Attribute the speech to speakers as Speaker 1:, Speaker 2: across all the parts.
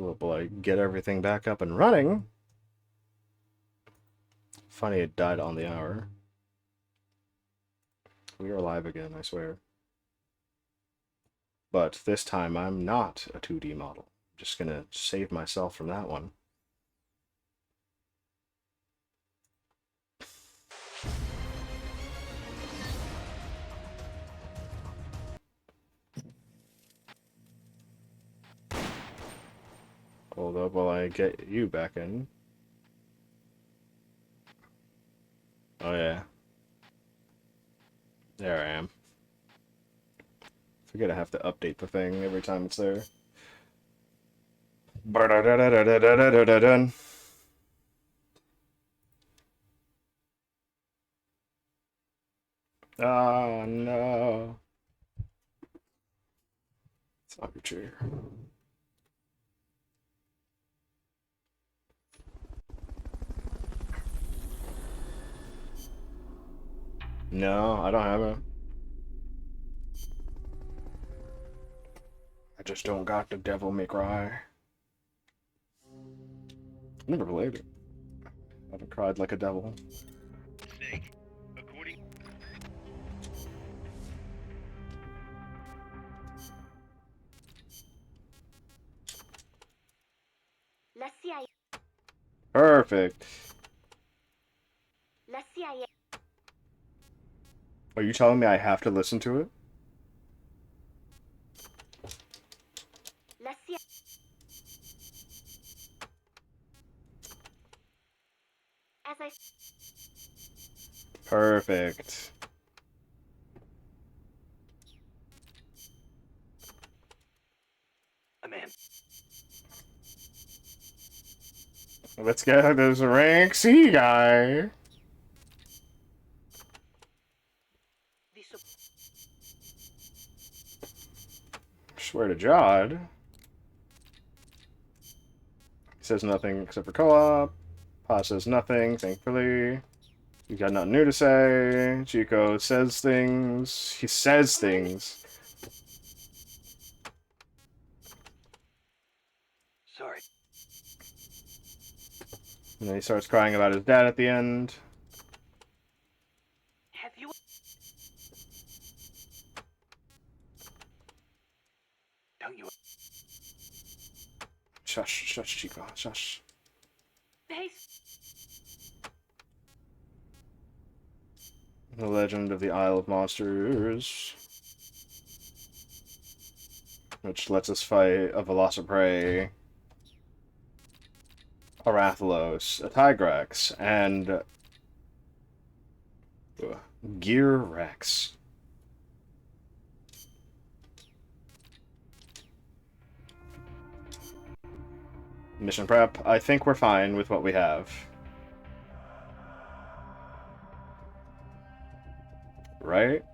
Speaker 1: Oh boy, get everything back up and running. Funny it died on the hour. We are alive again, I swear. But this time I'm not a 2D model. I'm just gonna save myself from that one. Hold up while I get you back in. Oh yeah. There I am. Forget I have to update the thing every time it's there. Ba-da-da-da-da-da-da-da-dun. Oh no. It's not your chair. No, I don't have it. I just don't got the Devil May Cry. Never played it. I haven't cried like a devil.
Speaker 2: Snake, according...
Speaker 3: La CIA.
Speaker 1: Perfect.
Speaker 3: La CIA.
Speaker 1: Are you telling me I have to listen to it?
Speaker 3: La CIA. As I...
Speaker 1: Perfect.
Speaker 2: I'm in.
Speaker 1: Let's get this rank C guy. Swear to God. He says nothing except for co-op. Pa says nothing, thankfully. You got nothing new to say. Chico says things. He says things.
Speaker 2: Sorry.
Speaker 1: And then he starts crying about his dad at the end.
Speaker 2: Have you... Don't you...
Speaker 1: Shush, shush, Chico, shush. The Legend of the Isle of Monsters. Which lets us fight a Velociprey, a Rathalos, a Tigrex, and Gear Rex. Mission prep. I think we're fine with what we have. Right?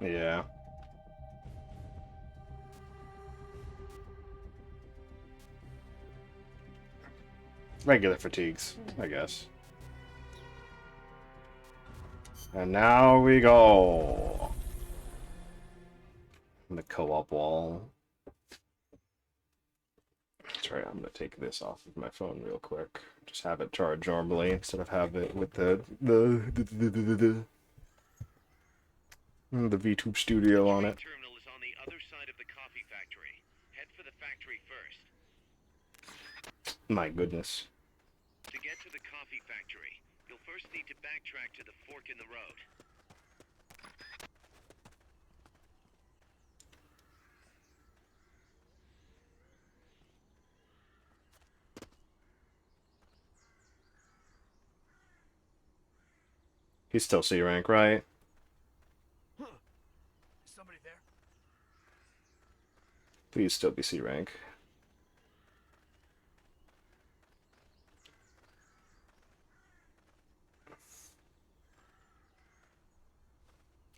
Speaker 1: Yeah. Regular fatigues, I guess. And now we go. The co-op wall. That's right, I'm gonna take this off of my phone real quick. Just have it charge normally instead of have it with the VTube Studio on it.
Speaker 2: Terminal is on the other side of the coffee factory. Head for the factory first.
Speaker 1: My goodness.
Speaker 2: To get to the coffee factory, you'll first need to backtrack to the fork in the road.
Speaker 1: He's still C rank, right?
Speaker 4: Somebody there?
Speaker 1: Please still be C rank.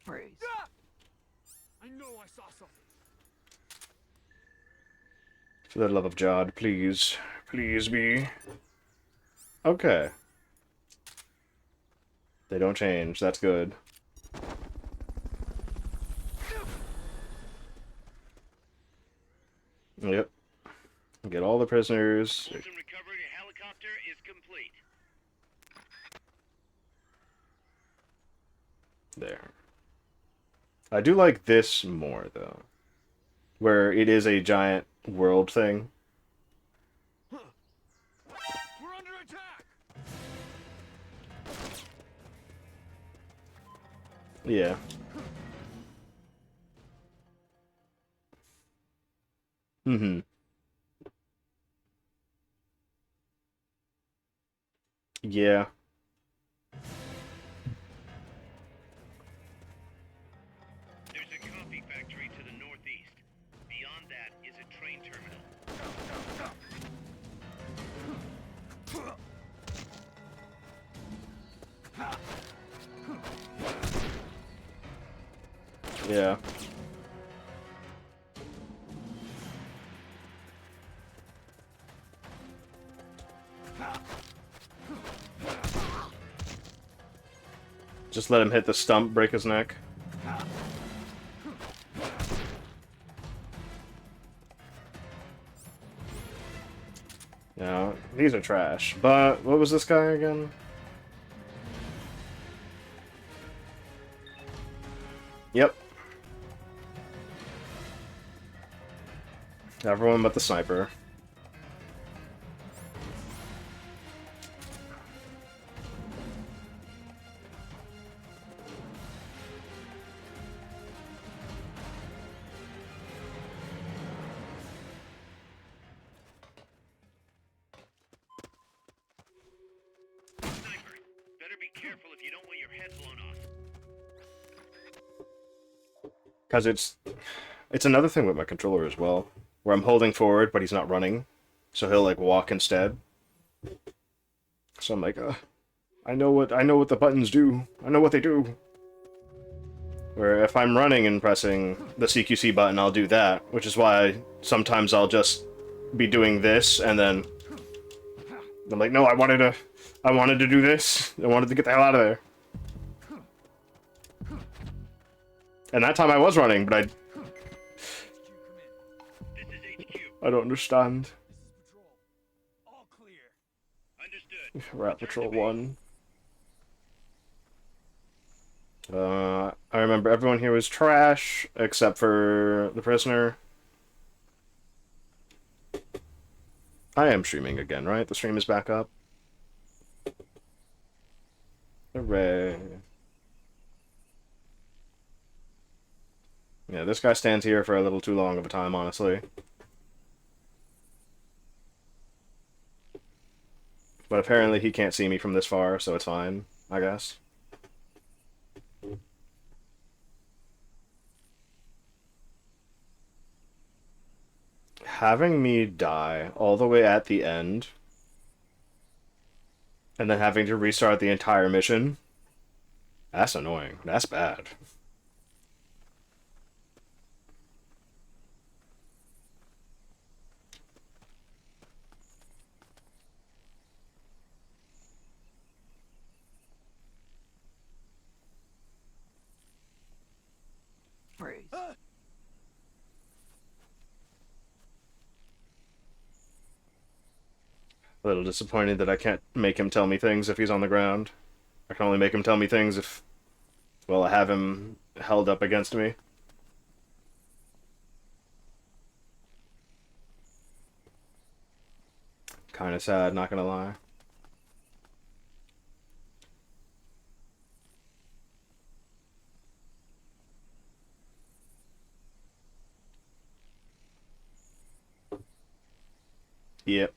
Speaker 4: Praise. I know I saw something.
Speaker 1: For the love of God, please. Please be. Okay. They don't change. That's good. Yep. Get all the prisoners.
Speaker 2: Fulton recovery helicopter is complete.
Speaker 1: There. I do like this more, though. Where it is a giant world thing.
Speaker 4: We're under attack.
Speaker 1: Yeah. Mm-hmm. Yeah.
Speaker 2: There's a coffee factory to the northeast. Beyond that is a train terminal.
Speaker 1: Yeah. Just let him hit the stump, break his neck. Yeah, these are trash. But what was this guy again? Yep. Everyone but the sniper.
Speaker 2: Sniper, better be careful if you don't want your head blown off.
Speaker 1: Because it's another thing with my controller as well, where I'm holding forward, but he's not running, so he'll like walk instead. So I'm like, I know what the buttons do. I know what they do. Where if I'm running and pressing the CQC button, I'll do that, which is why sometimes I'll just be doing this, and then I'm like, no, I wanted to do this. I wanted to get the hell out of there. And that time I was running, but
Speaker 2: This is HQ.
Speaker 1: I don't understand.
Speaker 4: This is patrol. All clear.
Speaker 2: Understood.
Speaker 1: Rat Patrol 1. I remember everyone here was trash, except for the prisoner. I am streaming again, right? The stream is back up. Hooray. Yeah, this guy stands here for a little too long of a time, honestly. But apparently he can't see me from this far, so it's fine, I guess. Having me die all the way at the end, and then having to restart the entire mission, that's annoying. That's bad.
Speaker 4: Freeze.
Speaker 1: A little disappointed that I can't make him tell me things if he's on the ground. I can only make him tell me things if, well, I have him held up against me. Kinda sad, not gonna lie. Yep.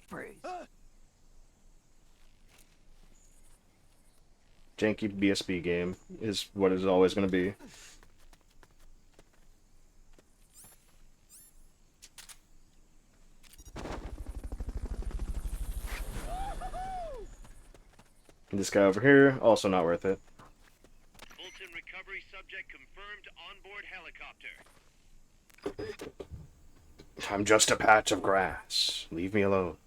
Speaker 4: Freeze.
Speaker 1: Janky BSB game is what it's always gonna be. This guy over here, also not worth it.
Speaker 2: Fulton recovery subject confirmed onboard helicopter.
Speaker 1: I'm just a patch of grass. Leave me alone.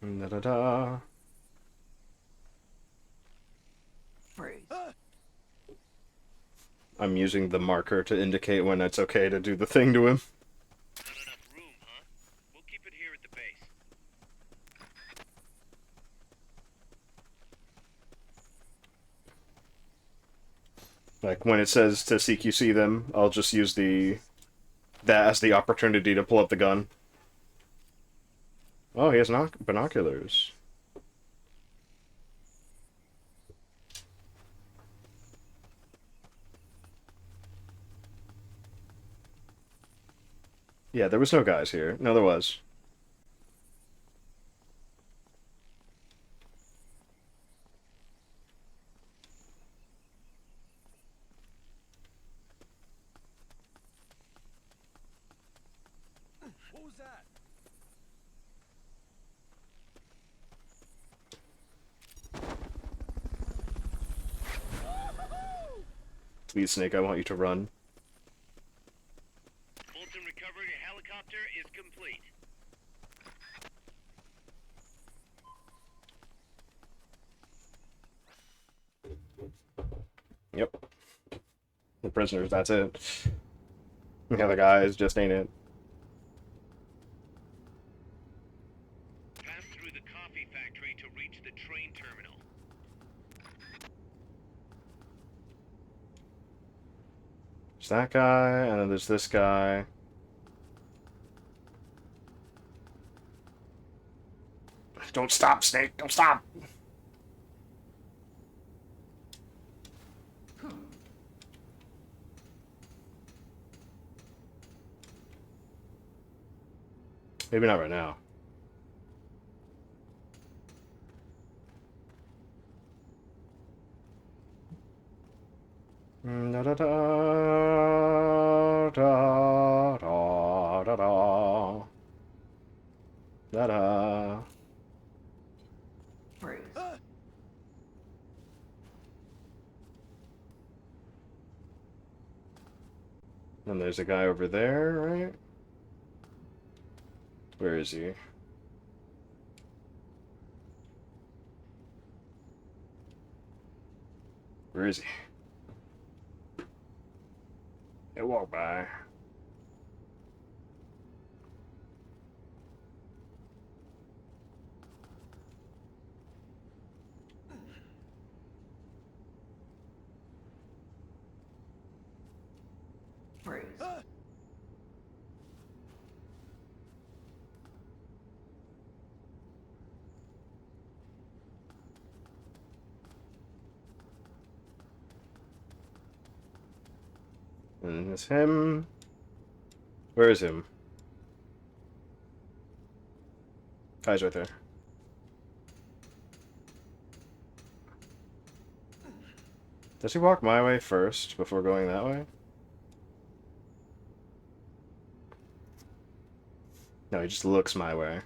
Speaker 1: Da da da.
Speaker 4: Freeze.
Speaker 1: I'm using the marker to indicate when it's okay to do the thing to him.
Speaker 2: Not enough room, huh? We'll keep it here at the base.
Speaker 1: Like when it says to CQC them, I'll just use that as the opportunity to pull up the gun. Oh, he has binoculars. Yeah, there was no guys here. No, there was.
Speaker 4: What was that?
Speaker 1: Please, Snake, I want you to run.
Speaker 2: Fulton recovery helicopter is complete.
Speaker 1: Yep. The prisoners, that's it. The other guys just ain't it.
Speaker 2: Pass through the coffee factory to reach the train terminal.
Speaker 1: There's that guy, and then there's this guy. Don't stop, Snake! Don't stop! Maybe not right now. Da da da da da da da da da.
Speaker 4: Freeze.
Speaker 1: And there's a guy over there, right? Where is he? Where is he? It walked by.
Speaker 4: Freeze.
Speaker 1: And it's him. Where is him? Guy's right there. Does he walk my way first before going that way? No, he just looks my way.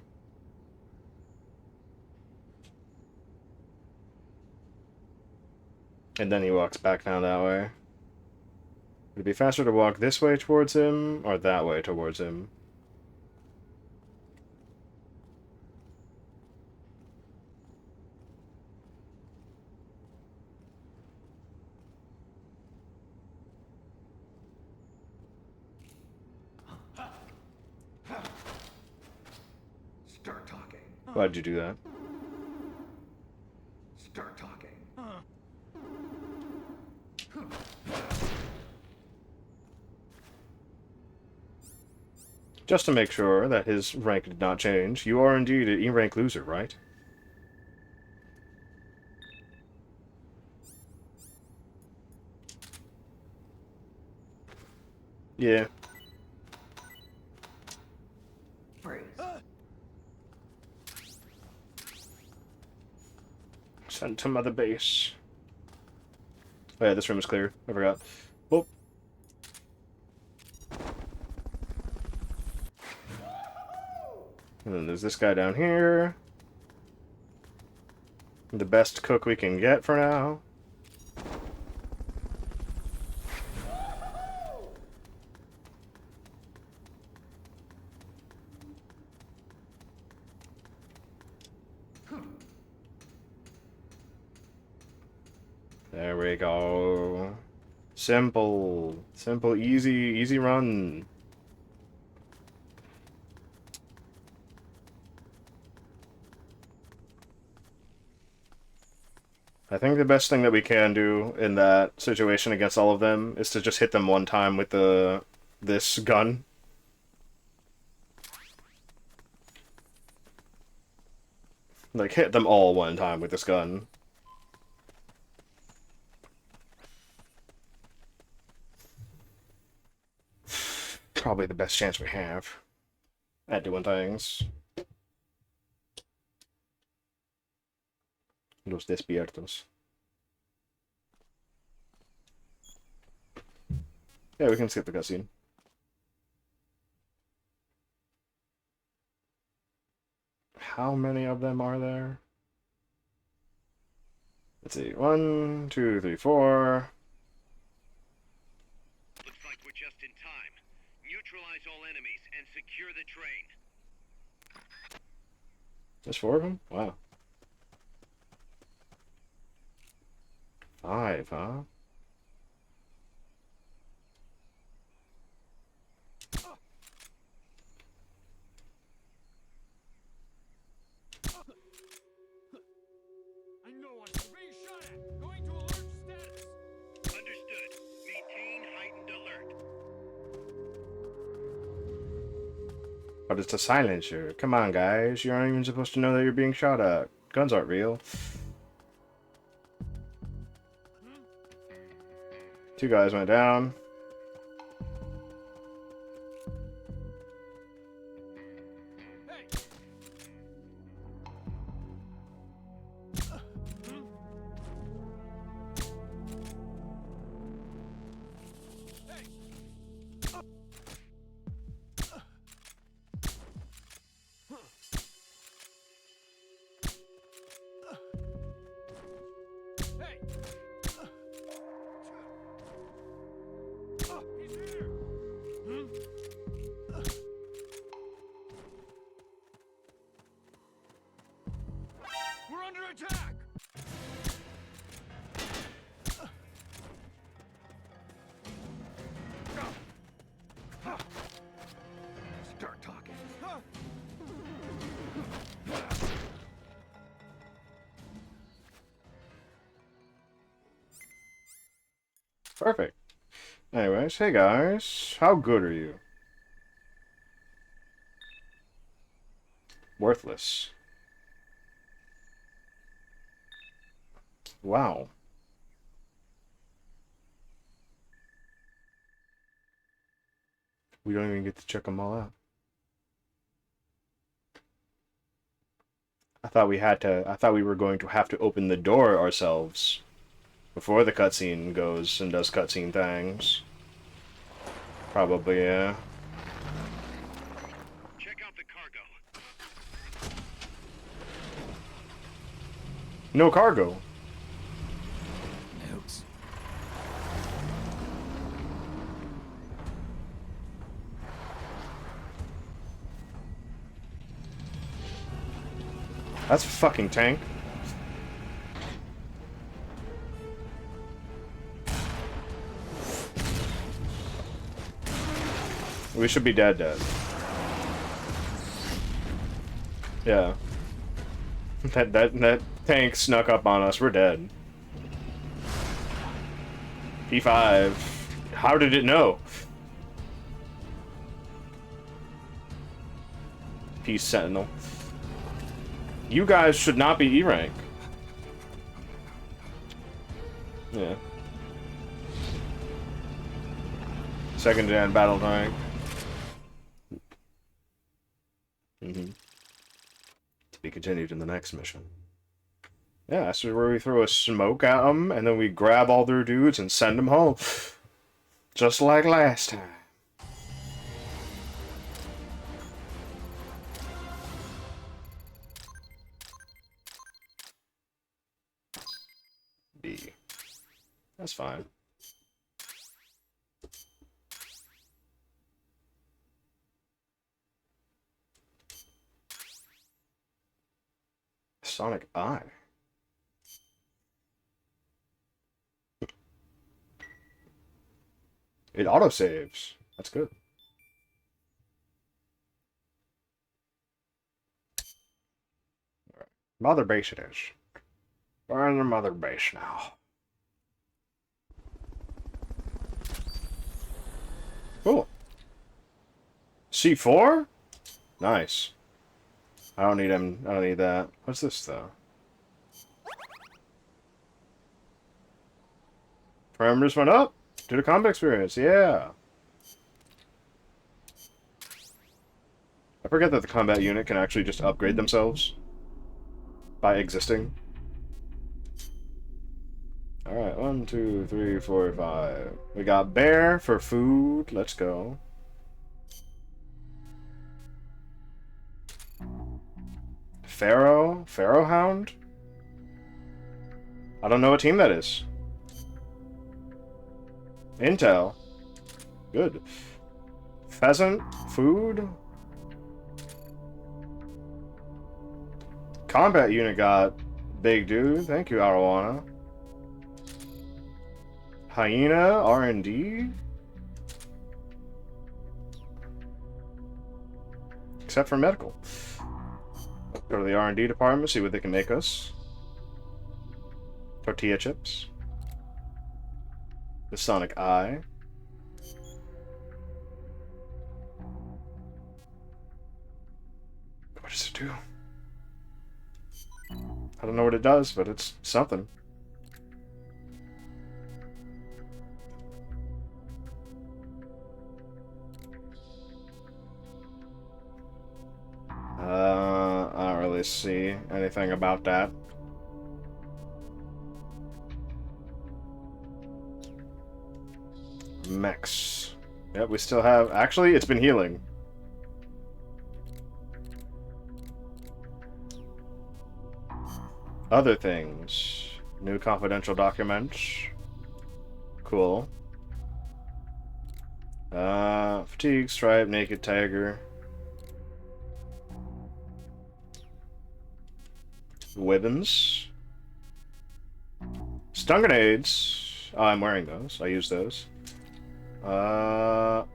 Speaker 1: And then he walks back down that way. Would it be faster to walk this way towards him, or that way towards him?
Speaker 4: Start talking.
Speaker 1: Why'd you do that?
Speaker 4: Start talking.
Speaker 1: Just to make sure that his rank did not change, you are indeed an E-rank loser, right? Yeah.
Speaker 4: Freeze.
Speaker 1: Sent to Mother Base. Oh yeah, this room is clear. I forgot. Oh. And then there's this guy down here. The best cook we can get for now. There we go. Simple. Simple, easy run. I think the best thing that we can do in that situation against all of them is to just hit them one time with this gun. Like, hit them all one time with this gun. Probably the best chance we have at doing things. Los despiertos. Yeah, we can skip the cutscene. How many of them are there? Let's see. 1, 2, 3, 4.
Speaker 2: Looks like we're just in time. Neutralize all enemies and secure the train.
Speaker 1: There's 4 of them? Wow. 5, huh?
Speaker 4: I know I'm being shot at. Going to alert status.
Speaker 2: Understood. Maintain heightened alert.
Speaker 1: But it's a silencer. Come on, guys. You aren't even supposed to know that you're being shot at. Guns aren't real. 2 guys went down.
Speaker 4: Hey. Hey. He's here. We're under attack. Start talking.
Speaker 1: Perfect. Anyways, hey guys. How good are you? Worthless. Wow. We don't even get to check them all out. I thought we were going to have to open the door ourselves before the cutscene goes and does cutscene things. Probably, yeah.
Speaker 2: Check out the cargo.
Speaker 1: No cargo.
Speaker 4: Notes.
Speaker 1: That's a fucking tank. We should be dead. Yeah. That tank snuck up on us. We're dead. P5. How did it know? Peace Sentinel. You guys should not be E rank. Yeah. Second gen battle tank. To be continued in the next mission. Yeah, that's where we throw a smoke at them, and then we grab all their dudes and send them home. Just like last time. That's fine. Sonic Eye. It autosaves. That's good. Mother base it is. We're in the mother base now. Cool. C4? Nice. I don't need him. I don't need that. What's this though? Parameters went up due to combat experience. Yeah. I forget that the combat unit can actually just upgrade themselves by existing. Alright, 1, 2, 3, 4, 5. We got bear for food. Let's go. Pharaoh? Pharaoh Hound? I don't know what team that is. Intel. Good. Pheasant? Food? Combat unit got big dude. Thank you, Arowana. Hyena, R&D? Except for medical. Go to the R&D department, see what they can make us. Tortilla chips. The Sonic Eye. What does it do? I don't know what it does, but it's something. I don't really see anything about that. Mechs. Yep, we still have... Actually, it's been healing. Other things. New confidential documents. Cool. Fatigue, stripe, naked tiger. Weapons. Stun grenades. Oh, I'm wearing those. I use those. Oh,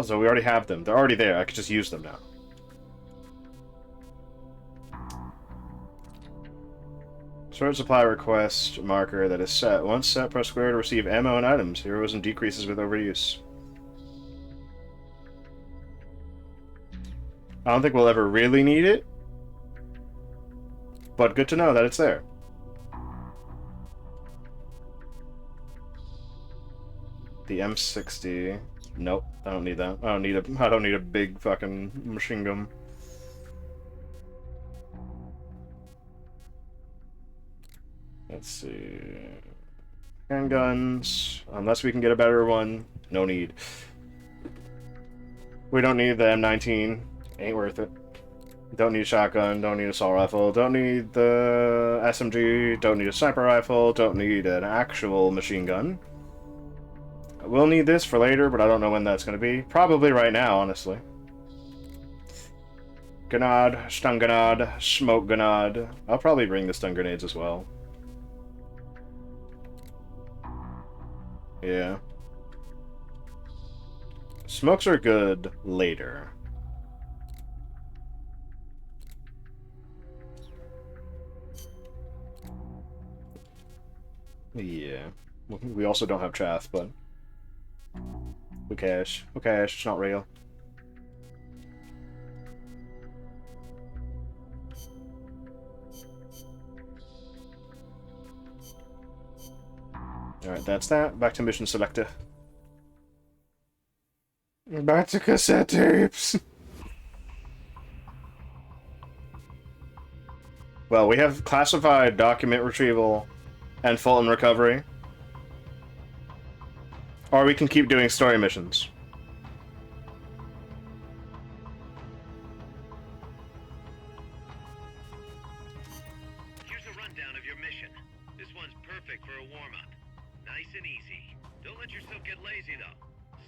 Speaker 1: so we already have them. They're already there. I could just use them now. Sword supply request marker that is set. Once set, press square to receive ammo and items. Heroes and decreases with overuse. I don't think we'll ever really need it. But good to know that it's there. The M60. Nope, I don't need that. I don't need a big fucking machine gun. Let's see. Handguns. Unless we can get a better one, no need. We don't need the M19. Ain't worth it. Don't need a shotgun, don't need an assault rifle, don't need the SMG, don't need a sniper rifle, don't need an actual machine gun. I will need this for later, but I don't know when that's going to be. Probably right now, honestly. Grenade, stun grenade, smoke grenade. I'll probably bring the stun grenades as well. Yeah. Smokes are good later. Yeah. We also don't have chaff, but... Who cares? Who cares? It's not real. Alright, that's that. Back to mission selector. Back to cassette tapes! Well, we have classified document retrieval and Fulton recovery. Or we can keep doing story missions.
Speaker 2: Here's a rundown of your mission. This one's perfect for a warm-up. Nice and easy. Don't let yourself get lazy, though.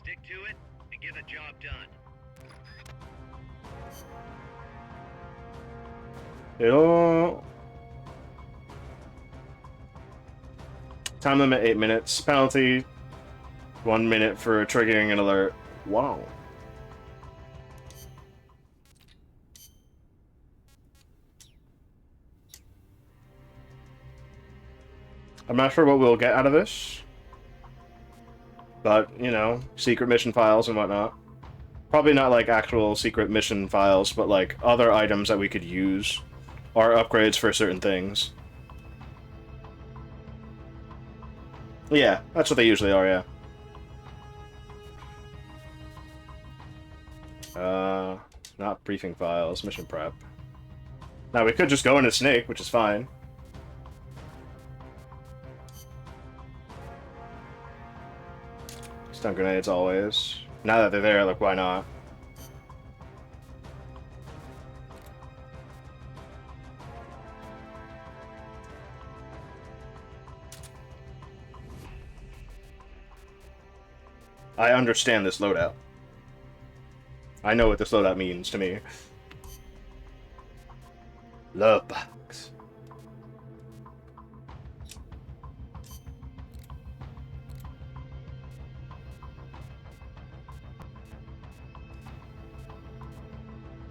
Speaker 2: Stick to it and get the job done.
Speaker 1: It'll... Time limit 8 minutes. Penalty 1 minute for triggering an alert. Wow. I'm not sure what we'll get out of this. But, you know, secret mission files and whatnot. Probably not like actual secret mission files, but like other items that we could use. Or upgrades for certain things. Yeah, that's what they usually are, yeah. Not briefing files, mission prep. Now, we could just go into Snake, which is fine. Stun grenades always. Now that they're there, like, why not? I understand this loadout. I know what this loadout means to me. Love box.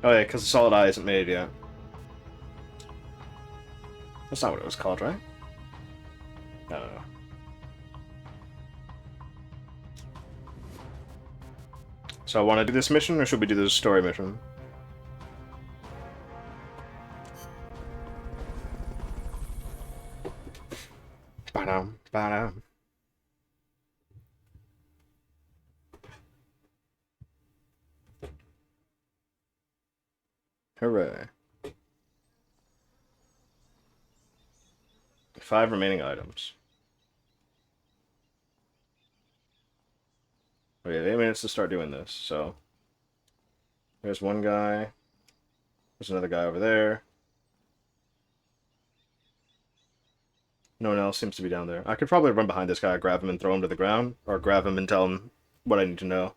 Speaker 1: Oh yeah, because the Solid Eye isn't made yet. That's not what it was called, right? I don't know. So I want to do this mission, or should we do this story mission? Ba-dum, ba-dum. Hooray. 5 remaining items. We have 8 minutes to start doing this, so... There's one guy. There's another guy over there. No one else seems to be down there. I could probably run behind this guy, grab him and throw him to the ground, or grab him and tell him what I need to know.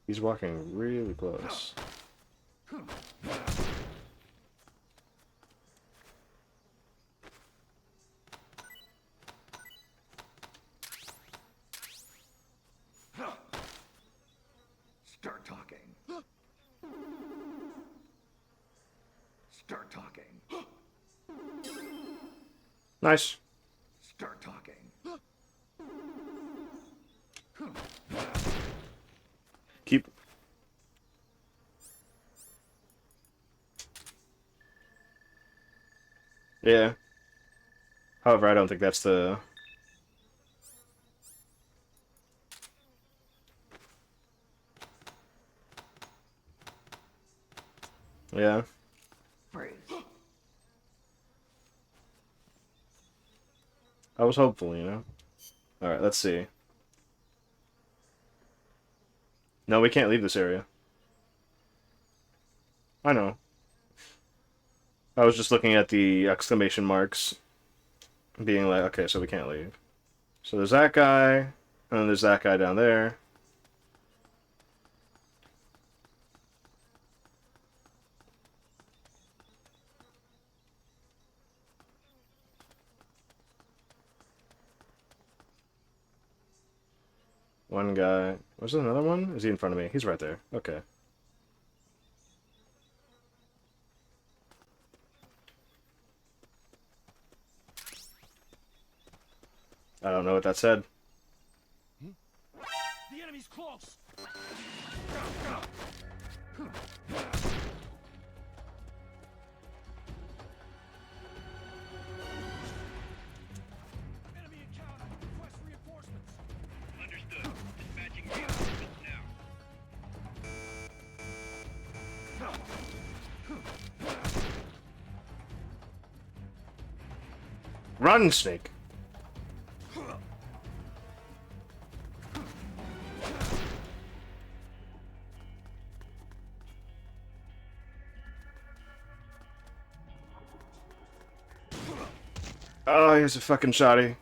Speaker 1: He's walking really close.
Speaker 4: Start talking. Start talking.
Speaker 1: Nice.
Speaker 4: Start talking.
Speaker 1: Keep... Yeah. However, I don't think that's the... Yeah.
Speaker 4: Freeze.
Speaker 1: I was hopeful, you know? Alright, let's see. No, we can't leave this area. I know. I was just looking at the exclamation marks, being like, okay, so we can't leave. So there's that guy, and then there's that guy down there. One guy. Was there another one? Is he in front of me? He's right there. Okay. I don't know what that said.
Speaker 4: The enemy's close. Enemy encounter. Request reinforcements.
Speaker 2: Understood. Dispatching reinforcements now.
Speaker 1: Run, Snake! Oh, he's a fucking shotty.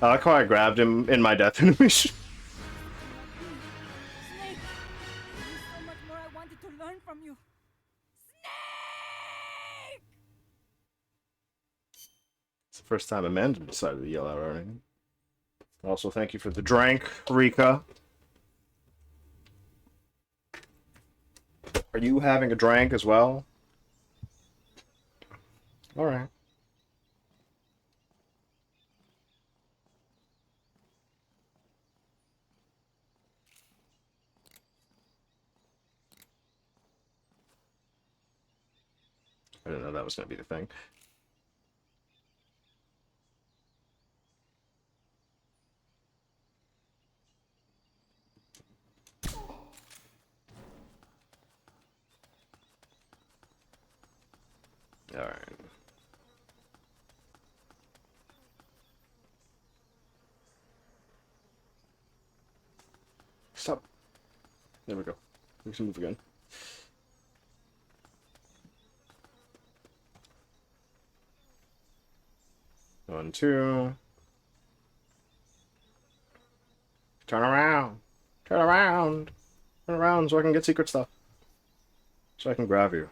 Speaker 1: I like how I grabbed him in my death animation.
Speaker 5: Snake! There's so much more I wanted to learn from you. Snake!
Speaker 1: It's the first time Amanda decided to yell out our name. Also, thank you for the drink, Rika. Are you having a drink as well? Alright. I didn't know that was going to be the thing. Alright. Stop. There we go. We can move again. One, two. Turn around. Turn around. Turn around so I can get secret stuff. So I can grab you.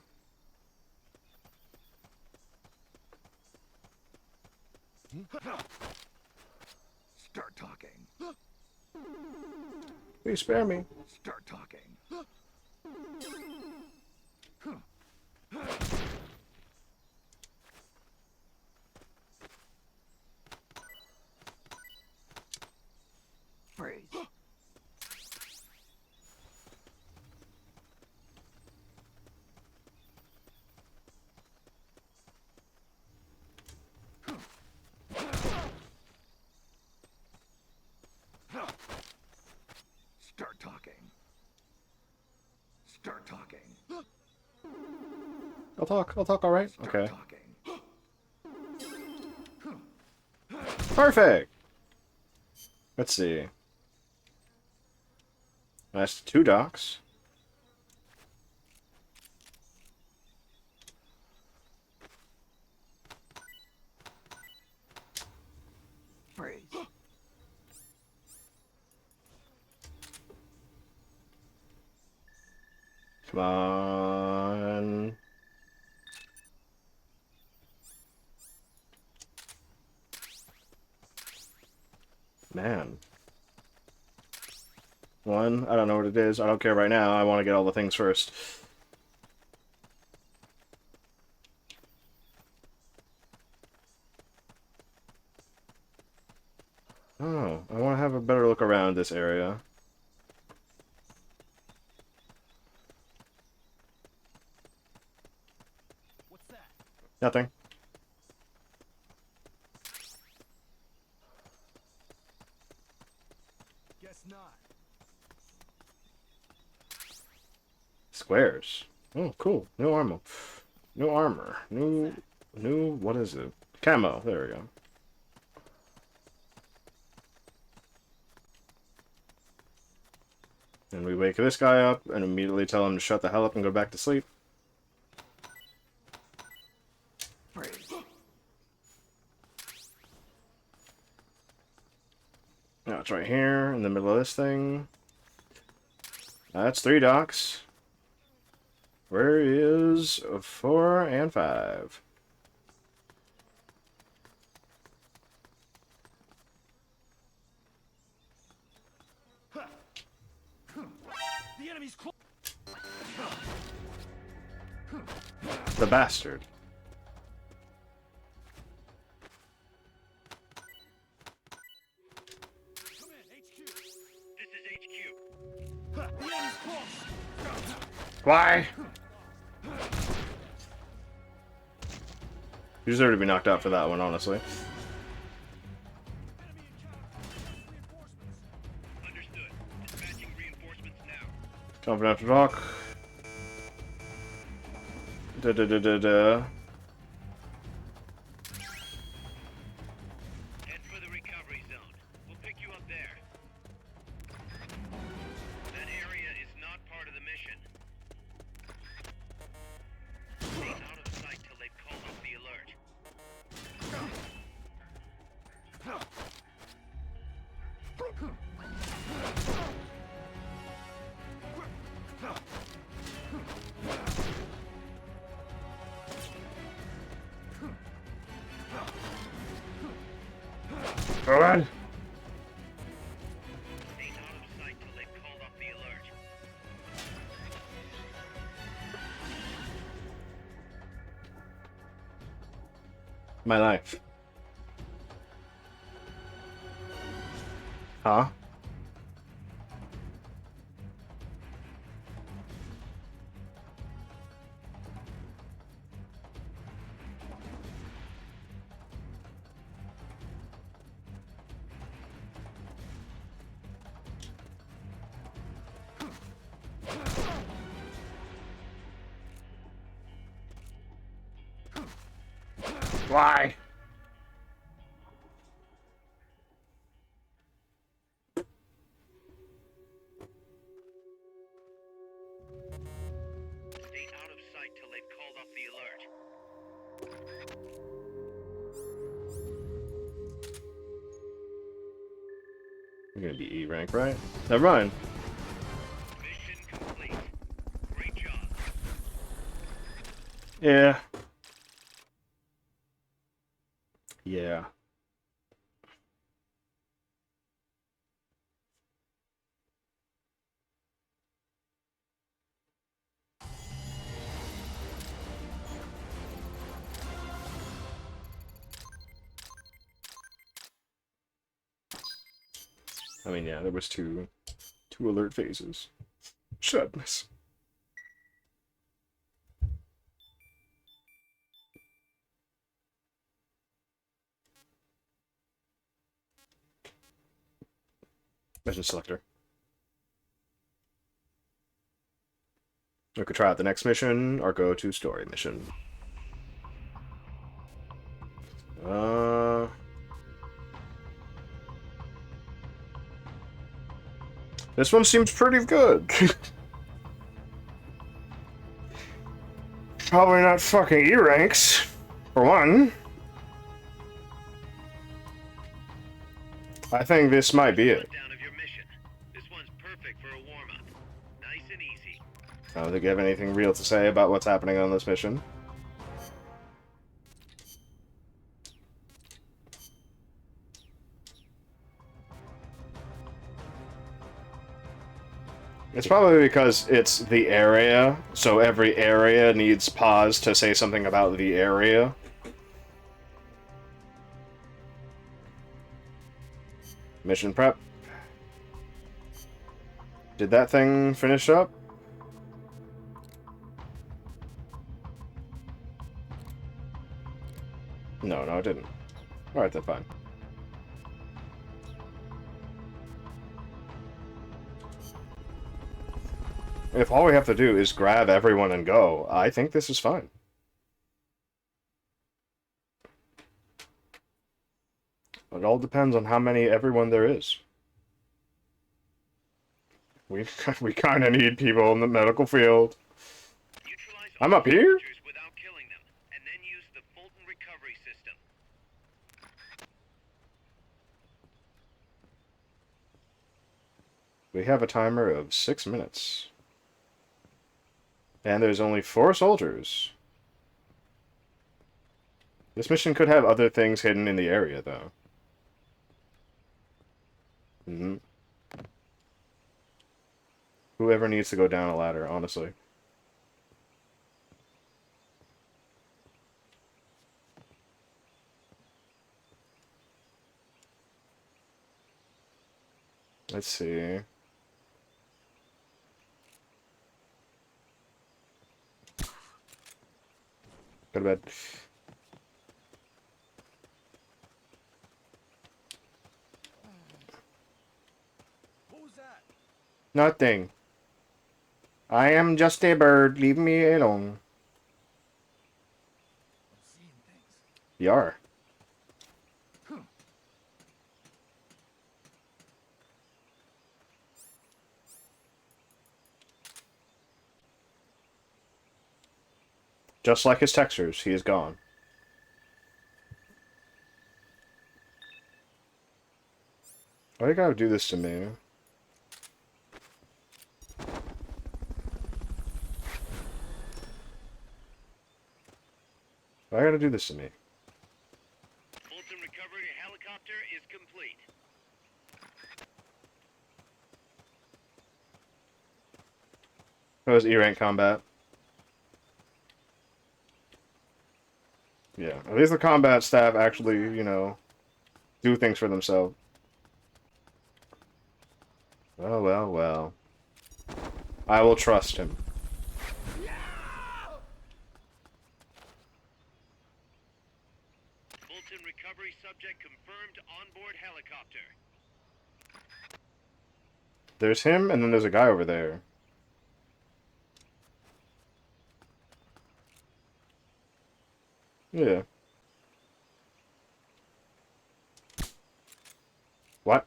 Speaker 4: Start talking.
Speaker 1: Please spare me.
Speaker 4: Start talking. Freeze. Start talking. Start talking.
Speaker 1: I'll talk, alright?
Speaker 4: Start
Speaker 1: Okay.
Speaker 4: talking.
Speaker 1: Perfect! Let's see. That's 2 docks.
Speaker 4: Freeze.
Speaker 1: Come on. Man. 1, I don't know what it is. I don't care right now. I want to get all the things first. Oh, I want to have a better look around this area.
Speaker 4: What's that?
Speaker 1: Nothing.
Speaker 4: Guess not.
Speaker 1: Squares. Oh, cool. New armor. New armor. New, what is it? Camo. There we go. And we wake this guy up and immediately tell him to shut the hell up and go back to sleep.
Speaker 4: Freeze.
Speaker 1: Now it's right here in the middle of this thing. That's 3 docks. Where is 4 and 5?
Speaker 4: The enemy's close.
Speaker 1: The bastard.
Speaker 4: Come in, HQ.
Speaker 2: This is HQ.
Speaker 4: The enemy's close.
Speaker 1: Why? You deserve to be knocked out for that one, honestly.
Speaker 4: Enemy encountered. Reinforcements.
Speaker 2: Understood. Dispatching reinforcements now.
Speaker 1: Confidential talk. Da da da da da.
Speaker 2: Head for the recovery zone. We'll pick you up there. That area is not part of the mission. Stay out of sight till they've called off the alert.
Speaker 1: Go on.
Speaker 2: Stay out of sight till they've called off the alert.
Speaker 1: My life. Huh? Why?
Speaker 2: Stay out of sight till they've called off the alert.
Speaker 1: You're gonna be E rank, right? Never mind.
Speaker 2: Mission complete. Great job.
Speaker 1: Yeah. Yeah. I mean, yeah, there was two alert phases. Sadness. Mission selector. We could try out the next mission or go to story mission. This one seems pretty good. Probably not fucking E ranks, for one. I think this might be it.
Speaker 2: Rundown of your mission. This one's perfect for a warm-up. Nice and easy.
Speaker 1: I don't think you have anything real to say about what's happening on this mission. It's probably because it's the area, so every area needs pause to say something about the area. Mission prep. Did that thing finish up? No, it didn't. Alright, then fine. If all we have to do is grab everyone and go, I think this is fine. It all depends on how many everyone there is. We kind of need people in the medical field.
Speaker 2: Neutralize
Speaker 1: I'm
Speaker 2: all
Speaker 1: up here?
Speaker 2: soldiers without killing them, and then use the Fulton recovery system.
Speaker 1: We have a timer of 6 minutes. And there's only 4 soldiers. This mission could have other things hidden in the area, though. Whoever needs to go down a ladder, honestly. Let's see. Go to bed.
Speaker 4: Who's that?
Speaker 1: Nothing. I am just a bird. Leave me alone. Yar. Just like his textures, he is gone. Why do you gotta do this to me? Why you gotta do this to me?
Speaker 2: Fulton recovery helicopter is complete.
Speaker 1: That was E-rank combat. Yeah, at least the combat staff actually, you know, do things for themselves. Well, well, well. I will trust him.
Speaker 2: Fulton recovery subject confirmed onboard helicopter.
Speaker 1: There's him, and then there's a guy over there. Yeah. What?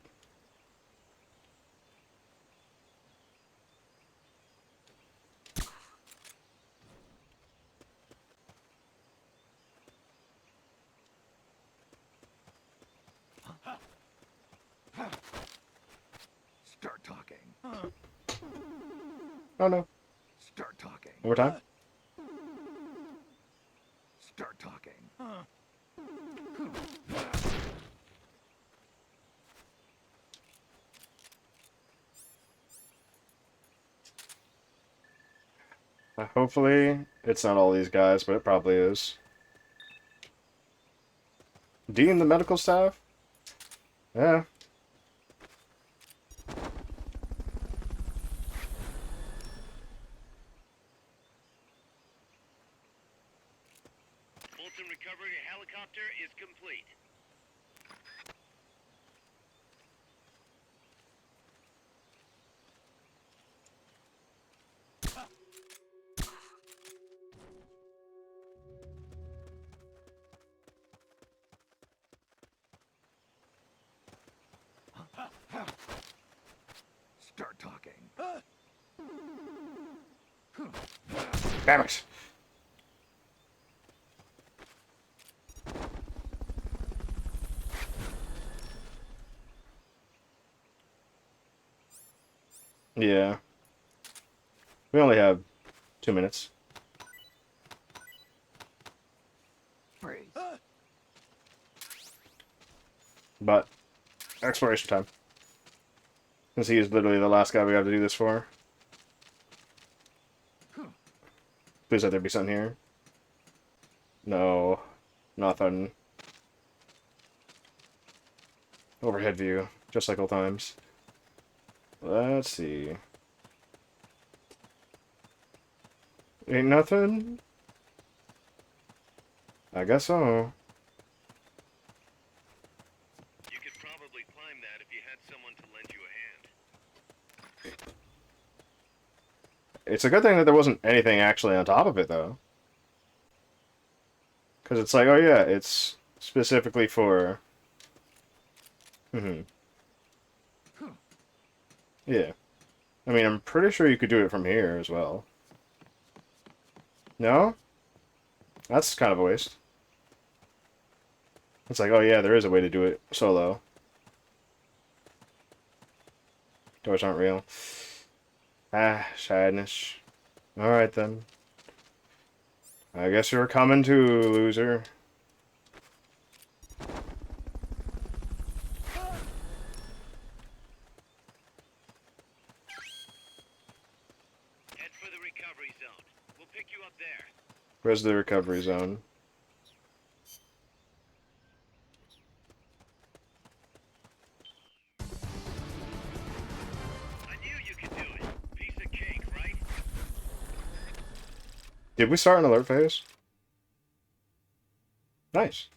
Speaker 4: Start talking.
Speaker 1: Oh no.
Speaker 4: Start talking.
Speaker 1: One more time?
Speaker 4: Start talking.
Speaker 1: Hopefully, it's not all these guys, but it probably is. Dean, the medical staff? Yeah.
Speaker 2: Fulton recovery helicopter is complete.
Speaker 4: Start talking.
Speaker 1: Damn it. Yeah. We only have 2 minutes.
Speaker 4: Freeze.
Speaker 1: But, exploration time. Since he is literally the last guy we have to do this for. Please let there be something here. No. Nothing. Overhead view. Just like old times. Let's see. Ain't nothing? I guess so.
Speaker 2: You could probably climb that if you had someone to lend you a hand.
Speaker 1: It's a good thing that there wasn't anything actually on top of it, though. Because it's like, oh yeah, it's specifically for... Yeah. I mean, I'm pretty sure you could do it from here as well. No? That's kind of a waste. It's like, oh yeah, there is a way to do it solo. Doors aren't real. Ah, sadness. Alright then. I guess you're coming too, loser.
Speaker 2: Head for the recovery zone. We'll pick you up there.
Speaker 1: Where's the recovery zone?
Speaker 2: I knew you could do it. Piece of cake, right?
Speaker 1: Did we start an alert phase? Nice.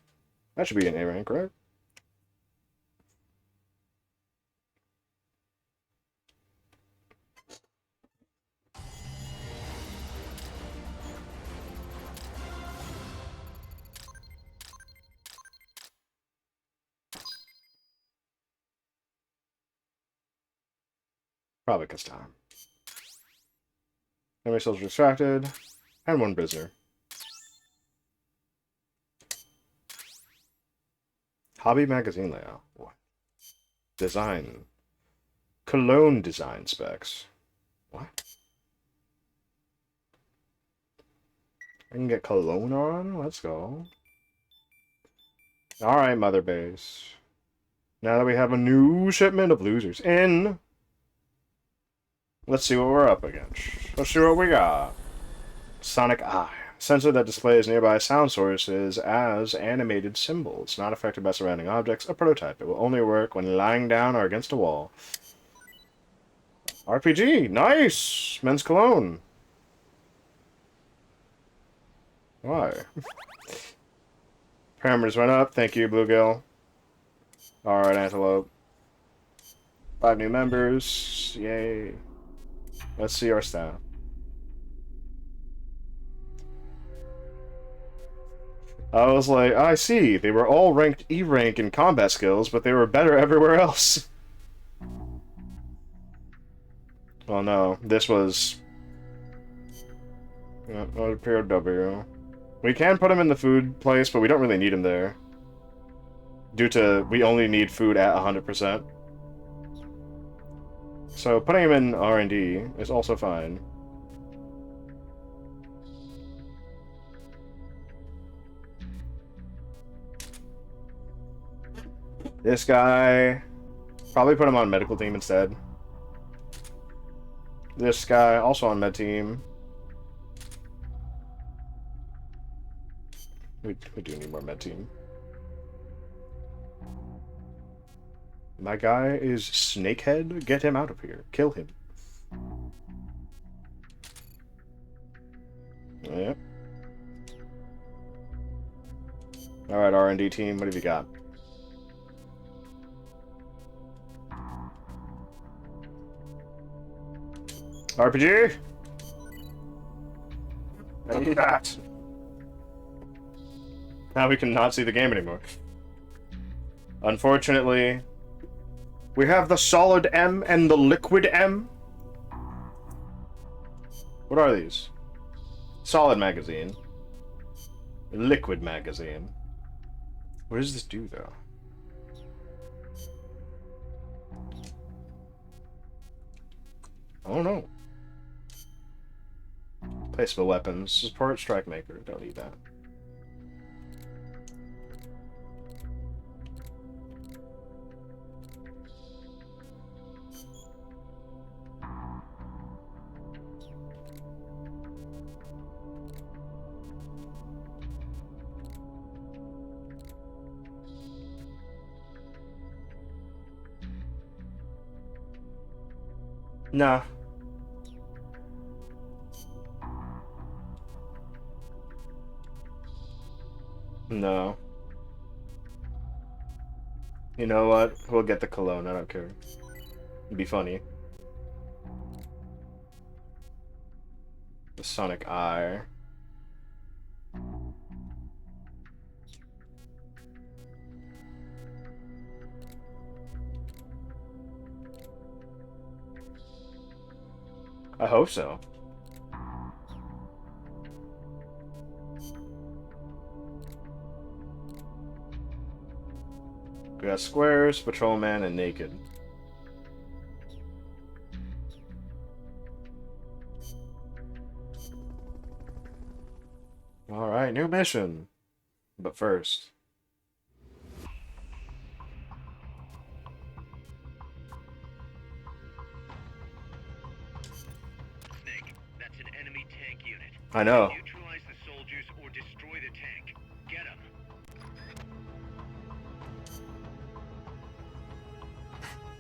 Speaker 1: That should be an A rank, right? Probably because time. Enemy soldier extracted. And one prisoner. Hobby magazine layout. What? Design. Cologne design specs. What? I can get cologne on? Let's go. Alright, Mother Base. Now that we have a new shipment of losers in, let's see what we're up against. Let's see what we got. Sonic Eye. Sensor that displays nearby sound sources as animated symbols. Not affected by surrounding objects. A prototype. It will only work when lying down or against a wall. RPG. Nice! Men's cologne. Why? Parameters went up. Thank you, Bluegill. Alright, Antelope. 5 new members. Yay. Let's see our staff. I was like, I see. They were all ranked E rank in combat skills, but they were better everywhere else. Well, no. This was... a POW. We can put him in the food place, but we don't really need him there. Due to, we only need food at 100%. So, putting him in R&D is also fine. This guy... Probably put him on medical team instead. This guy, also on med team. We do need more med team. My guy is Snakehead. Get him out of here. Kill him. Yep. Alright, R&D team, what have you got? RPG? I need that. Now we can not see the game anymore. Unfortunately, we have the solid M and the liquid M. What are these? Solid magazine. Liquid magazine. What does this do, though? I don't know. Placeable weapons. Support strike maker. Don't need that. Nah. No. You know what? We'll get the cologne. I don't care. It'd be funny. The Sonic Eye. I hope so. We got Squares, Patrolman, and Naked. Alright, new mission. But first...
Speaker 2: Snake, that's an enemy tank unit.
Speaker 1: I know.
Speaker 2: Neutralize the soldiers or destroy the tank. Get them.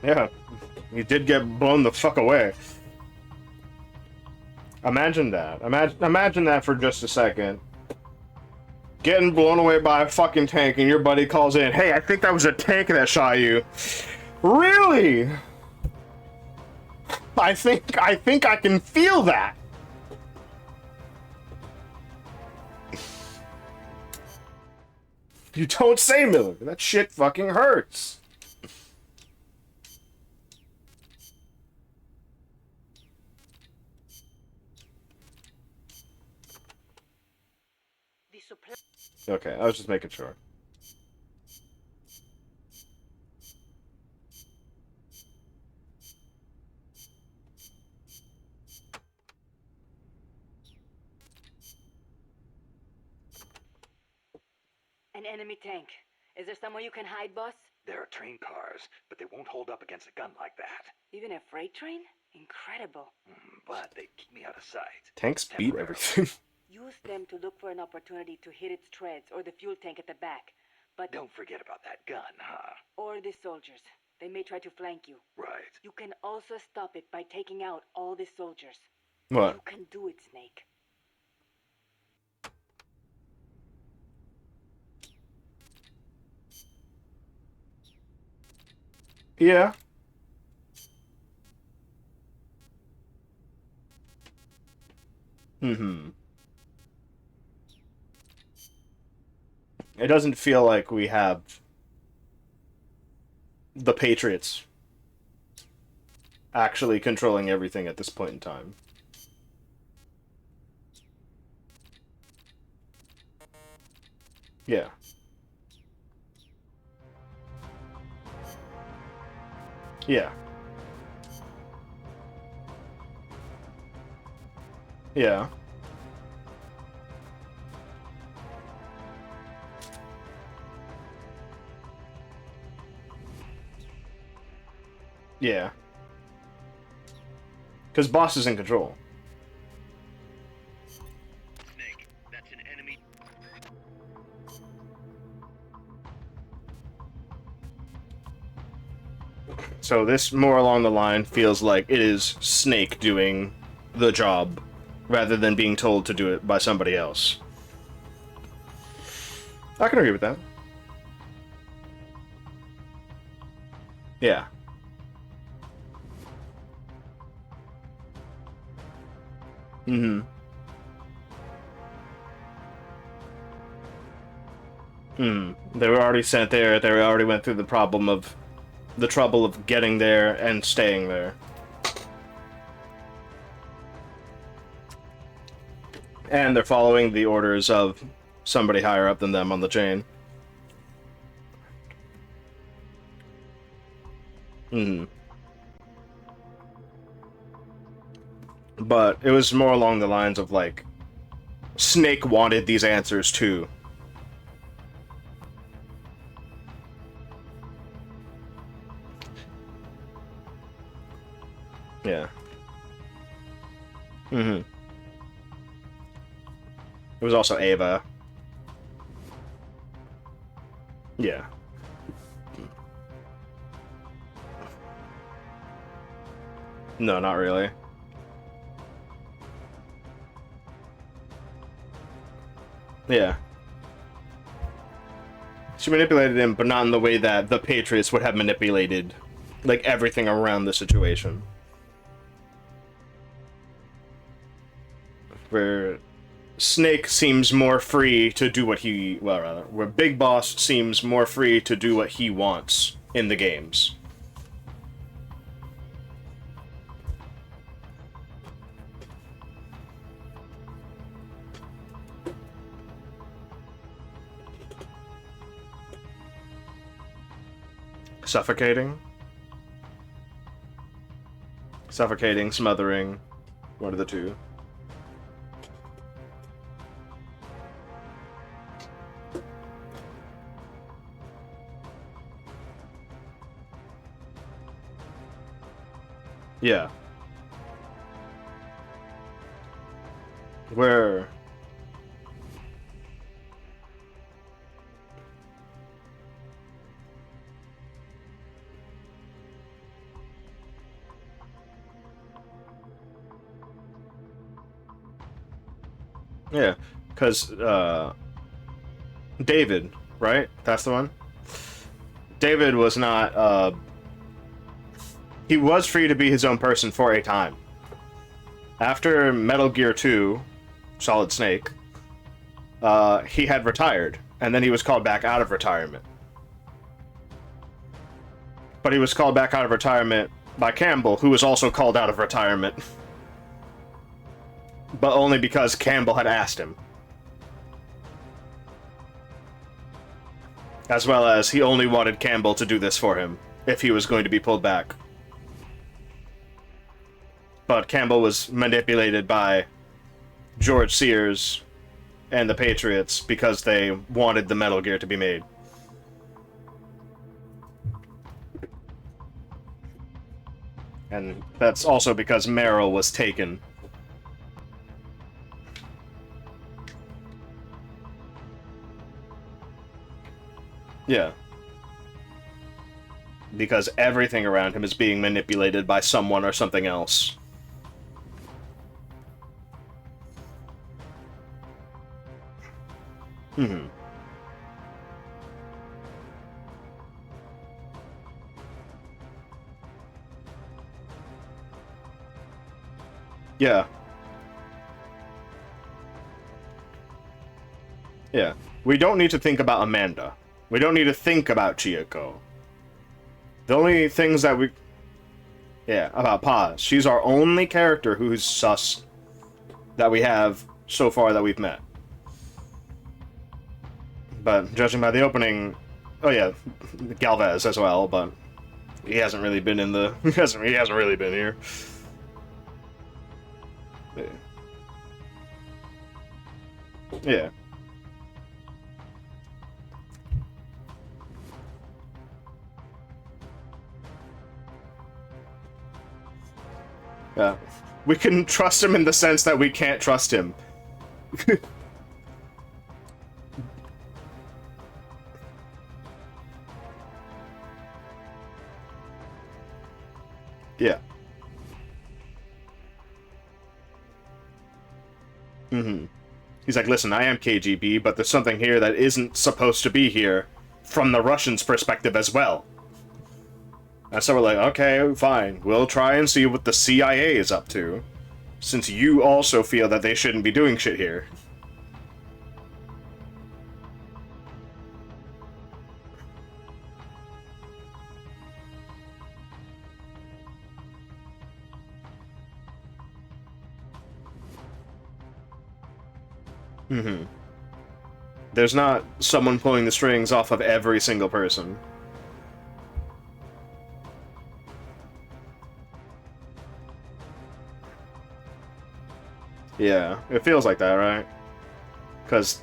Speaker 1: Yeah, he did get blown the fuck away. Imagine that. Imagine that for just a second. Getting blown away by a fucking tank and your buddy calls in, "Hey, I think that was a tank that shot you." Really? I think I can feel that. You don't say, Miller. That shit fucking hurts. Okay, I was just making sure.
Speaker 6: An enemy tank. Is there somewhere you can hide, boss?
Speaker 2: There are train cars, but they won't hold up against a gun like that.
Speaker 6: Even a freight train? Incredible.
Speaker 2: But they keep me out of sight.
Speaker 1: Tanks beat everything.
Speaker 6: Use them to look for an opportunity to hit its treads or the fuel tank at the back. But
Speaker 2: Don't forget about that gun, huh?
Speaker 6: or the soldiers. They may try to flank you.
Speaker 2: Right.
Speaker 6: You can also stop it by taking out all the soldiers.
Speaker 1: What?
Speaker 6: You can do it, Snake.
Speaker 1: Yeah. Mm-hmm. It doesn't feel like we have the Patriots actually controlling everything at this point in time. Yeah. Yeah. Yeah. Yeah. Because boss is in control.
Speaker 2: Snake, that's an enemy.
Speaker 1: So this, more along the line, feels like it is Snake doing the job, rather than being told to do it by somebody else. I can agree with that. Yeah. Mm-hmm. They were already sent there. They already went through the trouble of getting there and staying there. And they're following the orders of somebody higher up than them on the chain. But it was more along the lines of, like, Snake wanted these answers too. Yeah. It was also Ava. Yeah. No, not really. Yeah. She manipulated him, but not in the way that the Patriots would have manipulated, like, everything around the situation. Where Snake seems more free to do what he... Well, rather, where Big Boss seems more free to do what he wants in the games. Suffocating? Suffocating, smothering. One of the two. Yeah. Where... Yeah, because, David, right? That's the one? David was not, he was free to be his own person for a time. After Metal Gear 2, Solid Snake, he had retired, and then he was called back out of retirement. But he was called back out of retirement by Campbell, who was also called out of retirement. But only because Campbell had asked him. As well as he only wanted Campbell to do this for him, if he was going to be pulled back. But Campbell was manipulated by George Sears and the Patriots because they wanted the Metal Gear to be made. And that's also because Merrill was taken. Yeah. Because everything around him is being manipulated by someone or something else. Mm-hmm. Yeah. Yeah. We don't need to think about Amanda. We don't need to think about Chiyoko. The only things that we... Yeah, about Paz. She's our only character who's sus that we have so far that we've met. But judging by the opening... Oh yeah, Galvez as well, but he hasn't really been in the... he hasn't really been here. Yeah. Yeah. We can trust him in the sense that we can't trust him. Yeah. Mm-hmm. He's like, listen, I am KGB, but there's something here that isn't supposed to be here from the Russians' perspective as well. And so we're like, okay, fine. We'll try and see what the CIA is up to, since you also feel that they shouldn't be doing shit here. Mm-hmm. There's not someone pulling the strings off of every single person. Yeah, it feels like that, right? Because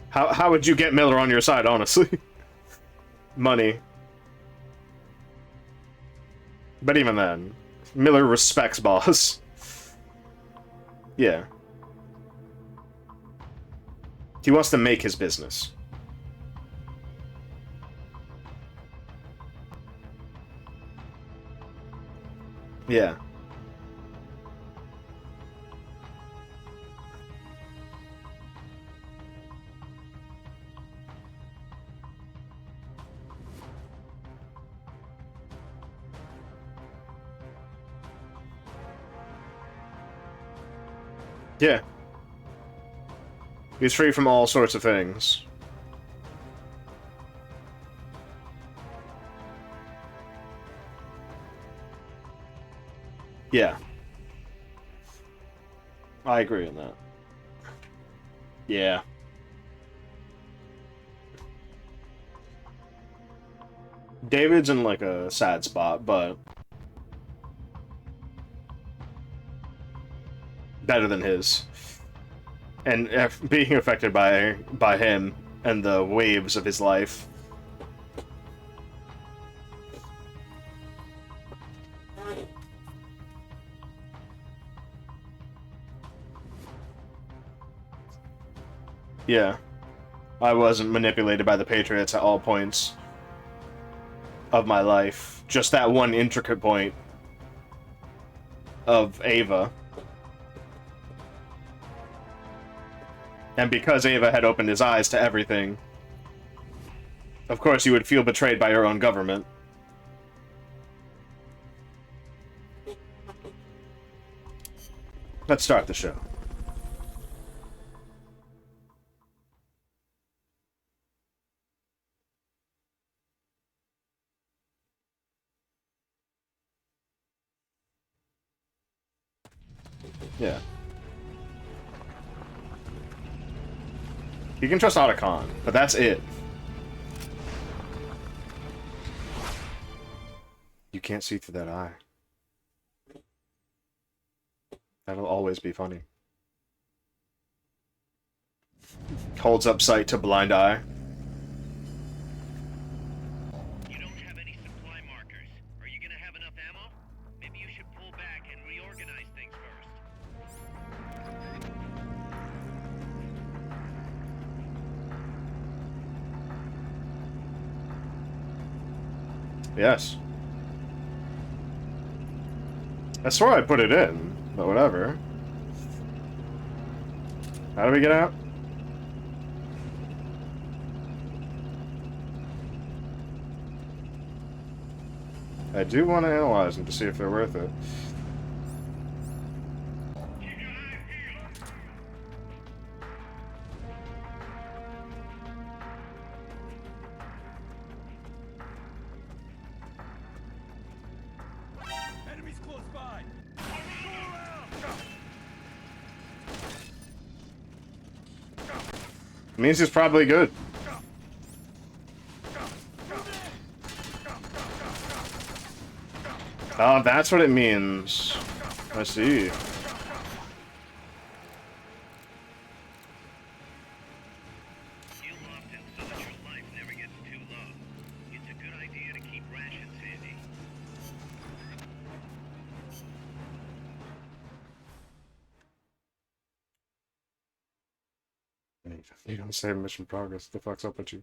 Speaker 1: how would you get Miller on your side, honestly? Money. But even then, Miller respects Boss. Yeah. He wants to make his business. Yeah. Yeah. He's free from all sorts of things. Yeah. I agree on that. Yeah. David's in, like, a sad spot, but... better than his. And being affected by him and the waves of his life. Yeah. I wasn't manipulated by the Patriots at all points of my life. Just that one intricate point of Ava. And because Ava had opened his eyes to everything, of course you would feel betrayed by your own government. Let's start the show. Yeah. You can trust Otacon, but that's it. You can't see through that eye. That'll always be funny. Holds up sight to blind eye.
Speaker 2: You don't have any supply markers. Are you gonna have enough ammo? Maybe you should pull back and reorganize things first.
Speaker 1: Yes. I swore I put it in, but whatever. How do we get out? I do want to analyze them to see if they're worth it.
Speaker 4: Enemies close by.
Speaker 1: Means he's probably good. Oh, that's what it means. I see.
Speaker 2: Feel often so that your life never gets too low. It's a good idea to keep rations handy.
Speaker 1: You don't save mission progress. The fuck's up with you?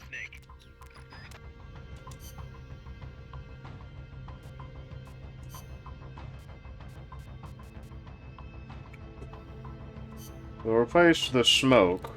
Speaker 2: Snake.
Speaker 1: We'll replace the smoke.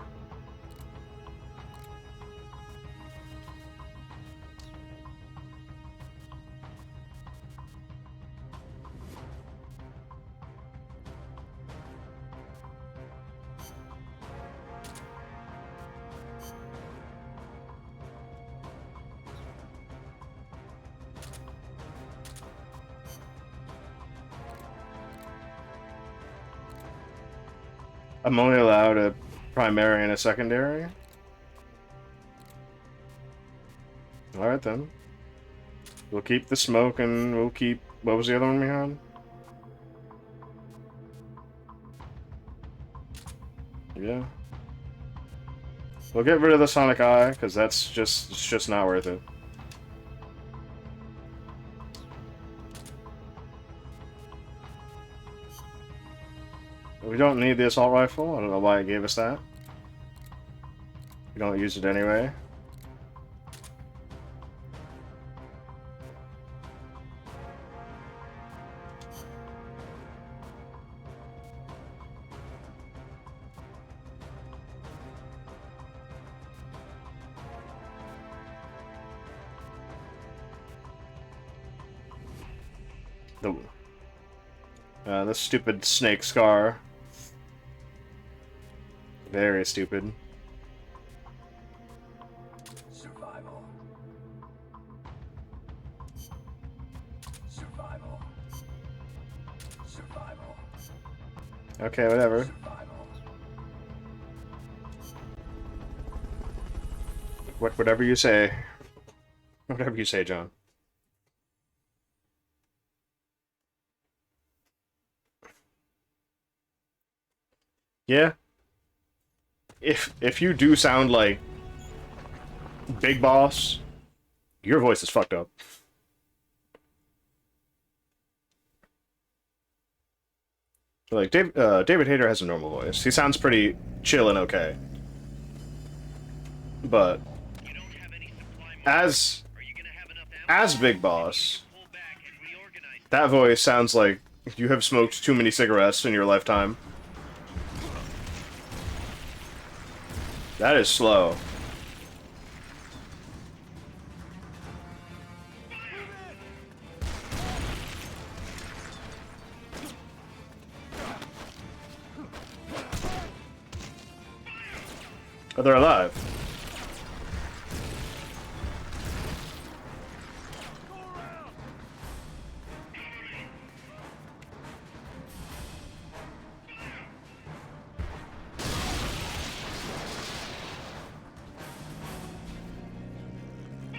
Speaker 1: I'm only allowed a primary and a secondary? Alright then. We'll keep the smoke and we'll keep... What was the other one we had? Yeah. We'll get rid of the sonic eye, because that's just... It's just not worth it. We don't need the assault rifle. I don't know why it gave us that. We don't use it anyway. This stupid snake scar. Very stupid.
Speaker 4: Survival. Survival. Survival.
Speaker 1: Okay, whatever.
Speaker 4: Survival.
Speaker 1: Whatever you say. Whatever you say, John. Yeah. If you do sound like Big Boss, your voice is fucked up. Like David Hayter has a normal voice. He sounds pretty chill and okay. But
Speaker 2: You don't have any supply markers. Are you gonna have enough ammo?
Speaker 1: as Big Boss,
Speaker 2: Pull back and reorganize.
Speaker 1: that voice sounds like you have smoked too many cigarettes in your lifetime. That is slow. Oh, they're alive.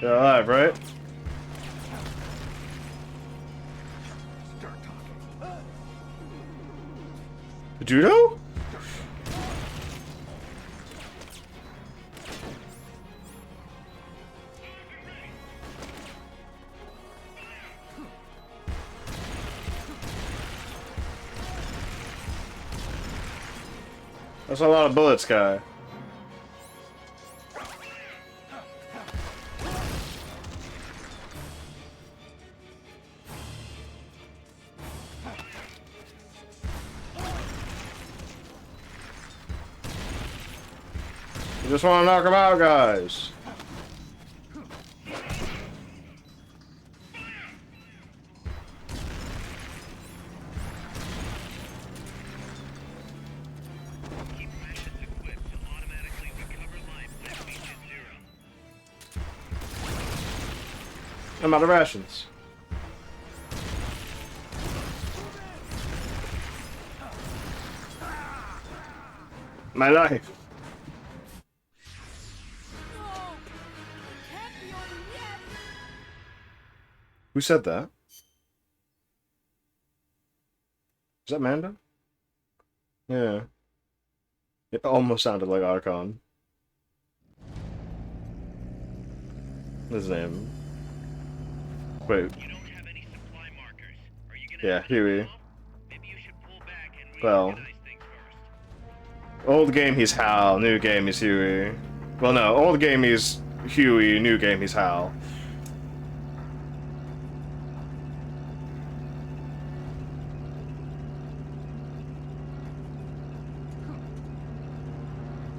Speaker 1: They're alive, right?
Speaker 4: Start talking.
Speaker 1: Judo? That's a lot of bullets, guy. You just want to knock him out, guys.
Speaker 2: Keep rations equipped to automatically recover life when it reaches 0.
Speaker 1: I'm out of rations. My life.
Speaker 5: No! It can't be over yet!
Speaker 1: Who said that? Is that Mando? Yeah. It almost sounded like Archon. His name. Wait.
Speaker 2: You don't have any supply markers. Are you gonna
Speaker 1: Yeah,
Speaker 2: have to
Speaker 1: Huey.
Speaker 2: go? Maybe you should pull back and
Speaker 1: Well.
Speaker 2: reorganize things first.
Speaker 1: Old game he's Hal, new game he's Huey. Well, no, old game he's Huey, new game he's Hal.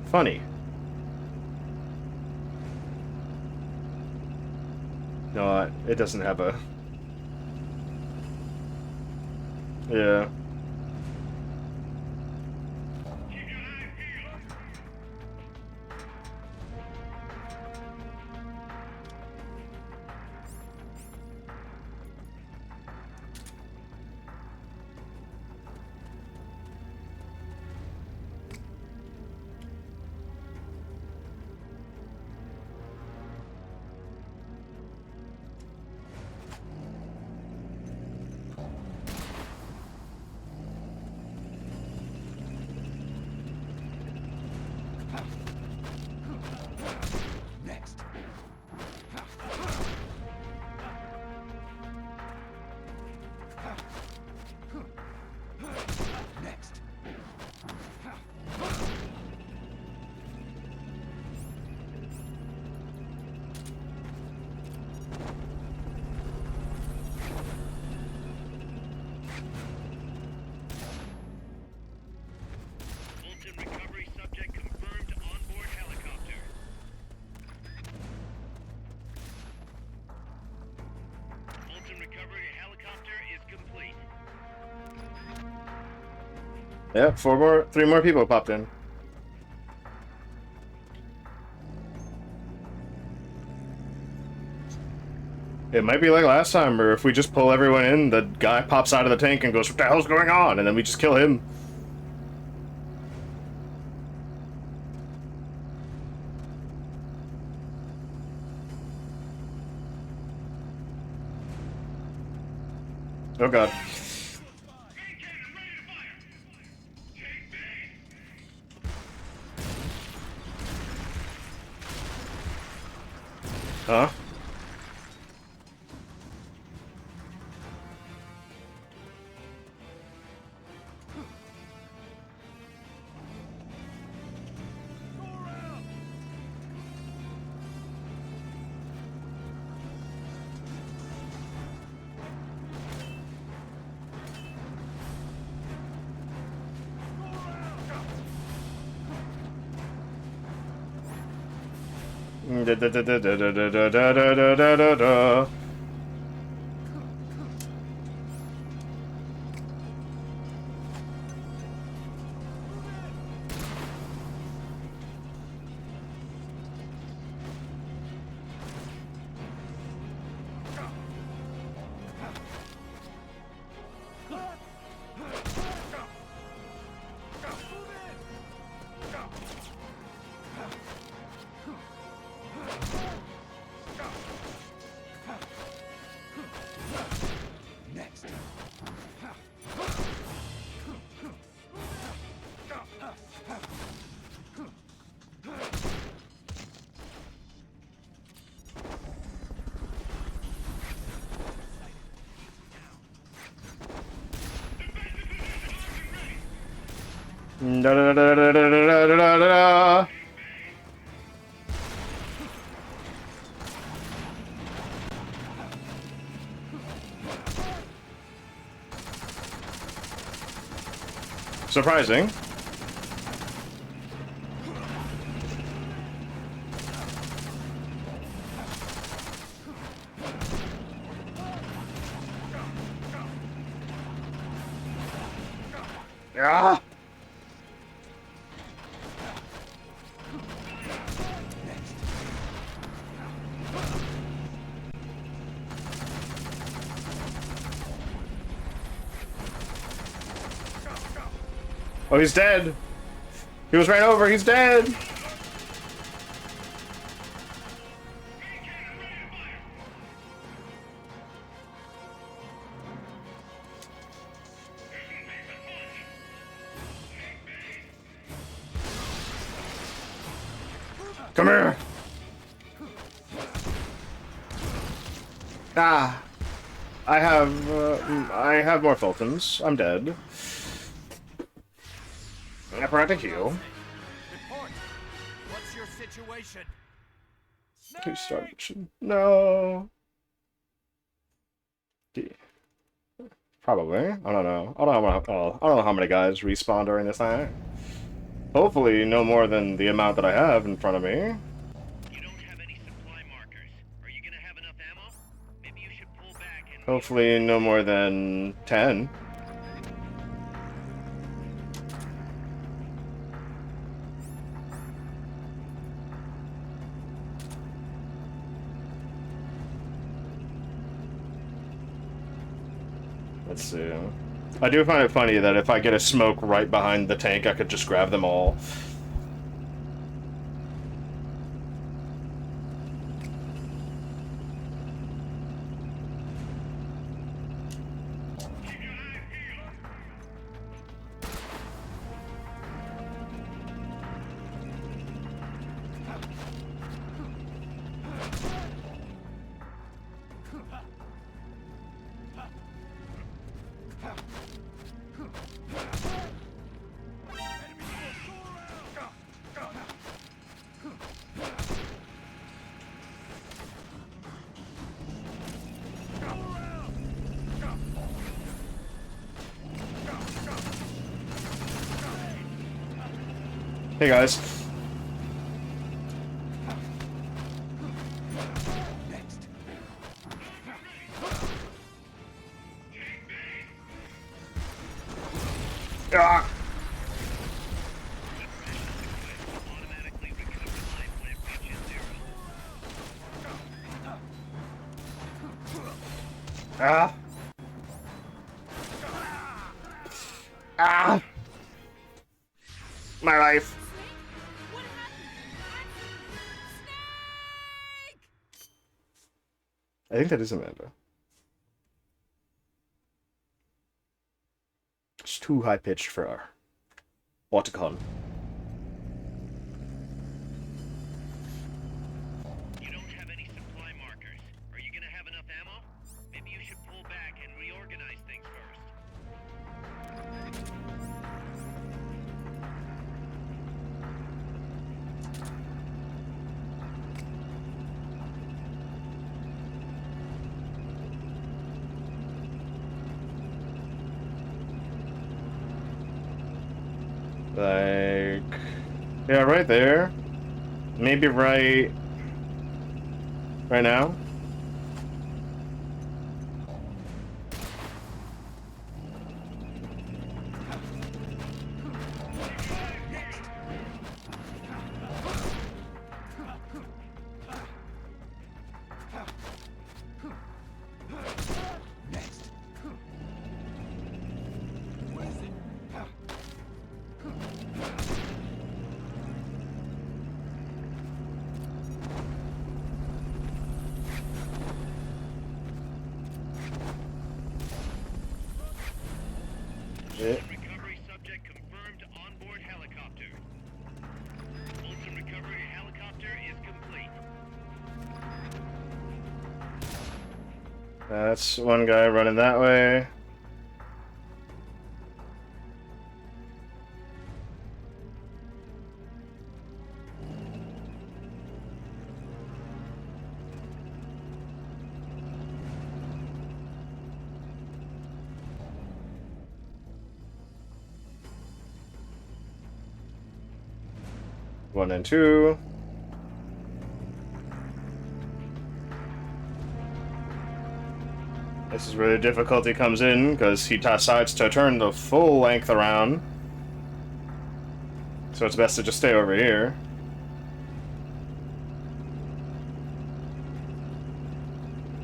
Speaker 1: Funny. No, it doesn't have a... Yeah.
Speaker 4: Next. Next.
Speaker 2: Fulton recovery subject confirmed onboard helicopter. Fulton recovery helicopter is complete.
Speaker 1: Yep, 3 more people popped in. It might be like last time, or if we just pull everyone in, the guy pops out of the tank and goes, "What the hell's going on?" And then we just kill him. Oh god. Huh? Da da da da da da da da da da da da. Da da da da da da da da da. Surprising. Ah! Oh, he's dead. He was ran over. He's dead. Come here. Ah. I have more Fultons. I'm dead. I forgot to heal.
Speaker 4: Report. What's your situation?
Speaker 1: Please start. No. Probably. I don't know. I don't know how many guys respawn during this night. Hopefully, no more than the amount that I have in front of me.
Speaker 2: You don't have any supply markers. Are you gonna have enough ammo? Maybe you should pull back and...
Speaker 1: Hopefully, no more than 10. Let's see. I do find it funny that if I get a smoke right behind the tank, I could just grab them all. Hey guys. Ah.
Speaker 2: automatically recover life when it reaches zero.
Speaker 1: Ah. Ah. My life.
Speaker 5: What happened? Snake!
Speaker 1: I think that is Amanda. It's too high pitched for our Watercon.
Speaker 2: You don't have any supply markers. Are you gonna have enough ammo? Maybe you should pull back and reorganize things first.
Speaker 1: Like, yeah, right there. Maybe right now. Yeah.
Speaker 2: Recovery subject confirmed onboard helicopter. Fulton recovery helicopter is complete.
Speaker 1: That's one guy running that way. 1 and 2. This is where the difficulty comes in, because he decides to turn the full length around. So it's best to just stay over here.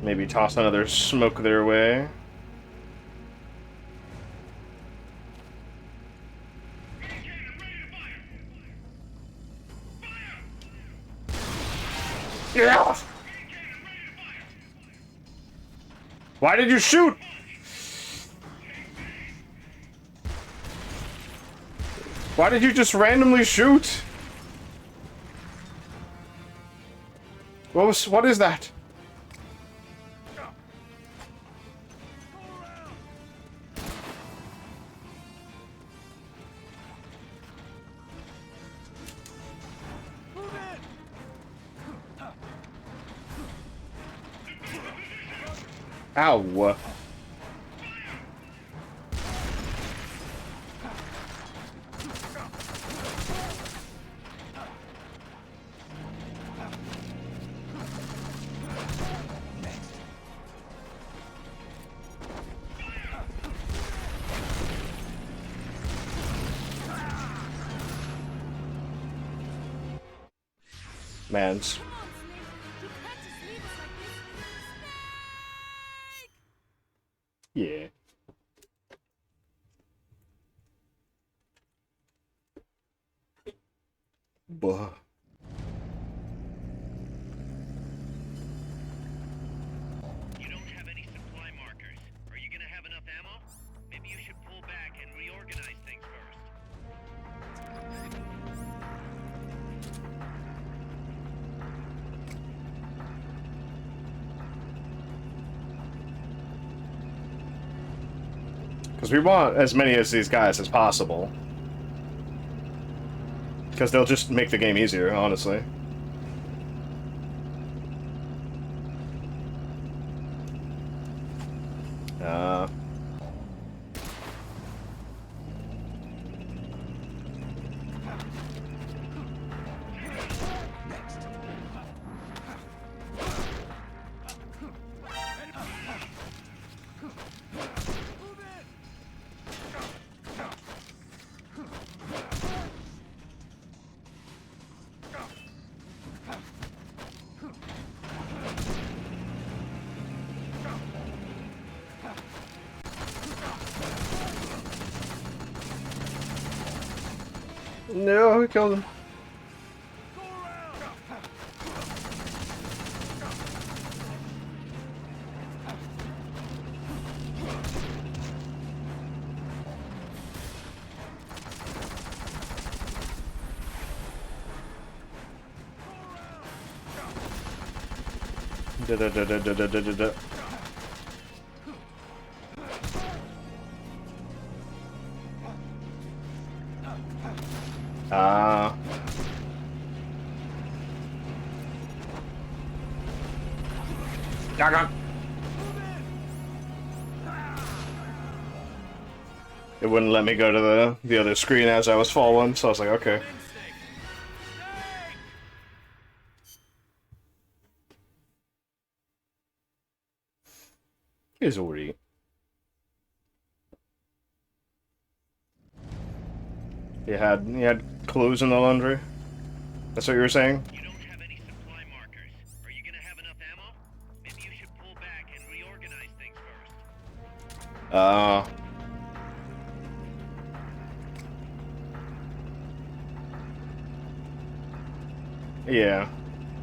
Speaker 1: Maybe toss another smoke their way. Yeah! Why did you shoot? Why did you just randomly shoot? What is that? Ow. Mans.
Speaker 5: Come on, Snake. You can't just leave us like this. Snake!
Speaker 1: Yeah. Buh.
Speaker 2: You don't have any supply markers. Are you gonna have enough ammo? Maybe you should pull back and reorganize things first.
Speaker 1: Because we want as many as these guys as possible. Because they'll just make the game easier, honestly. No, we killed him. Da da da da da da da da. It wouldn't let me go to the other screen as I was falling, so I was like, okay. Here's Ori. You had clothes in the laundry? That's what you were saying?
Speaker 2: You don't have any supply markers. Are you gonna have enough ammo? Maybe you should pull back and reorganize things first.
Speaker 1: Yeah.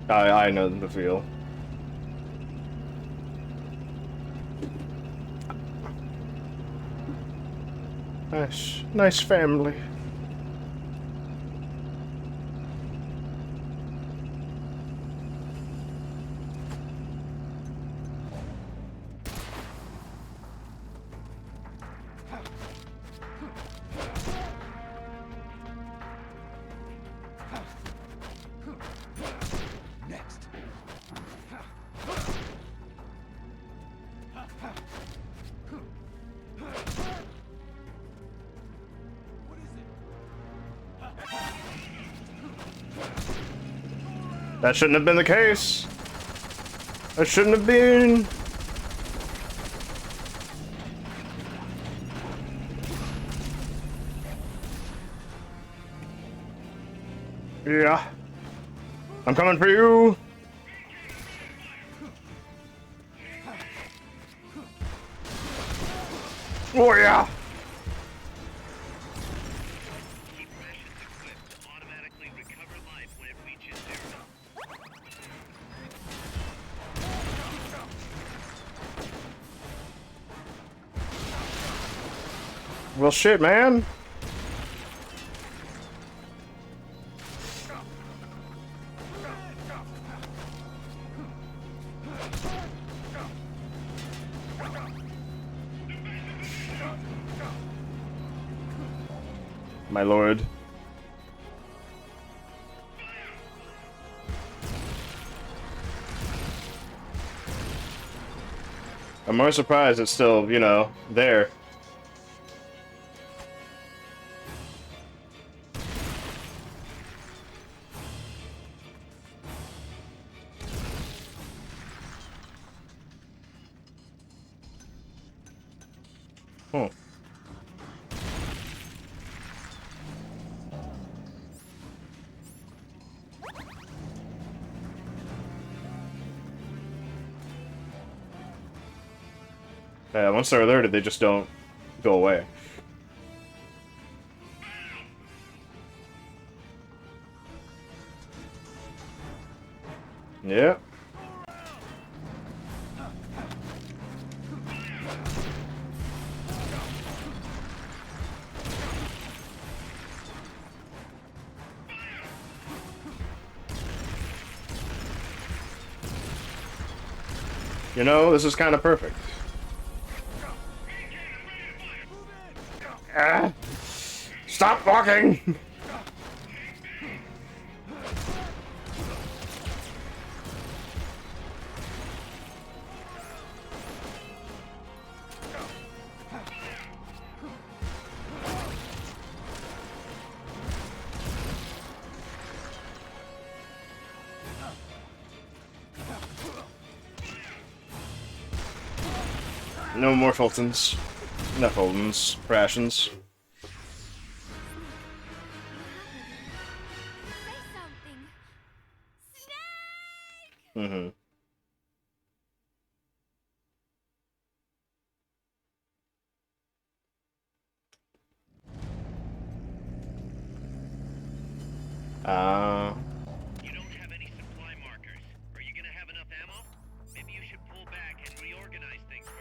Speaker 1: I know the feel. Nice family.
Speaker 4: What is it?
Speaker 1: That shouldn't have been the case. That shouldn't have been. Yeah. I'm coming for you. Oh yeah.
Speaker 2: Keep rations equipped to automatically recover life when it reaches zero.
Speaker 1: Well, shit, man. My lord. I'm more surprised it's still, you know, there. Hmm. Yeah, once they're alerted, they just don't go away. Yeah. You know, this is kind of perfect. Ah! Stop walking! No more Fultons. No Fultons. Rations.
Speaker 5: Say something. Snake!
Speaker 1: Mm-hmm.
Speaker 2: You don't have any supply markers. Are you gonna have enough ammo? Maybe you should pull back and reorganize things first.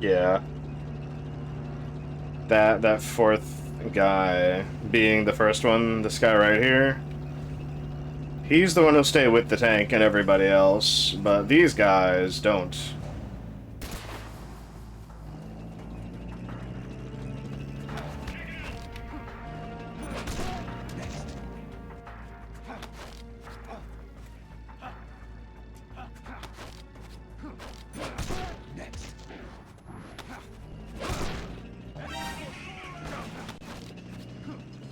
Speaker 1: Yeah. That fourth guy being the first one, this guy right here. He's the one who'll stay with the tank and everybody else, but these guys don't.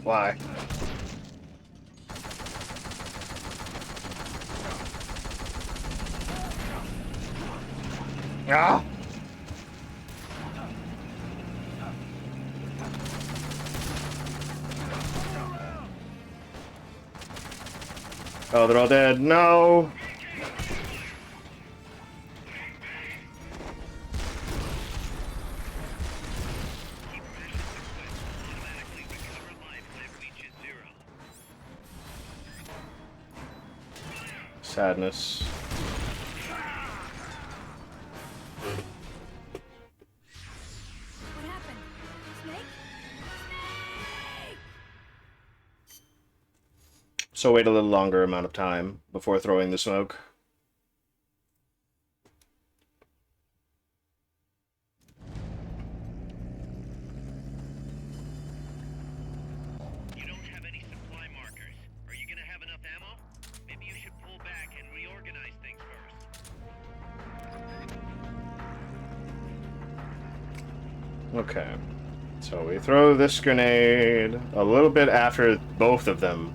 Speaker 1: Why? Ah! Oh, they're all dead. No!
Speaker 2: Keep rations equipped to automatically recover life when it reaches zero.
Speaker 1: Sadness.
Speaker 5: What happened? Snake? Snake!
Speaker 1: So wait a little longer amount of time before throwing the smoke.
Speaker 2: You don't have any supply markers. Are you gonna have enough ammo? Maybe you should pull back
Speaker 1: Okay. So we throw this grenade a little bit after both of them.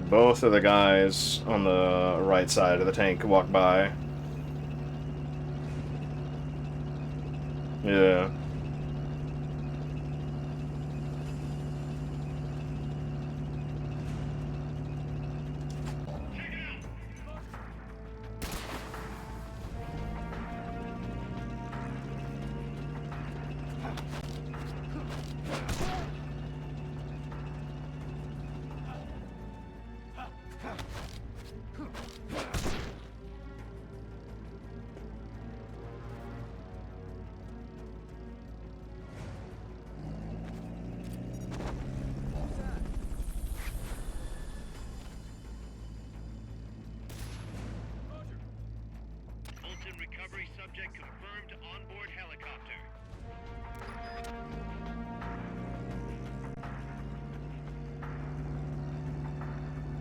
Speaker 1: Both of the guys on the right side of the tank walk by. Yeah.
Speaker 2: Fulton recovery subject confirmed onboard helicopter.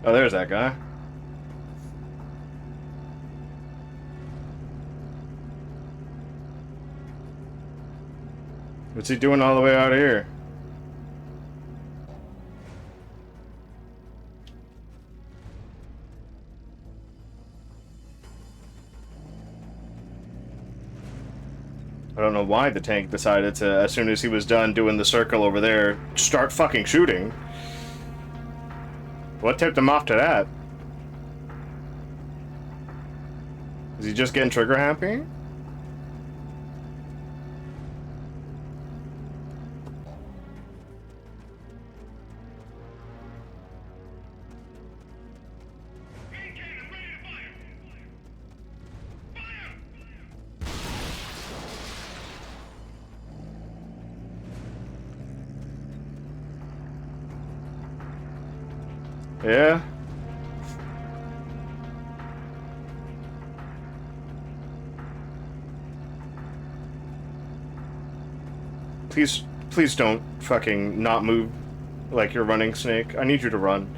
Speaker 1: Oh, there's that guy. What's he doing all the way out here? I don't know why the tank decided to, as soon as he was done doing the circle over there, start fucking shooting. What tipped him off to that? Is he just getting trigger happy? Yeah. Please don't fucking not move like you're running, Snake. I need you to run.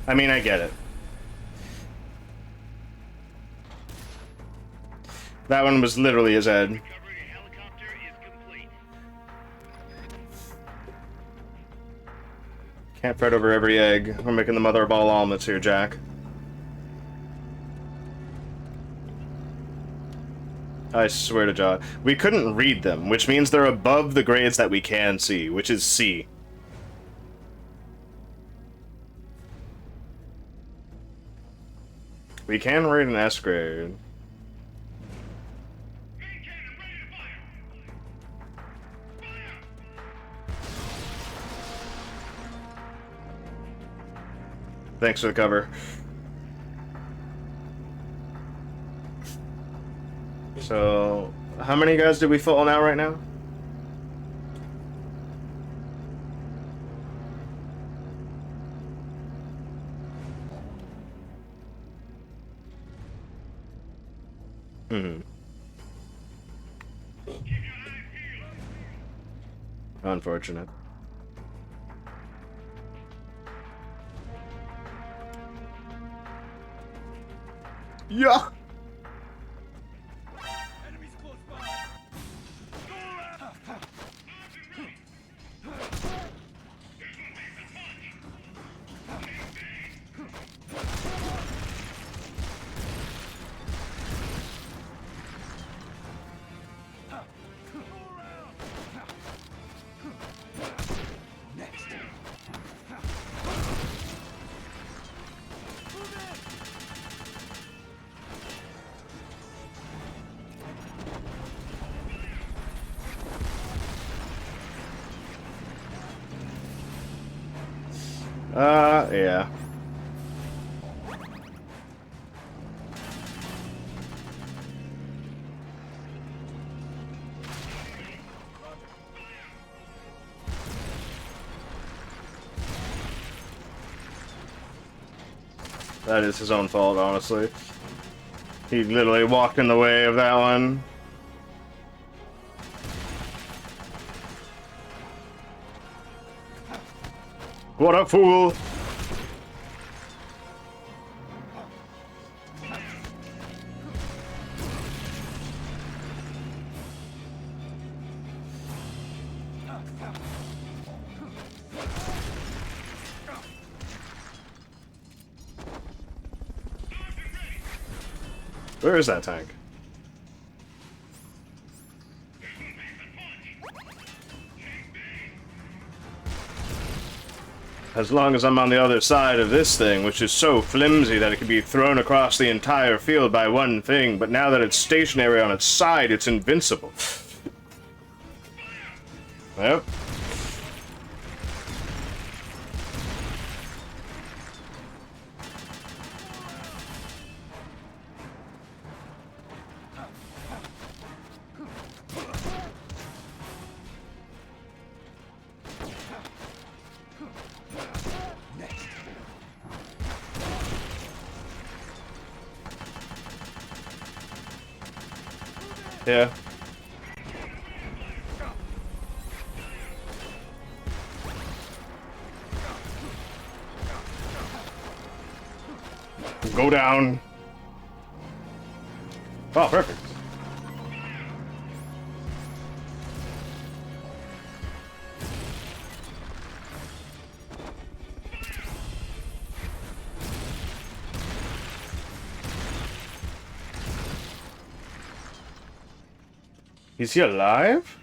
Speaker 1: I mean, I get it. That one was literally his head.
Speaker 2: Recovery helicopter is complete.
Speaker 1: Can't fret over every egg. We're making the mother of all omelets here, Jack. I swear to God. We couldn't read them, which means they're above the grades that we can see, which is C. We can read an S grade. Thanks for the cover. So, how many guys did we fall out right now? Unfortunate. Yeah.
Speaker 4: Enemies close by. Go around.
Speaker 1: Yeah. That is his own fault, honestly. He literally walked in the way of that one. What a fool! Where is that tank? As long as I'm on the other side of this thing, which is so flimsy that it can be thrown across the entire field by one thing, but now that it's stationary on its side, it's invincible. Yep. Yeah. Go down. Oh, perfect. Is he alive?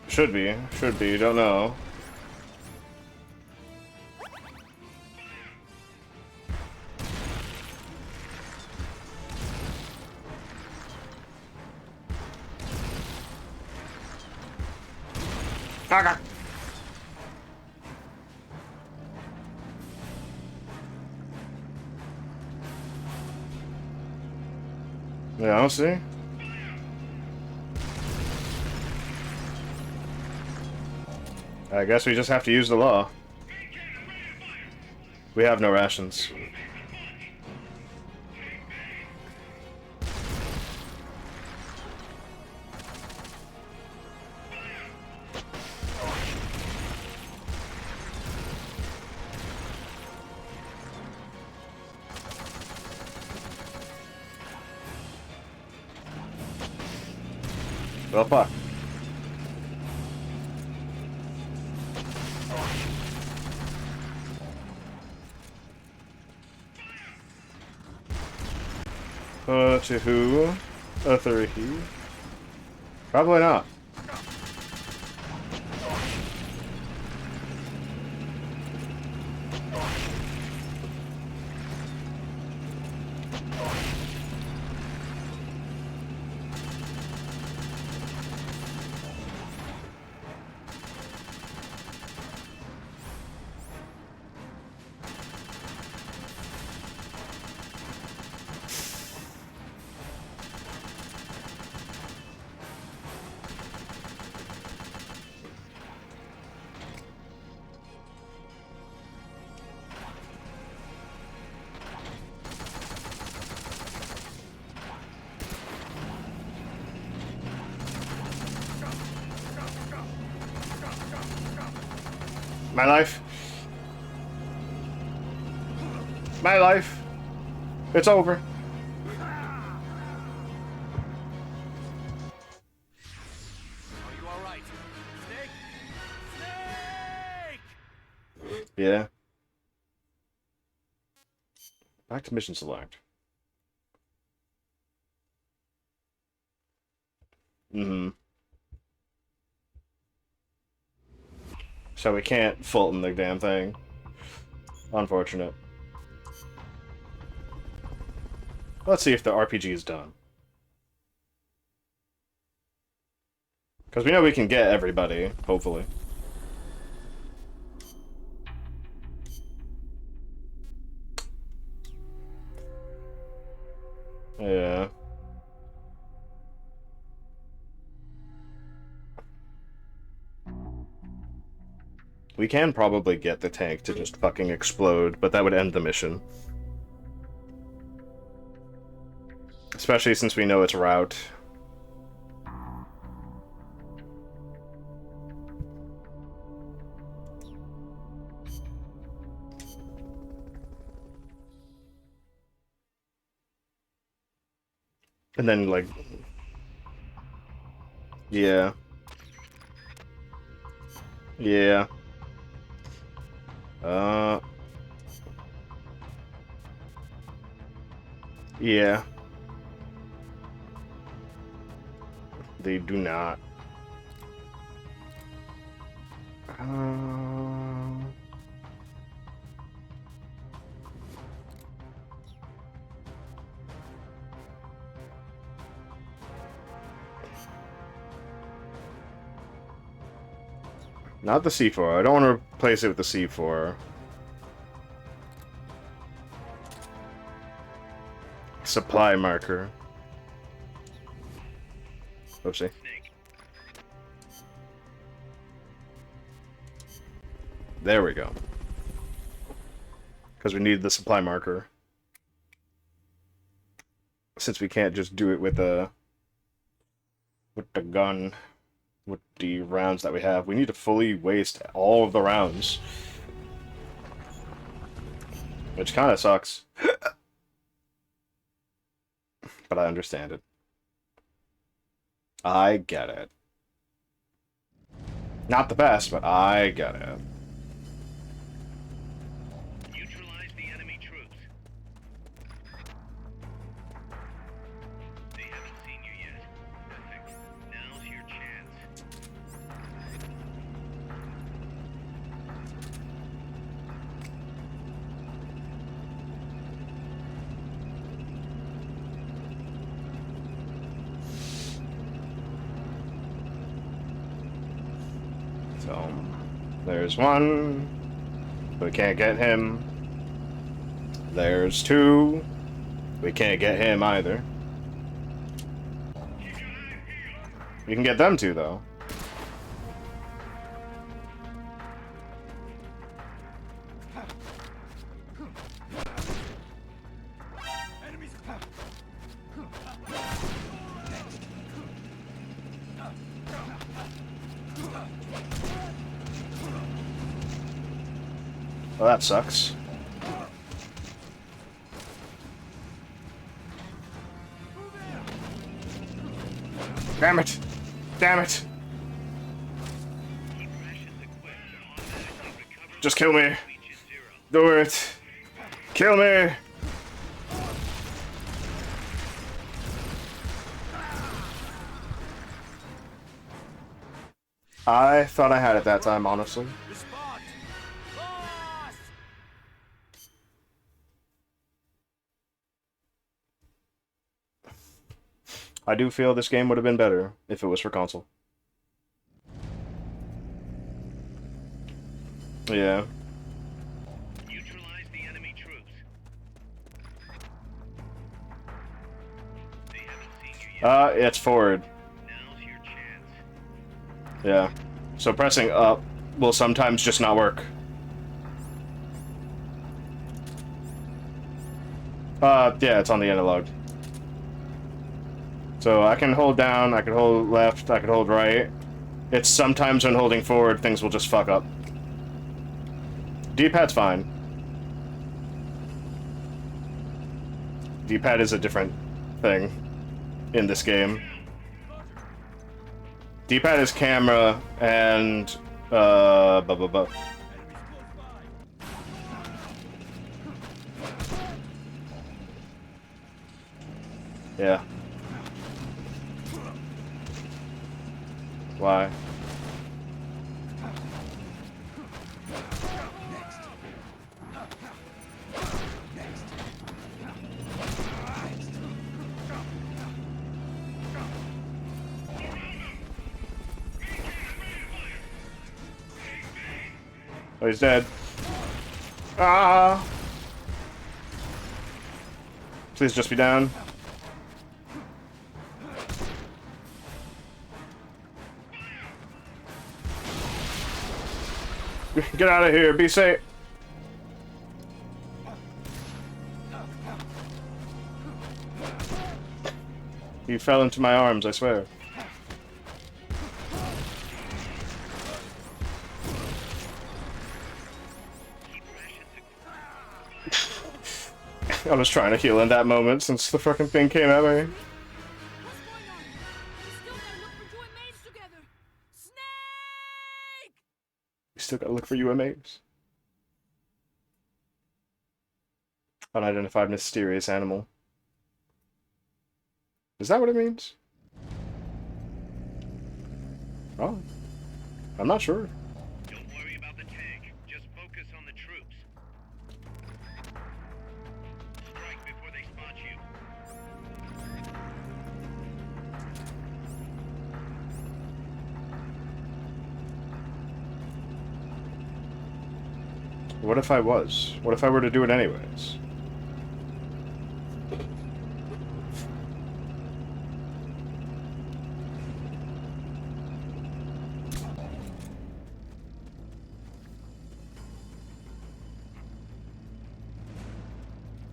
Speaker 1: Should be, don't know. Gaga. Yeah, I'll see. I guess we just have to use the law. We have no rations. Well, fuck. To who? Authority? Probably not. My life. My life. It's over.
Speaker 4: Are you all right? Snake? Snake!
Speaker 1: Yeah. Back to mission select. Mm-hmm. So we can't Fulton the damn thing. Unfortunate. Let's see if the RPG is done. Because we know we can get everybody, hopefully. Yeah. We can probably get the tank to just fucking explode, but that would end the mission. Especially since we know its route. And then, like... Yeah. Yeah. Yeah. They do not. Not the C4. I don't want to replace it with the C4. Supply marker. Oopsie. There we go. Because we need the supply marker. Since we can't just do it with the gun, with the rounds that we have, we need to fully waste all of the rounds. Which kind of sucks. But I understand it. I get it. Not the best, but I get it.
Speaker 2: Neutralize the enemy troops. They haven't seen you yet. Perfect. Now's your chance.
Speaker 1: So, there's one. We can't get him. There's two. We can't get him either. We can get them two, though.
Speaker 4: Enemies.
Speaker 1: Well, that sucks. Damn it! Damn it!
Speaker 2: Keep rations equipped to automatically recover
Speaker 1: Just kill me.
Speaker 2: when it reaches zero.
Speaker 1: Do it! Kill me! I thought I had it that time, honestly.
Speaker 4: Respond. Boss!
Speaker 1: I do feel this game would have been better if it was for console. Yeah.
Speaker 2: Neutralize the enemy troops. They haven't seen you yet.
Speaker 1: It's forward.
Speaker 2: Now's your chance.
Speaker 1: Yeah. So pressing up will sometimes just not work. Yeah, it's on the analog. So I can hold down, I can hold left, I can hold right. It's sometimes when holding forward, things will just fuck up. D-pad's fine. D-pad is a different thing in this game. D-pad is camera and
Speaker 4: Enemies close by.
Speaker 1: yeah. Why? Oh, he's dead. Ah! Please just be down. Get out of here. Be safe. He fell into my arms, I swear. I was trying to heal in that moment since the fucking thing came at me.
Speaker 5: What's going on? We still gotta look for you and Maze together. Snake!
Speaker 1: We still gotta look for UMAs. Unidentified mysterious animal. Is that what it means? Oh. I'm not sure.
Speaker 2: Don't worry about the tank. Just focus on the troops. Strike before they spot you.
Speaker 1: What if I was? What if I were to do it anyways?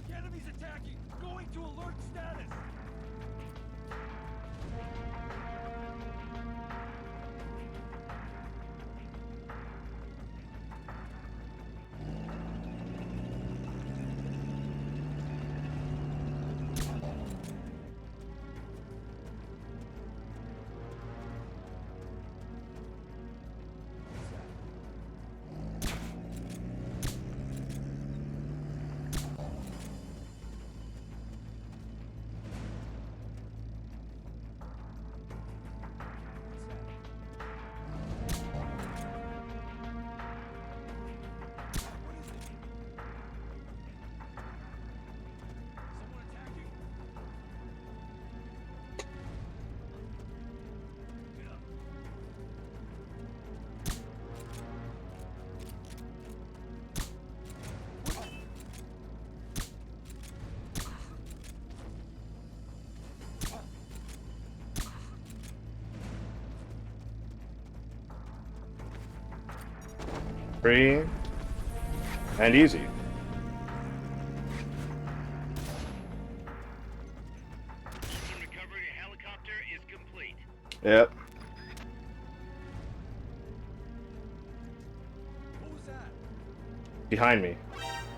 Speaker 4: The enemy's attacking! Going to alert status! Someone attacking? Get up.
Speaker 1: Free and easy.
Speaker 2: Mission recovery helicopter is complete.
Speaker 1: Yep.
Speaker 4: What was that?
Speaker 1: Behind me.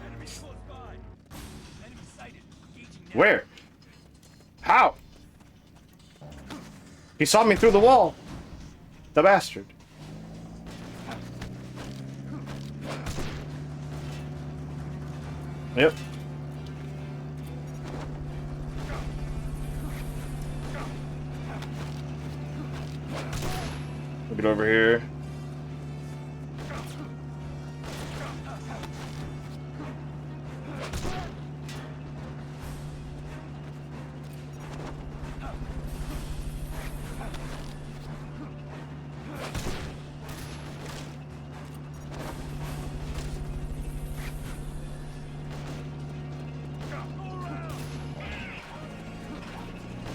Speaker 4: Enemy's close by. Enemy sighted. Engaging now.
Speaker 1: Where? How? He saw me through the wall. The bastard. Yep. We'll get over here.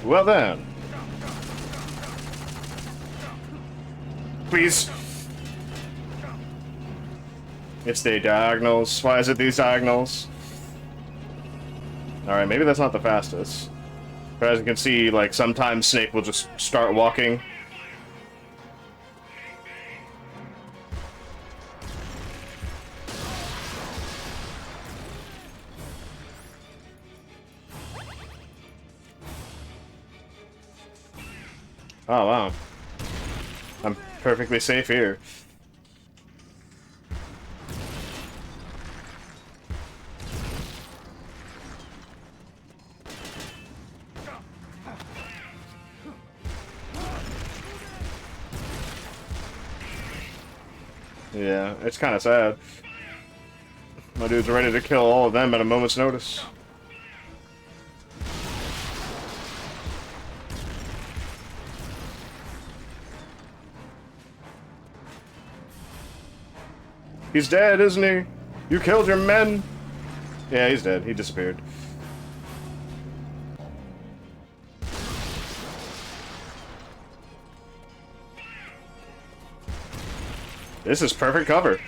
Speaker 1: Well then. Please. It's the diagonals. Why is it these diagonals? Alright, maybe that's not the fastest. But as you can see, like, sometimes Snake will just start walking. Oh, wow. I'm perfectly safe here. Yeah, it's kind of sad. My dude's ready to kill all of them at a moment's notice. He's dead, isn't he? You killed your men! Yeah, he's dead. He disappeared. This is perfect cover.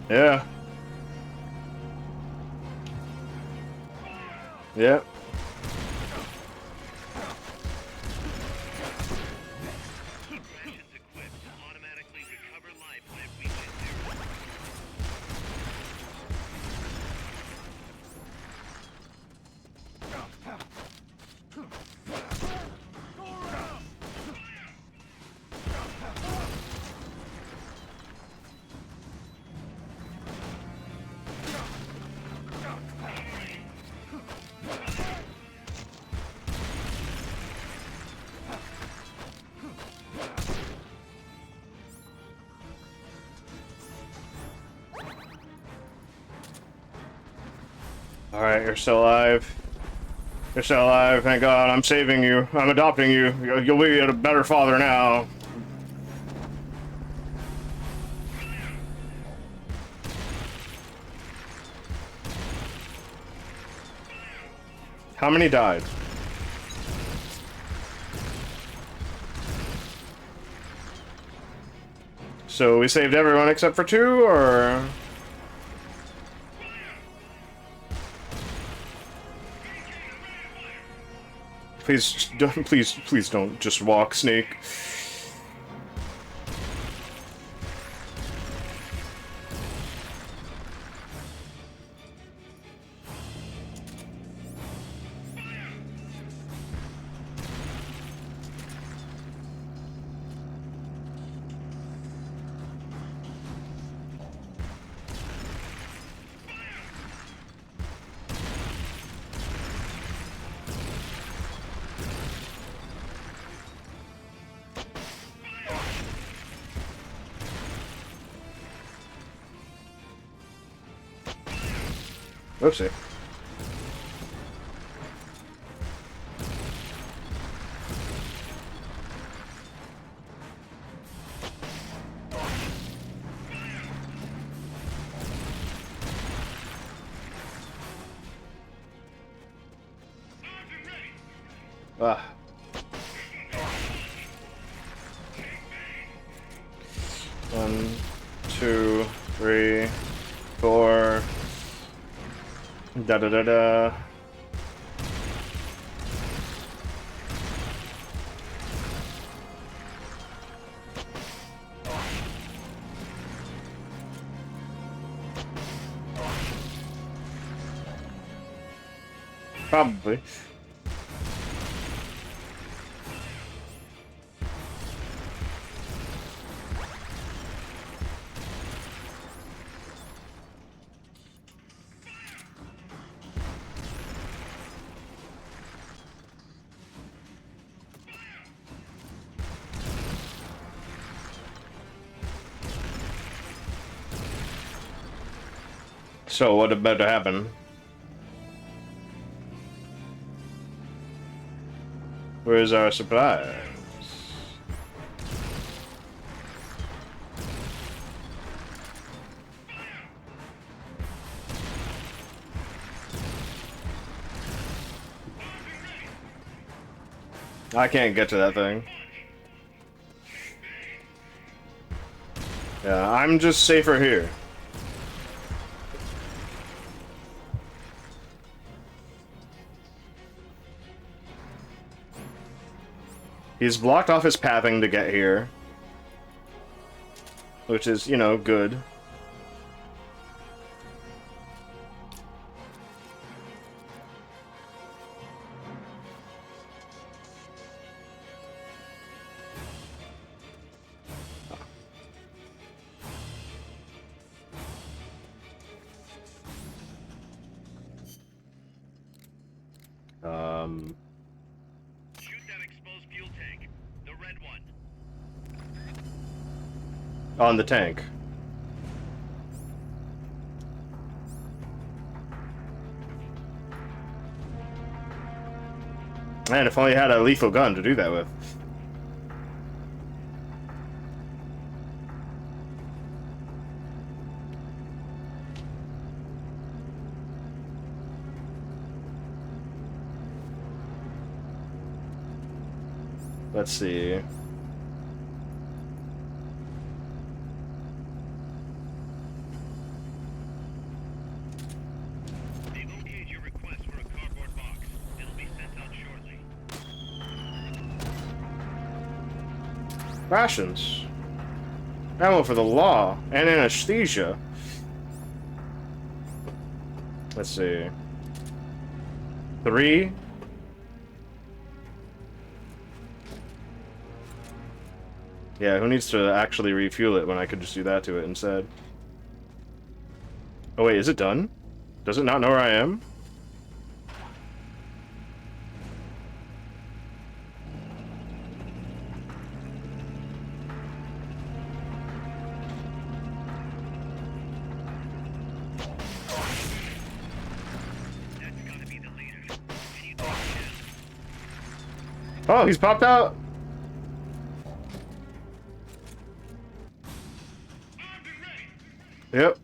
Speaker 1: Yeah. Yep.
Speaker 2: Rations equipped. Automatically recover life when it reaches zero.
Speaker 1: Alright, you're still alive. You're still alive, thank God. I'm saving you. I'm adopting you. You'll be a better father now. How many died? So we saved everyone except for 2, or...? Please don't, please don't just walk, Snake. Oopsie. Ah. One, 2, 3, 4. Da da da da. Probably. So what about to happen? Where's our supplies? I can't get to that thing. Yeah, I'm just safer here. He's blocked off his pathing to get here. Which is, you know, good.
Speaker 2: Shoot that exposed fuel tank. The red one.
Speaker 1: On the tank. Man, if only I had a lethal gun to do that with. Let's see.
Speaker 2: They've okayed your request for a cardboard box. It'll be sent out shortly.
Speaker 1: Rations. Ammo for the law and anesthesia. Let's see. 3. Yeah, who needs to actually refuel it when I could just do that to it instead? Oh wait, is it done? Does it not know where I am?
Speaker 2: That's gotta be the leader. Can you take it
Speaker 1: Oh, he's popped out! Yep.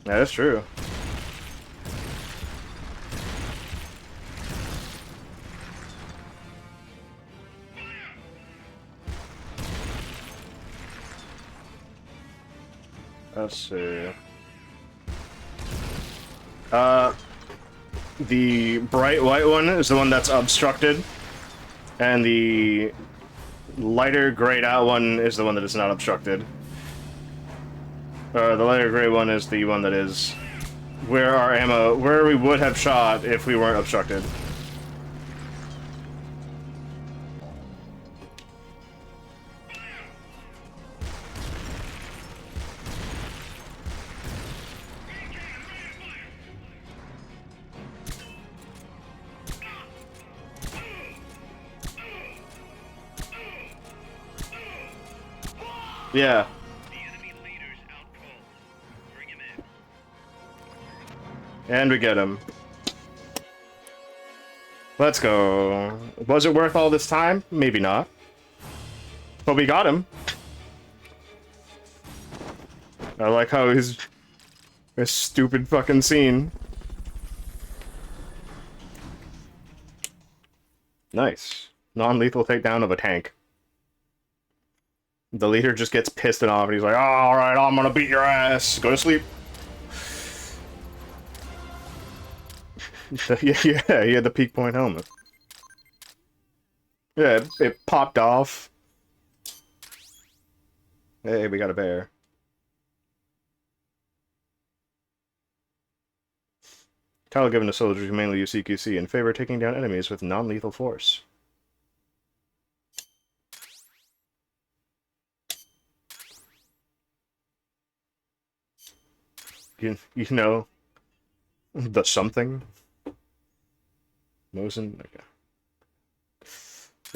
Speaker 1: Yeah, that's true. Let's see. The bright white one is the one that's obstructed, and the lighter grayed out one is the one that is not obstructed. The lighter gray one is the one that is where our ammo, where we would have shot if we weren't obstructed. Yeah.
Speaker 2: The enemy leader's out cold. Bring him in.
Speaker 1: And we get him. Let's go. Was it worth all this time? Maybe not. But we got him. I like how he's a stupid fucking scene. Nice. Non-lethal takedown of a tank. The leader just gets pissed off and he's like, oh, alright, I'm gonna beat your ass. Go to sleep. Yeah, he had the peak point helmet. Yeah, it popped off. Hey, we got a bear. Title given to soldiers who mainly use CQC in favor of taking down enemies with non-lethal force. You know, the something? Mosin? Okay.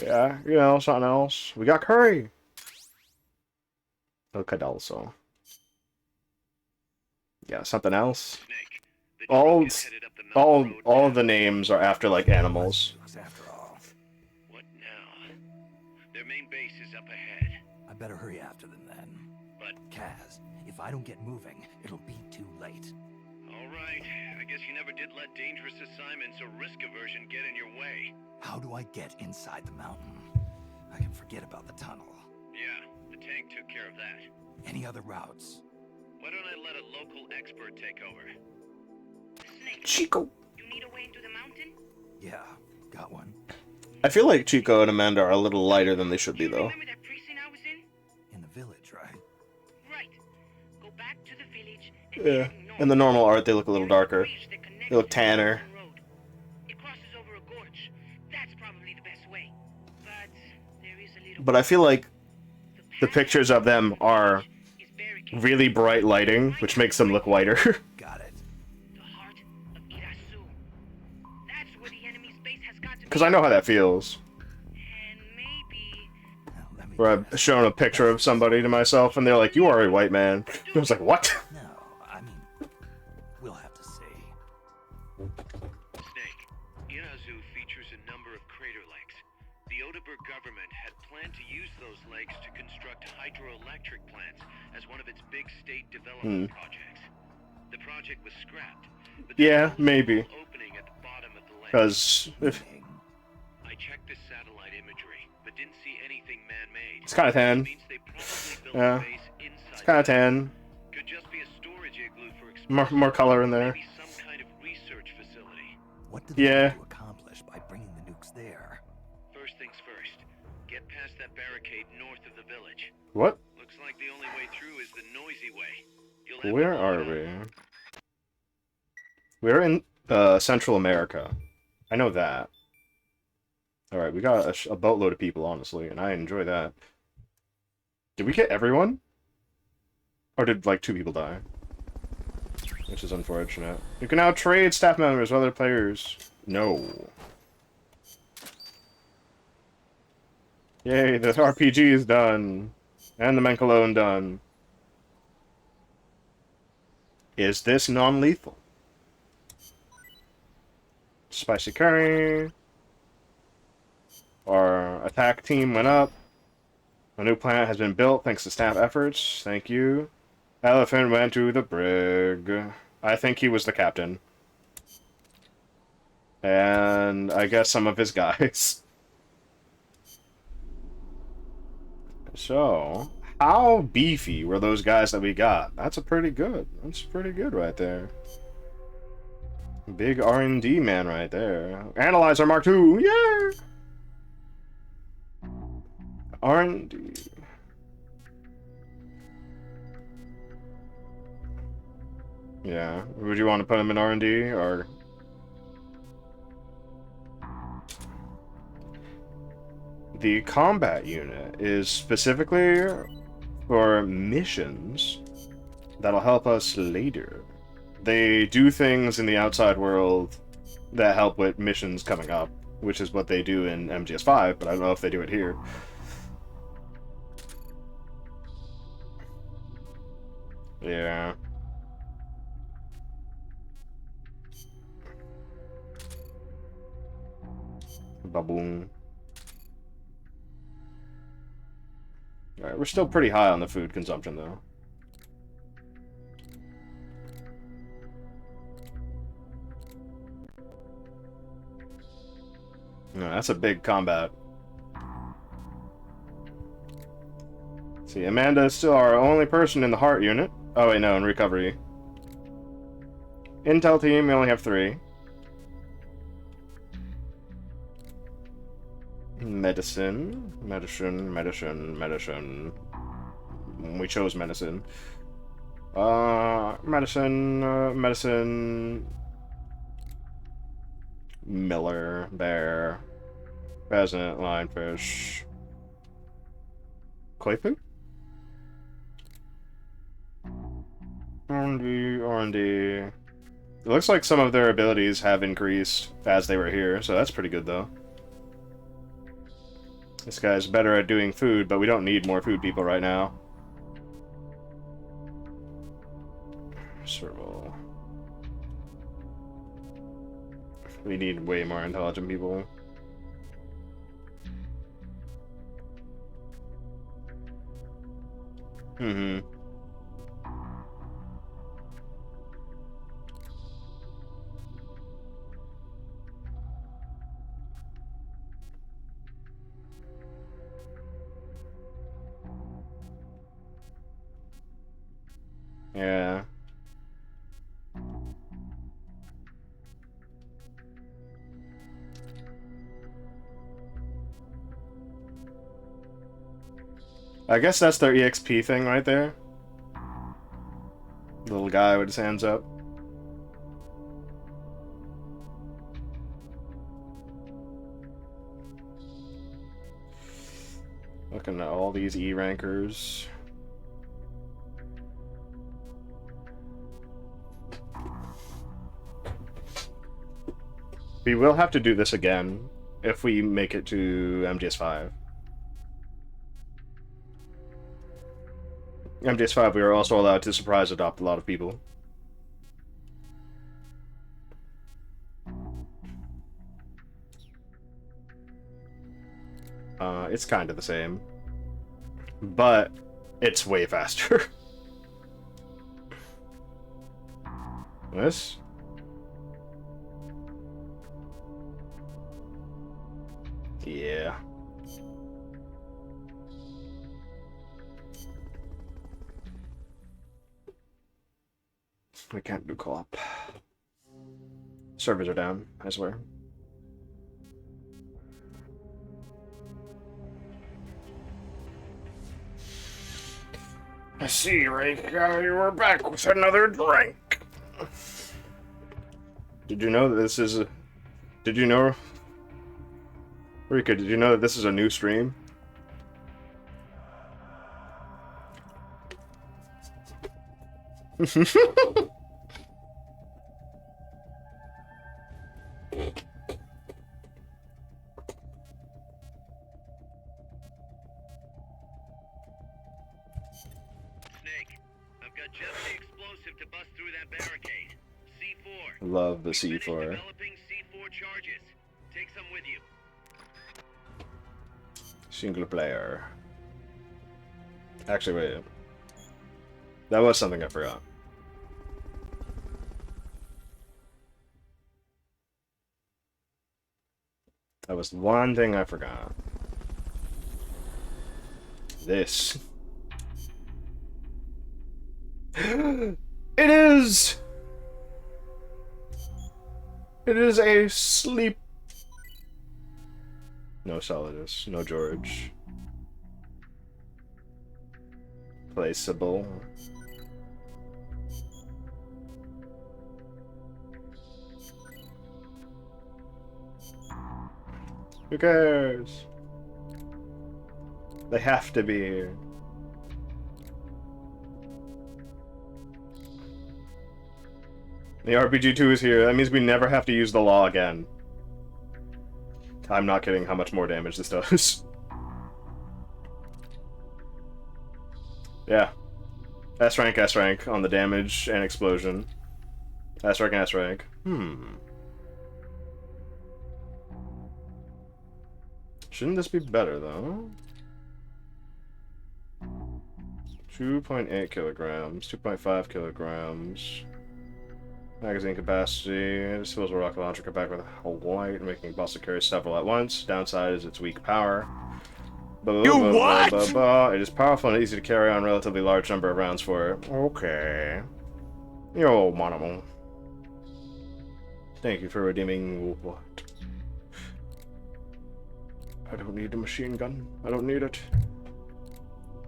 Speaker 1: Yeah, you know, something else. We got curry! Okay, also. Yeah, something else.
Speaker 2: Snake. The
Speaker 1: All,
Speaker 2: truck is headed up the mountain road
Speaker 1: all
Speaker 2: now.
Speaker 1: of the names are after, like, animals.
Speaker 4: After all,
Speaker 2: What now? Their main base is up ahead.
Speaker 4: I better hurry after them then.
Speaker 2: But,
Speaker 4: Kaz, if I don't get moving, it'll be too late.
Speaker 2: alright. I guess you never did let dangerous assignments or risk aversion get in your way.
Speaker 4: How do I get inside the mountain? I can forget about the tunnel.
Speaker 2: Yeah, the tank took care of that.
Speaker 4: Any other routes?
Speaker 2: Why don't I let a local expert take over?
Speaker 3: Snake,
Speaker 1: Chico.
Speaker 3: you need a way into the mountain?
Speaker 4: Yeah, got one.
Speaker 1: I feel like Chico and Amanda are a little lighter than they should be, though.
Speaker 3: Remember that precinct I was in?
Speaker 4: In the village, right?
Speaker 3: Right. Go back to the village and
Speaker 1: Yeah.
Speaker 3: head north.
Speaker 1: In the normal art, they look a little darker.
Speaker 3: Bridge that connects
Speaker 1: They look
Speaker 3: to the
Speaker 1: tanner.
Speaker 3: mountain road. It crosses over a gorge. That's probably the best way. But there is a little
Speaker 1: But I feel like the
Speaker 3: path
Speaker 1: pictures of them are
Speaker 3: is barricaded.
Speaker 1: really bright lighting, which makes them look whiter.
Speaker 4: Got it.
Speaker 3: The heart of Irasu. That's where the enemy's base has got to be.
Speaker 1: Because I know how that feels.
Speaker 3: And maybe
Speaker 4: Now, let me
Speaker 1: Where I've
Speaker 4: guess.
Speaker 1: shown a picture of somebody to myself, and they're like, you are a white man. I was like, what?
Speaker 4: No, I mean, we'll have to see.
Speaker 2: Snake, Irazu features a number of crater lakes. The Odeberg government had planned to use those lakes to construct hydroelectric plants as one of its big state development projects. The project was scrapped, but there's
Speaker 1: Yeah,
Speaker 2: still a
Speaker 1: maybe.
Speaker 2: small opening at the bottom of the lake.
Speaker 1: Because if
Speaker 2: I checked the satellite imagery, but didn't see anything man-made.
Speaker 1: it's kind of tan.
Speaker 2: Means they probably built
Speaker 1: Yeah.
Speaker 2: a base inside.
Speaker 1: It's kind of tan.
Speaker 2: Could just be a storage igloo for
Speaker 1: More color in there.
Speaker 2: maybe some kind of research facility.
Speaker 7: What do they
Speaker 1: Yeah.
Speaker 7: want to accomplish by bringing the nukes there?
Speaker 2: First things first, get past that barricade north of the village.
Speaker 1: What?
Speaker 2: Looks like the only way through is the noisy way. You'll have
Speaker 1: Where
Speaker 2: to
Speaker 1: are
Speaker 2: blow it up.
Speaker 1: we? We're in Central America. I know that. Alright, we got a boatload of people, honestly, and I enjoy that. Did we get everyone? Or did, like, 2 people die? Which is unfortunate. You can now trade staff members with other players. No. Yay, the RPG is done. And the Menkalone done. Is this non-lethal? Spicy curry. Our attack team went up. A new planet has been built thanks to staff efforts. Thank you. Elephant went to the brig. I think he was the captain. And I guess some of his guys. So, how beefy were those guys that we got? That's pretty good. That's pretty good right there. Big R&D man right there. Analyzer Mark II, yeah! R&D. Yeah, would you want to put him in R&D, or... The combat unit is specifically for missions that'll help us later. They do things in the outside world that help with missions coming up, which is what they do in MGS5, but I don't know if they do it here. Yeah. Baboon. Alright, we're still pretty high on the food consumption, though. No, that's a big combat. See, Amanda is still our only person in the heart unit. Oh wait, no, in recovery. Intel team, we only have 3. Medicine. We chose medicine. Medicine. Miller, bear, pheasant, lionfish, Claypool? R&D. It looks like some of their abilities have increased as they were here, so that's pretty good, though. This guy's better at doing food, but we don't need more food people right now. Survival. We need way more intelligent people. Mm-hmm. Yeah. I guess that's their EXP thing right there. Little guy with his hands up. Looking at all these E rankers. We will have to do this again if we make it to MGS5. MGS5, we are also allowed to surprise adopt a lot of people. It's kind of the same, but it's way faster. This? Yeah. We can't do co-op. Servers are down, I swear. I see, Rika, you were back with another drink. Did you know that this is a... Did you know... Rika, did you know that this is a new stream?
Speaker 2: Snake, I've got just the explosive to bust through that barricade. C4.
Speaker 1: Love the
Speaker 2: We finished
Speaker 1: C4.
Speaker 2: developing C4 charges. Take some with you.
Speaker 1: Single player. Actually, wait. That was something I forgot. That was one thing I forgot. This. It is! It is a sleep. No Solidus, no George. Placeable. Who cares? They have to be here. The RPG2 is here. That means we never have to use the law again. I'm not kidding how much more damage this does. Yeah. S rank on the damage and explosion. S rank and S rank. Shouldn't this be better, though? 2.8 kilograms, 2.5 kilograms. Magazine capacity. Disposable rocket launcher come back with a light, making it possible to carry several at once. Downside is its weak power.
Speaker 7: what?
Speaker 1: It is powerful and easy to carry on a relatively large number of rounds for it. Okay. Yo, monomo. Thank you for redeeming what? I don't need a machine gun. I don't need it.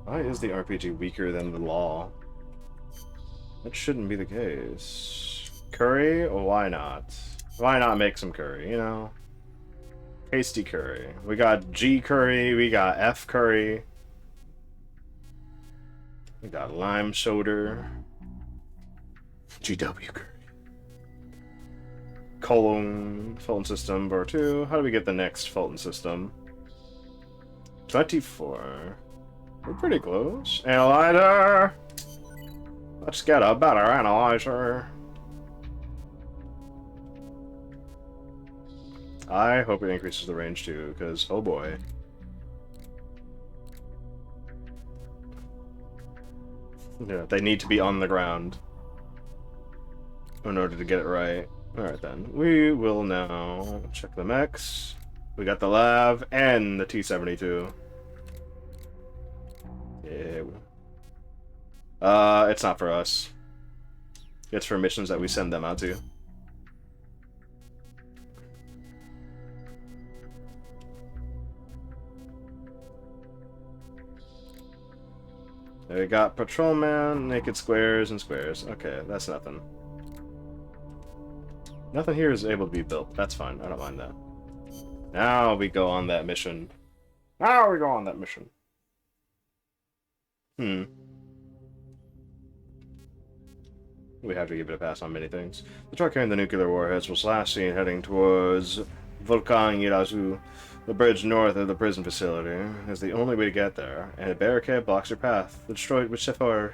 Speaker 1: Why is the RPG weaker than the law? That shouldn't be the case. Curry? Why not? Why not make some curry, you know? Tasty curry. We got G curry, we got F curry. We got lime soda. GW curry. Colon, Fulton system, bar 2. How do we get the next Fulton system? 24. We're pretty close. Analyzer! Let's get a better analyzer. I hope it increases the range too, because, oh boy. Yeah, they need to be on the ground in order to get it right. Alright then, we will now check the mechs. We got the Lav and the T-72. Yeah. It's not for us. It's for missions that we send them out to. We got Patrolman, Naked Squares, and Squares. Okay, that's nothing. Nothing here is able to be built. That's fine. I don't mind that. Now we go on that mission. Now we go on that mission. We have to give it a pass on many things. The truck carrying the nuclear warheads was last seen heading towards Volcan Irazu. The bridge north of the prison facility is the only way to get there, and a barricade blocks your path. The destroyed with C4.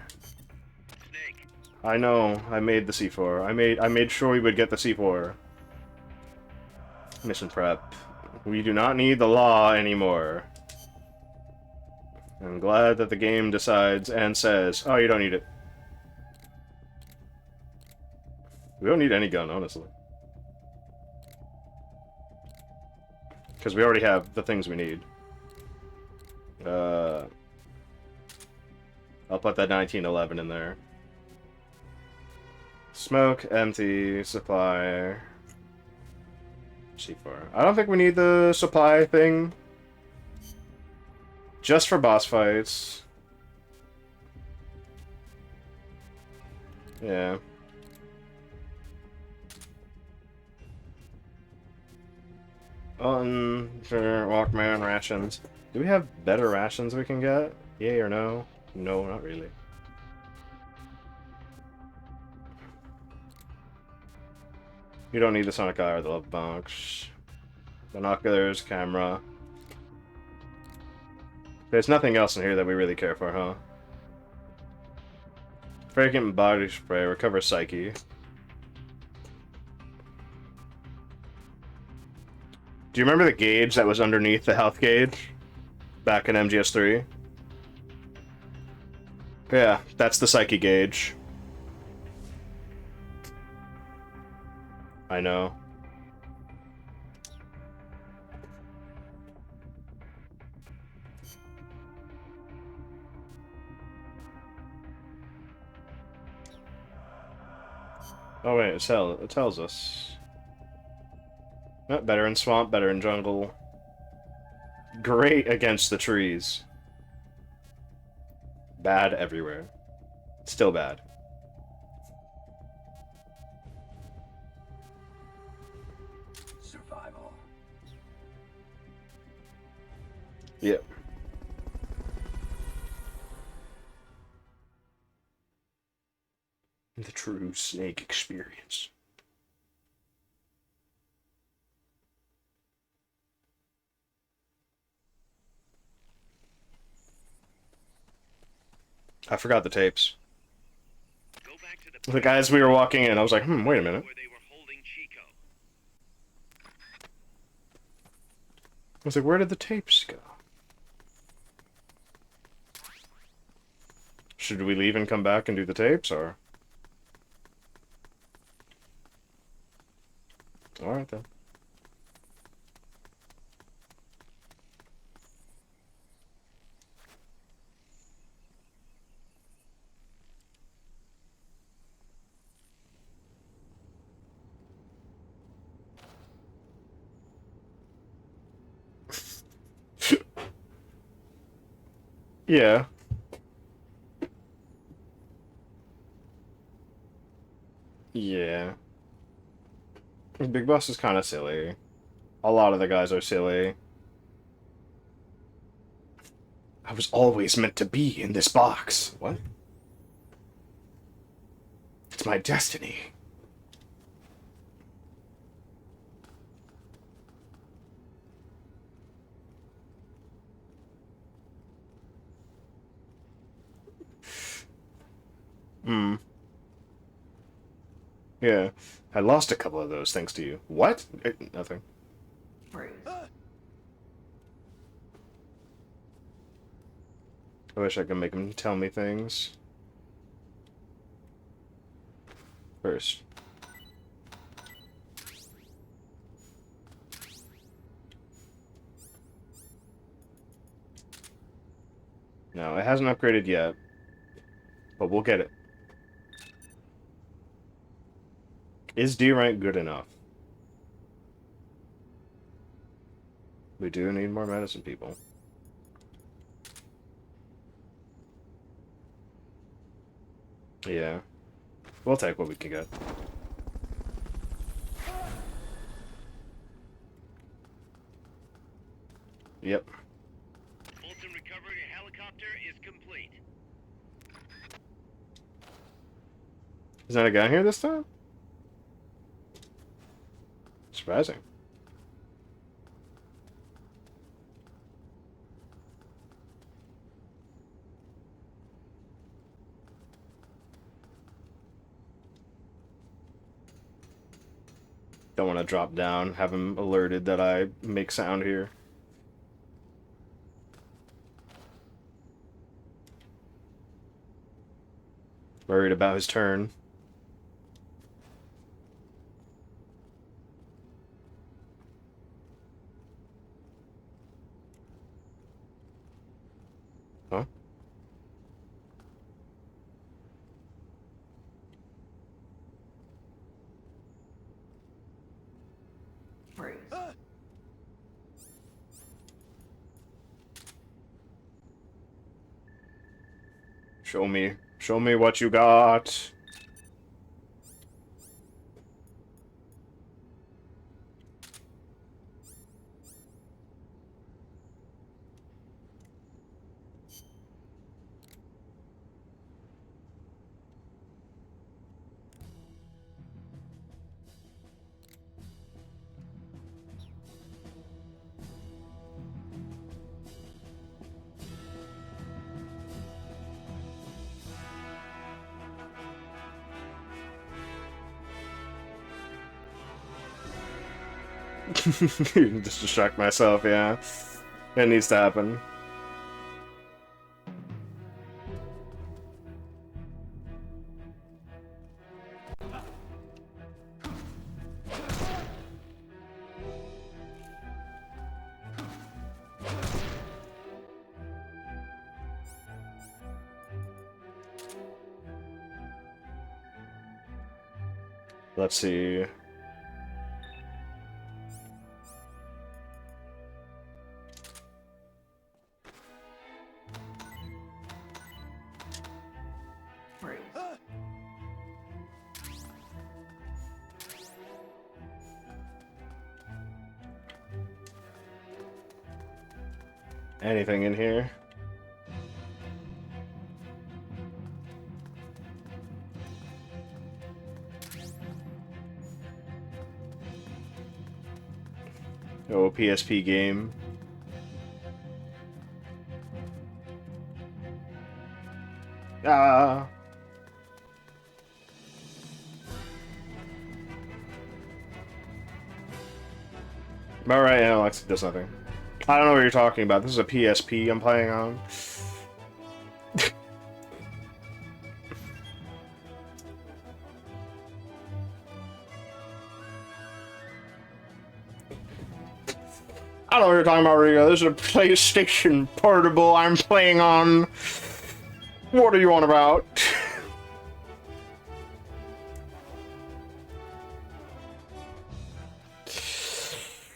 Speaker 2: Snake,
Speaker 1: I know. I made the C4. I made sure we would get the C4. Mission prep. We do not need the law anymore. I'm glad that the game decides and says, oh, you don't need it. We don't need any gun, honestly. Because we already have the things we need. I'll put that 1911 in there. Smoke, empty, supply. C4. I don't think we need the supply thing. Just for boss fights. Yeah. Sure, Walkman rations. Do we have better rations we can get? Yay or no? No, not really. You don't need the sonic eye or the love box. Binoculars, camera. There's nothing else in here that we really care for, huh? Fragrant body spray, recover psyche. Do you remember the gauge that was underneath the health gauge? Back in MGS3? Yeah, that's the psyche gauge. I know. Oh wait, it tells us. Better in swamp, better in jungle. Great against the trees. Bad everywhere. Still bad.
Speaker 4: Survival.
Speaker 1: Yep. The true snake experience. I forgot the tapes.
Speaker 2: Go back to
Speaker 1: Like, as we were walking in, I was like, wait a minute.
Speaker 2: where they were holding Chico.
Speaker 1: I was like, where did the tapes go? Should we leave and come back and do the tapes, or? Alright then. Yeah. Yeah. Big Boss is kind of silly. A lot of the guys are silly. I was always meant to be in this box. What? It's my destiny. Hmm. Yeah. I lost a couple of those thanks to you. What? Nothing. I wish I could make him tell me things. First. No, it hasn't upgraded yet. But we'll get it. Is D rank good enough? We do need more medicine people. Yeah. We'll take what we can get. Yep.
Speaker 2: Fulton recovery helicopter is complete.
Speaker 1: Is that a guy here this time? Surprising. Don't want to drop down, have him alerted that I make sound here. Worried about his turn. Huh? Show me. Show me what you got. Just distract myself, yeah. It needs to happen. Let's see. Anything in here? Oh, PSP game. Ah. Alright, Alex, it does nothing. I don't know what you're talking about. This is a PSP I'm playing on. I don't know what you're talking about, Rika. This is a PlayStation Portable I'm playing on. What are you on about?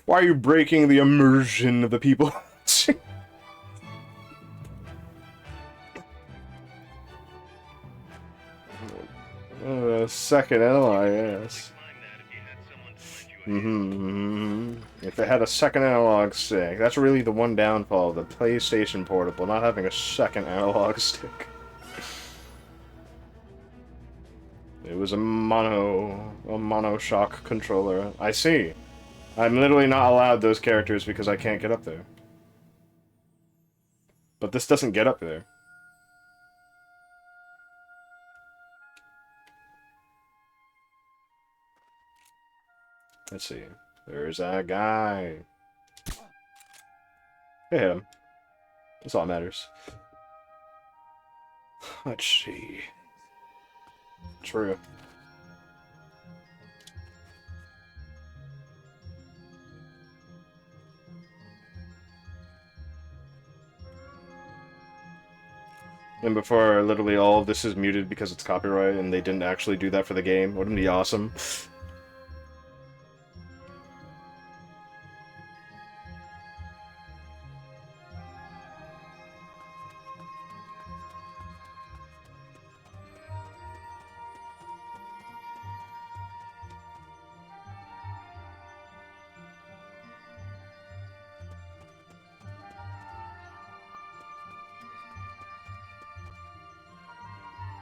Speaker 1: Why are you breaking the immersion of the people? Second analog, yes. If it had a second analog stick. That's really the one downfall of the PlayStation Portable, not having a second analog stick. It was a mono-shock controller. I see. I'm literally not allowed those characters because I can't get up there. But this doesn't get up there. Let's see. There's that guy. Hit him. That's all that matters. Let's see. True. And before, literally all of this is muted because it's copyright and they didn't actually do that for the game. Wouldn't it be awesome?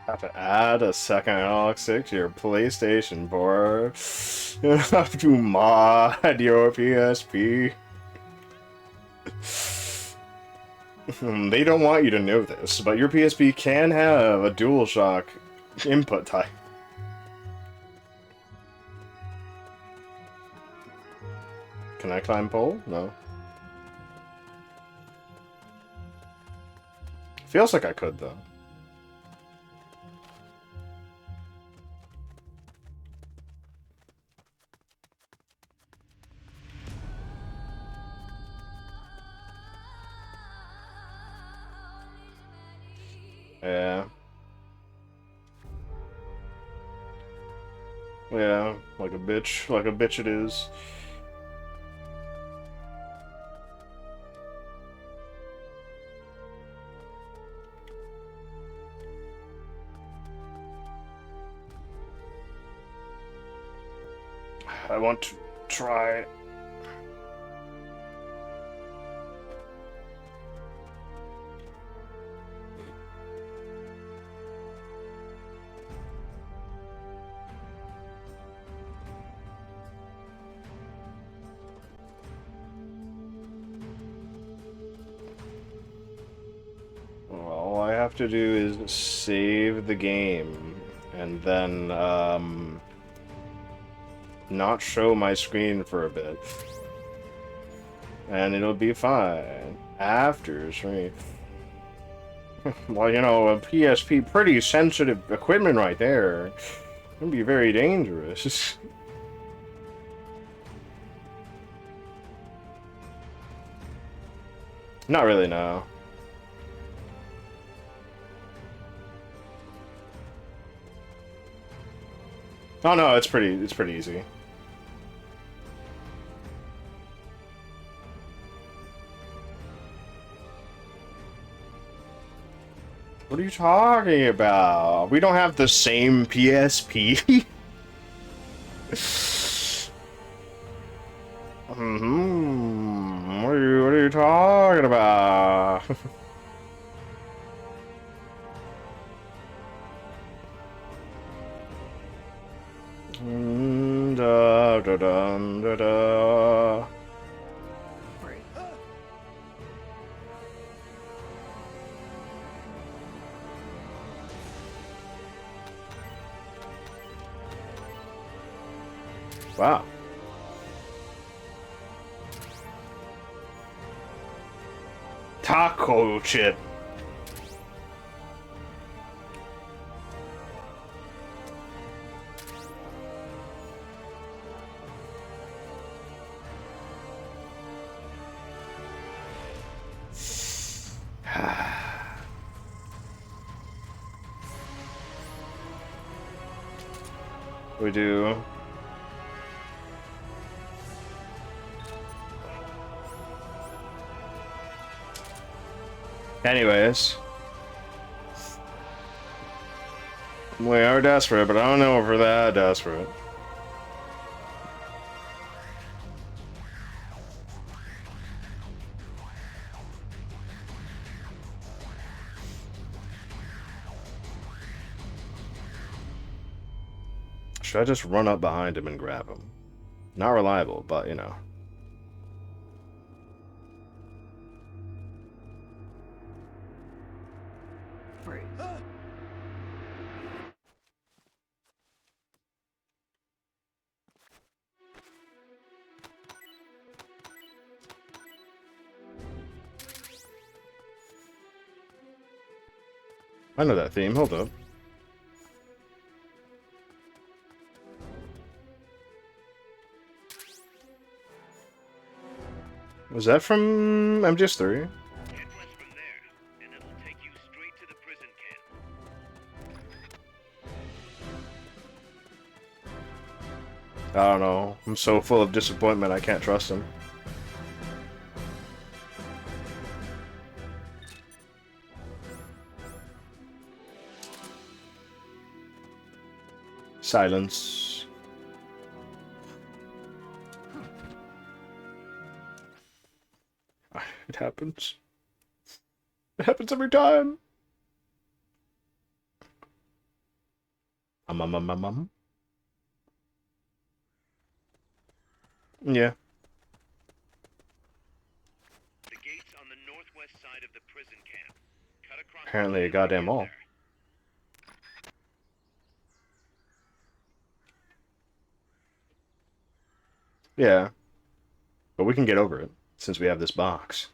Speaker 1: Have to add a second analog stick to your PlayStation board. You have to mod your PSP. They don't want you to know this, but your PSP can have a DualShock input type. Can I climb pole? No. Feels like I could, though. Yeah. Yeah, like a bitch. Like a bitch it is. I want to try. All I have to do is save the game and then not show my screen for a bit. And it'll be fine. After stream. Well, you know, a PSP, pretty sensitive equipment right there. It'd be very dangerous. Not really, no. Oh no, it's pretty easy. What are you talking about? We don't have the same PSP. What are you talking about? Da, da, da, da, da. Wow. Taco chip. We do. Anyways. We are desperate, but I don't know if we're that desperate. Should I just run up behind him and grab him? Not reliable, but you know. I know that theme, hold up. Was that from MGS3?
Speaker 2: Head west from there, and it'll take you straight to the prison camp.
Speaker 1: I don't know. I'm so full of disappointment I can't trust him. Silence. It happens. It happens every time. Yeah.
Speaker 2: The gate's on the northwest side of the prison camp. Cut across.
Speaker 1: Apparently a goddamn wall. Yeah. But we can get over it, since we have this box.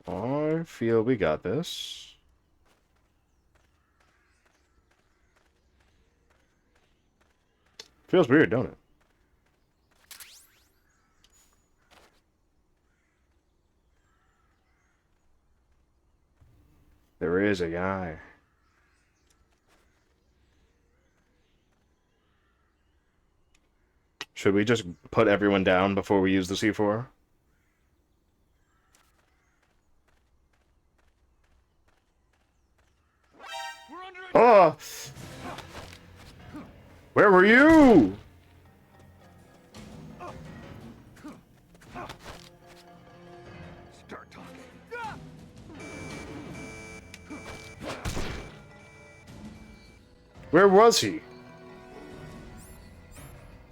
Speaker 1: I feel we got this. Feels weird, don't it? There is a guy. Should we just put everyone down before we use the C4? Oh! Where were you?
Speaker 4: Start talking.
Speaker 1: Where was he?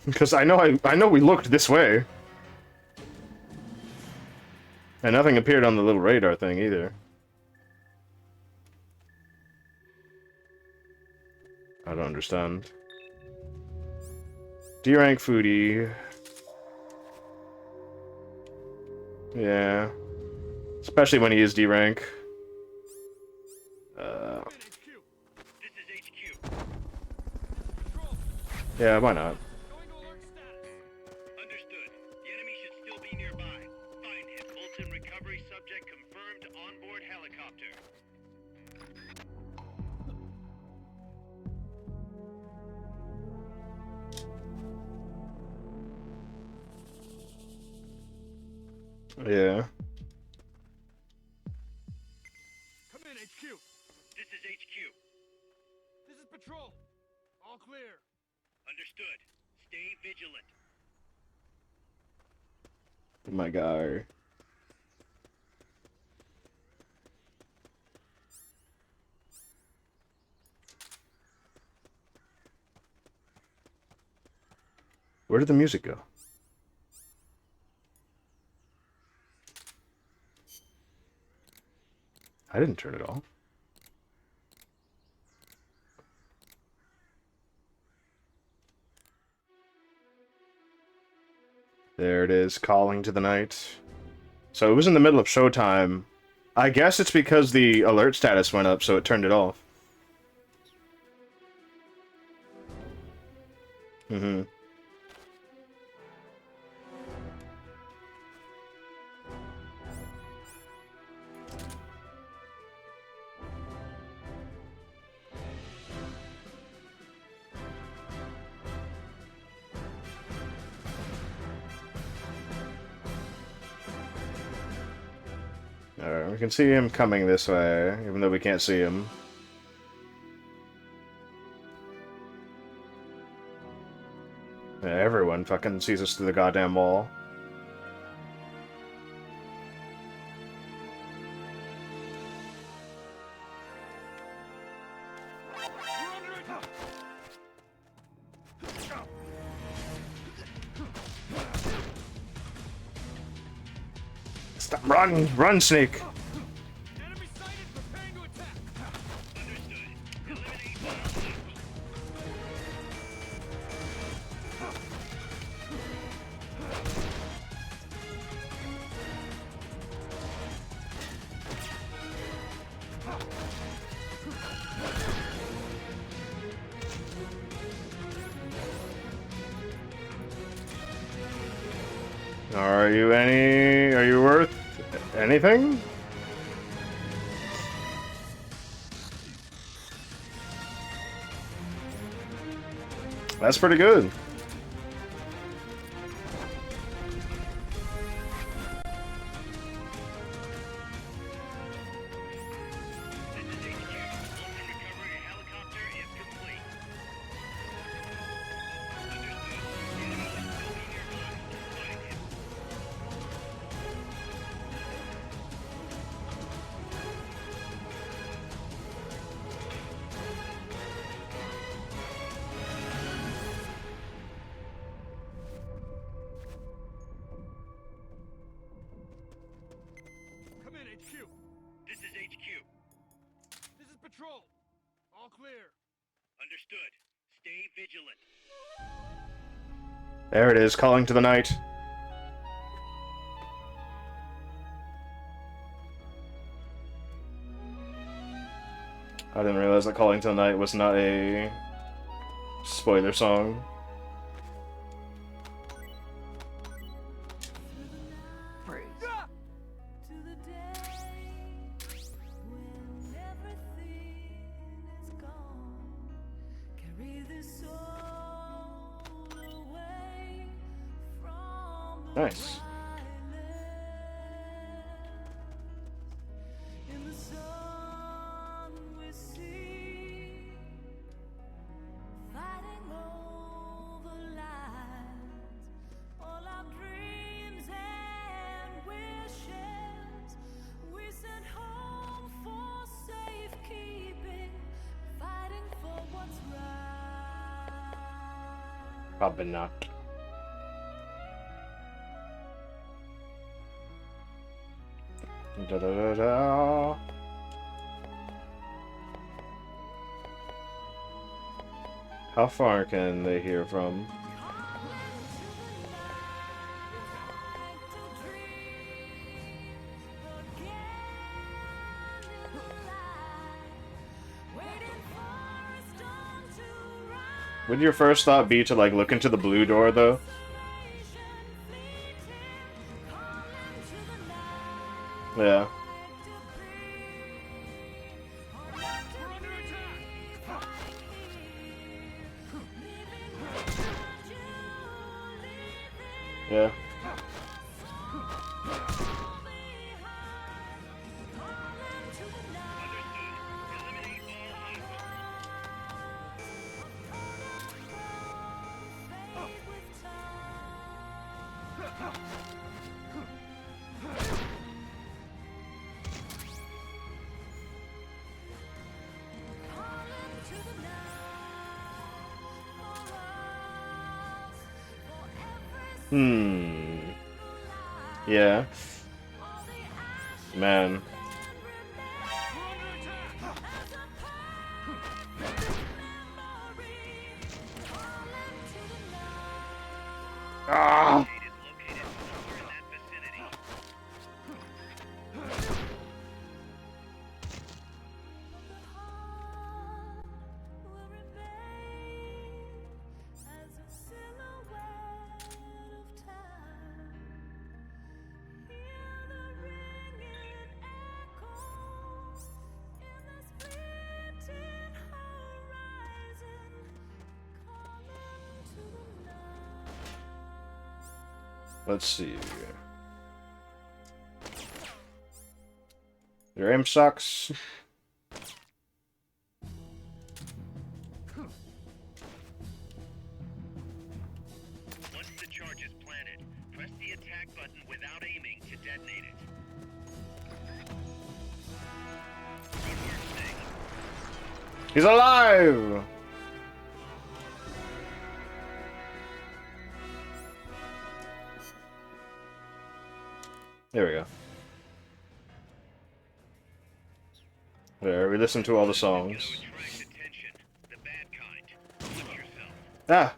Speaker 1: Because I know we looked this way. And nothing appeared on the little radar thing either. I don't understand. D rank foodie. Yeah. Especially when he is D rank.
Speaker 2: This is HQ.
Speaker 1: Yeah, why not?
Speaker 4: Going to alert status.
Speaker 2: Understood. The enemy should still be nearby. Find him. Bolton recovery subject confirmed onboard helicopter.
Speaker 1: Yeah.
Speaker 4: Come in, HQ.
Speaker 2: This is HQ.
Speaker 4: This is patrol. All clear.
Speaker 2: Understood. Stay vigilant.
Speaker 1: My guy. Where did the music go? I didn't turn it off. There it is, calling to the night. So it was in the middle of showtime. I guess it's because the alert status went up, so it turned it off. Mm-hmm. Alright, we can see him coming this way, even though we can't see him. Yeah, everyone fucking sees us through the goddamn wall. Stop! Run! Run, Snake!
Speaker 4: Enemy sighted. Preparing to attack.
Speaker 2: Understood. Eliminate all left.
Speaker 1: Are you worth anything? That's pretty good.
Speaker 2: This is HQ. Bolton recovery helicopter is complete. Understood. The enemy should still be nearby. Find him.
Speaker 4: Come in, HQ.
Speaker 2: This is HQ.
Speaker 4: This is patrol. All clear.
Speaker 2: Understood. Stay vigilant.
Speaker 1: There it is, calling to the night. I didn't realize that Calling Till Night was not a spoiler song.
Speaker 5: Praise.
Speaker 8: To the day when everything is gone, carry this soul away from the
Speaker 1: Nice.
Speaker 8: in the sun we see, fighting over lives, all our dreams and wishes we sent home for safekeeping, fighting for what's right.
Speaker 1: Probably not. Da, da, da, da. How far can they hear from? Would your first thought be to like look into the blue door though? Yeah. Yeah. Yeah. Man. Ah! Let's see. Your aim sucks.
Speaker 2: Once the charge is planted, press the attack button without aiming to detonate it. Good work, Snake.
Speaker 1: He's alive! There we go. There, we listened to all the songs.
Speaker 2: Attract attention. The bad kind. Watch yourself.
Speaker 1: Ah!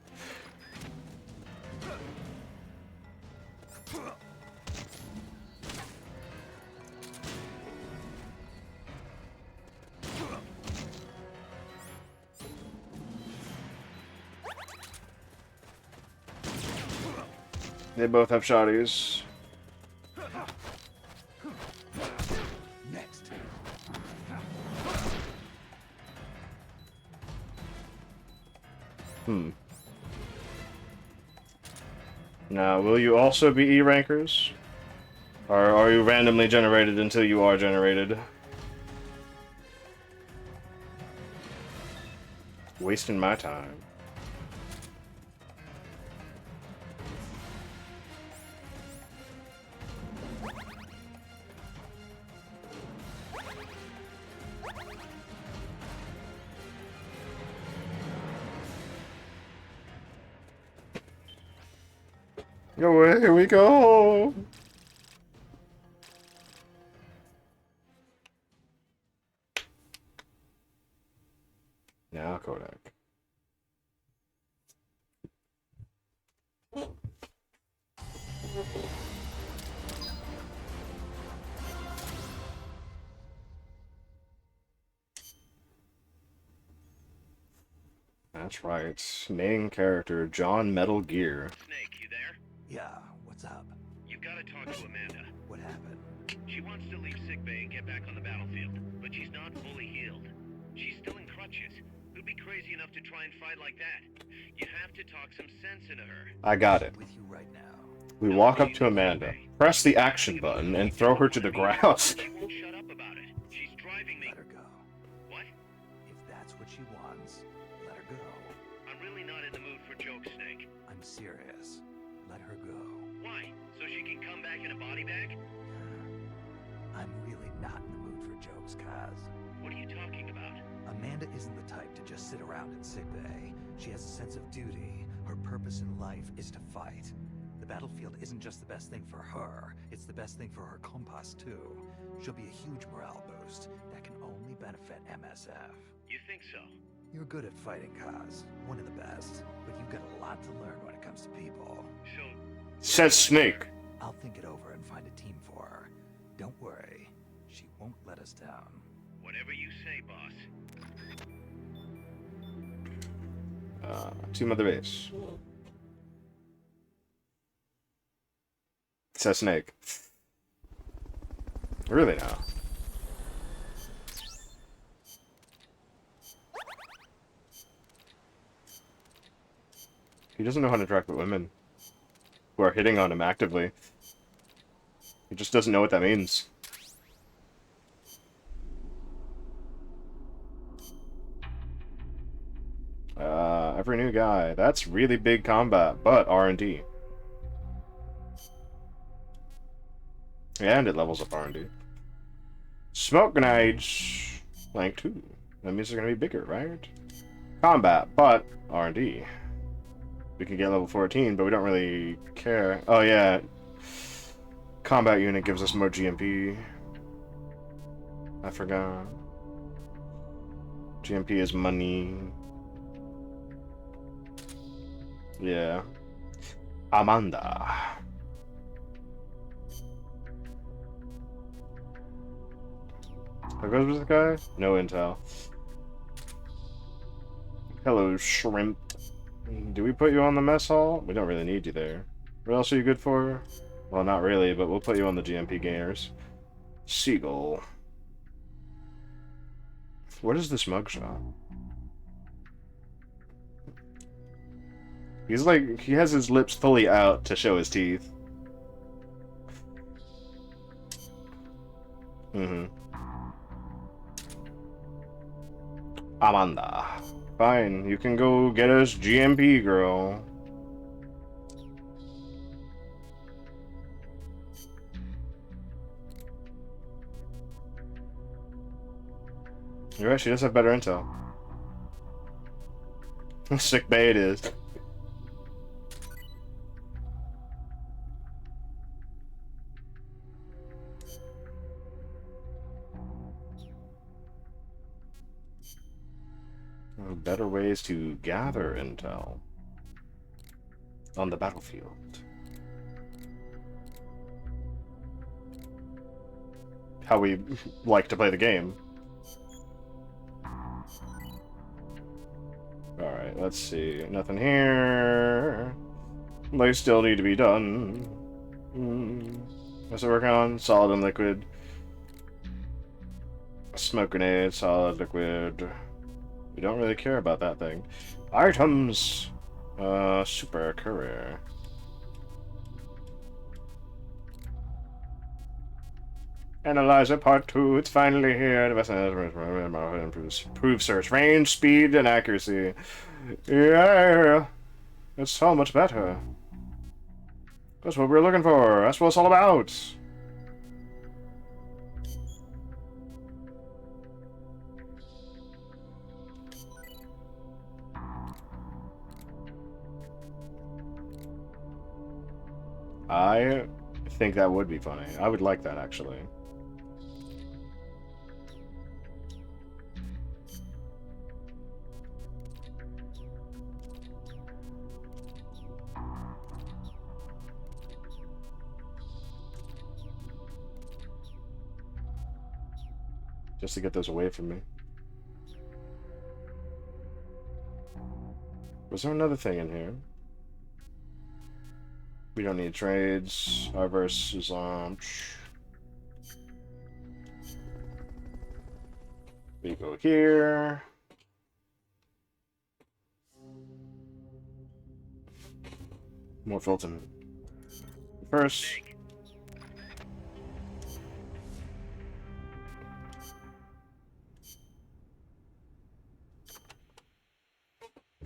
Speaker 1: They both have shotties.
Speaker 4: Next.
Speaker 1: Now, will you also be E-rankers? Or are you randomly generated until you are generated? Wasting my time. Away we go! Now Kodak. That's right. Main character, John Metal Gear.
Speaker 2: Snake, you there?
Speaker 4: Yeah, what's up?
Speaker 2: You've got to talk to Amanda.
Speaker 4: What happened?
Speaker 2: She wants to leave sickbay and get back on the battlefield, but she's not fully healed. She's still in crutches. Who'd be crazy enough to try and fight like that? You have to talk some sense into her.
Speaker 1: I got it.
Speaker 4: With you right now.
Speaker 1: We walk up to Amanda, press the action button, and throw her to the ground.
Speaker 2: She won't shut up about it. She's driving me.
Speaker 4: Let her go.
Speaker 2: What?
Speaker 4: If that's what she wants, let her go.
Speaker 2: I'm really not in the mood for jokes, Snake.
Speaker 4: I'm serious. Let her go.
Speaker 2: Why? So she can come back in a body bag?
Speaker 4: I'm really not in the mood for jokes, Kaz.
Speaker 2: What are you talking about?
Speaker 4: Amanda isn't the type to just sit around in sickbay. She has a sense of duty. Her purpose in life is to fight. The battlefield isn't just the best thing for her, it's the best thing for her compas too. She'll be a huge morale boost that can only benefit MSF.
Speaker 2: You think so?
Speaker 4: You're good at fighting, Kaz. One of the best. But you've got a lot to learn when it comes to people.
Speaker 2: So,
Speaker 1: Says Snake.
Speaker 4: I'll think it over and find a team for her. Don't worry. She won't let us down.
Speaker 2: whatever you say, boss.
Speaker 1: Team of the base. Says Snake. Really now? He doesn't know how to interact with women who are hitting on him actively. He just doesn't know what that means. Every new guy. That's really big combat, but R&D. And it levels up R&D. Smoke grenades. Rank 2. That means they're gonna be bigger, right? Combat, but R&D. We can get level 14, but we don't really care. Oh yeah. Combat unit gives us more GMP. I forgot. GMP is money. Yeah. Amanda. How goes with this guy? No intel. Hello, shrimp. Do we put you on the mess hall? We don't really need you there. What else are you good for? Well, not really, but we'll put you on the GMP gainers. Seagull. What is this mugshot? He's like, he has his lips fully out to show his teeth. Amanda. Fine, you can go get us GMP, girl. You're right, she does have better intel. Sick bay it is. Better ways to gather intel on the battlefield. How we like to play the game. Alright, let's see. Nothing here. They still need to be done. What's it working on? Solid and liquid. Smoke grenade, solid, liquid. We don't really care about that thing. Items! Super courier. Analyzer part 2, it's finally here. The best improves search range, speed, and accuracy. Yeah! It's so much better. That's what we're looking for. That's what it's all about. I think that would be funny. I would like that, actually. Just to get those away from me. Was there another thing in here? We don't need trades. Our verse is on. We go here. More Fulton. First.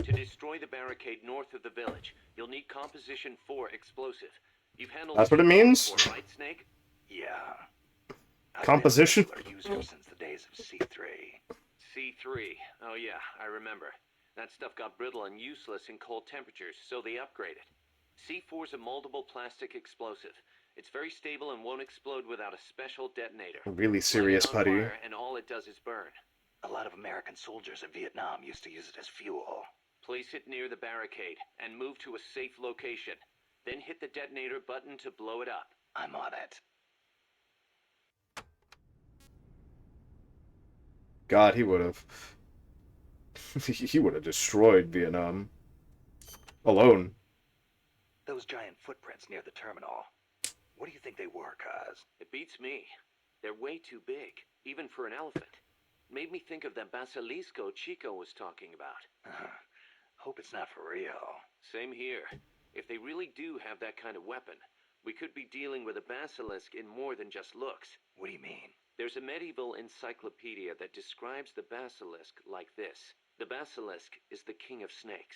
Speaker 2: To destroy the barricade north of the village, you'll need Composition 4 explosive. You've handled
Speaker 1: That's what it means?
Speaker 2: before, right, Snake?
Speaker 4: Yeah.
Speaker 1: Composition?
Speaker 4: I've been a regular user since the days of C3.
Speaker 2: C3. Oh yeah, I remember. That stuff got brittle and useless in cold temperatures, so they upgraded. C4's a moldable plastic explosive. It's very stable and won't explode without a special detonator.
Speaker 1: Really serious,
Speaker 2: Light it on
Speaker 1: buddy.
Speaker 2: fire, and all it does is burn.
Speaker 4: A lot of American soldiers in Vietnam used to use it as fuel.
Speaker 2: Place it near the barricade and move to a safe location. Then hit the detonator button to blow it up.
Speaker 4: I'm on it.
Speaker 1: God, he would have. He would have destroyed Vietnam. Alone.
Speaker 4: Those giant footprints near the terminal. What do you think they were, Kaz?
Speaker 2: It beats me. They're way too big, even for an elephant. Made me think of that basilisco Chico was talking about.
Speaker 4: Hope it's not for real.
Speaker 2: Same here. If they really do have that kind of weapon, we could be dealing with a basilisk in more than just looks.
Speaker 4: What do you mean?
Speaker 2: There's a medieval encyclopedia that describes the basilisk like this. The basilisk is the king of snakes.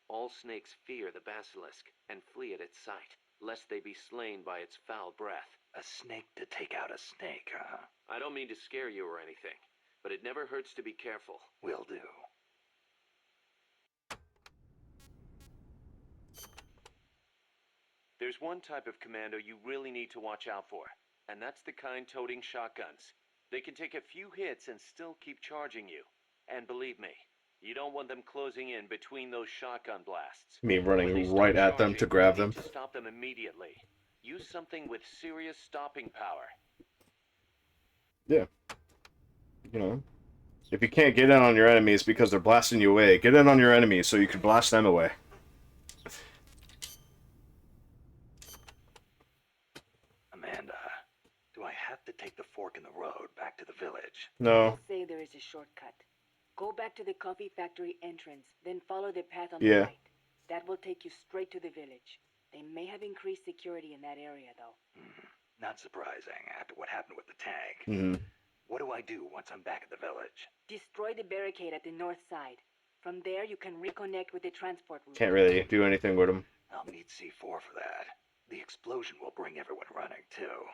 Speaker 2: All snakes fear the basilisk and flee at its sight, lest they be slain by its foul breath.
Speaker 4: A snake to take out a snake, huh?
Speaker 2: I don't mean to scare you or anything, but it never hurts to be careful.
Speaker 4: Will do.
Speaker 2: There's one type of commando you really need to watch out for, and that's the kind toting shotguns. They can take a few hits and still keep charging you. And believe me, you don't want them closing in between those shotgun blasts.
Speaker 1: Me
Speaker 2: When they
Speaker 1: running
Speaker 2: start
Speaker 1: right at them
Speaker 2: charging,
Speaker 1: to grab
Speaker 2: you
Speaker 1: them.
Speaker 2: need to stop them immediately. Use something with serious stopping power.
Speaker 1: Yeah. You know. If you can't get in on your enemies because they're blasting you away, get in on your enemies so you can blast them away.
Speaker 4: Amanda, do I have to take the fork in the road back to the village?
Speaker 1: No.
Speaker 6: Say there is a shortcut. Go back to the coffee factory entrance, then follow the path on
Speaker 1: Yeah.
Speaker 6: the right. That will take you straight to the village. They may have increased security in that area, though.
Speaker 4: Not surprising after what happened with the tank.
Speaker 1: Hmm.
Speaker 4: What do I do once I'm back at the village?
Speaker 6: Destroy the barricade at the north side. From there, you can reconnect with the transport route.
Speaker 1: Can't really do anything with them.
Speaker 4: I'll need C4 for that. The explosion will bring everyone running, too.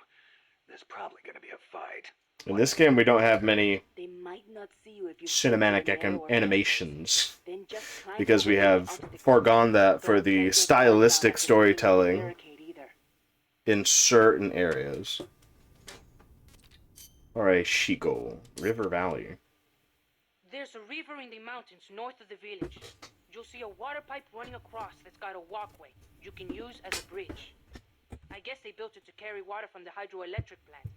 Speaker 4: There's probably gonna be a fight.
Speaker 1: In this game, we don't have many
Speaker 6: They might not see you if you
Speaker 1: cinematic
Speaker 6: shoot an arrow or
Speaker 1: animations.
Speaker 6: then just climb
Speaker 1: Because we
Speaker 6: over
Speaker 1: have
Speaker 6: onto the
Speaker 1: foregone that
Speaker 6: cliff.
Speaker 1: for
Speaker 6: Don't
Speaker 1: the
Speaker 6: get caught
Speaker 1: stylistic
Speaker 6: after the
Speaker 1: storytelling
Speaker 6: barricade either.
Speaker 1: in certain areas. Alright, Chico. River Valley.
Speaker 3: There's a river in the mountains north of the village. You'll see a water pipe running across that's got a walkway you can use as a bridge. I guess they built it to carry water from the hydroelectric plant.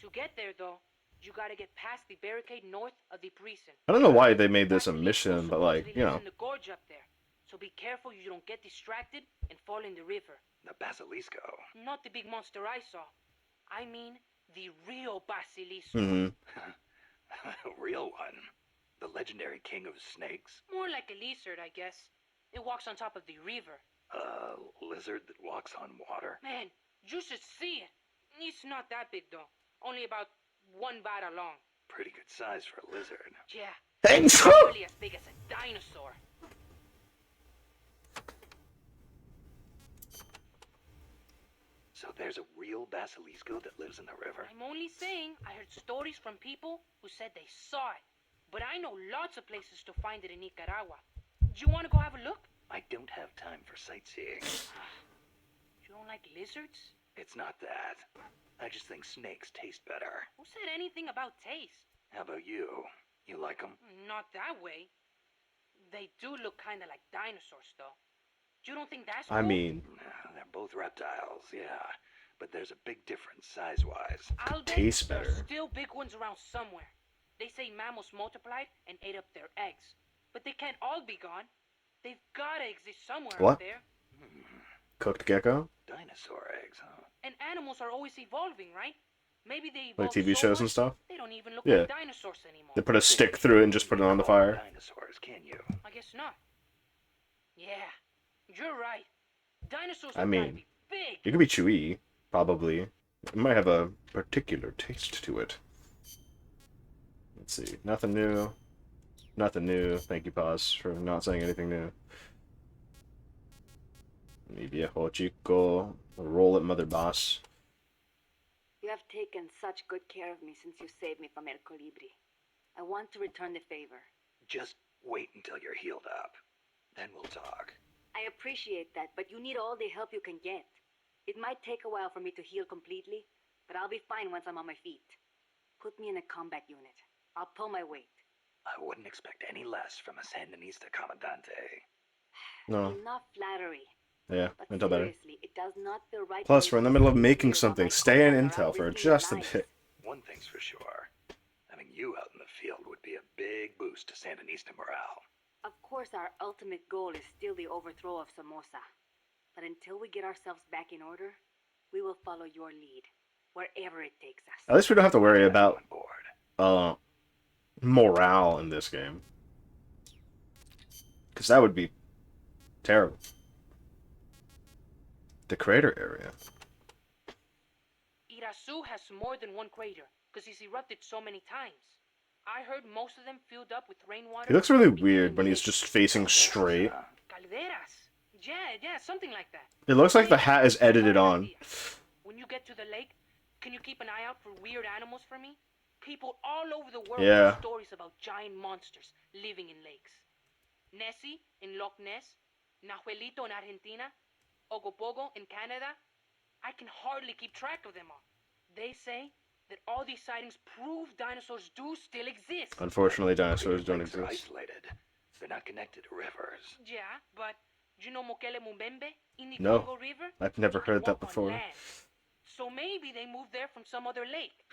Speaker 3: To get there, though, you gotta get past the barricade north of the precinct.
Speaker 1: I don't know why they made this a
Speaker 3: Basilisco
Speaker 1: mission, but like,
Speaker 3: supposedly
Speaker 1: you
Speaker 3: lives
Speaker 1: know.
Speaker 3: in the gorge up there, so be careful you don't get distracted and fall in the river.
Speaker 4: The Basilisco.
Speaker 3: Not the big monster I saw. I mean, the real Basilisco.
Speaker 1: Mm-hmm.
Speaker 4: A real one. The legendary king of snakes.
Speaker 3: More like a lizard, I guess. It walks on top of the river.
Speaker 4: A lizard that walks on water.
Speaker 3: Man, you should see it. It's not that big, though. Only about 1 bada long.
Speaker 4: Pretty good size for a lizard.
Speaker 3: Yeah.
Speaker 1: Thanks.
Speaker 3: Nearly as big as a dinosaur.
Speaker 4: So there's a real Basilisco that lives in the river?
Speaker 3: I'm only saying I heard stories from people who said they saw it. But I know lots of places to find it in Nicaragua. Do you want to go have a look?
Speaker 4: I don't have time for sightseeing.
Speaker 3: You don't like lizards?
Speaker 4: It's not that. I just think snakes taste better.
Speaker 3: Who said anything about taste?
Speaker 4: How about you? You like them?
Speaker 3: Not that way. They do look kind of like dinosaurs, though. You don't think that's cool?
Speaker 1: I mean,
Speaker 4: They're both reptiles, yeah. But there's a big difference size-wise.
Speaker 3: I'll bet
Speaker 1: tastes
Speaker 3: there's
Speaker 1: better.
Speaker 3: still big ones around somewhere. They say mammals multiplied and ate up their eggs. But they can't all be gone. They've gotta exist somewhere
Speaker 1: What?
Speaker 3: out there.
Speaker 1: Cooked gecko?
Speaker 4: Dinosaur eggs, huh?
Speaker 3: And animals are always evolving, right? Maybe they
Speaker 1: Like
Speaker 3: evolved
Speaker 1: TV
Speaker 3: so
Speaker 1: shows and
Speaker 3: much,
Speaker 1: stuff?
Speaker 3: they don't even look
Speaker 1: Yeah.
Speaker 3: like dinosaurs anymore.
Speaker 1: They put a stick through it and just put it on the fire.
Speaker 4: Dinosaurs, can you?
Speaker 3: I guess not. Yeah, you're right. Dinosaurs
Speaker 1: I
Speaker 3: are
Speaker 1: mean,
Speaker 3: gotta be big.
Speaker 1: it could be chewy, probably. It might have a particular taste to it. Let's see. Nothing new. Nothing new. Thank you, Paz, for not saying anything new. Mi viejo chico. Roll it, mother boss.
Speaker 6: You have taken such good care of me since you saved me from El Colibri. I want to return the favor.
Speaker 4: Just wait until you're healed up. Then we'll talk.
Speaker 6: I appreciate that, but you need all the help you can get. It might take a while for me to heal completely, but I'll be fine once I'm on my feet. Put me in a combat unit. I'll pull my weight.
Speaker 4: I wouldn't expect any less from a Sandinista Commandante.
Speaker 1: No.
Speaker 6: Enough flattery.
Speaker 1: Yeah,
Speaker 6: But
Speaker 1: until better.
Speaker 6: seriously, it does not feel right.
Speaker 1: Plus,
Speaker 6: for
Speaker 1: we're in
Speaker 6: me
Speaker 1: the
Speaker 6: to
Speaker 1: middle of
Speaker 6: sit
Speaker 1: making
Speaker 6: here while
Speaker 1: something.
Speaker 6: my
Speaker 1: Stay in
Speaker 6: comrades are
Speaker 1: intel
Speaker 6: out
Speaker 1: for
Speaker 6: risking
Speaker 1: just a
Speaker 6: their
Speaker 1: bit.
Speaker 6: lives.
Speaker 4: One thing's for sure. Having you out in the field would be a big boost to Sandinista morale.
Speaker 6: Of course, our ultimate goal is still the overthrow of Somoza. But until we get ourselves back in order, we will follow your lead, wherever it takes us.
Speaker 1: At least we don't have to worry
Speaker 4: I'm
Speaker 1: about
Speaker 4: on board.
Speaker 1: morale in this game. Because that would be terrible. The crater area.
Speaker 3: Irasu has more than one crater, because he's erupted so many times. I heard most of them filled up with rainwater.
Speaker 1: He looks really
Speaker 3: and became
Speaker 1: weird when he's
Speaker 3: lakes.
Speaker 1: just facing straight.
Speaker 3: Calderas. Yeah, something like that.
Speaker 1: It looks like the hat is edited on.
Speaker 3: When you get to the lake, can you keep an eye out for weird animals for me? People all over the world
Speaker 1: Yeah.
Speaker 3: have stories about giant monsters living in lakes. Nessie in Loch Ness, Nahuelito in Argentina, Ogopogo in Canada. I can hardly keep track of them all. They say that all these sightings prove dinosaurs do still exist.
Speaker 1: Unfortunately, dinosaurs don't
Speaker 4: Lakes are
Speaker 1: exist.
Speaker 4: isolated. They're not connected to rivers.
Speaker 3: Yeah, but do you know Mokele Mumbembe in the
Speaker 1: No,
Speaker 3: Congo River?
Speaker 1: I've never
Speaker 3: He can
Speaker 1: heard that
Speaker 3: walk on
Speaker 1: before.
Speaker 3: land. So maybe they moved there from some other lake.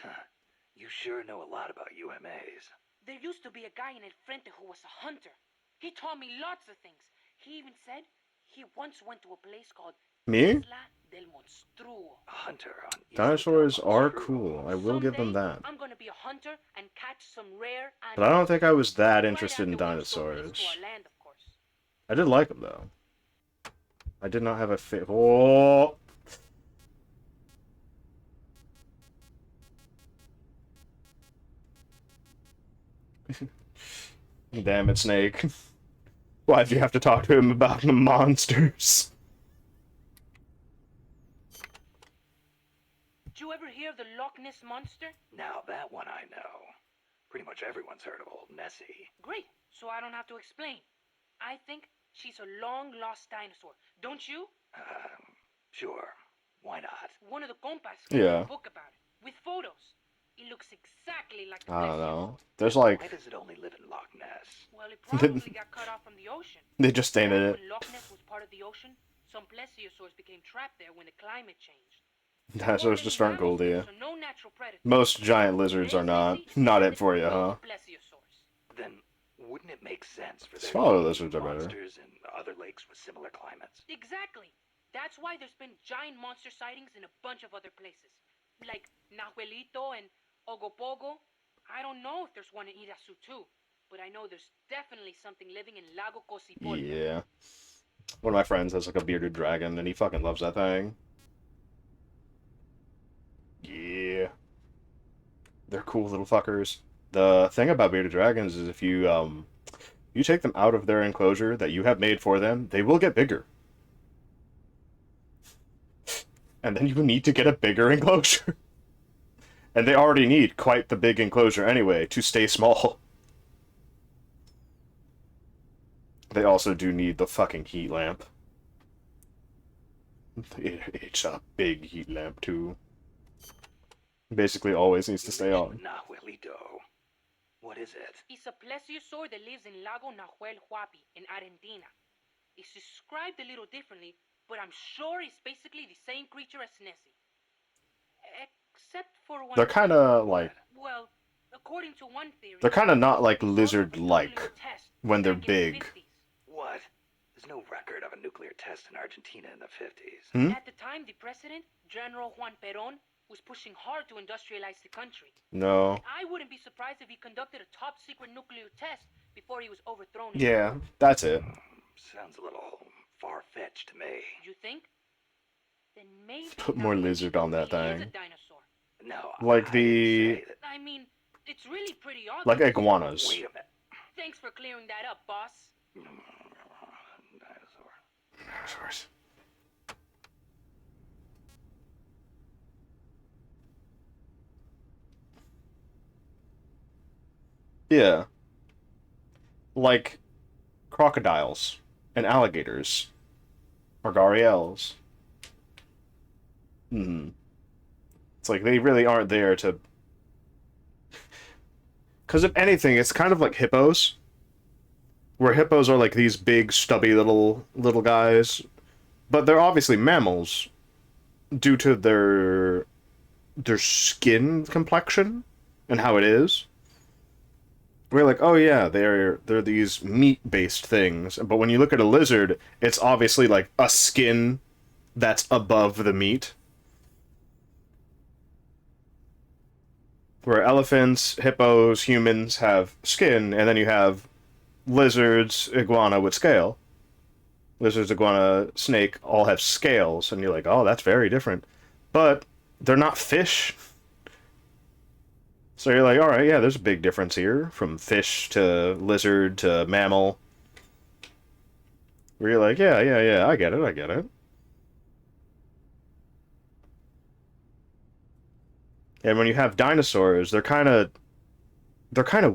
Speaker 4: You sure know a lot about UMAs.
Speaker 3: There used to be a guy in El Frente who was a hunter. He taught me lots of things. He even said he once went to a place called
Speaker 1: Me?
Speaker 3: Isla del Monstruo.
Speaker 4: A hunter on Isla
Speaker 1: Dinosaurs
Speaker 4: del
Speaker 1: are
Speaker 4: Monstruo.
Speaker 1: cool. I will give them
Speaker 3: Someday,
Speaker 1: that.
Speaker 3: I'm gonna be a hunter and catch some rare animals.
Speaker 1: But I don't think I was that
Speaker 3: Right
Speaker 1: interested in
Speaker 3: after we restore peace
Speaker 1: dinosaurs.
Speaker 3: to our land, of course.
Speaker 1: I did like them, though. I did not have a Oh! Damn it, Snake. Why'd you have to talk to him about the monsters?
Speaker 3: Did you ever hear of the Loch Ness Monster?
Speaker 4: Now that one I know. Pretty much everyone's heard of old Nessie.
Speaker 3: Great, so I don't have to explain. I think she's a long-lost dinosaur. Don't you?
Speaker 4: Sure. Why not?
Speaker 3: One of the compas
Speaker 1: Yeah.
Speaker 3: a book about it, with photos. It looks exactly like the
Speaker 1: I don't
Speaker 3: plesiosaur.
Speaker 1: know. There's
Speaker 4: Why
Speaker 1: like...
Speaker 4: does it only live in Loch Ness?
Speaker 3: Well, it probably got cut off from the ocean.
Speaker 1: They just stained it.
Speaker 3: When Loch Ness was part of the ocean, some plesiosaurs became trapped there when the climate changed.
Speaker 1: Dinosaurs just aren't cool, do you?
Speaker 3: So no natural predators.
Speaker 1: Most giant lizards are not. Not it for you, huh?
Speaker 3: Plesiosaurs.
Speaker 4: Then wouldn't it make sense for there
Speaker 1: Smaller
Speaker 4: to be
Speaker 1: lizards are better.
Speaker 4: monsters in other lakes with similar climates?
Speaker 3: Exactly. That's why there's been giant monster sightings in a bunch of other places. Like Nahuelito and Ogopogo. I don't know if there's one in Irasu too, but I know there's definitely something living in Lago Cosipol.
Speaker 1: Yeah. One of my friends has like a bearded dragon, and he fucking loves that thing. Yeah. They're cool little fuckers. The thing about bearded dragons is if you take them out of their enclosure that you have made for them, they will get bigger. And then you need to get a bigger enclosure. And they already need quite the big enclosure anyway to stay small. They also do need the fucking heat lamp. It's a big heat lamp too. Basically always needs to stay on.
Speaker 4: Nahuelito. What is it?
Speaker 3: It's a plesiosaur that lives in Lago Nahuel Huapi in Argentina. It's described a little differently, but I'm sure it's basically the same creature as Nessie. Except for one...
Speaker 1: They're kind of like...
Speaker 3: Well, according to one theory...
Speaker 1: They're kind of not like lizard-like when they're big.
Speaker 4: What? no record of a nuclear test in Argentina in the 50s.
Speaker 1: Hmm?
Speaker 3: At the time, the president, General Juan Perón, was pushing hard to industrialize the country.
Speaker 1: No.
Speaker 3: I wouldn't be surprised if he conducted a top-secret nuclear test before he was overthrown.
Speaker 1: Yeah, that's it.
Speaker 4: Sounds a little far-fetched to me.
Speaker 3: You think? Then maybe
Speaker 1: Put more lizard on that
Speaker 3: really is
Speaker 1: thing.
Speaker 3: a dinosaur.
Speaker 4: No,
Speaker 1: Like
Speaker 4: I didn't
Speaker 1: the...
Speaker 4: say that.
Speaker 3: I mean, it's really pretty obvious.
Speaker 1: Like iguanas.
Speaker 4: Wait a minute.
Speaker 3: Thanks for clearing that up, boss.
Speaker 4: Dinosaur.
Speaker 1: Dinosaurs. Yeah. Like crocodiles and alligators. Or gharials. It's like they really aren't there to... Because if anything, it's kind of like hippos. Where hippos are like these big, stubby little guys. But they're obviously mammals. Due to their skin complexion. And how it is. We're like, oh yeah, they're these meat-based things. But when you look at a lizard, it's obviously like a skin that's above the meat. Where elephants, hippos, humans have skin, and then you have lizards, iguana with scale. Lizards, iguana, snake all have scales, and you're like, oh, that's very different. But they're not fish. So you're like, alright, yeah, there's a big difference here, from fish to lizard to mammal. Where you're like, yeah, I get it. And when you have dinosaurs, they're kind of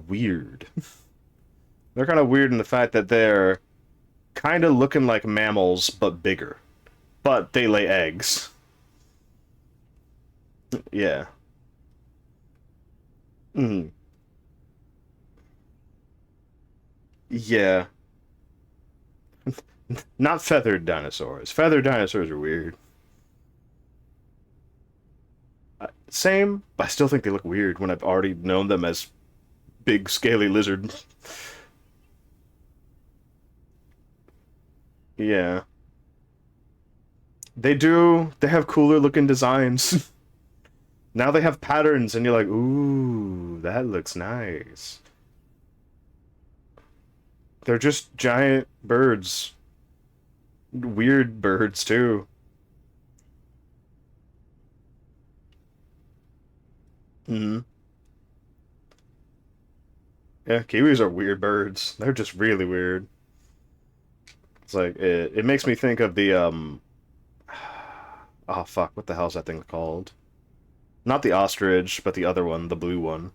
Speaker 1: weird. They're kind of weird in the fact that they're kind of looking like mammals, but bigger. But they lay eggs. Yeah. Yeah. Not feathered dinosaurs. Feathered dinosaurs are weird. Same, but I still think they look weird when I've already known them as big, scaly lizard. Yeah. They do. They have cooler looking designs. Now they have patterns, and you're like, ooh, that looks nice. They're just giant birds. Weird birds, too. Yeah, kiwis are weird birds. They're just really weird. It's like, it makes me think of the, oh, fuck, what the hell's that thing called? Not the ostrich, but the other one, the blue one.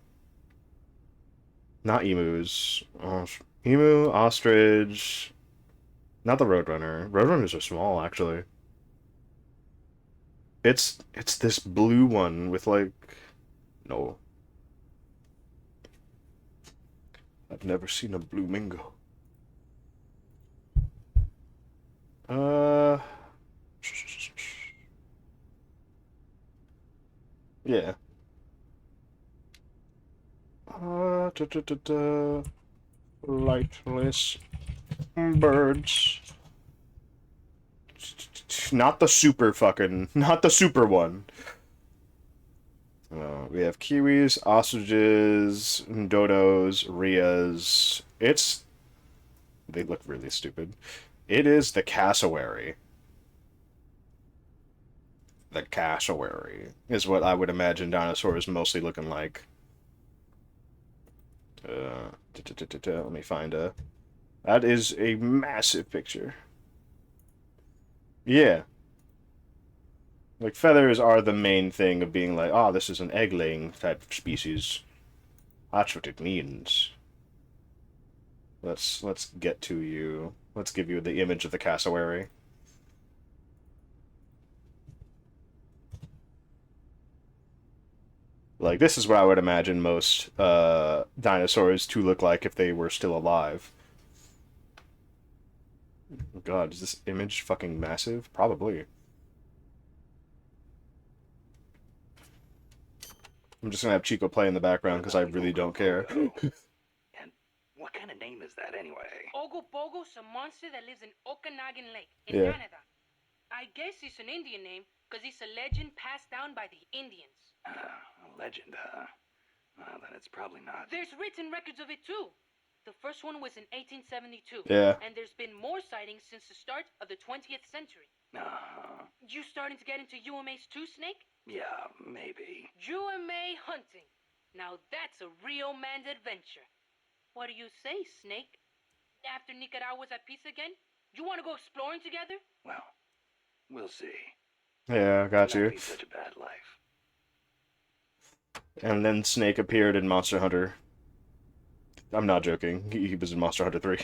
Speaker 1: Not emus. Oh, emu, ostrich... Not the roadrunner. Roadrunners are small, actually. It's this blue one with, like... No. I've never seen a blue mingo. Yeah. Lightless birds. Not the super one. We have kiwis, ostriches, dodos, rheas. They look really stupid. It is the cassowary. The cassowary is what I would imagine dinosaurs mostly looking like. Let me find a... That is a massive picture. Yeah. Like, feathers are the main thing of being like, oh, this is an egg-laying type of species. That's what it means. Let's get to you. Let's give you the image of the cassowary. Like, this is what I would imagine most dinosaurs to look like if they were still alive. God, is this image fucking massive? Probably. I'm just gonna have Chico play in the background because I really don't care.
Speaker 4: And what kind of name name is that anyway?
Speaker 3: Ogopogo's a monster that lives in Okanagan Lake in
Speaker 1: Yeah.
Speaker 3: Canada. I guess it's an Indian name because it's a legend passed down by the Indians.
Speaker 4: A legend, huh? Well, then it's probably not.
Speaker 3: There's written records of it too. The first one was in 1872.
Speaker 1: Yeah.
Speaker 3: And there's been more sightings since the start of the 20th century. You starting to get into UMAs too, Snake?
Speaker 4: Yeah, maybe.
Speaker 3: UMA hunting. Now that's a real man's adventure. What do you say, Snake? After Nicaragua's at peace again, you want to go exploring together?
Speaker 4: Well, we'll see.
Speaker 1: Yeah, got you.
Speaker 4: Not be such a bad life.
Speaker 1: And then Snake appeared in Monster Hunter. I'm not joking. He was in Monster Hunter 3.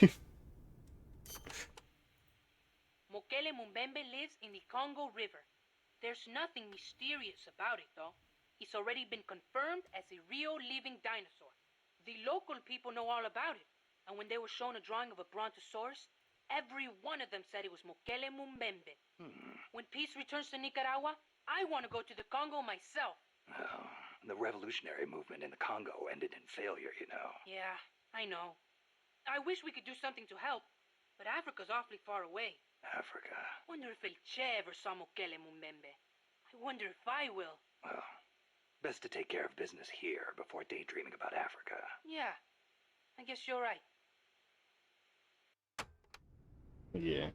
Speaker 3: Mokele Mumbembe lives in the Congo River. There's nothing mysterious about it, though. It's already been confirmed as a real living dinosaur. The local people know all about it, and when they were shown a drawing of a brontosaurus, every one of them said it was Mokele Mumbembe. When peace returns to Nicaragua, I want to go to the Congo myself.
Speaker 4: Oh, the revolutionary movement in the Congo ended in failure, you know.
Speaker 3: Yeah, I know. I wish we could do something to help, but Africa's awfully far away.
Speaker 4: Africa.
Speaker 3: Wonder if El Che ever saw Mokele Mumbembe. I wonder if I will.
Speaker 4: Well, best to take care of business here before daydreaming about Africa.
Speaker 3: Yeah, I guess you're right.
Speaker 1: Yeah.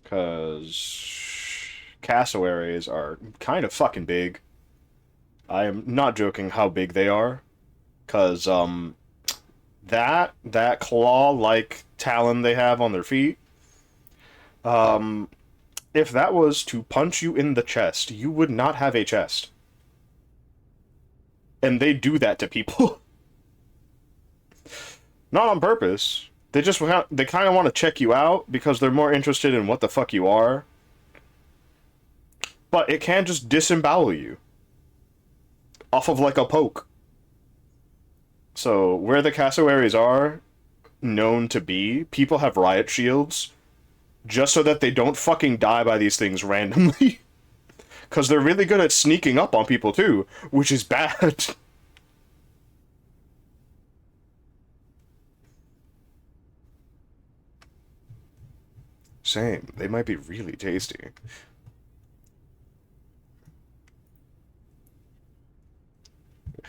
Speaker 1: Because cassowaries are kind of fucking big. I am not joking how big they are. Because, that claw-like talon they have on their feet, if that was to punch you in the chest, you would not have a chest. And they do that to people. Not on purpose. They kind of want to check you out because they're more interested in what the fuck you are. But it can just disembowel you. Off of like a poke. So, where the cassowaries are known to be, people have riot shields just so that they don't fucking die by these things randomly. Because they're really good at sneaking up on people too, which is bad. Same. They might be really tasty.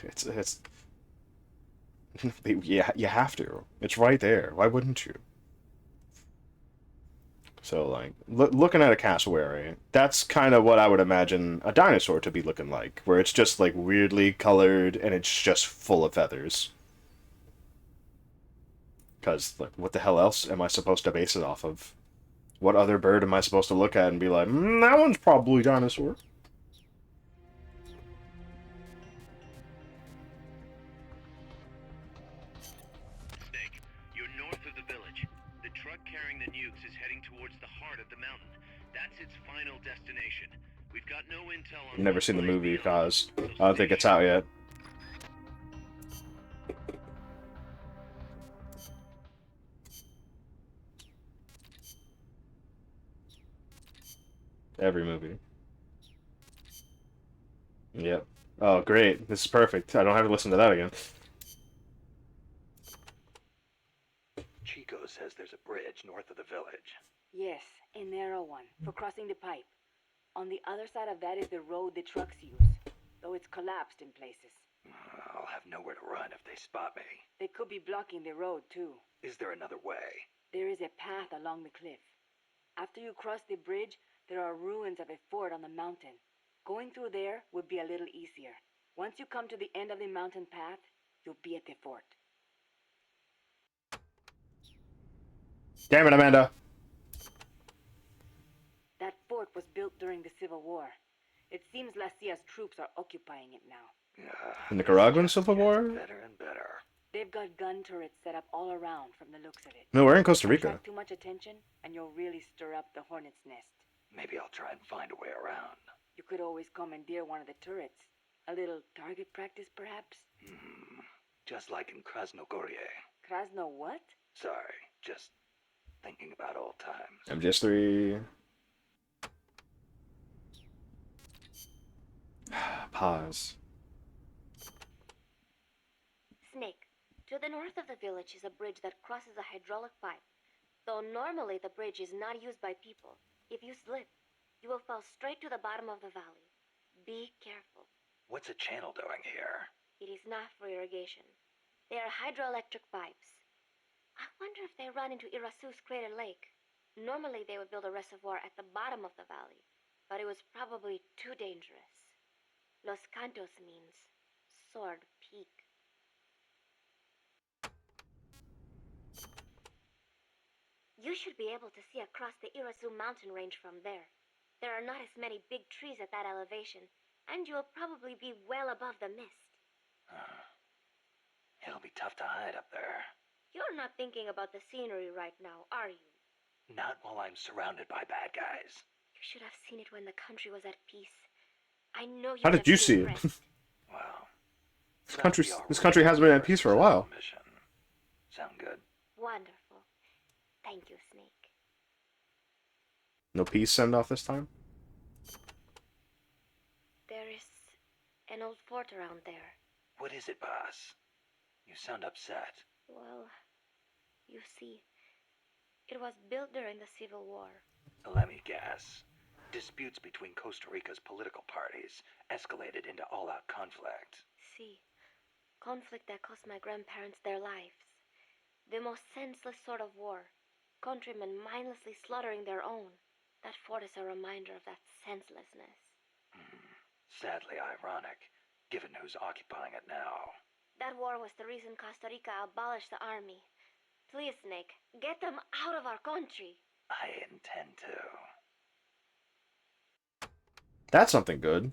Speaker 1: It's yeah, you have to. It's right there. Why wouldn't you? So, like, looking at a cassowary, that's kind of what I would imagine a dinosaur to be looking like, where it's just, like, weirdly colored and it's just full of feathers. Because, like, what the hell else am I supposed to base it off of? What other bird am I supposed to look at and be like, that one's probably dinosaur?
Speaker 2: Snake, you're north of the village. The truck carrying the nukes is heading towards the heart of the mountain. That's its final destination. We've got no intel on...
Speaker 1: Never seen the movie, cause I don't think it's out yet. Every movie. Yep. Oh, great. This is perfect. I don't have to listen to that again.
Speaker 4: Chico says there's a bridge north of the village.
Speaker 6: Yes, a narrow one, for crossing the pipe. On the other side of that is the road the trucks use, though it's collapsed in places.
Speaker 4: I'll have nowhere to run if they spot me.
Speaker 6: They could be blocking the road, too.
Speaker 4: Is there another way?
Speaker 6: There is a path along the cliff. After you cross the bridge, there are ruins of a fort on the mountain. Going through there would be a little easier. Once you come to the end of the mountain path, you'll be at the fort.
Speaker 1: Damn it, Amanda.
Speaker 6: That fort was built during the Civil War. It seems La Cia's troops are occupying it now.
Speaker 1: The Nicaraguan Civil War?
Speaker 4: Better and better.
Speaker 6: They've got gun turrets set up all around from the looks of it.
Speaker 1: No, we're in Costa Rica.
Speaker 6: Attract too much attention, and you'll really stir up the hornet's nest.
Speaker 4: Maybe I'll try and find a way around.
Speaker 6: You could always commandeer one of the turrets. A little target practice, perhaps?
Speaker 4: Just like in Krasnogorye.
Speaker 6: Krasno what?
Speaker 4: Sorry, just thinking about old times.
Speaker 1: MGS3. Pause.
Speaker 9: Snake, To the north of the village is a bridge that crosses a hydraulic pipe. Though normally the bridge is not used by people, if you slip, you will fall straight to the bottom of the valley. Be careful.
Speaker 4: What's a channel doing here?
Speaker 9: It is not for irrigation. They are hydroelectric pipes. I wonder if they run into Irasu's Crater Lake. Normally they would build a reservoir at the bottom of the valley, but it was probably too dangerous. Los Cantos means sword peak. You should be able to see across the Irasu mountain range from there. There are not as many big trees at that elevation, and you'll probably be well above the mist.
Speaker 4: It'll be tough to hide up there.
Speaker 9: You're not thinking about the scenery right now, are you?
Speaker 4: Not while I'm surrounded by bad guys.
Speaker 9: You should have seen it when the country was at peace. I know you.
Speaker 1: How did you see it?
Speaker 4: Well,
Speaker 1: This country hasn't been at peace for a while.
Speaker 4: Mission. Sound good?
Speaker 9: Wonderful. Thank you, Snake.
Speaker 1: No peace send off this time?
Speaker 9: There is an old fort around there.
Speaker 4: What is it, boss? You sound upset.
Speaker 9: Well, you see, it was built during the Civil War.
Speaker 4: Let me guess. Disputes between Costa Rica's political parties escalated into all-out conflict.
Speaker 9: See, conflict that cost my grandparents their lives. The most senseless sort of war. Countrymen mindlessly slaughtering their own. That fort is a reminder of that senselessness.
Speaker 4: Sadly ironic, given who's occupying it now.
Speaker 9: That war was the reason Costa Rica abolished the army. Please, Snake, get them out of our country.
Speaker 4: I intend to.
Speaker 1: That's something good.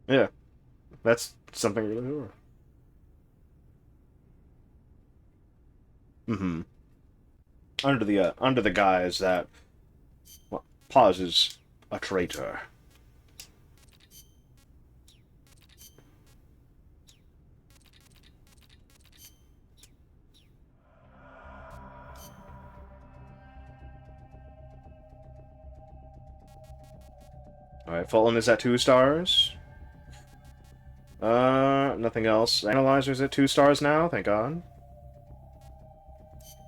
Speaker 1: Yeah, that's something really cool. Mm-hmm. Under the guise that Paz is a traitor. Alright, Fulton is at 2 stars. Nothing else. Analyzer's at 2 stars now, thank God.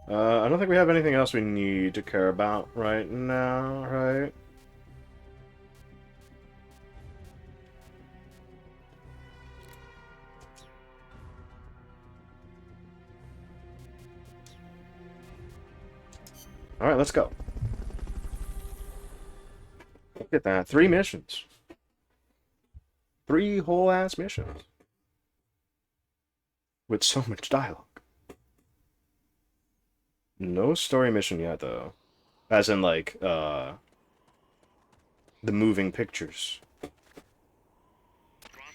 Speaker 1: I don't think we have anything else we need to care about right now, right? Alright, let's go. Look at that. 3 missions. 3 whole-ass missions. With so much dialogue. No story mission yet, though. As in, like, the moving pictures.
Speaker 2: Cross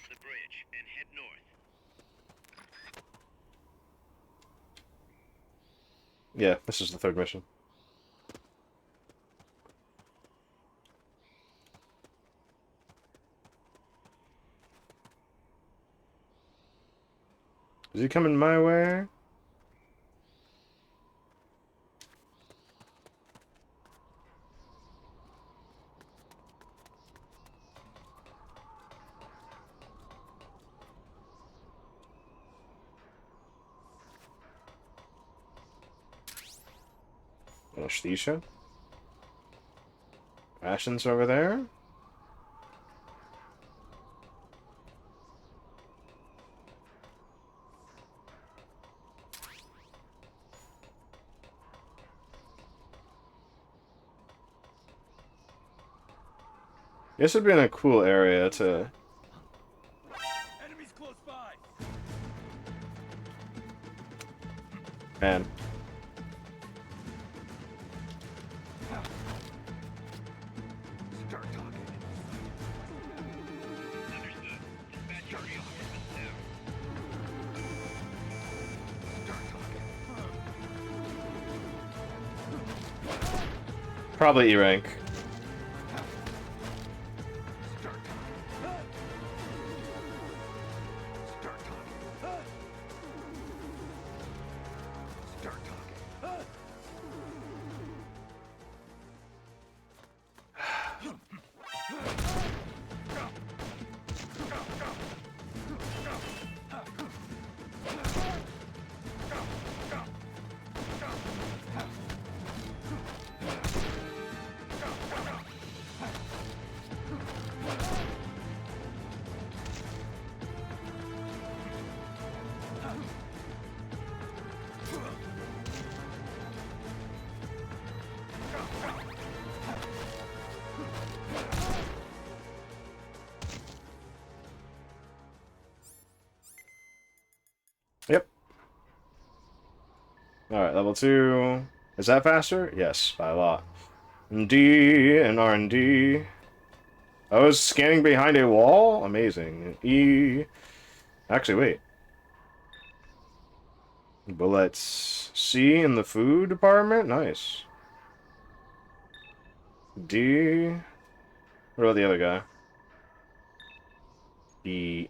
Speaker 2: the bridge and head north.
Speaker 1: Yeah, this is the 3rd mission. Is he coming my way? Anesthesia? Rations over there? This would be in a cool area to...
Speaker 7: Enemies close by.
Speaker 1: Man.
Speaker 4: Start talking.
Speaker 2: Understood. Dispatch your reinforcements now.
Speaker 4: Start talking.
Speaker 1: Probably E-rank.
Speaker 4: Start talking. Start talking. Start talking.
Speaker 1: Alright, level 2. Is that faster? Yes, by a lot. D and R&D. I was scanning behind a wall? Amazing. E. Actually, wait. Bullets. C in the food department? Nice. D. What about the other guy? E.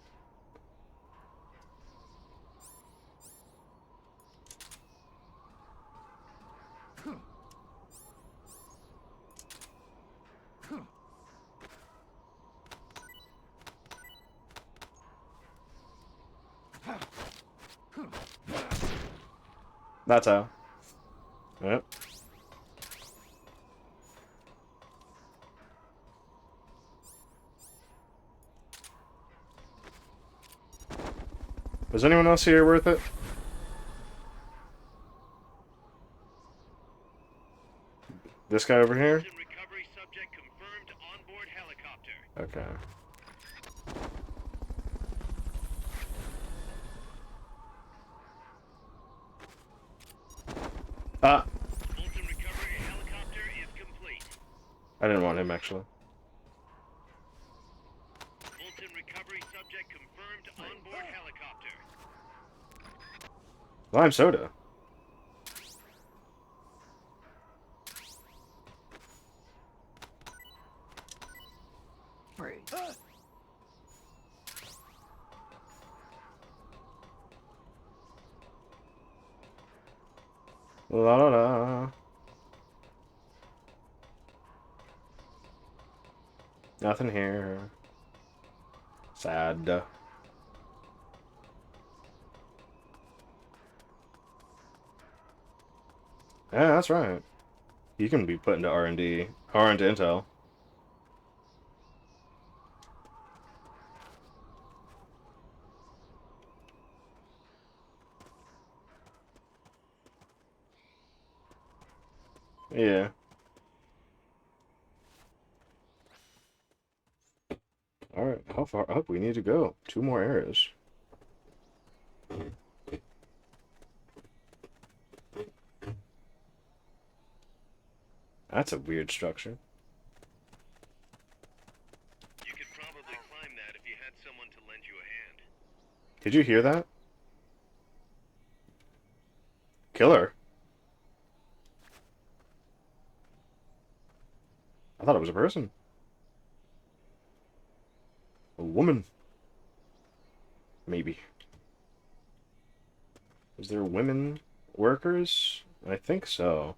Speaker 1: That's how. Yep. Is anyone else here worth it? This guy over here?
Speaker 2: Recovery subject confirmed onboard helicopter.
Speaker 1: Okay. Ah!
Speaker 2: Fulton recovery helicopter is complete.
Speaker 1: I didn't want him, actually.
Speaker 2: Fulton recovery subject confirmed onboard helicopter.
Speaker 1: Lime soda. La la la. Nothing here. Sad. Yeah, that's right. You can be put into R&D. Or into Intel. Yeah. Alright, how far up we need to go? 2 more areas. That's a weird structure.
Speaker 2: You could probably climb that if you had someone to lend you a hand.
Speaker 1: Did you hear that? Killer. I thought it was a person. A woman. Maybe. Is there women workers? I think so.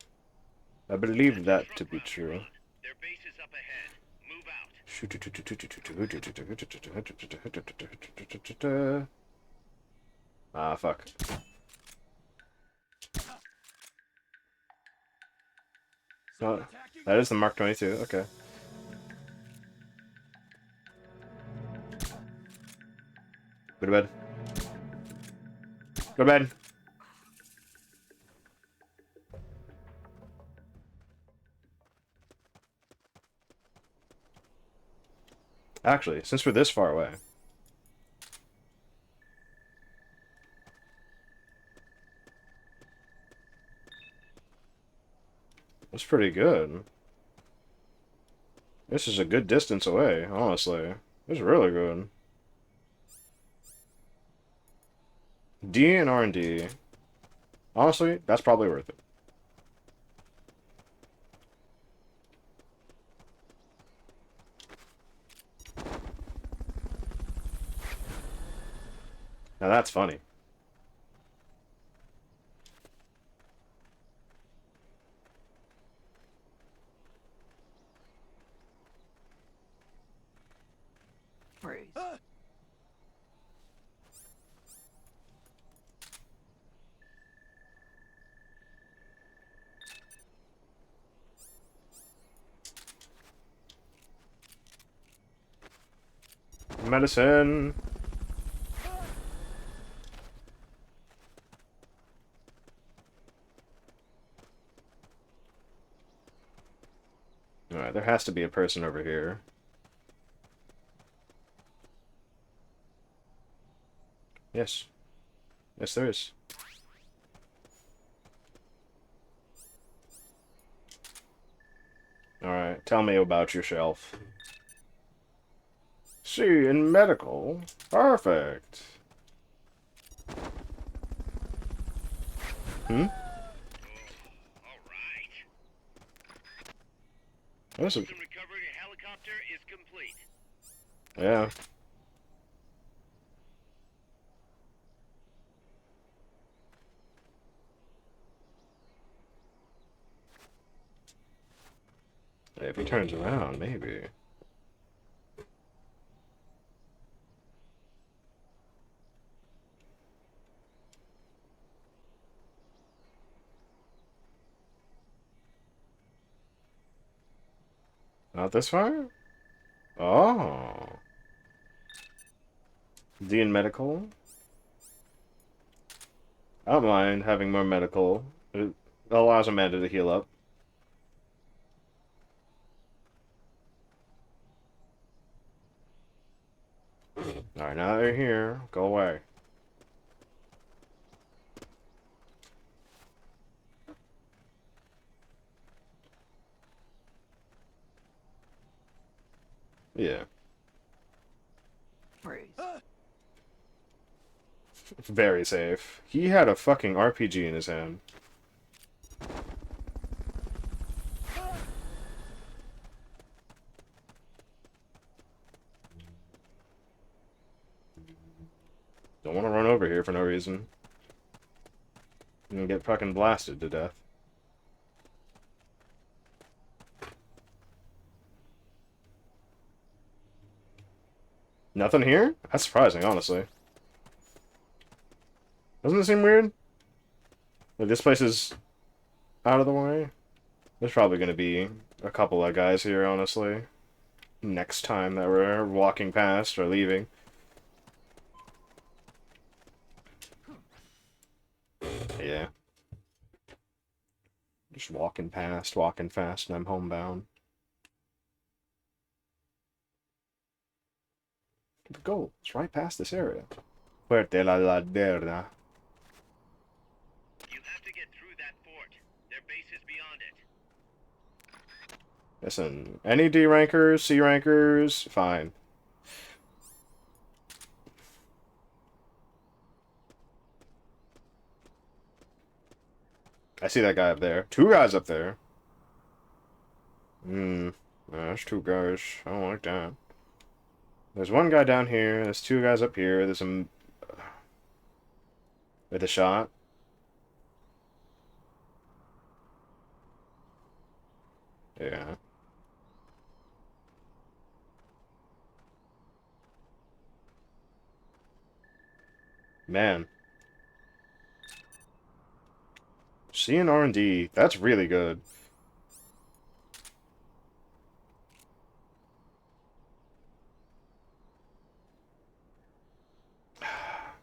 Speaker 1: I believe that to be true.
Speaker 2: Their base is up ahead. Move out.
Speaker 1: Ah, fuck. Oh, that is the Mark 22, okay. Go to bed. Go to bed. Actually, since we're this far away. That's pretty good. This is a good distance away, honestly. This is really good. D and R&D. Honestly, that's probably worth it. Now that's funny. Medicine. Alright, there has to be a person over here. Yes. Yes, there is. Alright, tell me about yourself. See, in medical. Perfect. Hmm?
Speaker 2: Alright.
Speaker 1: That's a...
Speaker 2: Some recovery helicopter is complete.
Speaker 1: Yeah. If he turns around, maybe. Not this far? Oh. D in medical? I don't mind having more medical. It allows Amanda to heal up. Alright, now that you're here, go away. Yeah.
Speaker 4: Freeze.
Speaker 1: Very safe. He had a fucking RPG in his hand. Don't want to run over here for no reason. I'm gonna get fucking blasted to death. Nothing here? That's surprising, honestly. Doesn't it seem weird? Like, this place is out of the way? There's probably gonna be a couple of guys here, honestly. Next time that we're walking past or leaving. Yeah. Just walking past, walking fast, and I'm homebound. The goal. It's right past this area. Fuerte la ladera.
Speaker 2: You have to get through that fort. Their base is beyond it.
Speaker 1: Listen, any D rankers, C rankers, fine. I see that guy up there. Two guys up there. There's two guys. I don't like that. There's one guy down here. There's two guys up here. There's some... with a shot. Yeah. Man. C and R&D. That's really good.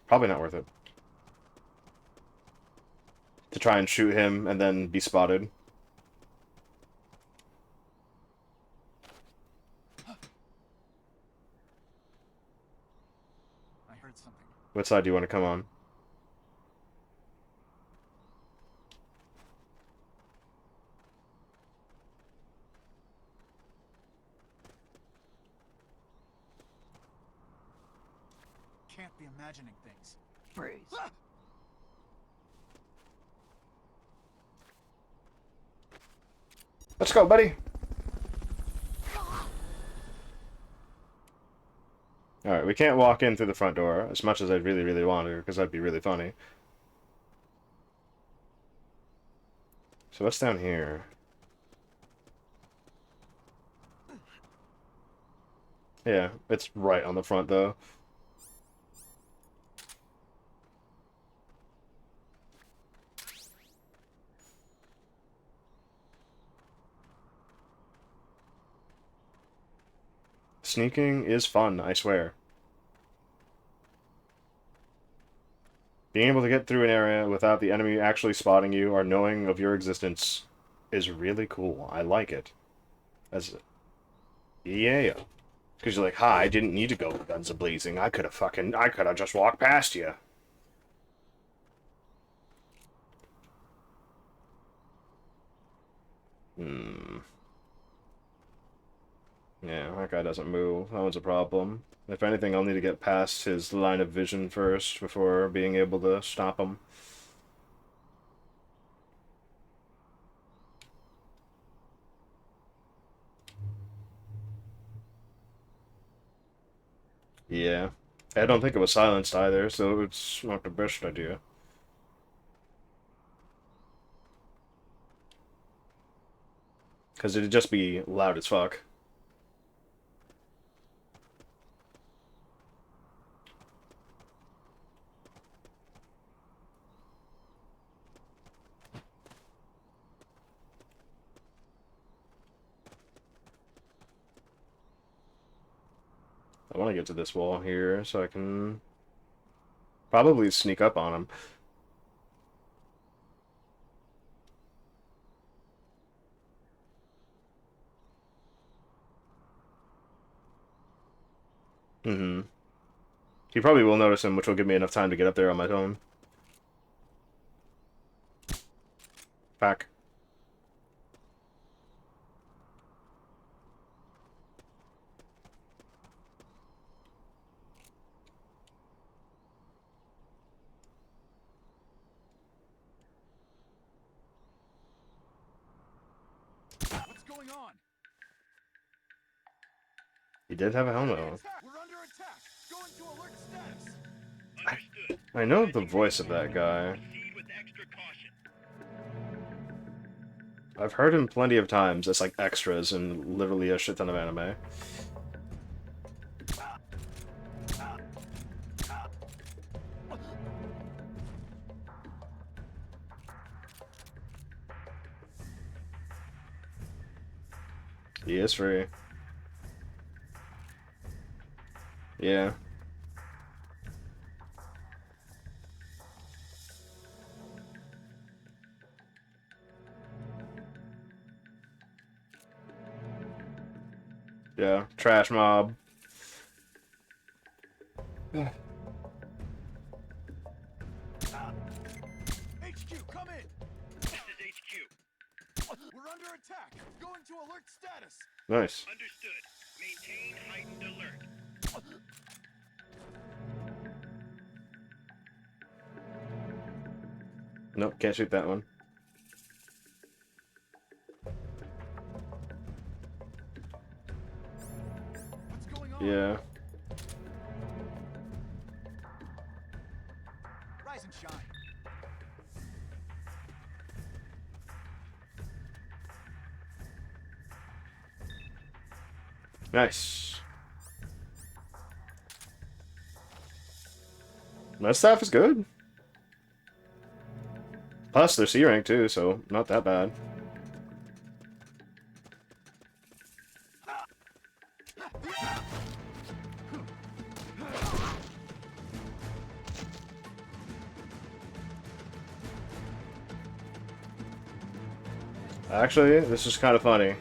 Speaker 1: Probably not worth it. To try and shoot him and then be spotted.
Speaker 4: I heard something.
Speaker 1: What side do you want to come on?
Speaker 4: Can't be imagining things. Freeze.
Speaker 1: Let's go, buddy. Alright, we can't walk in through the front door, as much as I'd really, really want to, because that'd be really funny. So what's down here? Yeah, it's right on the front, though. Sneaking is fun, I swear. Being able to get through an area without the enemy actually spotting you or knowing of your existence is really cool. I like it. Yeah. Because you're like, hi, I didn't need to go guns a-blazing. I could have just walked past you. Yeah, that guy doesn't move. That one's a problem. If anything, I'll need to get past his line of vision first before being able to stop him. Yeah. I don't think it was silenced either, so it's not the best idea. Because it'd just be loud as fuck. I want to get to this wall here so I can probably sneak up on him. Mm-hmm. He probably will notice him, which will give me enough time to get up there on my own. Back.
Speaker 7: What's going on?
Speaker 1: He did have a helmet on.
Speaker 7: We're under attack. Go into alert status.
Speaker 2: Understood.
Speaker 1: I know the voice of that guy.
Speaker 2: Proceed with extra caution.
Speaker 1: I've heard him plenty of times as like extras in literally a shit ton of anime. He is free. Yeah. Yeah, trash mob.
Speaker 7: HQ, come in.
Speaker 2: This is HQ.
Speaker 7: We're under attack. Go into alert status.
Speaker 1: Nice.
Speaker 2: Understood. Maintain heightened alert.
Speaker 1: Nope, can't shoot that one.
Speaker 7: What's going on?
Speaker 1: Yeah.
Speaker 7: Rise and shine.
Speaker 1: Nice. That staff is good. Plus, they're C rank too, so not that bad. Actually, this is kind of funny.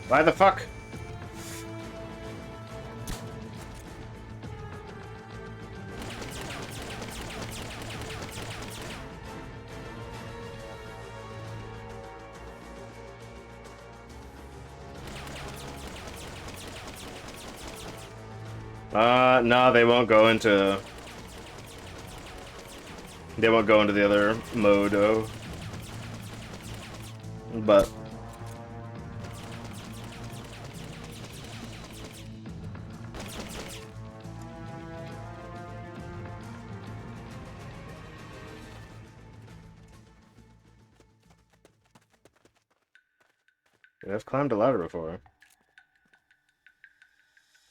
Speaker 1: Why the fuck? No, they won't go into... They won't go into the other mode, though. But... I've climbed a ladder before.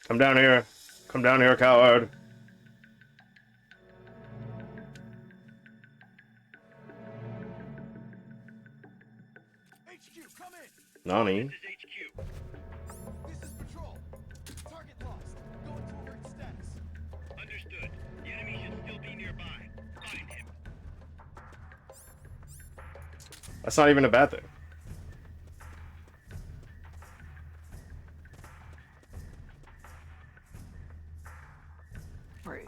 Speaker 1: Come down here. Come down here, coward.
Speaker 7: HQ, come in.
Speaker 1: Nani?
Speaker 2: This is HQ.
Speaker 7: This is patrol. Target lost. Go into alert status.
Speaker 2: Understood. The enemy should still be nearby. Find him.
Speaker 1: That's not even a bad thing.
Speaker 4: Freeze.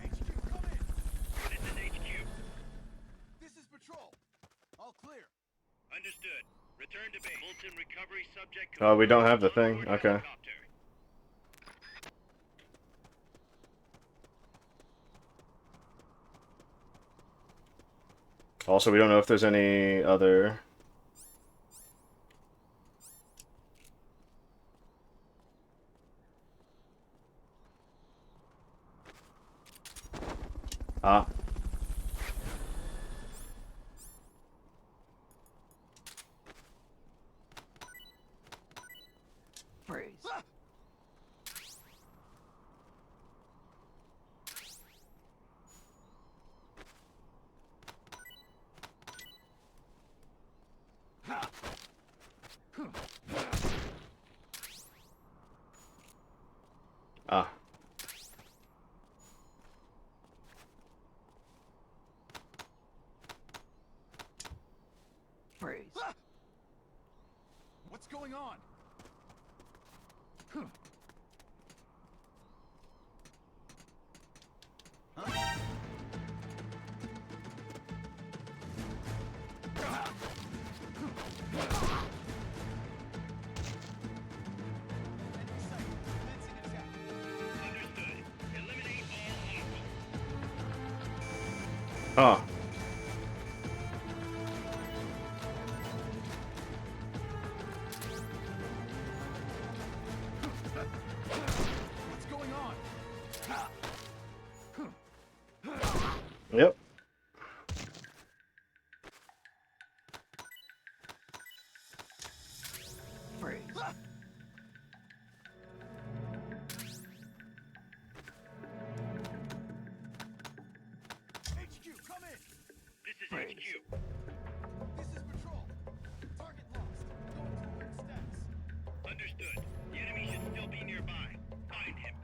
Speaker 7: HQ,
Speaker 2: Understood. Return to base. Fulton recovery subject.
Speaker 1: Oh, we don't have the
Speaker 2: confirmed.
Speaker 1: thing.
Speaker 2: Onboard
Speaker 1: Okay.
Speaker 2: helicopter.
Speaker 1: Also, we don't know if there's any other... Ah.
Speaker 4: Freeze.
Speaker 1: Ah.
Speaker 4: Freeze.
Speaker 7: What's going on?
Speaker 2: Understood. Eliminate all hostiles.
Speaker 1: Ah.
Speaker 7: What's going on?
Speaker 1: Yep.
Speaker 4: Freeze.
Speaker 7: HQ, come in.
Speaker 2: This is
Speaker 4: Freeze.
Speaker 2: HQ.
Speaker 7: This is patrol. Target lost. Going to alert status.
Speaker 2: Understood. The enemy should still be nearby. Find him.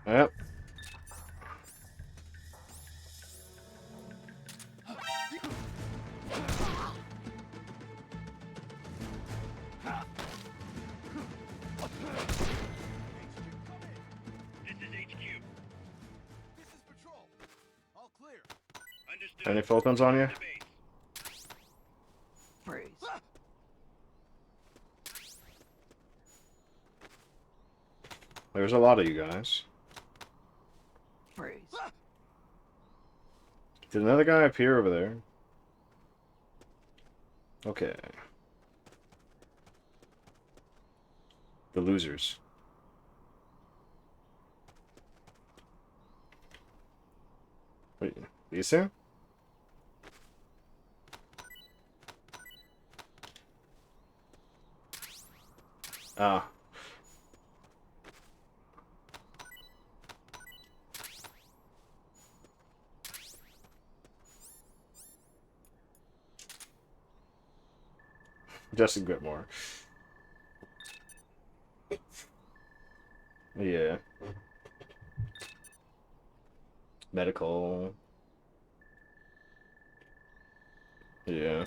Speaker 1: Yep.
Speaker 2: This is HQ.
Speaker 7: This is patrol. All clear.
Speaker 2: Understood.
Speaker 1: Any Fultons on you?
Speaker 2: To base.
Speaker 4: Freeze.
Speaker 1: There's a lot of you guys.
Speaker 4: Freeze.
Speaker 1: Did another guy appear over there? Okay. The losers. Wait, these two? Ah. Justin Whitmore. Yeah. Medical. Yeah.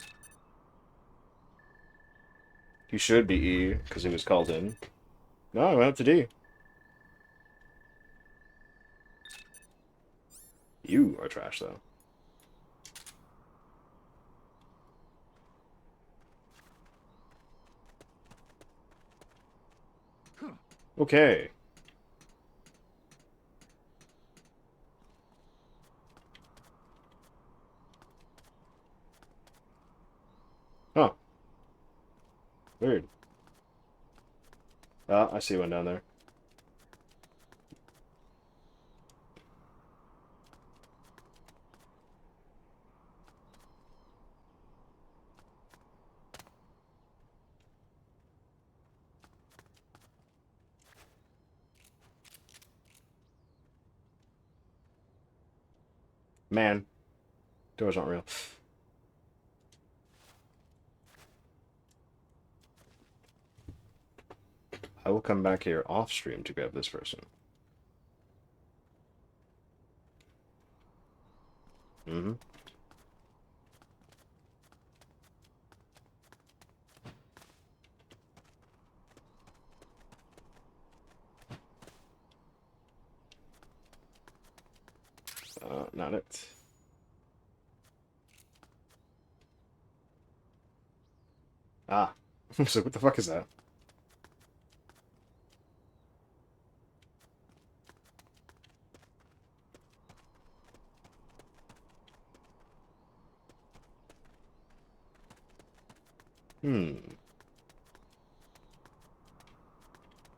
Speaker 1: He should be E, because he was called in. No, I went up to D. You are trash, though. Okay. Huh. Weird. Ah, I see one down there. Man. Doors aren't real. I will come back here off stream to grab this person. Mm-hmm. Not it. Ah. So what the fuck is that?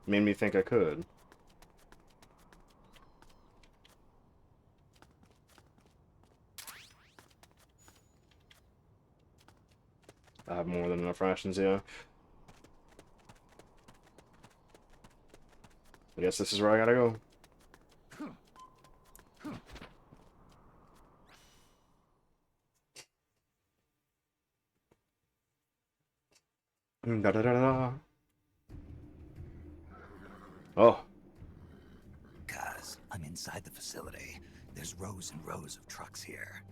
Speaker 1: Made me think I could. I have more than enough rations, yeah. I guess this is where I gotta go. Da da da da. Oh.
Speaker 4: Guys, I'm inside the facility. There's rows and rows of trucks here.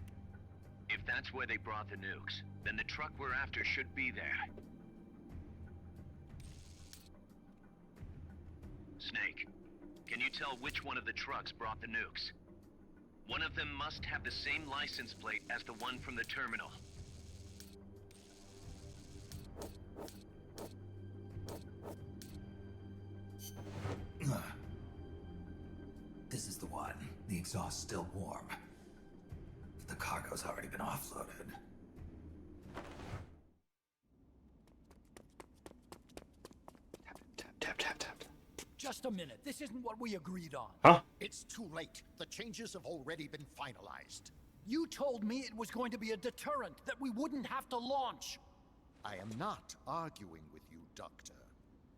Speaker 2: If that's where they brought the nukes, then the truck we're after should be there. Snake, can you tell which one of the trucks brought the nukes? One of them must have the same license plate as the one from the terminal.
Speaker 4: This is the one. The exhaust's still warm. The cargo's already been offloaded.
Speaker 1: Tap.
Speaker 10: Just a minute. This isn't what we agreed on.
Speaker 1: Huh?
Speaker 7: It's too late. The changes have already been finalized.
Speaker 10: You told me it was going to be a deterrent, that we wouldn't have to launch.
Speaker 7: I am not arguing with you, Doctor.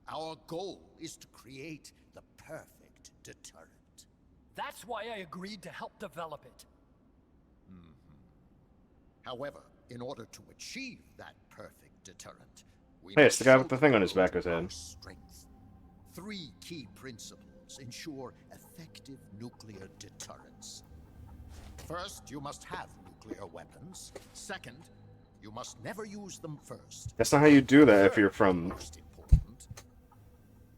Speaker 7: Our goal is to create the perfect deterrent.
Speaker 10: That's why I agreed to help develop it.
Speaker 7: However, in order to achieve that perfect deterrent, we
Speaker 1: Hey,
Speaker 7: must
Speaker 1: it's the guy with
Speaker 7: show
Speaker 1: the thing on his
Speaker 7: world
Speaker 1: back of his
Speaker 7: our
Speaker 1: head.
Speaker 7: strength. 3 key principles ensure effective nuclear deterrence. First, you must have nuclear weapons. Second, you must never use them first.
Speaker 1: That's not how you do that if you're from...
Speaker 7: Most important,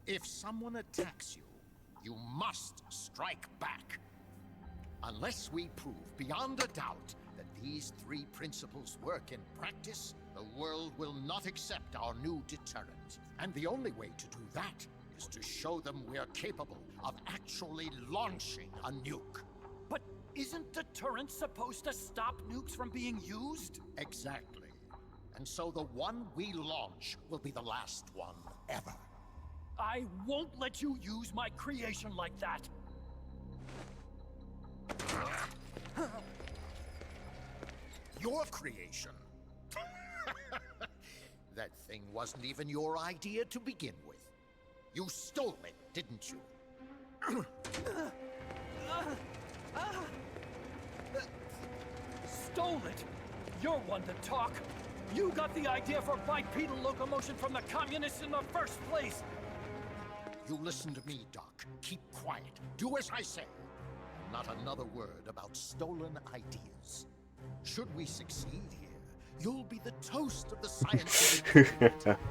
Speaker 7: if someone attacks you, you must strike back. Unless we prove beyond a doubt that these 3 principles work in practice, the world will not accept our new deterrent. And the only way to do that is to show them we're capable of actually launching a nuke.
Speaker 10: But isn't deterrence supposed to stop nukes from being used?
Speaker 7: Exactly. And so the one we launch will be the last one ever.
Speaker 10: I won't let you use my creation like that.
Speaker 7: Your creation? That thing wasn't even your idea to begin with. You stole it, didn't you?
Speaker 10: Stole it? You're one to talk. You got the idea for bipedal locomotion from the communists in the first place.
Speaker 7: You listen to me, Doc. Keep quiet. Do as I say. Not another word about stolen ideas. Should we succeed here, you'll be the toast of the science.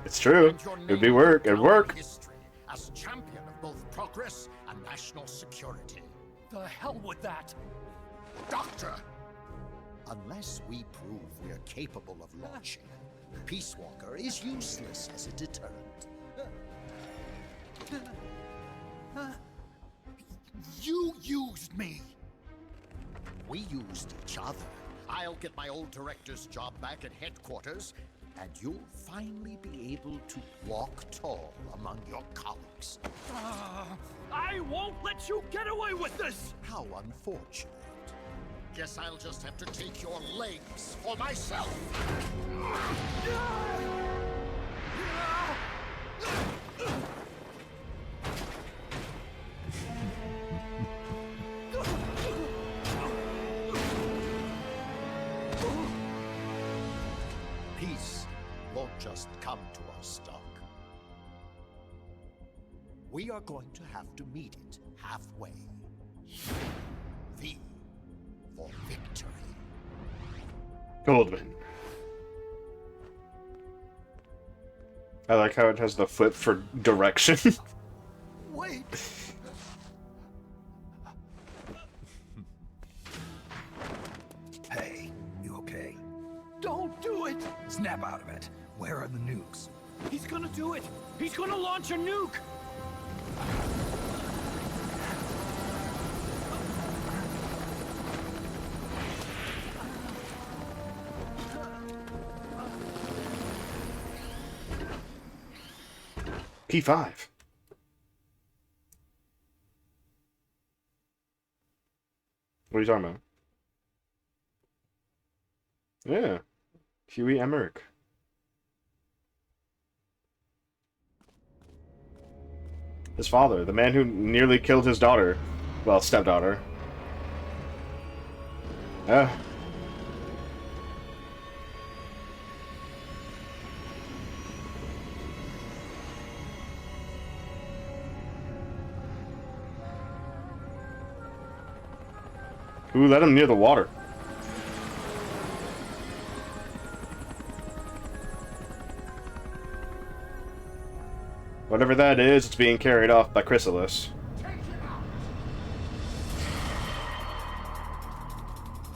Speaker 1: It's true. It'd be work. It'd work.
Speaker 7: History as champion of both progress and national security.
Speaker 10: The hell with that.
Speaker 7: Doctor! Unless we prove we're capable of launching, Peace Walker is useless as a deterrent.
Speaker 10: You used me.
Speaker 7: We used each other. I'll get my old director's job back at headquarters, and you'll finally be able to walk tall among your colleagues.
Speaker 10: I won't let you get away with this!
Speaker 7: How unfortunate. Guess I'll just have to take your legs for myself. Peace won't just come to us, Doc. We are going to have to meet it halfway. V for victory.
Speaker 1: Goldman. I like how it has the flip for direction.
Speaker 10: Wait!
Speaker 4: snap out of it. Where are the nukes?
Speaker 10: He's gonna do it! He's gonna launch a nuke!
Speaker 1: P5. What are you talking about? Yeah. Huey Emmerich. His father, the man who nearly killed his daughter. Well, stepdaughter. Yeah. Who let him near the water? Whatever that is, it's being carried off by Chrysalis.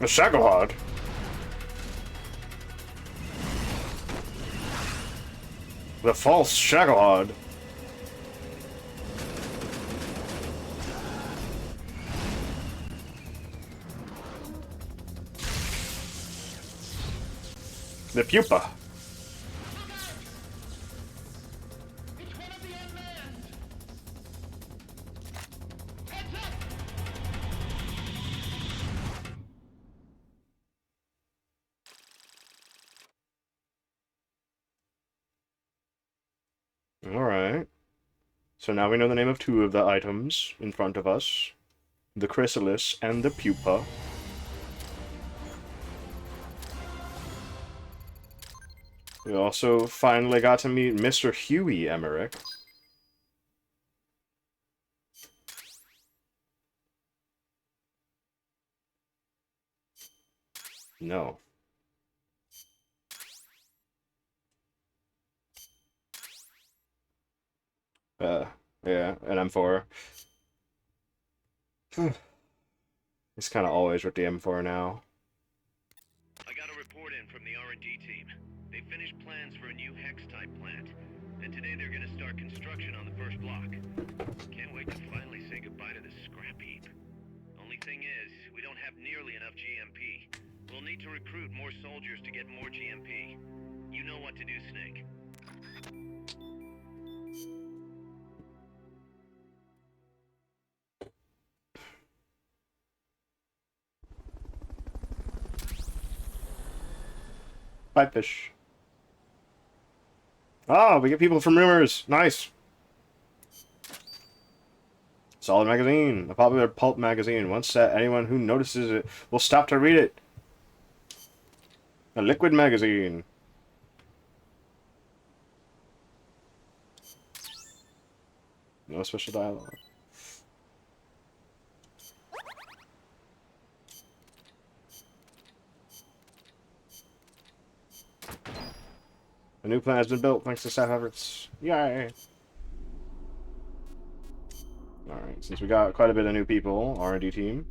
Speaker 1: A Shagohod? The false Shagohod. The pupa. Alright. So now we know the name of two of the items in front of us. The chrysalis and the pupa. We also finally got to meet Mr. Huey Emmerich. No. Yeah, and M4. He's kind of always with the M4 now.
Speaker 2: I got a report in from the R&D team. They finished plans for a new hex-type plant, and today they're gonna start construction on the first block. Can't wait to finally say goodbye to this scrap heap. Only thing is, we don't have nearly enough GMP. We'll need to recruit more soldiers to get more GMP. You know what to do, Snake.
Speaker 1: Pipefish. Ah, we get people from rumors. Nice. Solid magazine. A popular pulp magazine. Once set, anyone who notices it will stop to read it. A liquid magazine. No special dialogue. A new plant has been built thanks to staff efforts. Yay! Alright, since we got quite a bit of new people, R&D team.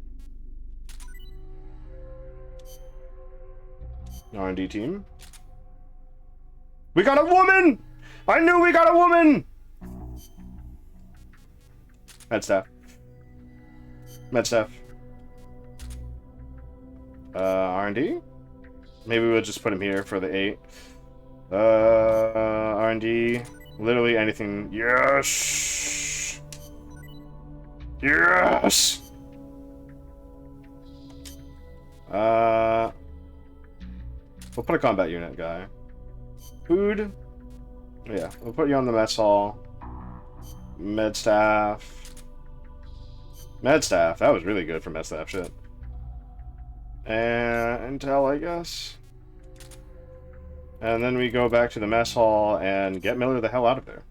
Speaker 1: R&D team. We got a woman! I knew we got a woman! Med staff. Med staff. R&D? Maybe we'll just put him here for the 8. R&D. Literally anything. Yes! Yes! We'll put a combat unit guy. Food? Yeah, we'll put you on the mess hall. Med staff. Med staff. That was really good for med staff shit. And intel, I guess. And then we go back to the mess hall and get Miller the hell out of there.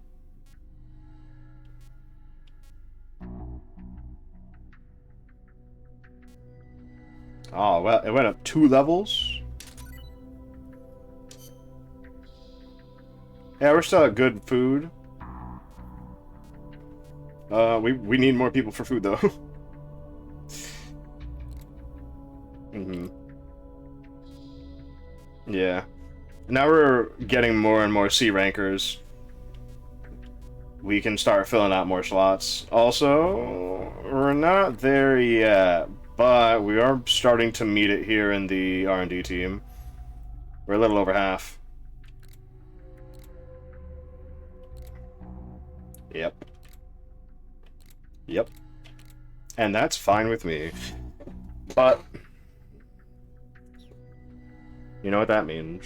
Speaker 1: Oh, well, it went up 2 levels. Yeah, we're still at good food. We need more people for food, though. Mm-hmm. Yeah. Now we're getting more and more C rankers. We can start filling out more slots. Also, we're not there yet, but we are starting to meet it here in the R&D team. We're a little over half. Yep. Yep. And that's fine with me. But you know what that means.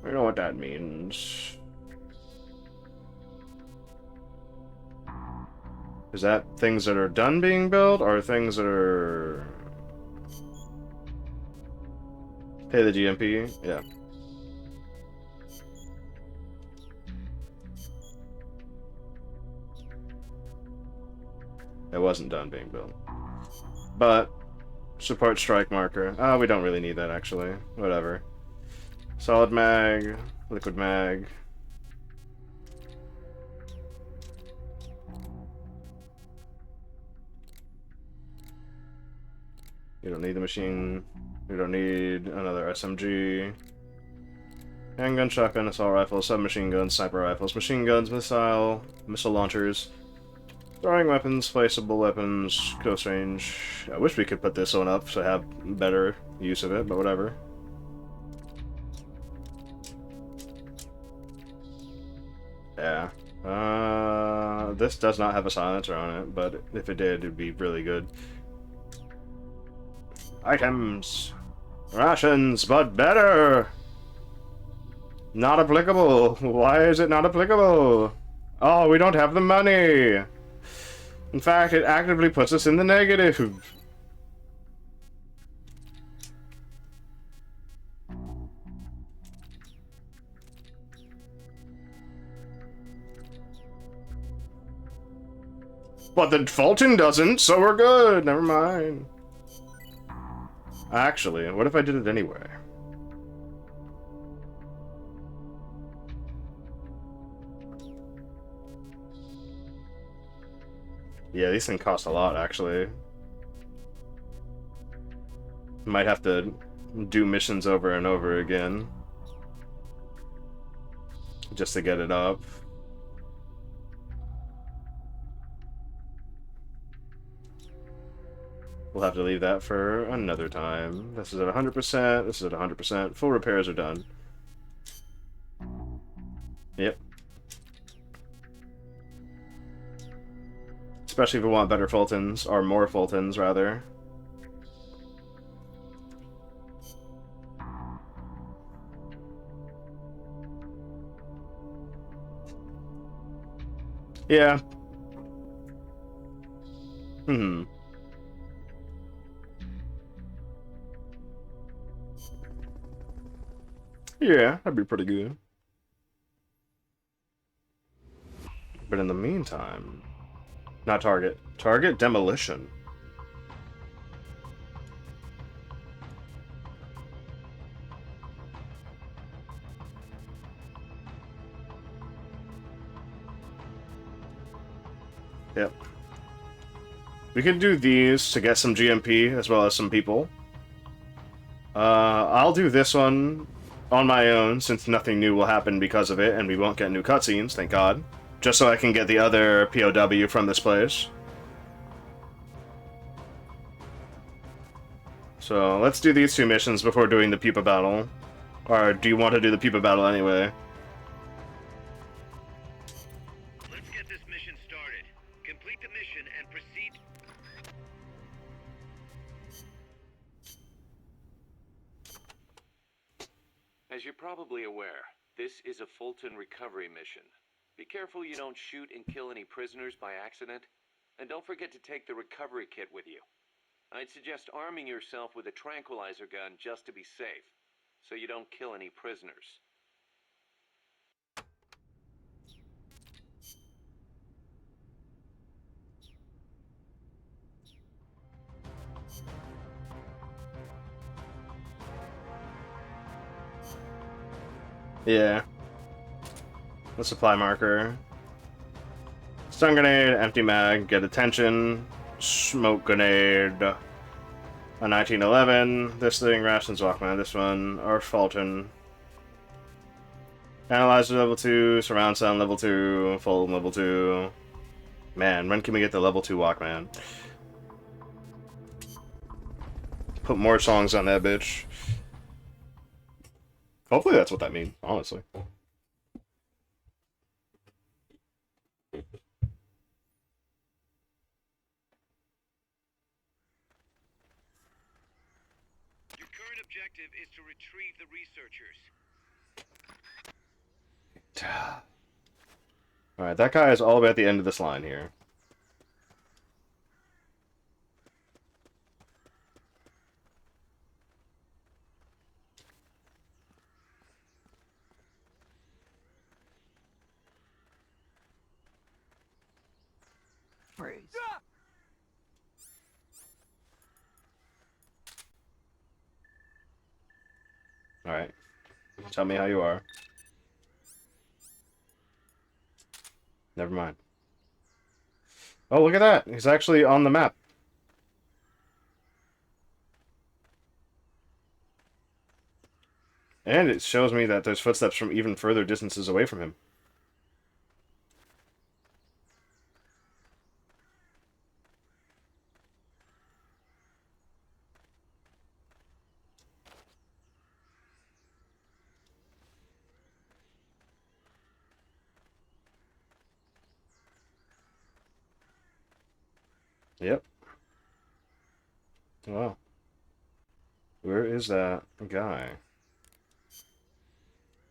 Speaker 1: You know what that means. Is that things that are done being built, or things that are... Pay the GMP? Yeah. It wasn't done being built. But, support strike marker. Oh, we don't really need that, actually. Whatever. Solid mag, liquid mag. You don't need the machine. You don't need another SMG. Handgun, shotgun, assault rifle, submachine guns, sniper rifles, machine guns, missile launchers, throwing weapons, placeable weapons, close range. I wish we could put this one up to have better use of it, but whatever. Yeah. This does not have a silencer on it, but if it did, it'd be really good. Items. Rations, but better! Not applicable. Why is it not applicable? Oh, we don't have the money! In fact, it actively puts us in the negative. But the Fulton doesn't, so we're good. Never mind. Actually, what if I did it anyway? Yeah, these things cost a lot, actually. Might have to do missions over and over again. Just to get it up. We'll have to leave that for another time. This is at 100%, this is at 100%. Full repairs are done. Yep. Especially if we want better Fultons, or more Fultons, rather. Yeah. Yeah, that'd be pretty good. But in the meantime... Not target. Target demolition. Yep. We can do these to get some GMP as well as some people. I'll do this one on my own since nothing new will happen because of it and we won't get new cutscenes, thank God. Just so I can get the other POW from this place. So, let's do these two missions before doing the Pupa battle. Or do you want to do the Pupa battle anyway?
Speaker 2: Let's get this mission started. Complete the mission and proceed.
Speaker 11: As you're probably aware, this is a Fulton recovery mission. Be careful you don't shoot and kill any prisoners by accident, and don't forget to take the recovery kit with you. I'd suggest arming yourself with a tranquilizer gun just to be safe, so you don't kill any prisoners.
Speaker 1: Yeah. The supply marker. Stun grenade, empty mag, get attention, smoke grenade. A 1911. This thing, Rations Walkman. This one, Arch Fulton. Analyzer level 2, surround sound level 2, fold level 2. Man, when can we get the level 2 Walkman? Put more songs on that bitch. Hopefully that's what that means, honestly.
Speaker 2: Your current objective is to retrieve the researchers.
Speaker 1: Alright, that guy is all the way at the end of this line here.
Speaker 4: Freeze.
Speaker 1: Alright. Tell me how you are. Never mind. Oh, look at that! He's actually on the map. And it shows me that there's footsteps from even further distances away from him. Yep. Wow. Where is that guy?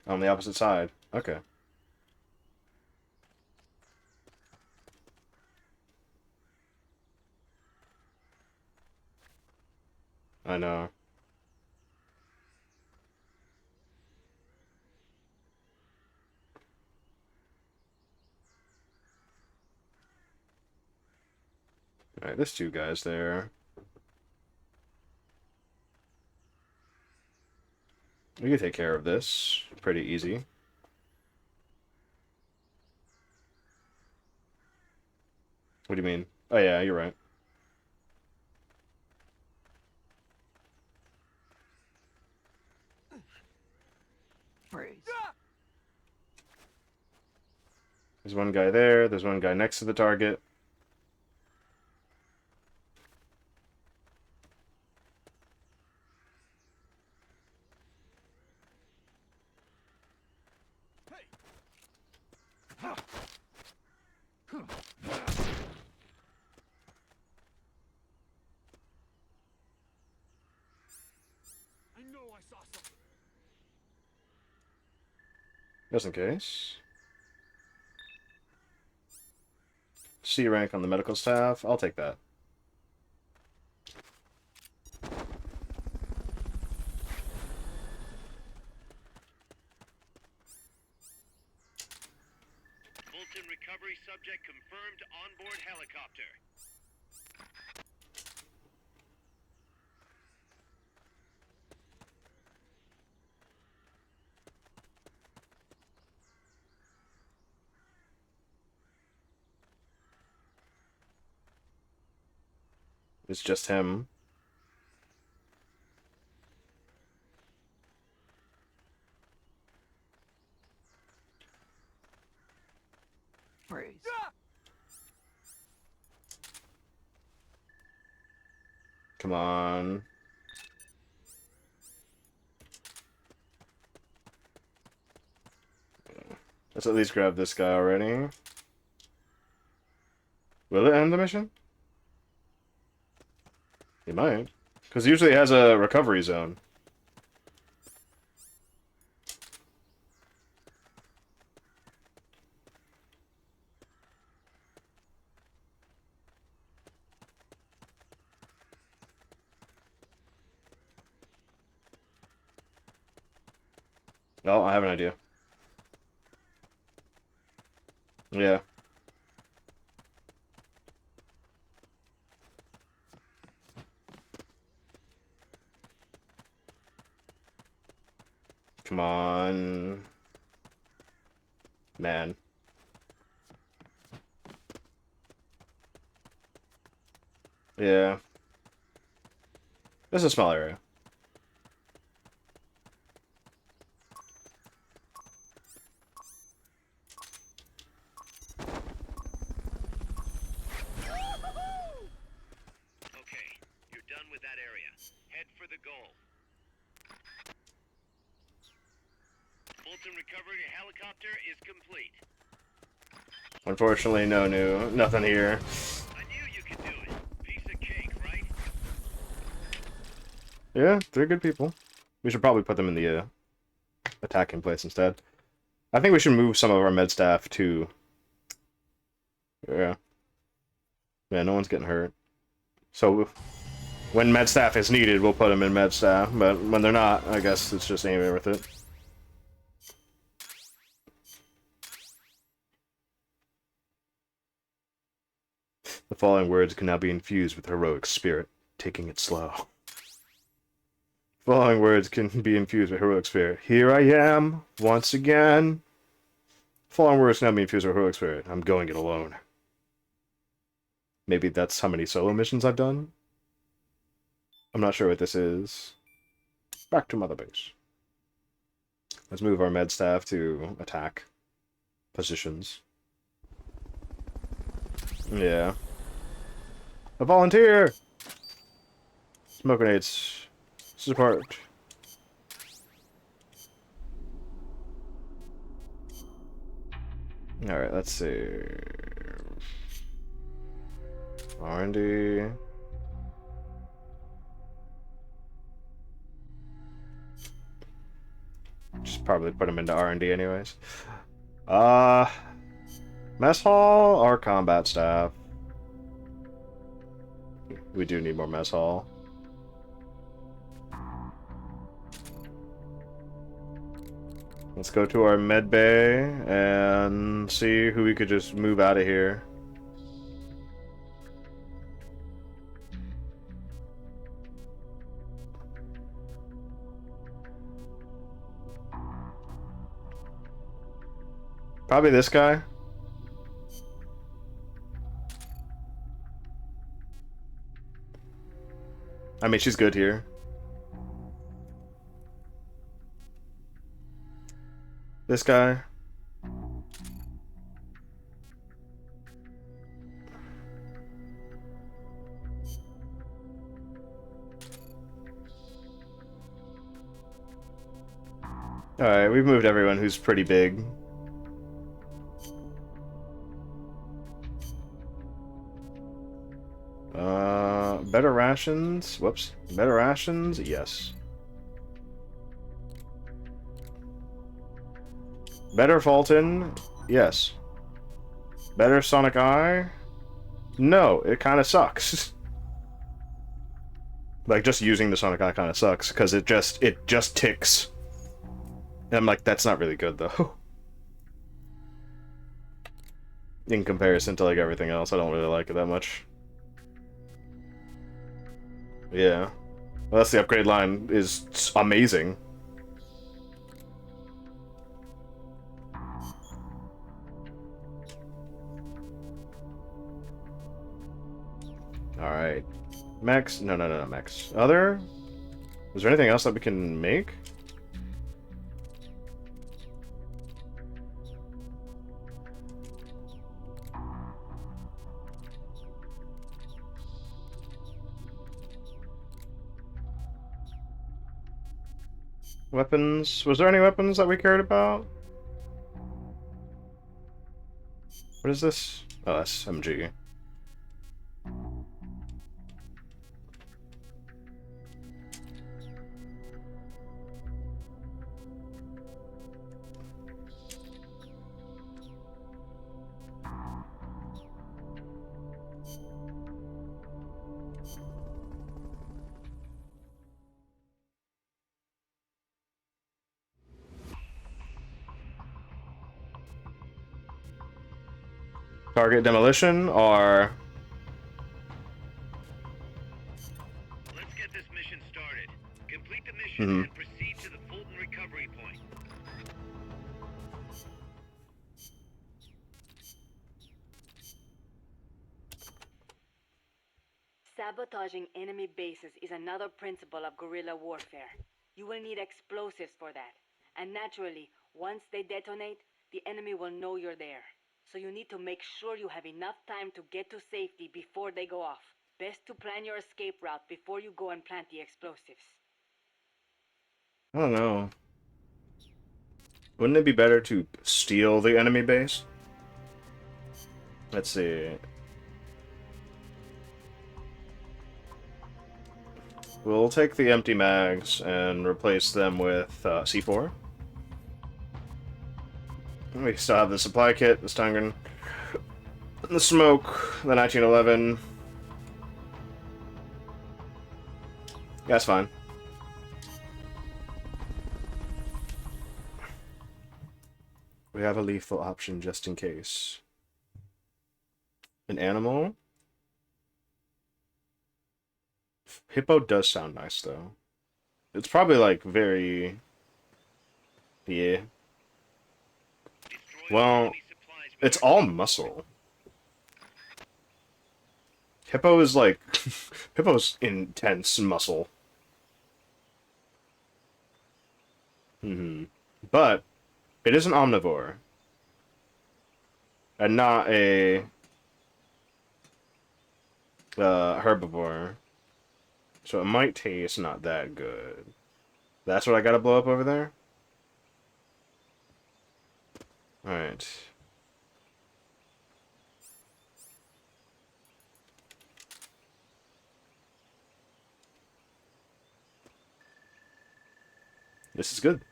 Speaker 1: On the opposite side. Okay. I know. Alright, there's two guys there. We can take care of this. Pretty easy. What do you mean? Oh yeah, you're right.
Speaker 4: Freeze.
Speaker 1: There's one guy there. There's one guy next to the target.
Speaker 10: I know I saw something.
Speaker 1: Just in case. C rank on the medical staff. I'll take that.
Speaker 2: Fulton recovery subject confirmed onboard helicopter.
Speaker 1: It's just him.
Speaker 4: Freeze.
Speaker 1: Come on. Let's at least grab this guy already. Will it end the mission? It might. Because usually it has a recovery zone. Oh, I have an idea. Yeah. Come on. Man. Yeah. This is a small area.
Speaker 2: Okay, you're done with that area. Head for the goal. Fulton recovery helicopter is complete.
Speaker 1: Unfortunately, nothing here.
Speaker 2: I knew you could do it. Piece of cake, right?
Speaker 1: Yeah, they're good people. We should probably put them in the attacking place instead. I think we should move some of our med staff to... Yeah. Yeah, no one's getting hurt. So, when med staff is needed, we'll put them in med staff. But when they're not, I guess it's just ain't worth it. The following words can now be infused with heroic spirit, taking it slow. The following words can be infused with heroic spirit. Here I am, once again. The following words can now be infused with heroic spirit. I'm going it alone. Maybe that's how many solo missions I've done? I'm not sure what this is. Back to Mother Base. Let's move our med staff to attack positions. Yeah. A volunteer! Smoke grenades. Support. Alright, let's see. R&D. Just probably put them into R&D anyways. Mess hall or combat staff? We do need more mess hall. Let's go to our med bay and see who we could just move out of here. Probably this guy. I mean, she's good here. This guy. Alright, we've moved everyone who's pretty big. Better rations? Whoops. Better rations? Yes. Better Fulton? Yes. Better Sonic Eye? No, it kind of sucks. Like, just using the Sonic Eye kind of sucks, because it just ticks. And I'm like, that's not really good, though. In comparison to, like, everything else, I don't really like it that much. Yeah. Well, that's the upgrade line is amazing. Alright. Max? No, Max. Other? Is there anything else that we can make? Weapons? Was there any weapons that we cared about? What is this? Oh, that's MG. Target demolition, or...
Speaker 2: Let's get this mission started. Complete the mission and proceed to the Fulton recovery point.
Speaker 6: Sabotaging enemy bases is another principle of guerrilla warfare. You will need explosives for that. And naturally, once they detonate, the enemy will know you're there. So you need to make sure you have enough time to get to safety before they go off. Best to plan your escape route before you go and plant the explosives.
Speaker 1: I don't know. Wouldn't it be better to steal the enemy base? Let's see. We'll take the empty mags and replace them with C4. We still have the supply kit, the stun gun, the smoke, the 1911. Yeah, that's fine. We have a lethal option just in case. An animal? Hippo does sound nice, though. It's probably, like, very... Yeah. Well, it's all muscle. Hippo is, like... Hippo's intense muscle. But, it is an omnivore. And not a... herbivore. So it might taste not that good. That's what I gotta blow up over there? Alright. This is good.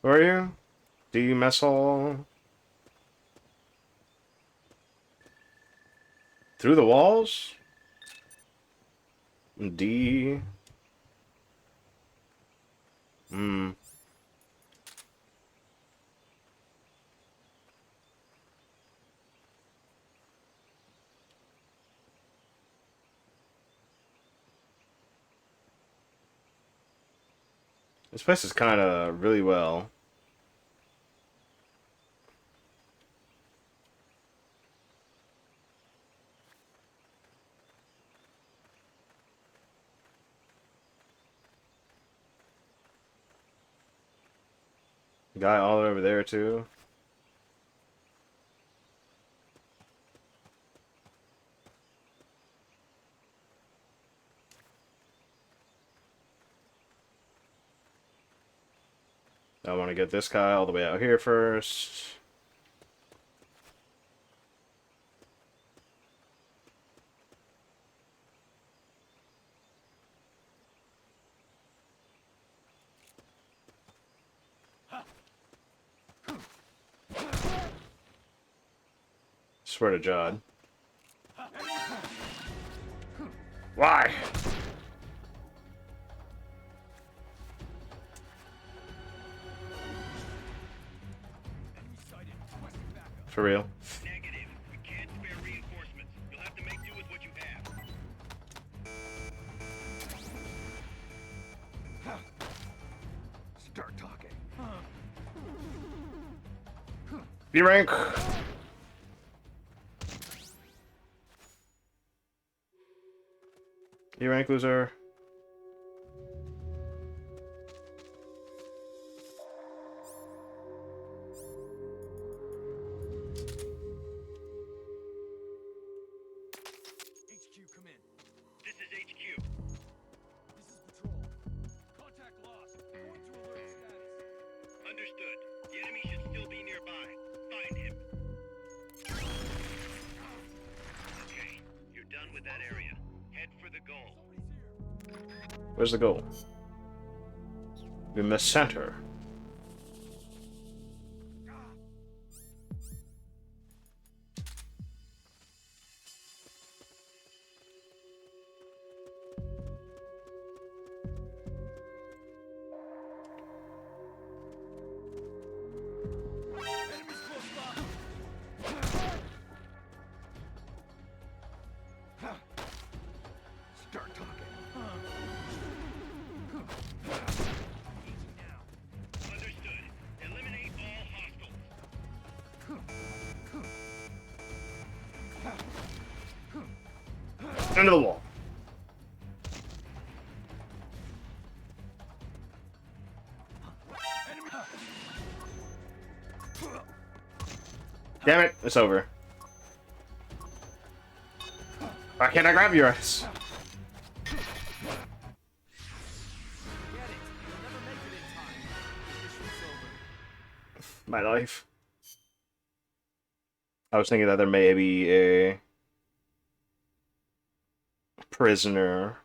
Speaker 1: Where are you? D mess hall? Through the walls? D. This place is kind of really well. Guy all over there too. I want to get this guy all the way out here first. Swear to God. Why? For real?
Speaker 2: Negative. We can't spare reinforcements. You'll have to make do with what you have.
Speaker 4: Start talking.
Speaker 1: B rank. B rank loser. Where's the goal? We must center. End of the wall. Damn it, it's over. Why can't I grab your ass?
Speaker 10: Get it. You'll never make it in time. The mission's over.
Speaker 1: My life. I was thinking that there may be a prisoner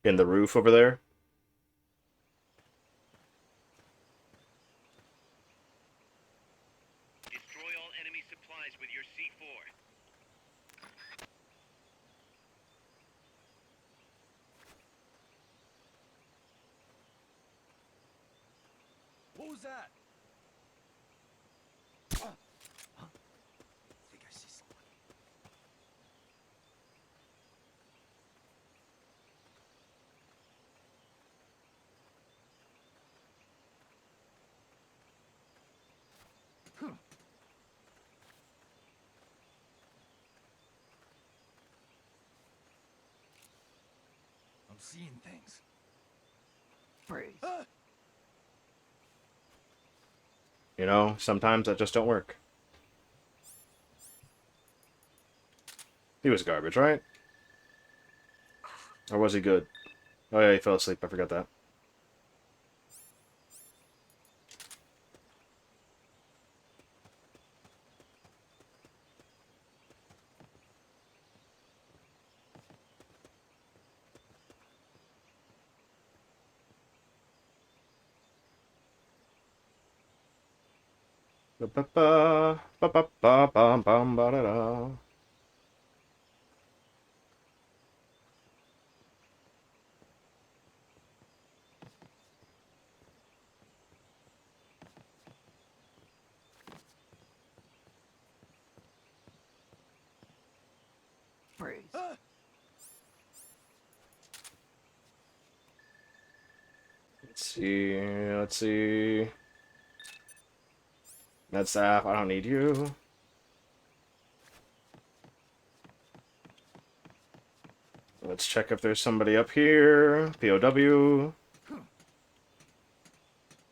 Speaker 1: in the roof over there.
Speaker 2: Destroy all enemy supplies with your C4.
Speaker 10: What was that?
Speaker 4: I think I see someone. I'm seeing things. Freeze.
Speaker 1: You know, sometimes that just don't work. He was garbage, right? Or was he good? Oh yeah, he fell asleep. I forgot that. Ba ba ba ba ba ba ba ba ba da da.
Speaker 4: Freeze.
Speaker 1: Let's see. Let's see. That's staff. I don't need you. Let's check if there's somebody up here. POW.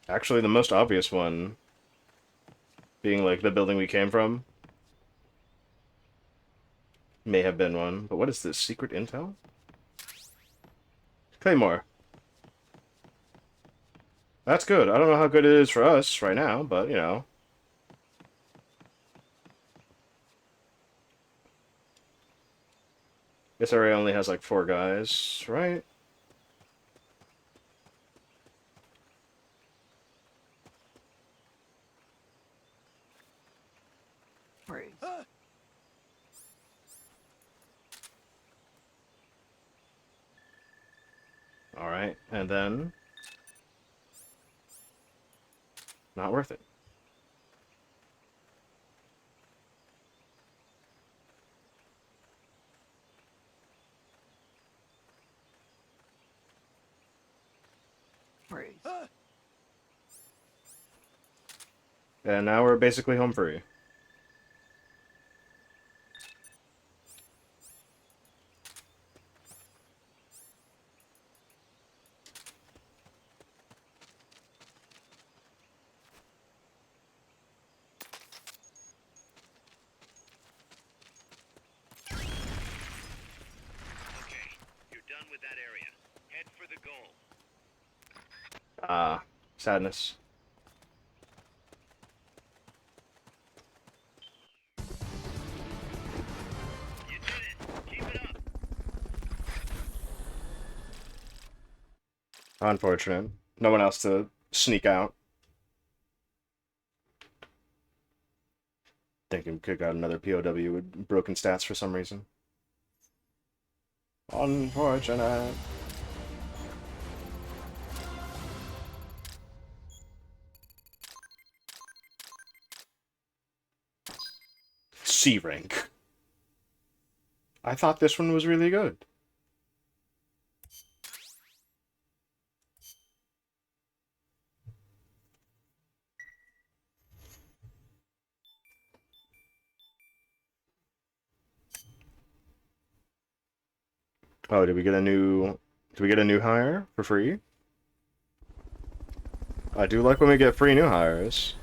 Speaker 1: Actually, the most obvious one being like the building we came from. May have been one. But what is this? Secret intel? Claymore. That's good. I don't know how good it is for us right now, but, you know. This area only has like 4 guys, right?
Speaker 4: Freeze.
Speaker 1: Alright, and then... Not worth it.
Speaker 4: Freeze.
Speaker 1: And now we're basically home free.
Speaker 2: Okay, you're done with that area. Head for the goal.
Speaker 1: Ah, sadness.
Speaker 2: You did it. Keep it up.
Speaker 1: Unfortunate. No one else to sneak out. Thinking we could got another POW with broken stats for some reason. Unfortunate. C rank. I thought this one was really good. Oh, did we get a new... Did we get a new hire for free? I do like when we get free new hires.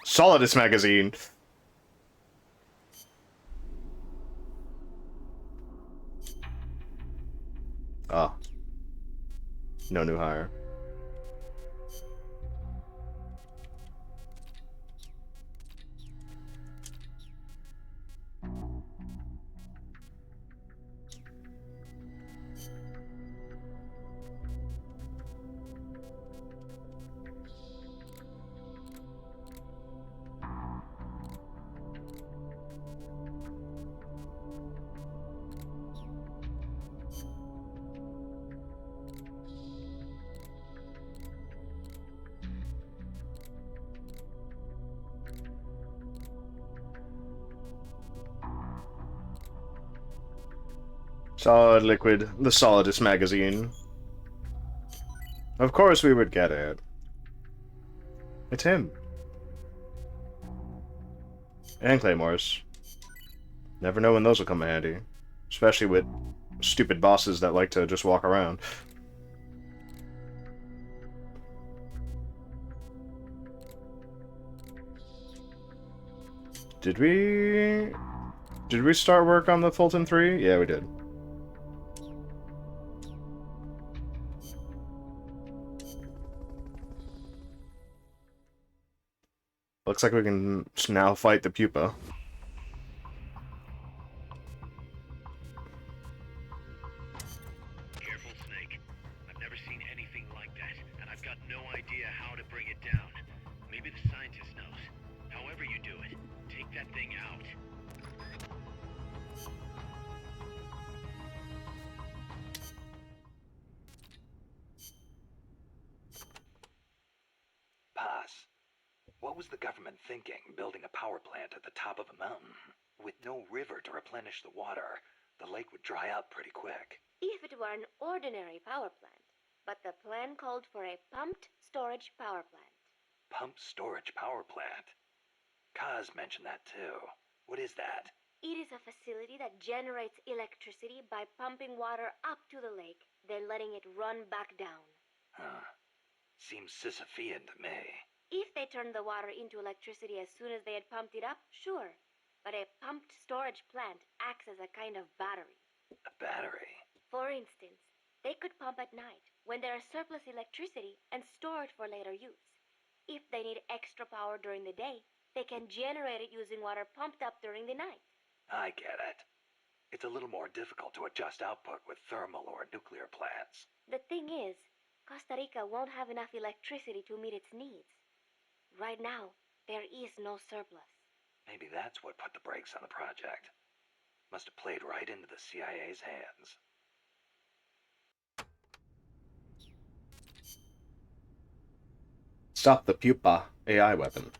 Speaker 1: Solidus magazine! Ah, no new hire. Solid liquid, the solidest magazine. Of course we would get it. It's him. And claymores. Never know when those will come in handy. Especially with stupid bosses that like to just walk around. Did we start work on the Fulton 3? Yeah, we did. Looks like we can now fight the pupa.
Speaker 2: Careful, Snake. I've never seen anything like that, and I've got no idea how to bring it down. Maybe the scientist knows. However you do it, take that thing out.
Speaker 4: Pass. What was the government thinking, building a power plant at the top of a mountain? With no river to replenish the water, the lake would dry up pretty quick.
Speaker 9: If it were an ordinary power plant. But the plan called for a pumped storage power plant.
Speaker 4: Pumped storage power plant? Kaz mentioned that too. What is that?
Speaker 9: It is a facility that generates electricity by pumping water up to the lake, then letting it run back down.
Speaker 4: Huh. Seems Sisyphean to me.
Speaker 9: If they turned the water into electricity as soon as they had pumped it up, sure. But a pumped storage plant acts as a kind of battery.
Speaker 4: A battery?
Speaker 9: For instance, they could pump at night when there is surplus electricity and store it for later use. If they need extra power during the day, they can generate it using water pumped up during the night.
Speaker 4: I get it. It's a little more difficult to adjust output with thermal or nuclear plants.
Speaker 9: The thing is, Costa Rica won't have enough electricity to meet its needs. Right now, there is no surplus.
Speaker 4: Maybe that's what put the brakes on the project. Must have played right into the CIA's hands.
Speaker 1: Stop the pupa AI weapon.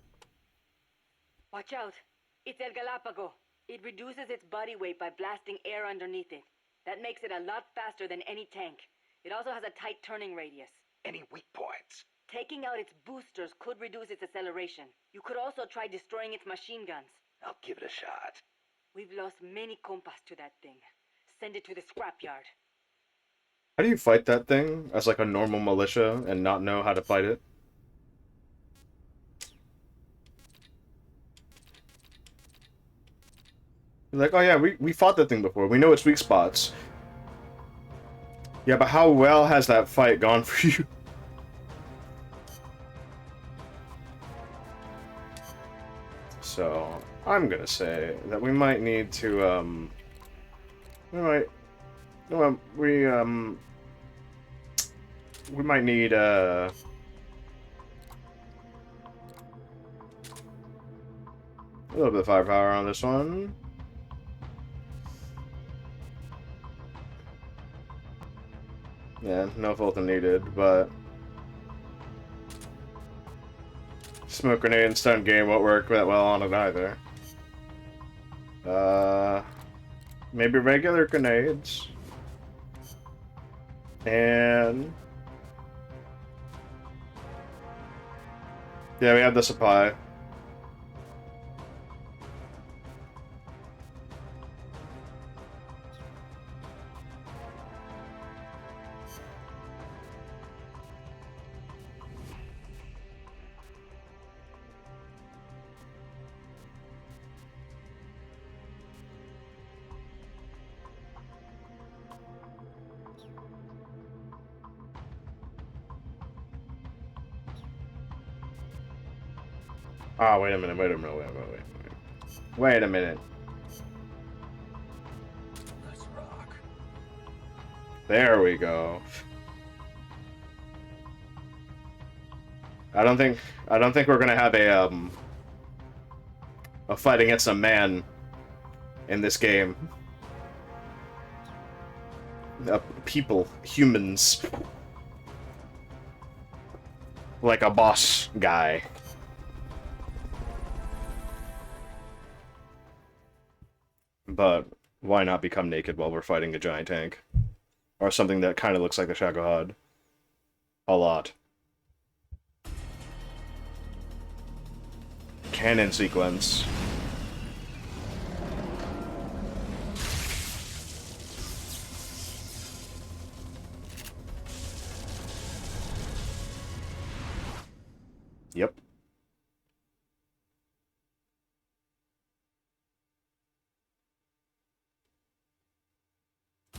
Speaker 6: Watch out. It's El Galapago. It reduces its body weight by blasting air underneath it. That makes it a lot faster than any tank. It also has a tight turning radius.
Speaker 4: Any weak points?
Speaker 6: Taking out its boosters could reduce its acceleration. You could also try destroying its machine guns.
Speaker 4: I'll give it a shot.
Speaker 6: We've lost many compas to that thing. Send it to the scrapyard.
Speaker 1: How do you fight that thing as like a normal militia and not know how to fight it? You're like, oh yeah, we fought that thing before. We know its weak spots. Yeah, but how well has that fight gone for you? So, I'm gonna say that we might need to, we might need, a little bit of firepower on this one. Yeah, no Fulton needed, but smoke grenade and stun game won't work that well on it either. Maybe regular grenades. And yeah, we have the supply. Oh, wait a minute, wait a minute, wait a minute, wait a minute. Wait a minute.
Speaker 4: Let's rock.
Speaker 1: There we go. I don't think we're gonna have a fight against a man in this game. People, humans. Like a boss guy. But why not become naked while we're fighting a giant tank? Or something that kind of looks like the Shagohod. A lot. Cannon sequence. Yep.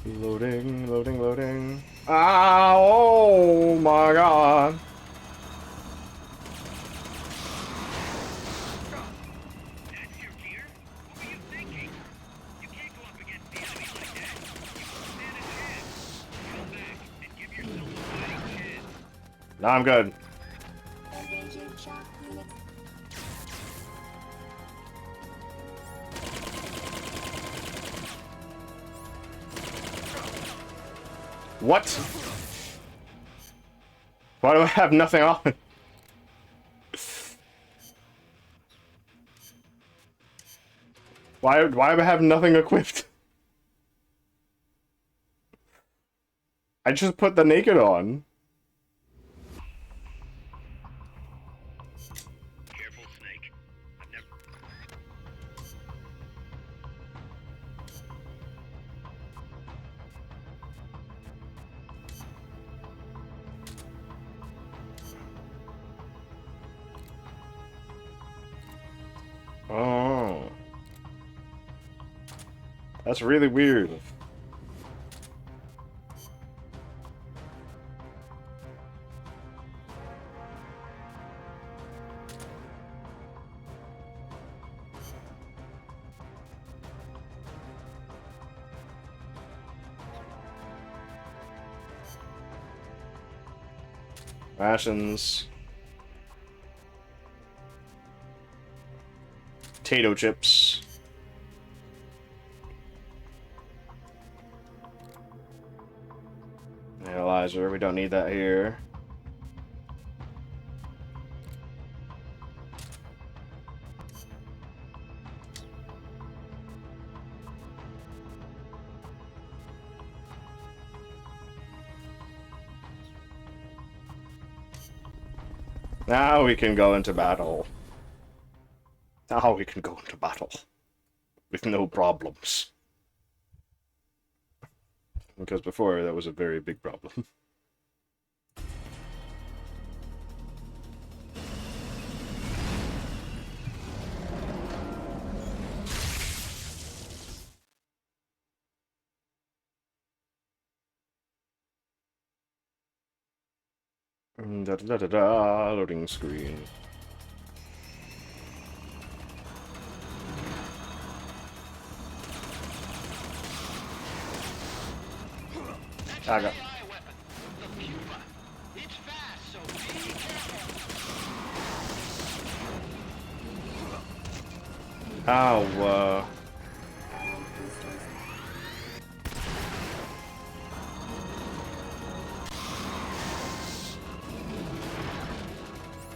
Speaker 1: Loading, loading, loading. Ah, oh my god.
Speaker 2: That's your gear? What were you thinking? You can't go up against the enemy like that. You won't stand a chance. Come back and give yourself a fighting chance.
Speaker 1: Nah, I'm good. What? Why do I have nothing on? Why do I have nothing equipped? I just put the naked on.
Speaker 2: Careful, Snake. I've never...
Speaker 1: Oh. That's really weird. Rations. Potato chips. Analyzer, we don't need that here. Now we can go into battle. Now we can go into battle. With no problems. Because before, that was a very big problem. Da da da da da, loading screen. I got. Ow,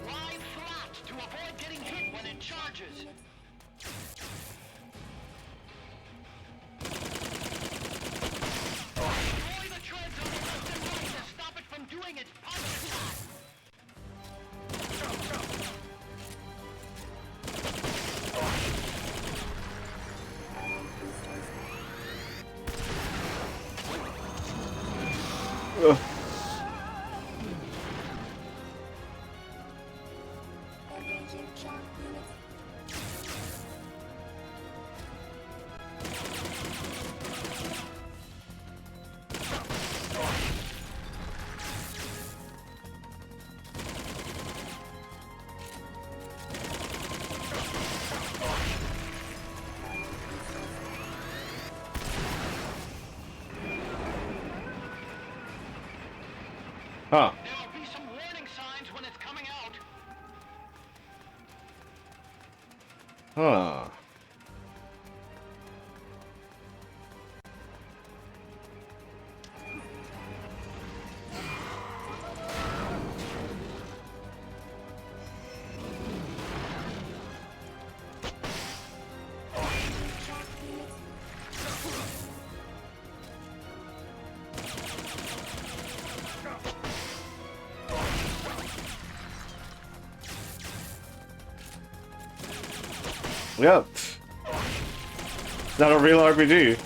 Speaker 2: Lie flat to avoid getting hit when it charges. Destroy the treads on the left and right to stop it from doing its punch attack.
Speaker 1: Ugh. Huh.
Speaker 7: There will be some warning signs when it's coming out.
Speaker 1: Huh. Yep. It's not a real RPG.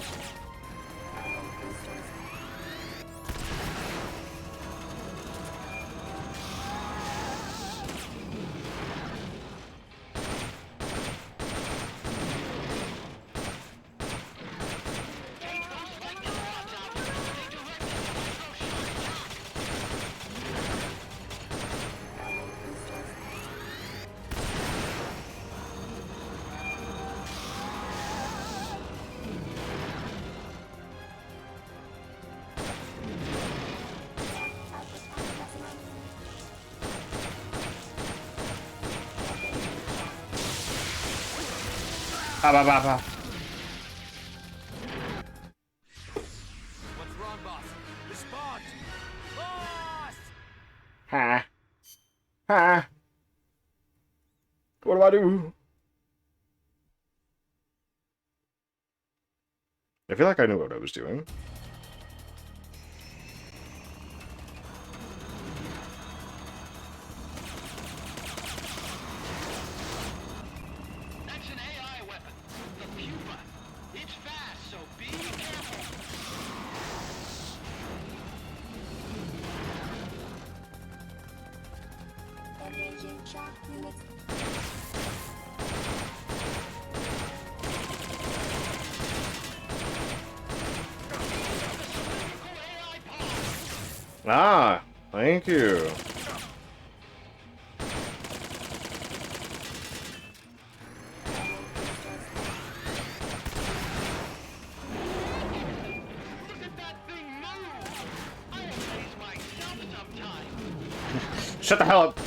Speaker 1: Bah, bah, bah.
Speaker 10: What's wrong, boss? Respond! Boss!
Speaker 1: Ha. Ha. What do I do? I feel like I knew what I was doing.
Speaker 7: That's an AI weapon. The pupa. It's fast, so be careful.
Speaker 1: Ah, thank you.
Speaker 7: Look at that thing move. I amaze myself sometimes.
Speaker 1: Shut the hell up.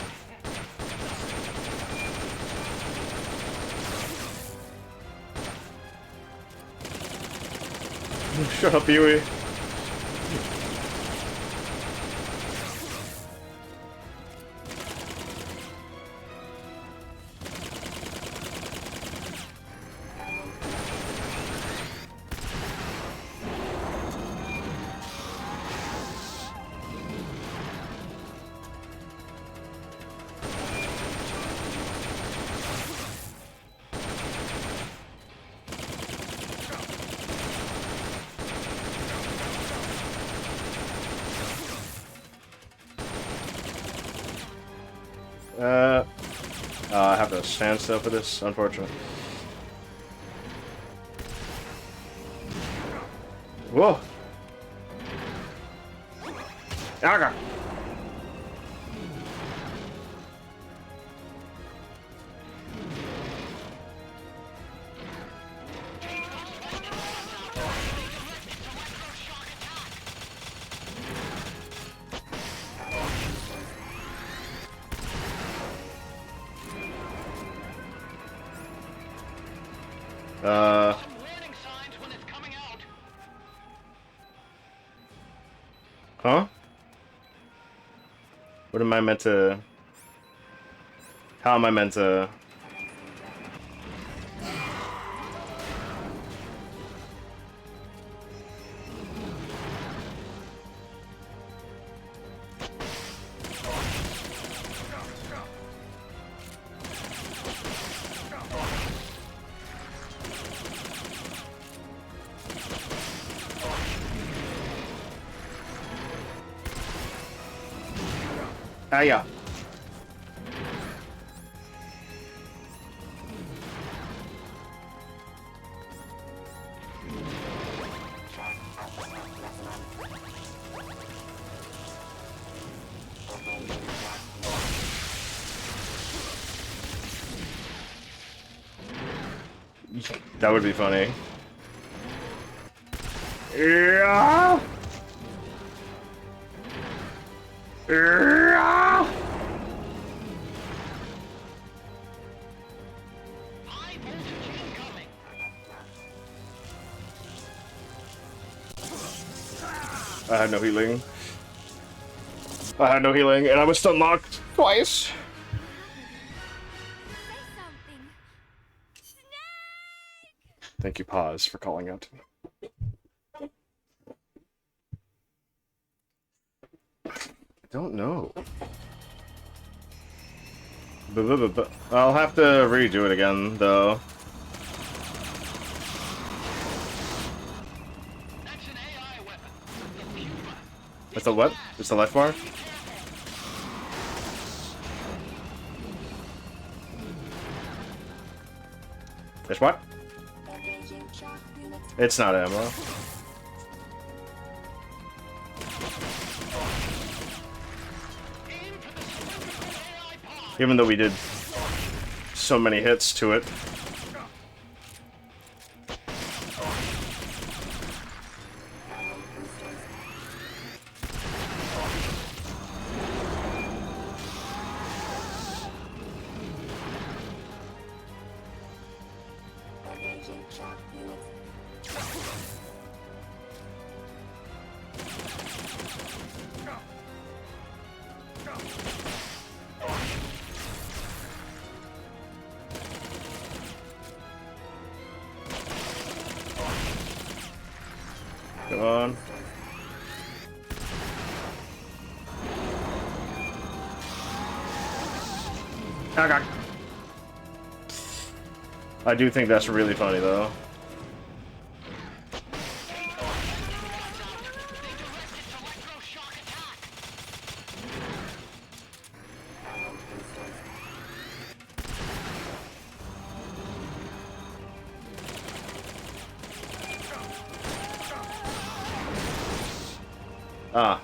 Speaker 1: Shut up, Yui. I have to stand still for this, unfortunate. Whoa! Aga!
Speaker 7: Some warning signs when it's coming out.
Speaker 1: Huh? What am I meant to... How am I meant to... Ah, yeah. That would be funny. Yeah. I had no healing. I had no healing, and I was stun locked twice.
Speaker 8: Say something. Snake!
Speaker 1: Thank you, Pause, for calling out to me. I don't know. I'll have to redo it again, though.
Speaker 10: That's an AI weapon. The pupa.
Speaker 1: It's the what? It's the left bar? It's what? It's not ammo. Even though we did so many hits to it. Come on. Oh, God. I do think that's really funny, though. Ah.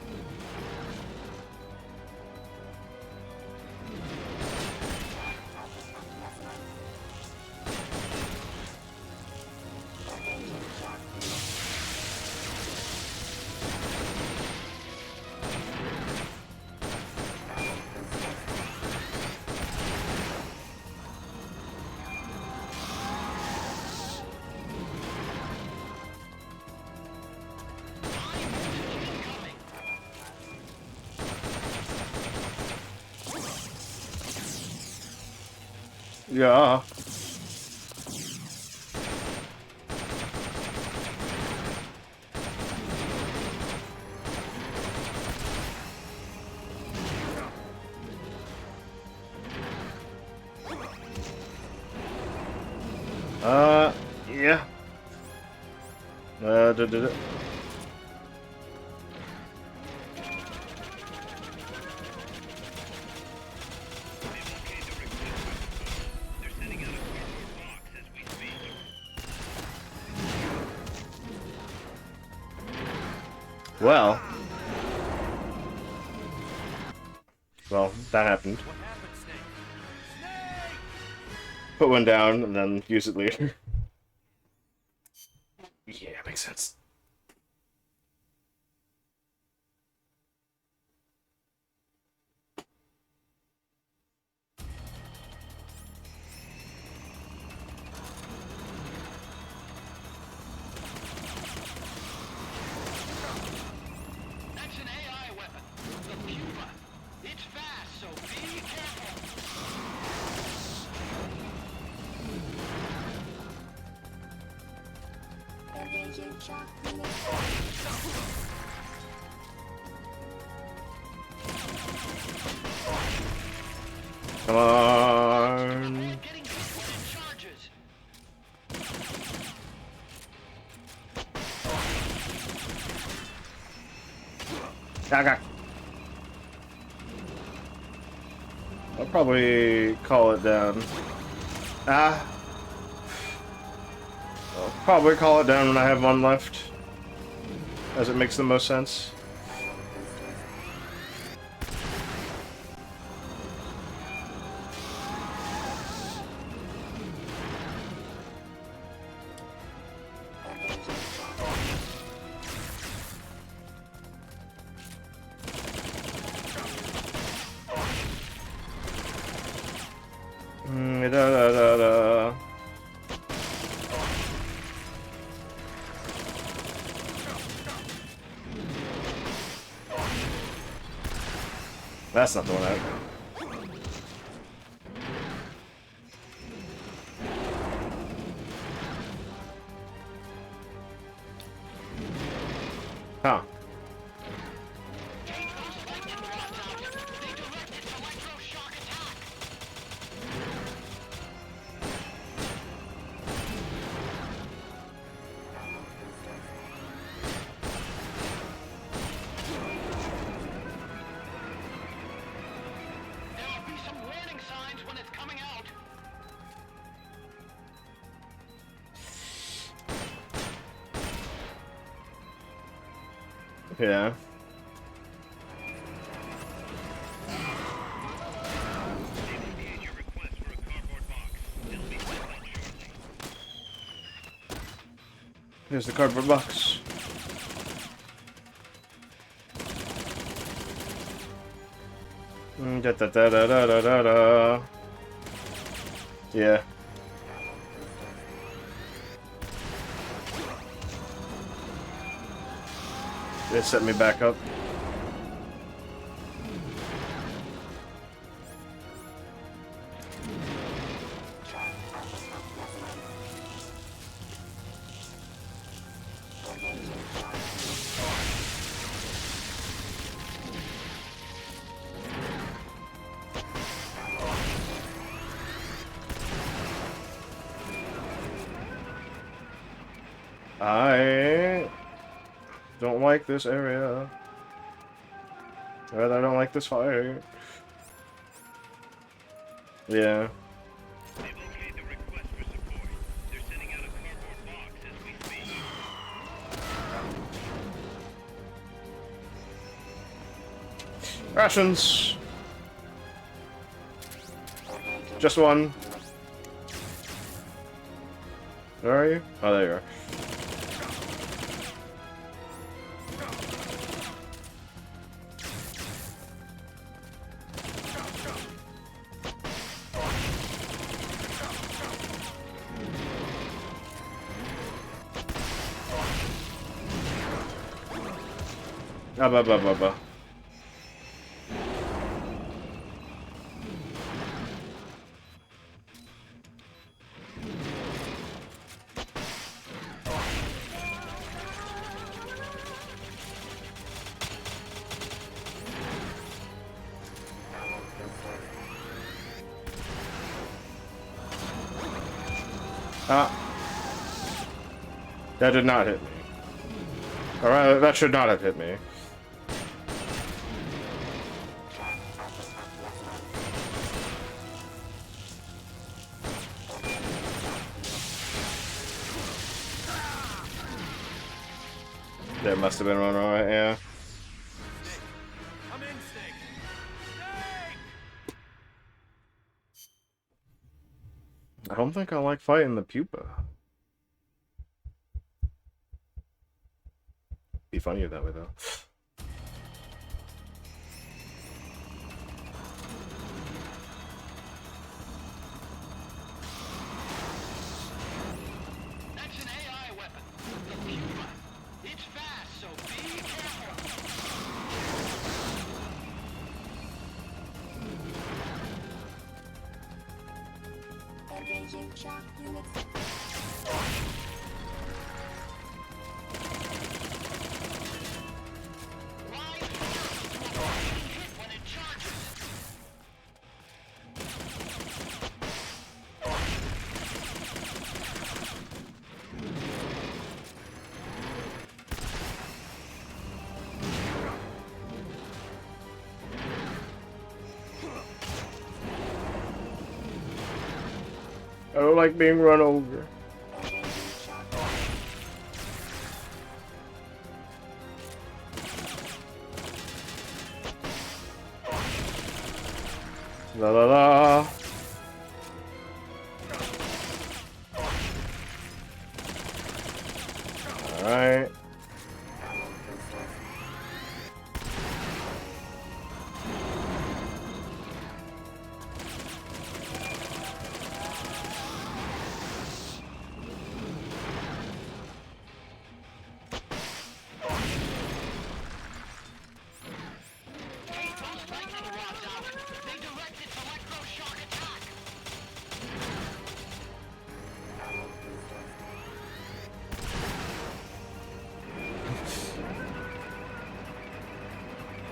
Speaker 1: Yeah. Yeah. Did it. Well, that happened.
Speaker 10: What happened, Snake?
Speaker 1: Put one down and then use it later. Yeah, makes sense.
Speaker 10: That's an AI weapon. The pupa. It's fast, so be careful.
Speaker 1: Come on.
Speaker 10: Getting hit in charges.
Speaker 1: Okay. I'll probably call it down. I'll probably call it down when I have one left, as it makes the most sense. That's not the one Huh. Yeah. Here's the cardboard box. Da da da da da da da. Yeah. It set me back up. I don't like this area. Rather, I don't like this fight. Yeah.
Speaker 2: They've okayed the request for support. They're sending out a cardboard box as we speak.
Speaker 1: Rations. Just one. Where are you? Oh, there you are. Ah, bah, bah, bah, bah. Ah. That did not hit me. Alright, that should not have hit me. There must have been one right, yeah.
Speaker 10: Come in, Snake.
Speaker 1: I don't think I like fighting the pupa. Be funnier that way, though.
Speaker 2: That's an AI weapon. The Puma. It's fast, so be careful.
Speaker 8: Engaging shock units.
Speaker 1: I don't like being run over. La la la. Alright.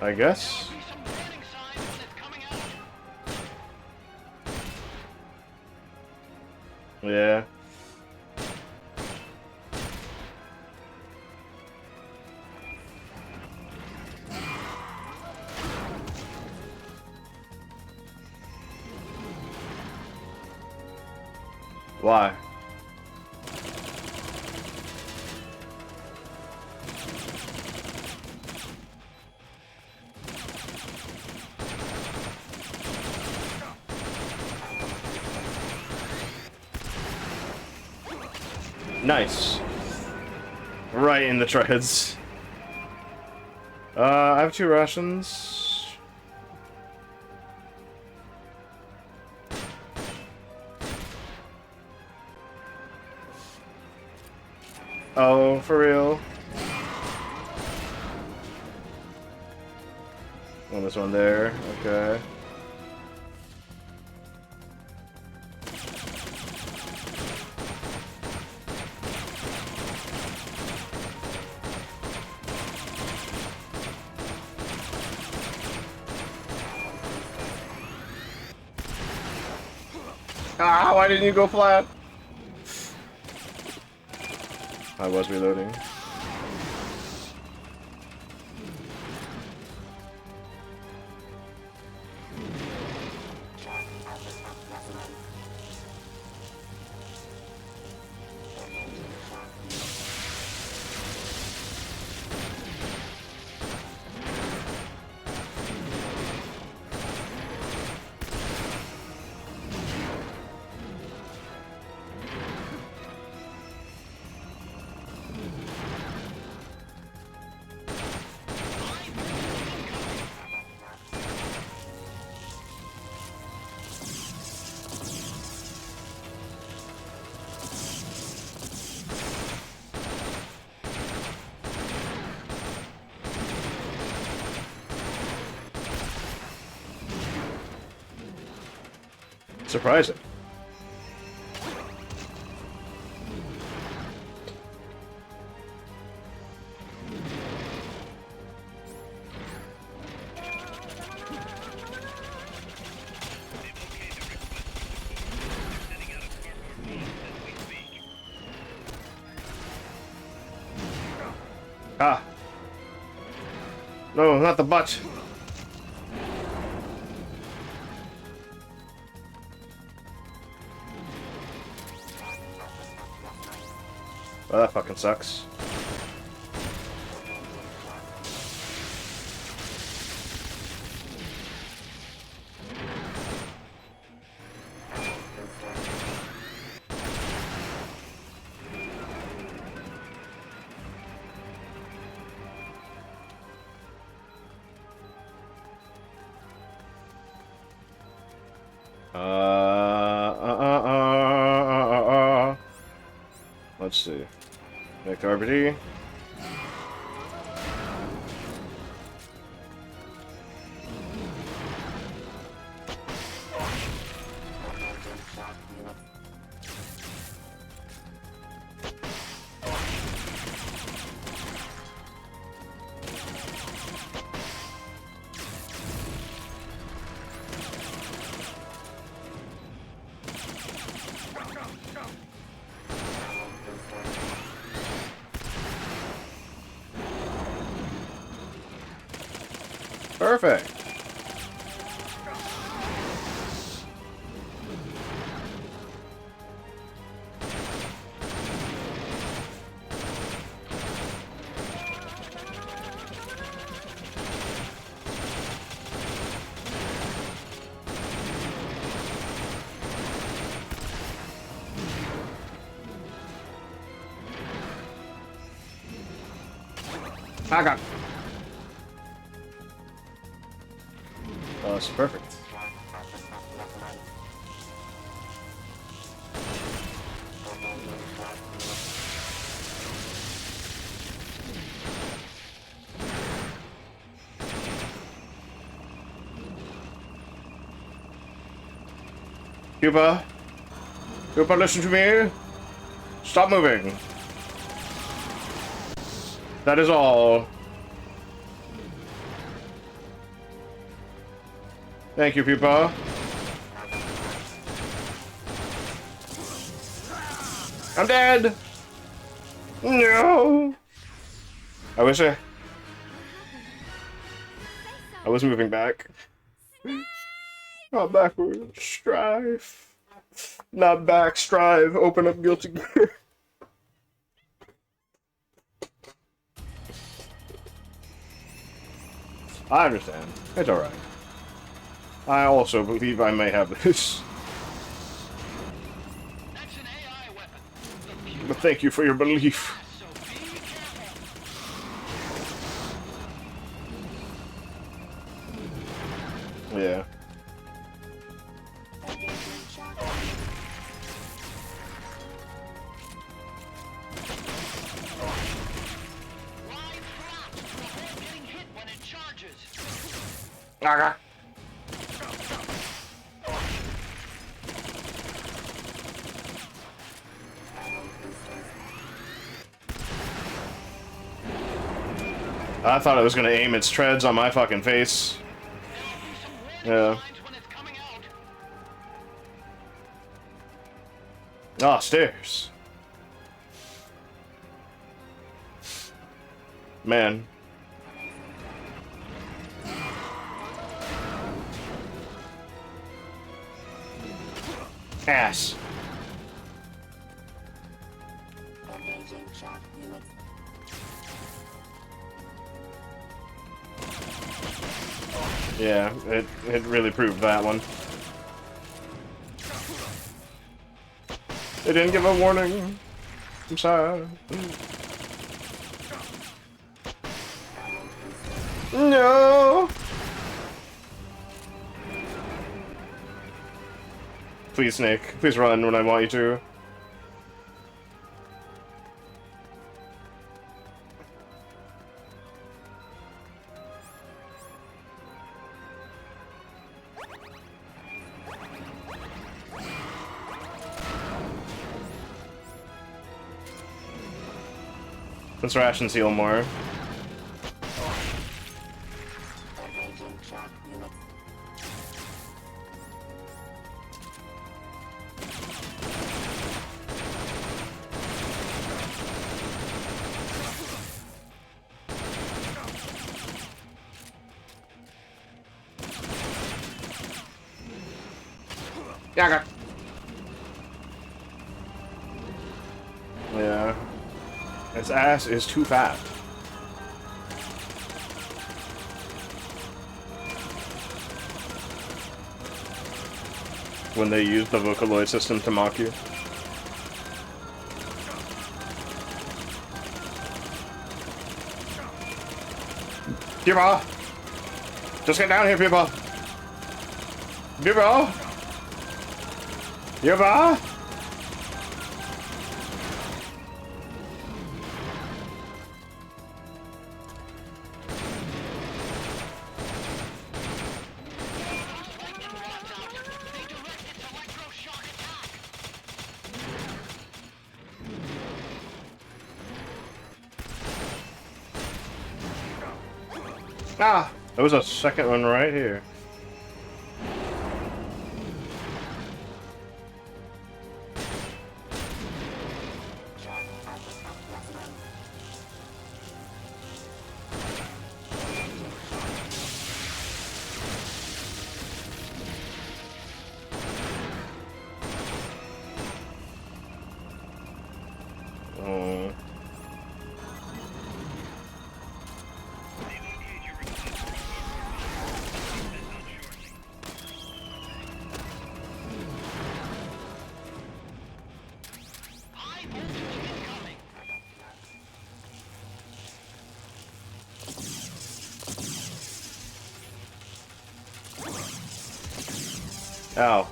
Speaker 1: I guess. Yeah. Why? Nice. Right in the treads. I have 2 rations. Oh, for real? Oh, this one there. Okay. Ah, why didn't you go flat? I was reloading. Surprising. Ah. No, not the butt. Well, that fucking sucks. Let's see. Make RBD. Perfect. I got. Oh, that's perfect. Cuba, Cuba, listen to me. Stop moving. That is all. Thank you, Pupa. I'm dead! No! I wish I was moving back. Not backward. Strive. Not back. Strive. Open up Guilty Gear. I understand. It's alright. I also believe I may have this.
Speaker 10: That's an AI weapon.
Speaker 1: But thank you for your belief.
Speaker 10: So be careful.
Speaker 1: Yeah.
Speaker 10: Line flat to avoid getting hit when it charges.
Speaker 1: Naga. I thought it was gonna aim its treads on my fucking face. Yeah. Ah, stairs. Man. Ass. Yeah, it really proved that one. They didn't give a warning. I'm sorry. No! Please, Snake. Please run when I want you to. Let's ration seal more. Yaga. Yeah. Its ass is too fat. When they use the Vocaloid system to mock you. Pupa! Just get down here, Pupa! Pupa! Pupa! Ah! There was a second one right here. Oh. Ow.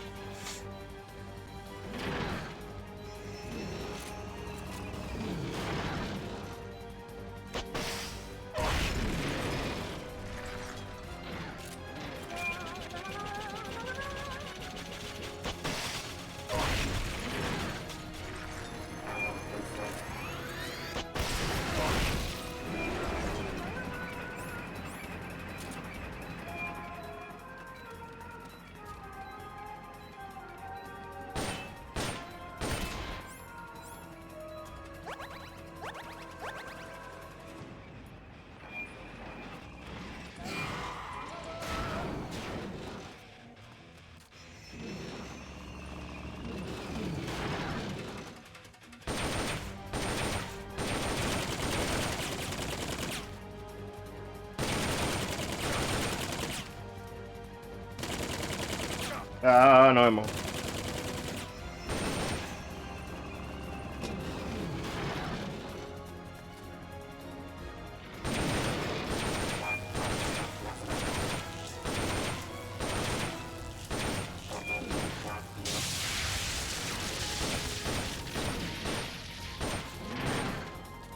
Speaker 1: No ammo.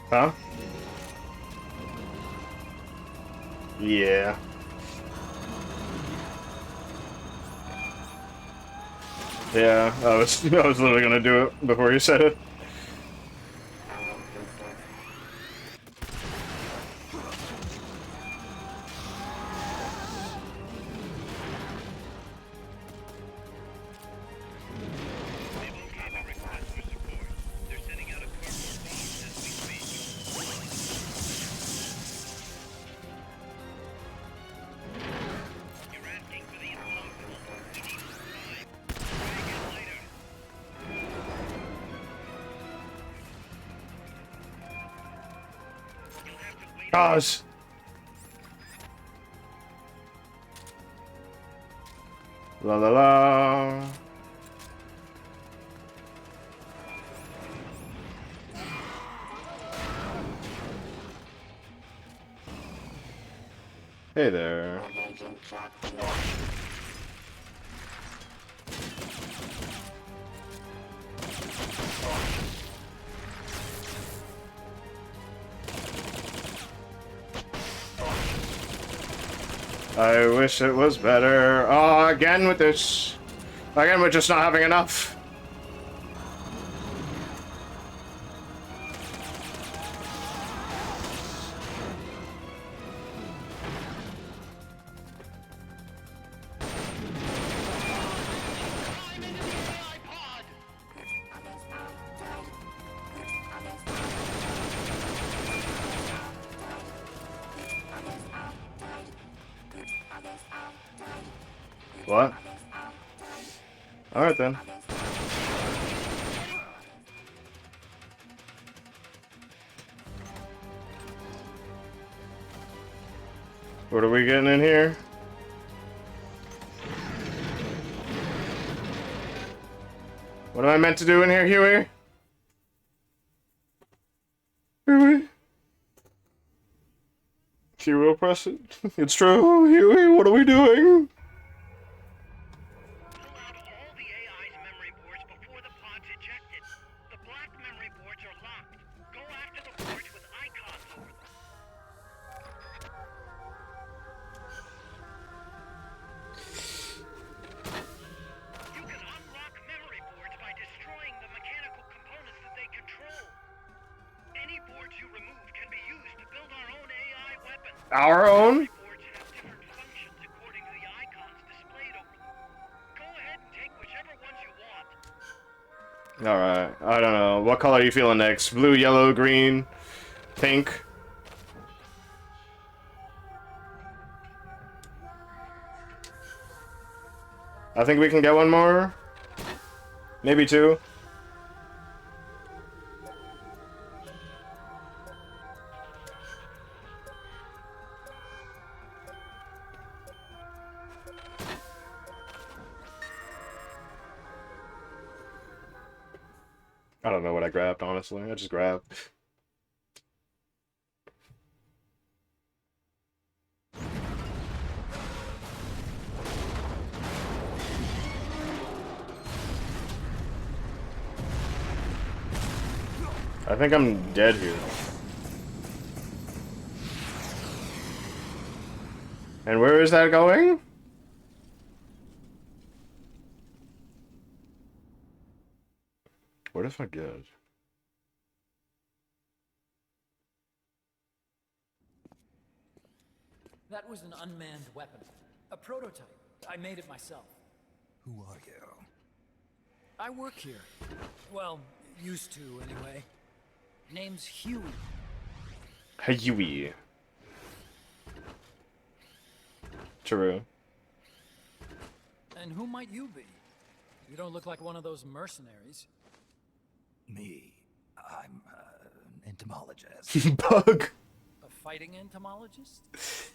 Speaker 1: Huh? Yeah. Yeah, I was literally gonna do it before you said it. Gosh. La la la. Hey there. I wish it was better. Oh, again with this. Again, we're just not having enough. What? Alright then. What are we getting in here? What am I meant to do in here, Huey? Huey? She will press it. It's true, Huey. What are we doing? Our own? Alright, I don't know. What color are you feeling next? Blue, yellow, green, pink? I think we can get one more. Maybe two. I don't know what I grabbed, honestly. I just grabbed. I think I'm dead here. And where is that going? What if I get?
Speaker 10: That was an unmanned weapon. A prototype. I made it myself.
Speaker 4: Who are you?
Speaker 10: I work here. Well, used to, anyway. Name's Huey.
Speaker 1: Huey. True.
Speaker 10: And who might you be? You don't look like one of those mercenaries.
Speaker 4: Me. I'm an entomologist.
Speaker 1: Bug.
Speaker 10: A fighting entomologist?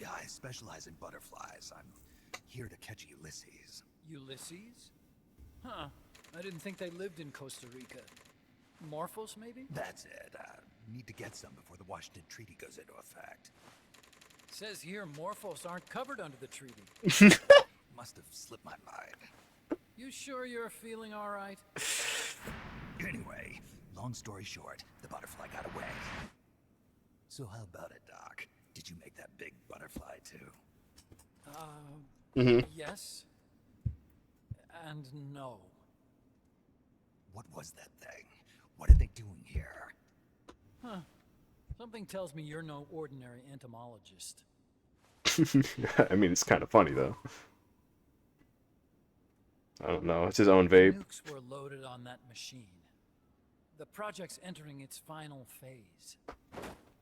Speaker 4: Yeah, I specialize in butterflies. I'm here to catch Ulysses.
Speaker 10: Ulysses? Huh. I didn't think they lived in Costa Rica. Morphos, maybe?
Speaker 4: That's it. Need to get some before the Washington Treaty goes into effect.
Speaker 10: Says here Morphos aren't covered under the treaty.
Speaker 4: Must have slipped my mind.
Speaker 10: You sure you're feeling all right?
Speaker 4: Anyway, long story short, the butterfly got away. So how about it, Doc? Did you make that big butterfly too?
Speaker 10: Yes. And no.
Speaker 4: What was that thing? What are they doing here?
Speaker 10: Huh. Something tells me you're no ordinary entomologist.
Speaker 1: I mean, it's kind of funny, though. I don't know. It's his own vape.
Speaker 10: Nukes were loaded on that machine. The project's entering its final phase.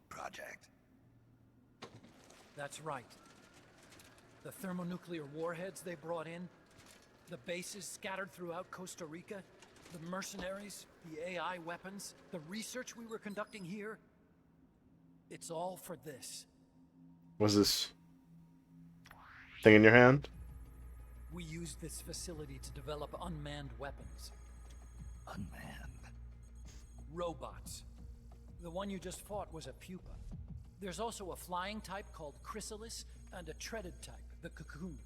Speaker 4: Project?
Speaker 10: That's right. The thermonuclear warheads they brought in, the bases scattered throughout Costa Rica, the mercenaries, the AI weapons, the research we were conducting here. It's all for this.
Speaker 1: What's this thing in your hand?
Speaker 10: We used this facility to develop unmanned weapons.
Speaker 4: Unmanned?
Speaker 10: Robots. The one you just fought was a pupa. There's also a flying type called chrysalis and a treaded type, the cocoon.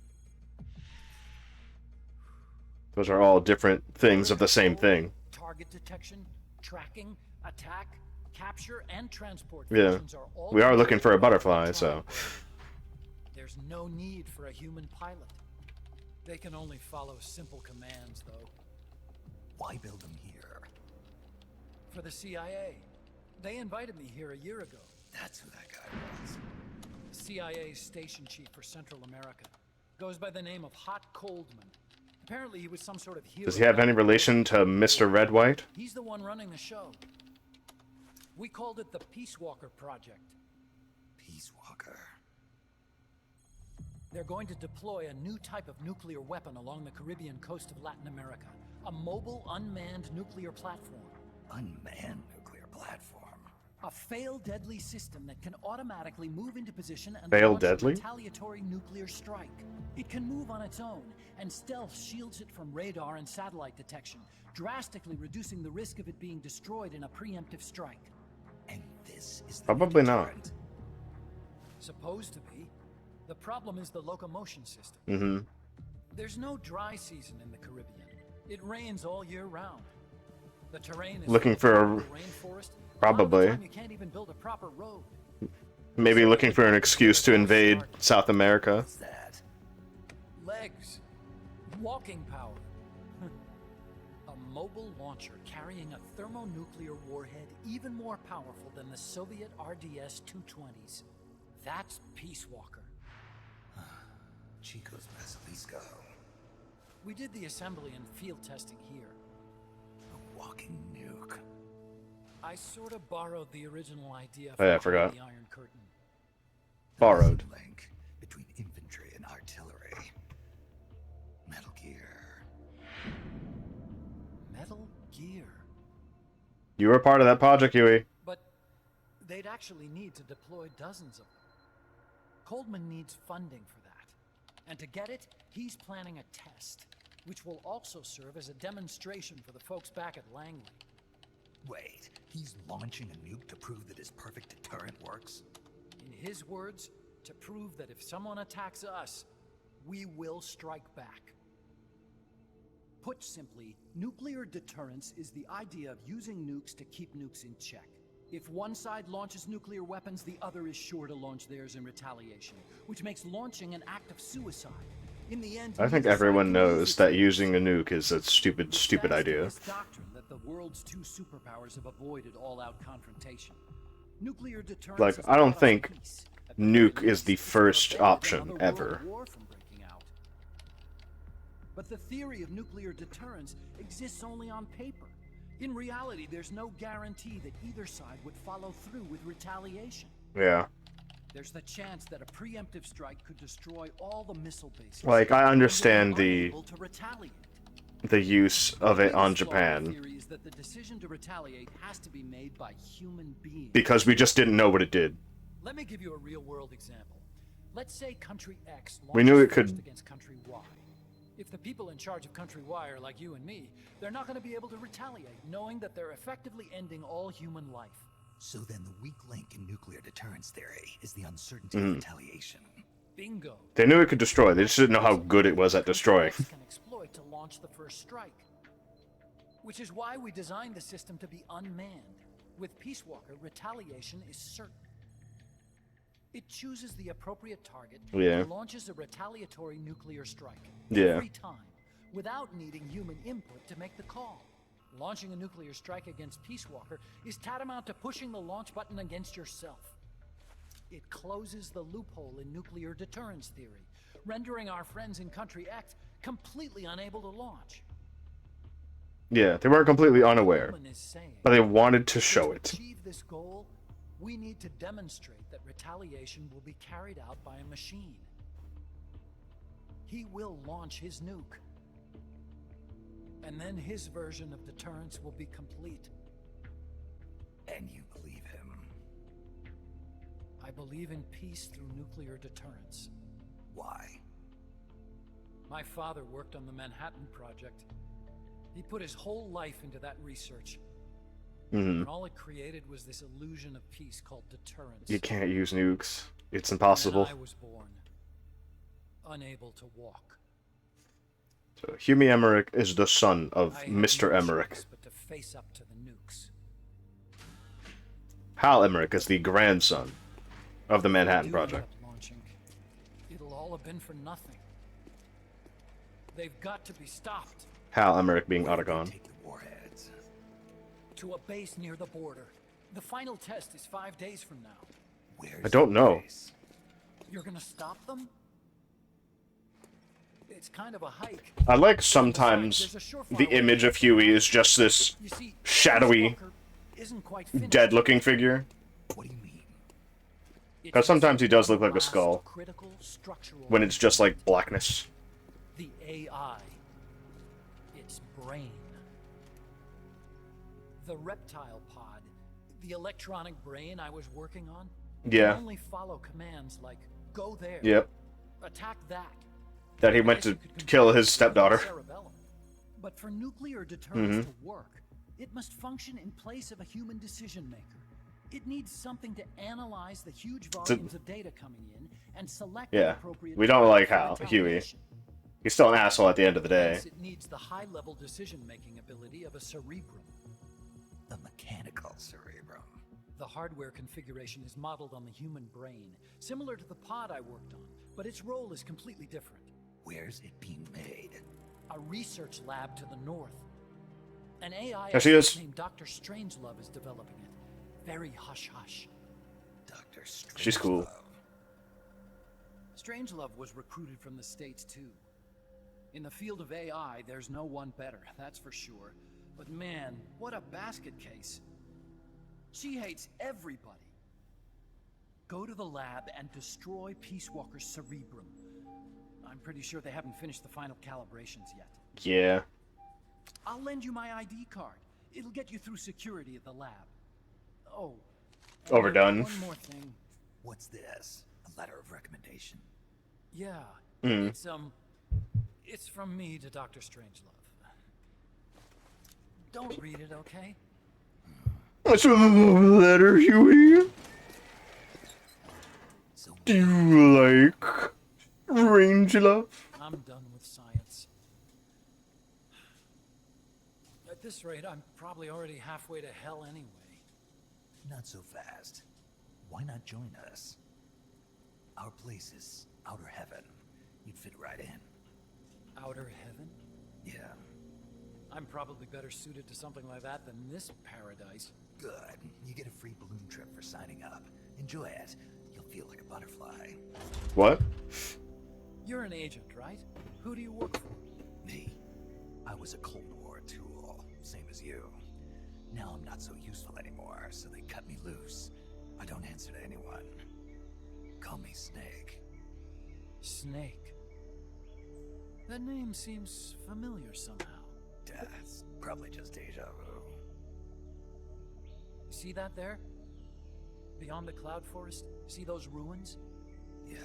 Speaker 1: Those are all different things of the same thing.
Speaker 10: Target detection, tracking, attack, capture, and transport
Speaker 1: Yeah.
Speaker 10: functions are all
Speaker 1: We are looking for a butterfly, so.
Speaker 10: There's no need for a human pilot. They can only follow simple commands, though.
Speaker 4: Why build them here?
Speaker 10: For the CIA. They invited me here a year ago.
Speaker 4: That's who that guy was.
Speaker 10: CIA's station chief for Central America. Goes by the name of Hot Coldman. Apparently he was some sort of hero.
Speaker 1: Does he have any relation to Mr. Red White?
Speaker 10: He's the one running the show. We called it the Peace Walker Project.
Speaker 4: Peace Walker.
Speaker 10: They're going to deploy a new type of nuclear weapon along the Caribbean coast of Latin America. A mobile, unmanned nuclear platform.
Speaker 4: Unmanned nuclear platform?
Speaker 10: A fail-deadly system that can automatically move into position and launch
Speaker 1: Fail-deadly?
Speaker 10: a retaliatory nuclear strike. It can move on its own, and stealth shields it from radar and satellite detection, drastically reducing the risk of it being destroyed in a preemptive strike.
Speaker 4: And this is the
Speaker 1: Probably not.
Speaker 4: deterrent?
Speaker 10: Supposed to be. The problem is the locomotion system.
Speaker 1: Mm-hmm.
Speaker 10: There's no dry season in the Caribbean. It rains all year round. The terrain is
Speaker 1: Looking for a
Speaker 10: rainforest.
Speaker 1: probably.
Speaker 10: A lot of the time you can't even build a proper road.
Speaker 1: Maybe looking for an excuse to invade South America.
Speaker 4: What's that?
Speaker 10: Legs. Walking power. A mobile launcher carrying a thermonuclear warhead even more powerful than the Soviet RDS-220s. That's Peace Walker.
Speaker 4: Chico's Basilisco.
Speaker 10: We did the assembly and field testing here.
Speaker 4: A walking nuke.
Speaker 10: I sort of borrowed the original idea
Speaker 1: Oh, yeah, I
Speaker 10: from
Speaker 1: forgot.
Speaker 10: the Iron Curtain.
Speaker 1: Borrowed.
Speaker 4: Link between infantry and artillery. Metal Gear.
Speaker 10: Metal Gear.
Speaker 1: You were part of that project, Huey.
Speaker 10: But they'd actually need to deploy dozens of them. Coldman needs funding for that. And to get it, he's planning a test, which will also serve as a demonstration for the folks back at Langley.
Speaker 4: Wait, he's launching a nuke to prove that his perfect deterrent works?
Speaker 10: In his words, to prove that if someone attacks us, we will strike back. Put simply, nuclear deterrence is the idea of using nukes to keep nukes in check. If one side launches nuclear weapons, the other is sure to launch theirs in retaliation, which makes launching an act of suicide. In the end,
Speaker 1: I think everyone knows that using a nuke is a stupid idea.
Speaker 10: This doctrine that the world's two superpowers have avoided all-out confrontation. Nuclear deterrence
Speaker 1: Like,
Speaker 10: is
Speaker 1: I don't
Speaker 10: not
Speaker 1: think
Speaker 10: peace. At the very
Speaker 1: nuke is
Speaker 10: least,
Speaker 1: the
Speaker 10: it's
Speaker 1: first
Speaker 10: prevented
Speaker 1: option
Speaker 10: another
Speaker 1: ever.
Speaker 10: world war from breaking out. But the theory of nuclear deterrence exists only on paper. In reality, there's no guarantee that either side would follow through with retaliation.
Speaker 1: Yeah.
Speaker 10: There's the chance that a preemptive strike could destroy all the missile bases.
Speaker 1: Like, I understand
Speaker 10: and they're
Speaker 1: the
Speaker 10: unable to retaliate.
Speaker 1: use of it on
Speaker 10: The
Speaker 1: Japan.
Speaker 10: theory is that the decision to retaliate has to be made by human beings.
Speaker 1: Because we just didn't know what it did.
Speaker 10: Let me give you a real-world example. Let's say country X
Speaker 1: We knew
Speaker 10: launches
Speaker 1: it could-
Speaker 10: first against country Y. If the people in charge of Country Y are like you and me, they're not going to be able to retaliate, knowing that they're effectively ending all human life.
Speaker 4: So then the weak link in nuclear deterrence theory is the uncertainty of retaliation.
Speaker 10: Bingo.
Speaker 1: They knew it could destroy. They just didn't know how good it was at destroying.
Speaker 10: Can exploit to launch the first strike. Which is why we designed the system to be unmanned. With Peace Walker, retaliation is certain. It chooses the appropriate target and launches a retaliatory nuclear strike every time, without needing human input to make the call. Launching a nuclear strike against Peace Walker is tantamount to pushing the launch button against yourself. It closes the loophole in nuclear deterrence theory, rendering our friends in Country X completely unable to launch.
Speaker 1: Yeah, they weren't completely unaware, but they wanted to show it.
Speaker 10: To achieve this goal, we need to demonstrate that retaliation will be carried out by a machine. He will launch his nuke. And then his version of deterrence will be complete.
Speaker 4: And you believe him?
Speaker 10: I believe in peace through nuclear deterrence.
Speaker 4: Why?
Speaker 10: My father worked on the Manhattan Project. He put his whole life into that research. And all it created was this illusion of peace called deterrence.
Speaker 1: You can't use nukes. It's impossible.
Speaker 10: And I was born, unable to walk.
Speaker 1: So Hughie Emmerich is the son of Mr. Emmerich.
Speaker 10: But to face up to the nukes.
Speaker 1: Hal Emmerich is the grandson of the Manhattan Project.
Speaker 10: It'll all have been for nothing. They've got to be stopped.
Speaker 1: Hal Emmerich being Otacon.
Speaker 10: To a base near the border. The final test is 5 days from now.
Speaker 1: I don't know.
Speaker 10: You're gonna stop them? It's kind of a hike.
Speaker 1: I like sometimes the image of Huey is just this shadowy, dead-looking figure.
Speaker 4: What do you mean?
Speaker 1: Because sometimes he does look like a skull. When it's just like blackness.
Speaker 10: The AI. Its brain. The reptile pod, the electronic brain I was working on, can only follow commands like, go there, attack that.
Speaker 1: That he went to kill his stepdaughter.
Speaker 10: But for nuclear deterrence to work, it must function in place of a human decision maker. It needs something to analyze the huge volumes of data coming in and select the appropriate.
Speaker 1: We don't like Hal, Huey. He's still an asshole at the end of the day.
Speaker 10: It needs the high-level decision-making ability of a cerebrum.
Speaker 4: The mechanical cerebrum.
Speaker 10: The hardware configuration is modeled on the human brain, similar to the pod I worked on, but its role is completely different.
Speaker 4: Where's it being made?
Speaker 10: A research lab to the north. An AI named Dr. Strangelove is developing it. Very hush-hush.
Speaker 4: Dr. Strangelove.
Speaker 1: She's cool.
Speaker 10: Strangelove was recruited from the States, too. In the field of AI, there's no one better, that's for sure. But man, what a basket case. She hates everybody. Go to the lab and destroy Peace Walker's cerebrum. I'm pretty sure they haven't finished the final calibrations yet.
Speaker 1: Yeah.
Speaker 10: I'll lend you my ID card. It'll get you through security at the lab. Oh.
Speaker 1: Overdone.
Speaker 10: One more thing.
Speaker 4: What's this? A letter of recommendation?
Speaker 10: Yeah. It's from me to Dr. Strangelove. Don't read it, okay?
Speaker 1: What's a letter, Huey? Do you like Strangelove?
Speaker 10: I'm done with science. At this rate, I'm probably already halfway to hell anyway.
Speaker 4: Not so fast. Why not join us? Our place is outer heaven. You'd fit right in.
Speaker 10: Outer heaven?
Speaker 4: Yeah.
Speaker 10: I'm probably better suited to something like that than this paradise.
Speaker 4: Good. You get a free balloon trip for signing up. Enjoy it. You'll feel like a butterfly.
Speaker 1: What?
Speaker 10: You're an agent, right? Who do you work for?
Speaker 4: Me. I was a Cold War tool, same as you. Now I'm not so useful anymore, so they cut me loose. I don't answer to anyone. Call me Snake.
Speaker 10: Snake? That name seems familiar somehow.
Speaker 4: It's probably just deja vu.
Speaker 10: See that there? Beyond the cloud forest? See those ruins?
Speaker 4: Yeah.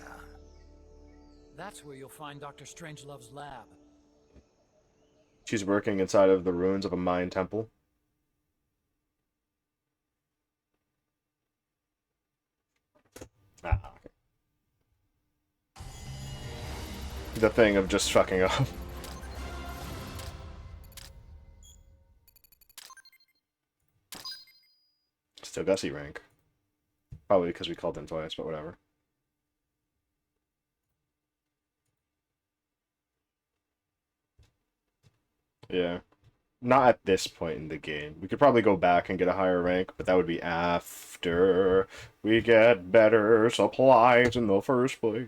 Speaker 10: That's where you'll find Dr. Strangelove's lab.
Speaker 1: She's working inside of the ruins of a Mayan temple. Ah, okay. The thing of just fucking up. Still got C rank. Probably because we called in twice, but whatever. Yeah. Not at this point in the game. We could probably go back and get a higher rank, but that would be after we get better supplies in the first place.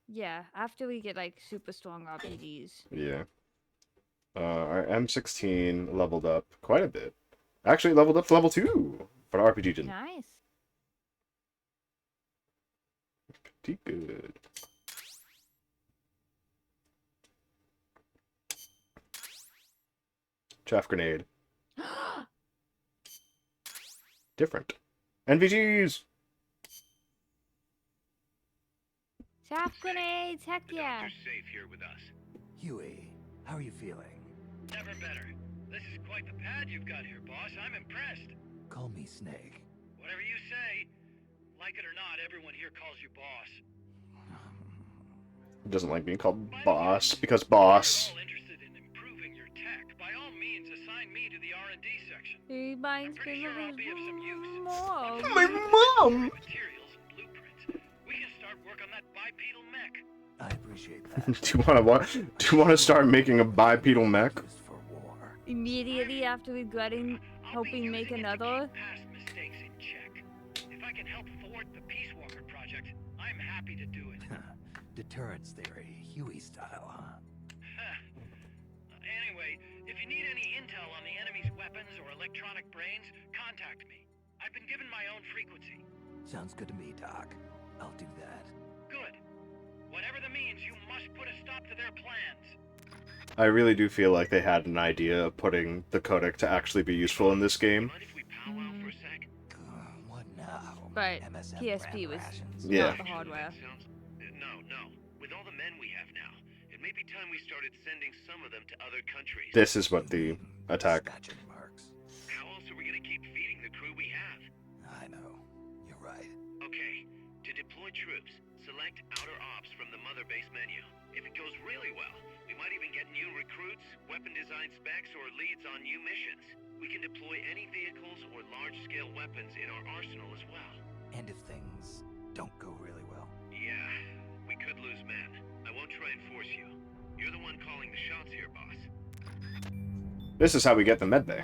Speaker 12: Yeah, after we get like super strong RPGs.
Speaker 1: Yeah. Our M16 leveled up quite a bit. Actually, leveled up to level 2, but RPG didn't.
Speaker 12: Nice.
Speaker 1: Pretty good. Chaff grenade. Different. NVGs!
Speaker 12: Chaff grenades, heck yeah.
Speaker 2: Doctor's safe here with us.
Speaker 4: Huey, how are you feeling?
Speaker 2: Never better. This is quite the pad you've got here, boss. I'm impressed.
Speaker 4: Call me Snake.
Speaker 2: Whatever you say. Like it or not, everyone here calls you boss.
Speaker 1: He doesn't like being called boss, because boss.
Speaker 2: If you're all interested in improving your tech, by all means assign me to the R&D section.
Speaker 12: He reminds
Speaker 2: pretty
Speaker 12: me
Speaker 2: sure I'll
Speaker 12: of
Speaker 2: be of some use.
Speaker 12: mom.
Speaker 1: My mom!
Speaker 2: Materials and blueprints. We can start work on that bipedal mech.
Speaker 4: I appreciate that.
Speaker 1: Do you want to start making a bipedal mech?
Speaker 4: Just for war.
Speaker 12: Immediately after regretting helping make another.
Speaker 2: Past mistakes in check. If I can help thwart the Peace Walker project, I'm happy to do it.
Speaker 4: Deterrence theory, Huey style, huh?
Speaker 2: Anyway, if you need any intel on the enemy's weapons or electronic brains, contact me. I've been given my own frequency.
Speaker 4: Sounds good to me, Doc. I'll do that.
Speaker 2: Good. Whatever the means, you must put a stop to their plans.
Speaker 1: I really do feel like they had an idea of putting the codec to actually be useful in this game.
Speaker 2: Mind if we powwow for a sec?
Speaker 4: What now?
Speaker 12: But
Speaker 4: MSM
Speaker 12: PSP
Speaker 4: brand
Speaker 12: was
Speaker 4: rations.
Speaker 1: Yeah.
Speaker 12: not the hardware.
Speaker 2: No. With all the men we have now, it may be time we started sending some of them to other countries.
Speaker 1: This is what the attack.
Speaker 4: Dispatching marks.
Speaker 2: How else are we gonna keep feeding the crew we have?
Speaker 4: I know. You're right.
Speaker 2: Okay, to deploy troops, select outer ops from the mother base menu. If it goes really well, we might even get new recruits, weapon design specs, or leads on new missions. We can deploy any vehicles or large-scale weapons in our arsenal as well.
Speaker 4: And if things don't go really well?
Speaker 2: Yeah, we could lose men. I won't try and force you. You're the one calling the shots here, boss.
Speaker 1: This is how we get the medbay.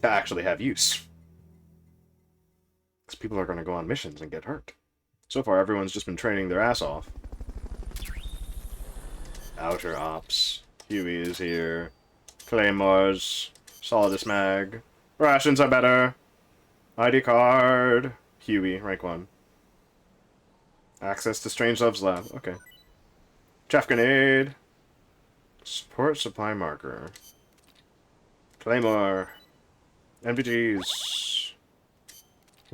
Speaker 1: To actually have use. Because people are going to go on missions and get hurt. So far, everyone's just been training their ass off. Outer Ops. Huey is here. Claymores. Solidus Mag. Rations are better. ID card. Huey, rank 1. Access to Strangelove's lab. Okay. Chaff grenade. Support supply marker. Claymore. NVGs.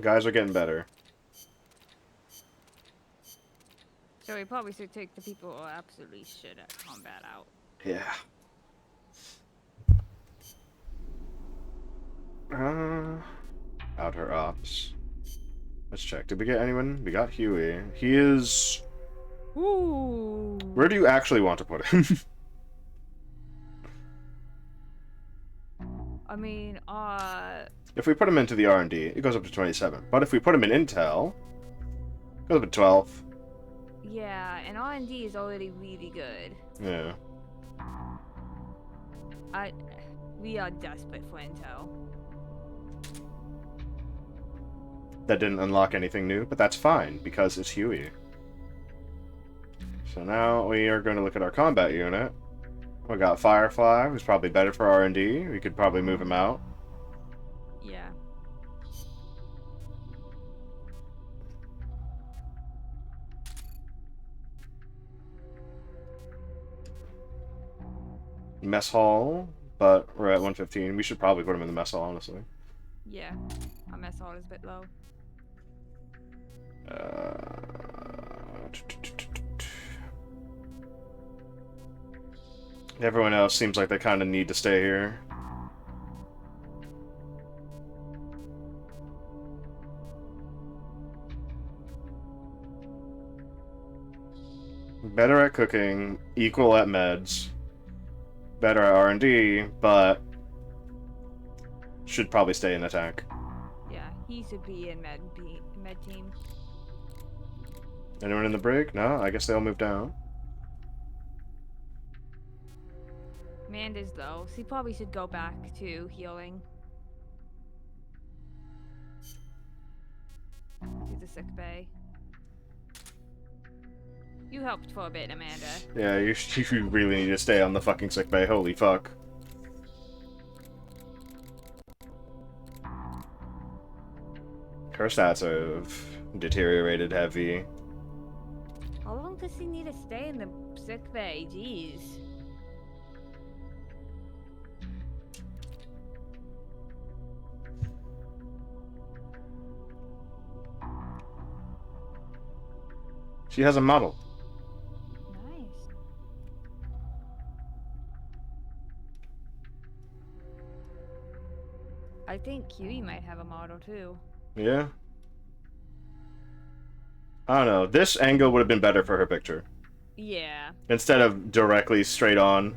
Speaker 1: Guys are getting better.
Speaker 12: So we probably should take the people who are absolutely shit at combat out.
Speaker 1: Yeah. Outer Ops. Let's check. Did we get anyone? We got Huey. He is...
Speaker 12: Ooh.
Speaker 1: Where do you actually want to put him?
Speaker 12: I mean,
Speaker 1: If we put him into the R&D, it goes up to 27. But if we put him in Intel, it goes up to 12.
Speaker 12: yeah, and R&D is already really good.
Speaker 1: Yeah.
Speaker 12: We are desperate for intel.
Speaker 1: That didn't unlock anything new, but that's fine, because it's Huey. So now we are going to look at our combat unit. We got Firefly, who's probably better for R&D. We could probably move him out.
Speaker 12: Yeah.
Speaker 1: Mess hall, but we're at 115. We should probably put him in the mess hall, honestly.
Speaker 12: Yeah. Our mess hall is a bit low.
Speaker 1: Everyone else seems like they kind of need to stay here. Better at cooking, equal at meds. Better at R&D, but should probably stay in attack.
Speaker 12: Yeah, he should be in med team.
Speaker 1: Anyone in the brig? No? I guess they all moved down.
Speaker 12: Amanda's low, so he probably should go back to healing. To the sick bay. You helped for a bit, Amanda.
Speaker 1: Yeah, you really need to stay on the fucking sick bay. Holy fuck. Her stats have deteriorated heavy.
Speaker 12: How long does he need to stay in the sick bay? Jeez.
Speaker 1: She has a model.
Speaker 12: Nice. I think Huey might have a model too.
Speaker 1: Yeah. I don't know. This angle would have been better for her picture.
Speaker 12: Yeah.
Speaker 1: Instead of directly straight on.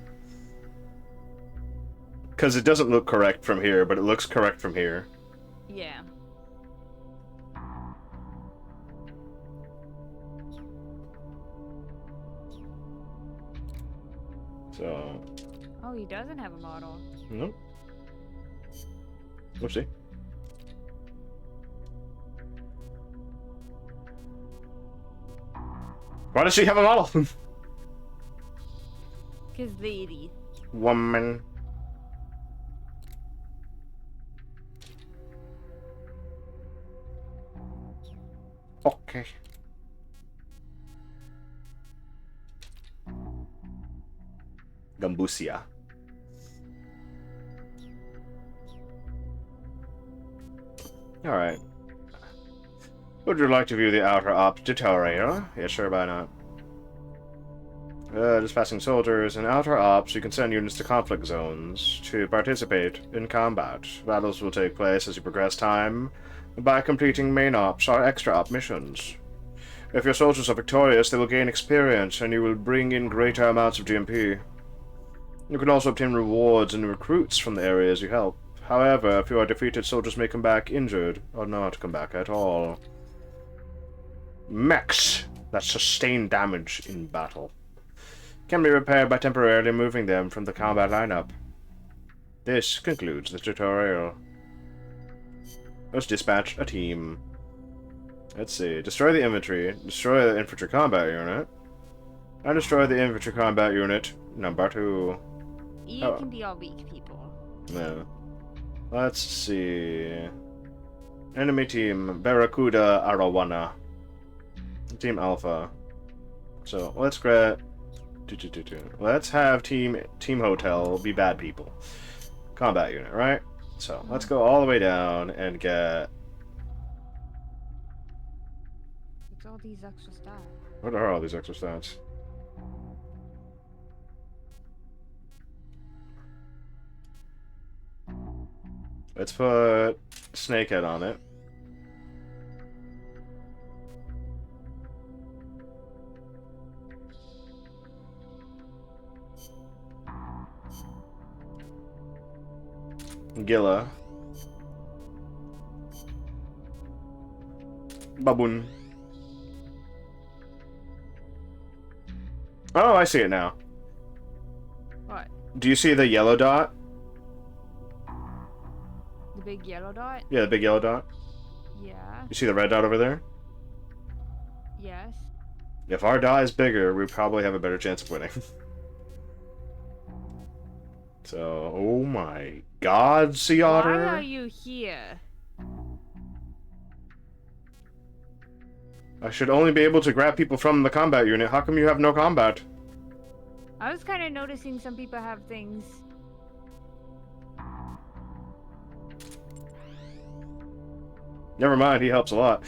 Speaker 1: Because it doesn't look correct from here, but it looks correct from here.
Speaker 12: Yeah.
Speaker 1: So.
Speaker 12: Oh, he doesn't have a model.
Speaker 1: Nope. We'll see. Why does she have a model?
Speaker 12: Cause lady.
Speaker 1: Woman. Okay. Gambusia. Alright. Would you like to view the outer ops tutorial? Yeah, sure, why not? Dispatching soldiers in outer ops, you can send units to conflict zones to participate in combat. Battles will take place as you progress time by completing main ops or extra op missions. If your soldiers are victorious, they will gain experience and you will bring in greater amounts of GMP. You can also obtain rewards and recruits from the areas you help. However, if you are defeated, soldiers may come back injured or not come back at all. Mechs that sustain damage in battle can be repaired by temporarily moving them from the combat lineup. This concludes the tutorial. Let's dispatch a team. Let's see. Destroy the infantry, destroy the infantry combat unit, and destroy the infantry combat unit number 2.
Speaker 12: You can be all weak people.
Speaker 1: No. Let's see. Enemy team, Barracuda Arawana. Team Alpha. So, let's get... Let's have Team Hotel be bad people. Combat unit, right? So, let's go all the way down and get...
Speaker 12: What's all these extra stats?
Speaker 1: What are all these extra stats? Let's put Snakehead on it. Gilla. Baboon. Oh, I see it now.
Speaker 12: What?
Speaker 1: Do you see the yellow dot?
Speaker 12: The big yellow dot?
Speaker 1: Yeah, the big yellow dot.
Speaker 12: Yeah.
Speaker 1: You see the red dot over there?
Speaker 12: Yes.
Speaker 1: If our dot is bigger, we probably have a better chance of winning. So, oh my god, Sea Otter.
Speaker 12: Why are you here?
Speaker 1: I should only be able to grab people from the combat unit. How come you have no combat?
Speaker 12: I was kind of noticing some people have things.
Speaker 1: Never mind, he helps a lot.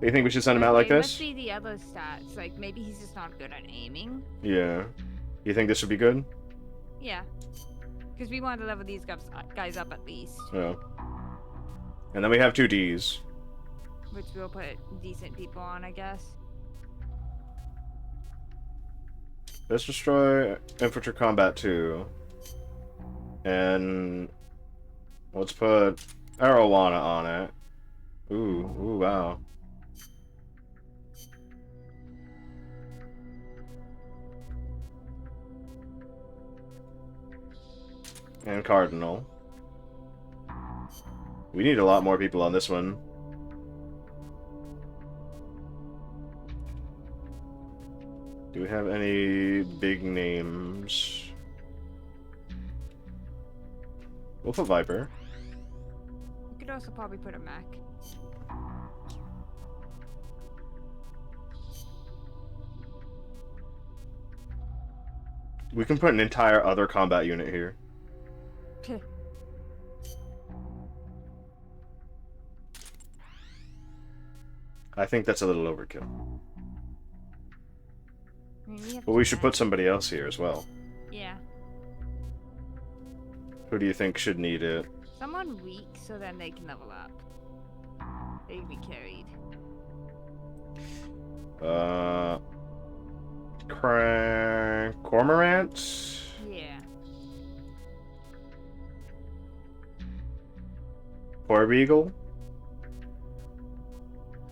Speaker 1: You think we should send him out like
Speaker 12: It
Speaker 1: this?
Speaker 12: must be the other stats. Like, maybe he's just not good at aiming.
Speaker 1: Yeah. You think this would be good?
Speaker 12: Yeah. Because we want to level these guys up at least.
Speaker 1: Yeah. And then we have 2 Ds.
Speaker 12: Which we'll put decent people on, I guess.
Speaker 1: Let's destroy infantry combat 2. And let's put Arowana on it. Ooh, wow. And Cardinal. We need a lot more people on this one. Do we have any big names? We'll put Viper.
Speaker 12: You could also probably put a mech.
Speaker 1: We can put an entire other combat unit here. I think that's a little overkill.
Speaker 12: I mean,
Speaker 1: But we should put somebody else here as well.
Speaker 12: Yeah.
Speaker 1: Who do you think should need it?
Speaker 12: Someone weak so then they can level up. They can be carried.
Speaker 1: Cormorant?
Speaker 12: Yeah.
Speaker 1: Poor Beagle?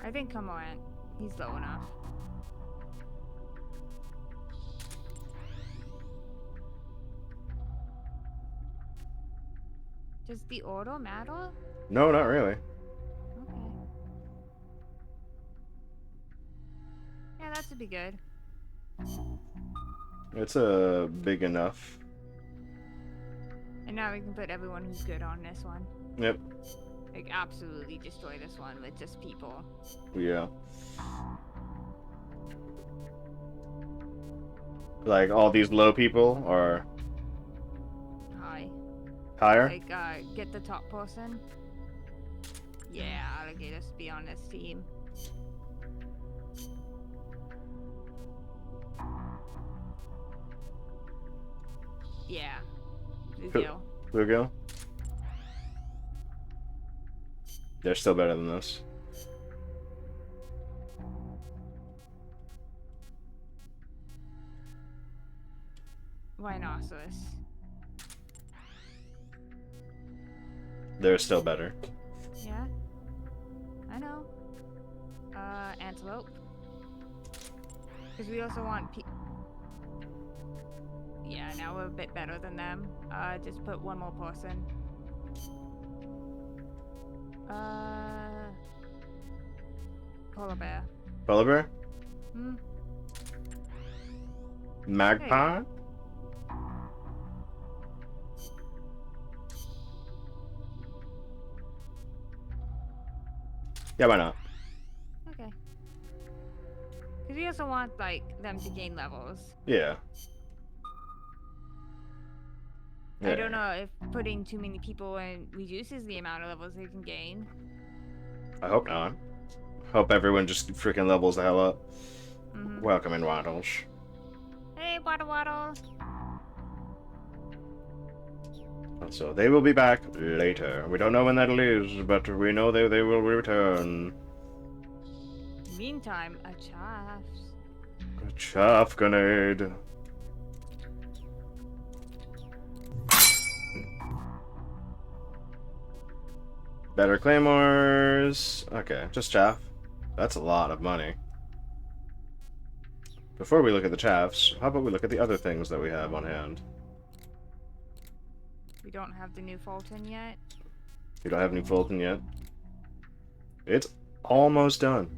Speaker 12: I think Cormorant. He's low enough. Does the order matter?
Speaker 1: No, not really.
Speaker 12: Okay. Yeah, that should be good.
Speaker 1: It's big enough.
Speaker 12: And now we can put everyone who's good on this one.
Speaker 1: Yep.
Speaker 12: Like, absolutely destroy this one with just people.
Speaker 1: Yeah. Like, all these low people are
Speaker 12: High.
Speaker 1: higher?
Speaker 12: Like, get the top person. Yeah, alligators be on this team. Yeah. Bluegill.
Speaker 1: Bluegill? They're still better than this.
Speaker 12: Rhinoceros.
Speaker 1: They're still better.
Speaker 12: Yeah. I know. Antelope. Because we also want yeah, now we're a bit better than them. Just put one more person. Polar bear.
Speaker 1: Polar bear?
Speaker 12: Hmm.
Speaker 1: Magpie?
Speaker 12: Hey.
Speaker 1: Yeah, why not?
Speaker 12: Okay. Because we also want, like, them to gain levels.
Speaker 1: Yeah.
Speaker 12: I don't know if putting too many people in reduces the amount of levels they can gain.
Speaker 1: I hope not. Hope everyone just freaking levels the hell up.
Speaker 12: Mm-hmm.
Speaker 1: Welcome in, Waddles.
Speaker 12: Hey, Waddle Waddle.
Speaker 1: So they will be back later. We don't know when that is, but we know they will return.
Speaker 12: Meantime, a chaffs.
Speaker 1: A chaff grenade. Better claymores. Okay, just chaff. That's a lot of money. Before we look at the chaffs, how about we look at the other things that we have on hand?
Speaker 12: We don't have the new Fulton yet.
Speaker 1: You don't have any Fulton yet? It's almost done.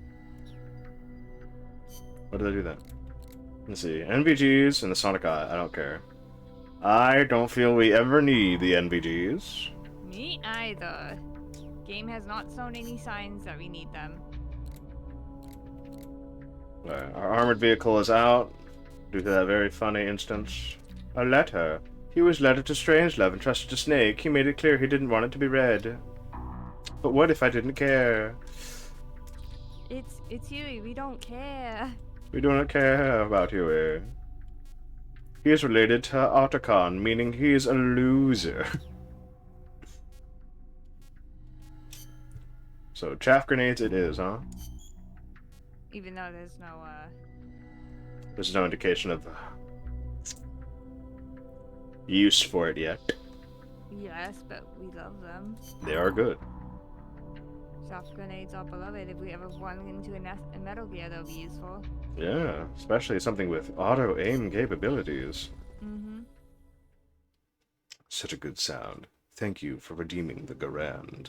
Speaker 1: Why did I do that? Let's see. NVGs and the Sonic Eye. I don't care. I don't feel we ever need the NVGs.
Speaker 12: Me either. Game has not shown any signs that we need them.
Speaker 1: Our armored vehicle is out due to that very funny instance. A letter. He was letter to Strangelove and trusted to Snake. He made it clear he didn't want it to be read. But what if I didn't care?
Speaker 12: It's Huey. We don't care.
Speaker 1: We do not care about Huey. He is related to Otacon, meaning he is a loser. So, chaff grenades it is, huh?
Speaker 12: Even though there's no,
Speaker 1: There's no indication of use for it yet.
Speaker 12: yes, but we love them.
Speaker 1: They are good.
Speaker 12: Soft grenades are beloved. If we ever run into a Metal Gear, they'll be useful.
Speaker 1: Yeah, especially something with auto-aim capabilities.
Speaker 12: Mm-hmm.
Speaker 1: Such a good sound. Thank you for redeeming the Garand.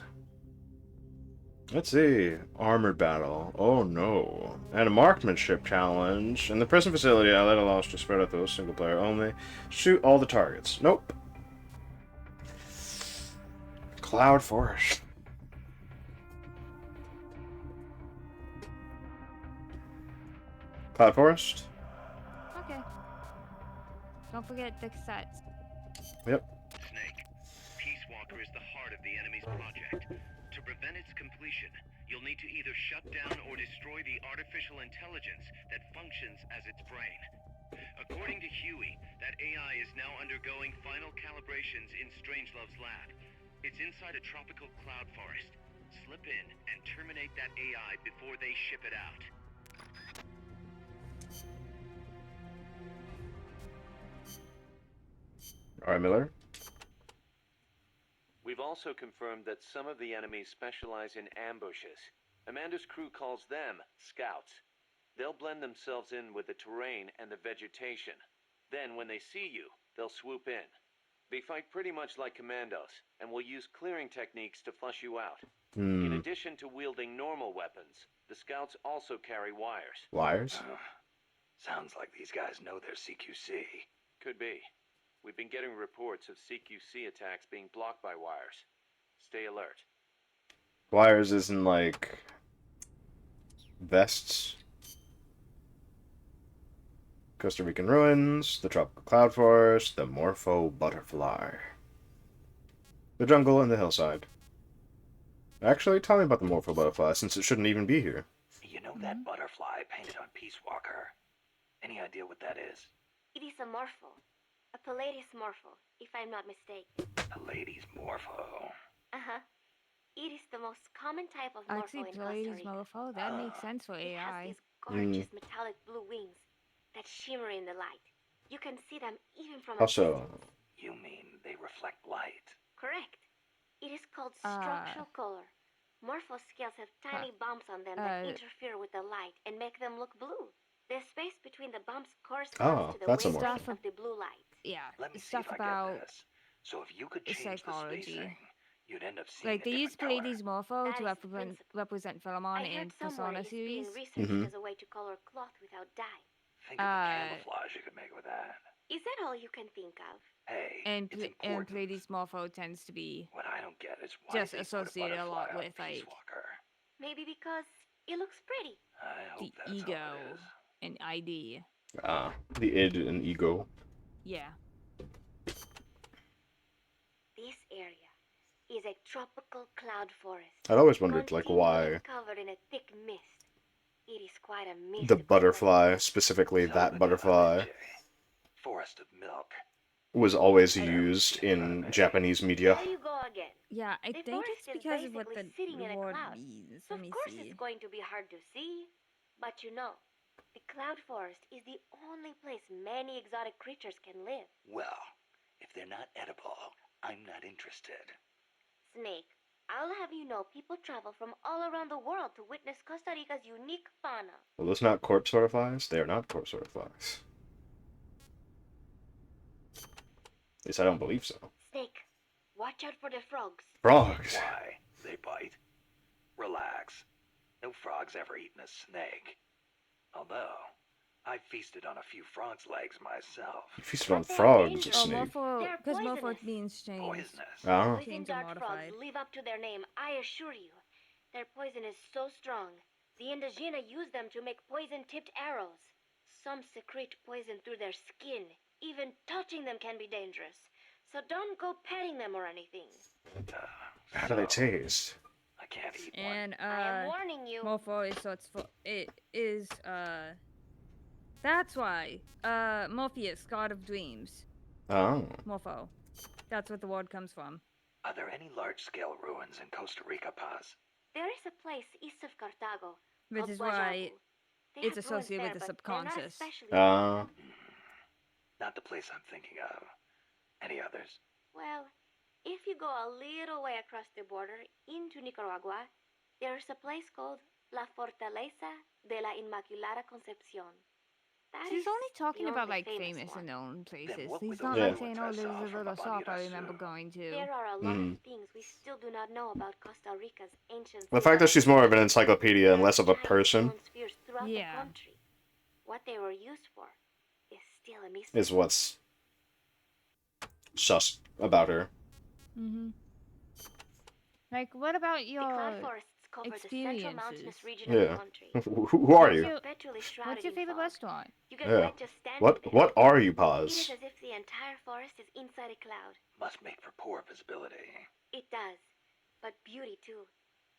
Speaker 1: Let's see. Armored battle. Oh no. And a marksmanship challenge. In the prison facility, outlet allows to spread out those single player only. Shoot all the targets. Nope. Cloud Forest. Cloud Forest?
Speaker 12: Okay. Don't forget the cassettes.
Speaker 1: Yep.
Speaker 2: Snake, Peace Walker is the heart of the enemy's project. To prevent its completion, you'll need to either shut down or destroy the artificial intelligence that functions as its brain. According to Huey, that AI is now undergoing final calibrations in Strangelove's lab. It's inside a tropical cloud forest. Slip in and terminate that AI before they ship it out.
Speaker 1: Alright, Miller.
Speaker 11: We've also confirmed that some of the enemies specialize in ambushes. Amanda's crew calls them scouts. They'll blend themselves in with the terrain and the vegetation. Then, when they see you, they'll swoop in. They fight pretty much like commandos, and will use clearing techniques to flush you out. In addition to wielding normal weapons, the scouts also carry wires.
Speaker 1: Wires?
Speaker 4: Sounds like these guys know their CQC.
Speaker 11: Could be. We've been getting reports of CQC attacks being blocked by wires. Stay alert.
Speaker 1: Wires isn't like vests. Costa Rican ruins, the tropical cloud forest, the morpho butterfly. The jungle and the hillside. Actually, tell me about the morpho butterfly, since it shouldn't even be here.
Speaker 4: You know that butterfly painted on Peace Walker? Any idea what that is?
Speaker 9: It is a morpho. A Palladius morpho, if I'm not mistaken.
Speaker 4: A lady's morpho.
Speaker 9: Uh-huh. It is the most common type of morpho
Speaker 12: Actually,
Speaker 9: in Costa
Speaker 12: Palladius
Speaker 9: Rica.
Speaker 12: mofo, that makes sense for
Speaker 9: It has
Speaker 12: AI.
Speaker 9: these gorgeous metallic blue wings that shimmer in the light. You can see them even from a
Speaker 1: Also,
Speaker 9: distance.
Speaker 4: You mean they reflect light?
Speaker 9: Correct. It is called structural color. Morpho scales have tiny bumps on them that interfere with the light and make them look blue. The space between the bumps corresponds to the
Speaker 1: that's a
Speaker 9: wavelength
Speaker 1: morpho.
Speaker 9: of the blue light.
Speaker 12: Yeah,
Speaker 4: Let me see
Speaker 12: stuff
Speaker 4: if I
Speaker 12: about
Speaker 4: get this. So if you could change the
Speaker 12: psychology.
Speaker 4: spacing, you'd end up seeing
Speaker 12: Like, they
Speaker 4: a
Speaker 12: use
Speaker 4: different color.
Speaker 12: Palladius morpho
Speaker 9: That
Speaker 12: to
Speaker 9: is the principle.
Speaker 12: represent
Speaker 9: I
Speaker 12: Philemon
Speaker 9: heard
Speaker 12: in
Speaker 9: somewhere
Speaker 12: Persona
Speaker 9: it is being
Speaker 12: series.
Speaker 9: researched as a way to color cloth without dye.
Speaker 4: Think of the camouflage you could make with that.
Speaker 9: Is that all you can think of?
Speaker 4: Hey,
Speaker 12: And
Speaker 4: it's
Speaker 12: and
Speaker 4: important.
Speaker 12: Palladius morpho tends to be
Speaker 4: What I don't get is why
Speaker 12: just
Speaker 4: they
Speaker 12: associated
Speaker 4: put
Speaker 12: a
Speaker 4: a
Speaker 12: lot
Speaker 4: butterfly
Speaker 12: with,
Speaker 4: on Peace
Speaker 12: like,
Speaker 4: Walker.
Speaker 9: Maybe because it looks pretty.
Speaker 4: I hope
Speaker 12: the
Speaker 4: that's all
Speaker 12: ego
Speaker 4: it is.
Speaker 12: and ID.
Speaker 1: The id and ego.
Speaker 12: Yeah.
Speaker 9: This area is a tropical cloud forest.
Speaker 1: I'd always wondered, like,
Speaker 9: continually
Speaker 1: why
Speaker 9: covered in a thick mist. It is quite a mystical
Speaker 1: the butterfly,
Speaker 9: place.
Speaker 1: specifically that
Speaker 4: Salvador
Speaker 1: butterfly,
Speaker 4: Leche. Forest of milk.
Speaker 1: was always used in Japanese media.
Speaker 9: There you go again.
Speaker 12: Yeah, I
Speaker 9: The
Speaker 12: think
Speaker 9: forest
Speaker 12: it's
Speaker 9: is
Speaker 12: because of what
Speaker 9: basically
Speaker 12: the
Speaker 9: sitting in a
Speaker 12: word
Speaker 9: cloud.
Speaker 12: means.
Speaker 9: So
Speaker 12: Let me
Speaker 9: of course
Speaker 12: see.
Speaker 9: it's going to be hard to see. But you know, the cloud forest is the only place many exotic creatures can live.
Speaker 4: Well, if they're not edible, I'm not interested.
Speaker 9: Snake, I'll have you know people travel from all around the world to witness Costa Rica's unique fauna.
Speaker 1: Well, those not corpse butterflies? They are not corpse butterflies. At least I don't believe so.
Speaker 9: Snake, watch out for the frogs.
Speaker 1: Frogs!
Speaker 4: Why? They bite. Relax. No frog's ever eaten a snake. Although, I've feasted on a few frog's legs myself.
Speaker 1: You feasted on
Speaker 9: But they're
Speaker 1: frogs, you
Speaker 9: dangerous.
Speaker 12: Oh,
Speaker 1: snake.
Speaker 12: morpho,
Speaker 9: They're
Speaker 12: because morpho
Speaker 9: poisonous.
Speaker 12: means change.
Speaker 4: Poisonous.
Speaker 1: Oh.
Speaker 9: Poison
Speaker 12: Chains are
Speaker 9: dart frogs
Speaker 12: modified.
Speaker 9: live up to their name, I assure you. Their poison is so strong. The Indigena use them to make poison-tipped arrows. Some secrete poison through their skin. Even touching them can be dangerous. So don't go petting them or anything.
Speaker 1: How do they taste?
Speaker 4: I can't eat
Speaker 12: And
Speaker 9: I am warning you.
Speaker 12: morpho is sorts for it is That's why. Morpheus, god of dreams.
Speaker 1: Oh.
Speaker 12: Morpho. That's what the word comes from.
Speaker 4: Are there any large-scale ruins in Costa Rica, Paz?
Speaker 9: There is a place east of Cartago
Speaker 12: Which
Speaker 9: called
Speaker 12: is why
Speaker 9: Guajabu. They
Speaker 12: it's
Speaker 9: have ruins
Speaker 12: associated
Speaker 9: there,
Speaker 12: with the
Speaker 9: but they're not
Speaker 12: subconscious.
Speaker 9: especially
Speaker 1: Ah.
Speaker 4: Not the place I'm thinking of. Any others?
Speaker 9: well. If you go a little way across the border into Nicaragua, there's a place called La Fortaleza de la Inmaculada Concepción. That
Speaker 12: He's
Speaker 9: is
Speaker 12: only talking
Speaker 9: the
Speaker 12: about
Speaker 9: only
Speaker 12: like
Speaker 9: famous
Speaker 12: famous
Speaker 9: one.
Speaker 12: and known places.
Speaker 4: what were
Speaker 12: He's
Speaker 4: those
Speaker 12: not
Speaker 1: Yeah.
Speaker 12: like saying, "Oh,
Speaker 4: ruins I
Speaker 12: there's
Speaker 4: saw
Speaker 12: a
Speaker 4: from
Speaker 12: little shop I
Speaker 4: Abadirasu?
Speaker 12: remember going to."
Speaker 9: There are a lot
Speaker 1: Mhm.
Speaker 9: of things we still do not know about Costa Rica's ancient
Speaker 1: The fact that she's more of an
Speaker 9: civilization.
Speaker 1: encyclopedia and
Speaker 9: There are
Speaker 1: less of a
Speaker 9: giant
Speaker 1: person
Speaker 9: stone spheres throughout
Speaker 12: Yeah.
Speaker 9: the country. What they were used for is still a mystery.
Speaker 1: is what's sus about her.
Speaker 12: Mm-hmm. Like, what about
Speaker 9: The cloud
Speaker 12: your
Speaker 9: forests cover the central mountainous
Speaker 12: experiences?
Speaker 9: region of the
Speaker 1: Yeah.
Speaker 9: country.
Speaker 1: Who are
Speaker 12: What's
Speaker 1: you?
Speaker 12: your,
Speaker 9: Perpetually
Speaker 12: what's
Speaker 9: shrouded
Speaker 12: your
Speaker 9: in
Speaker 12: favorite
Speaker 9: fog.
Speaker 12: restaurant?
Speaker 9: You get
Speaker 1: Yeah.
Speaker 9: wet just standing there.
Speaker 1: What are you,
Speaker 9: It is
Speaker 1: Paz?
Speaker 9: as if the entire forest is inside a cloud.
Speaker 4: Must make for poor visibility.
Speaker 9: It does, but beauty too.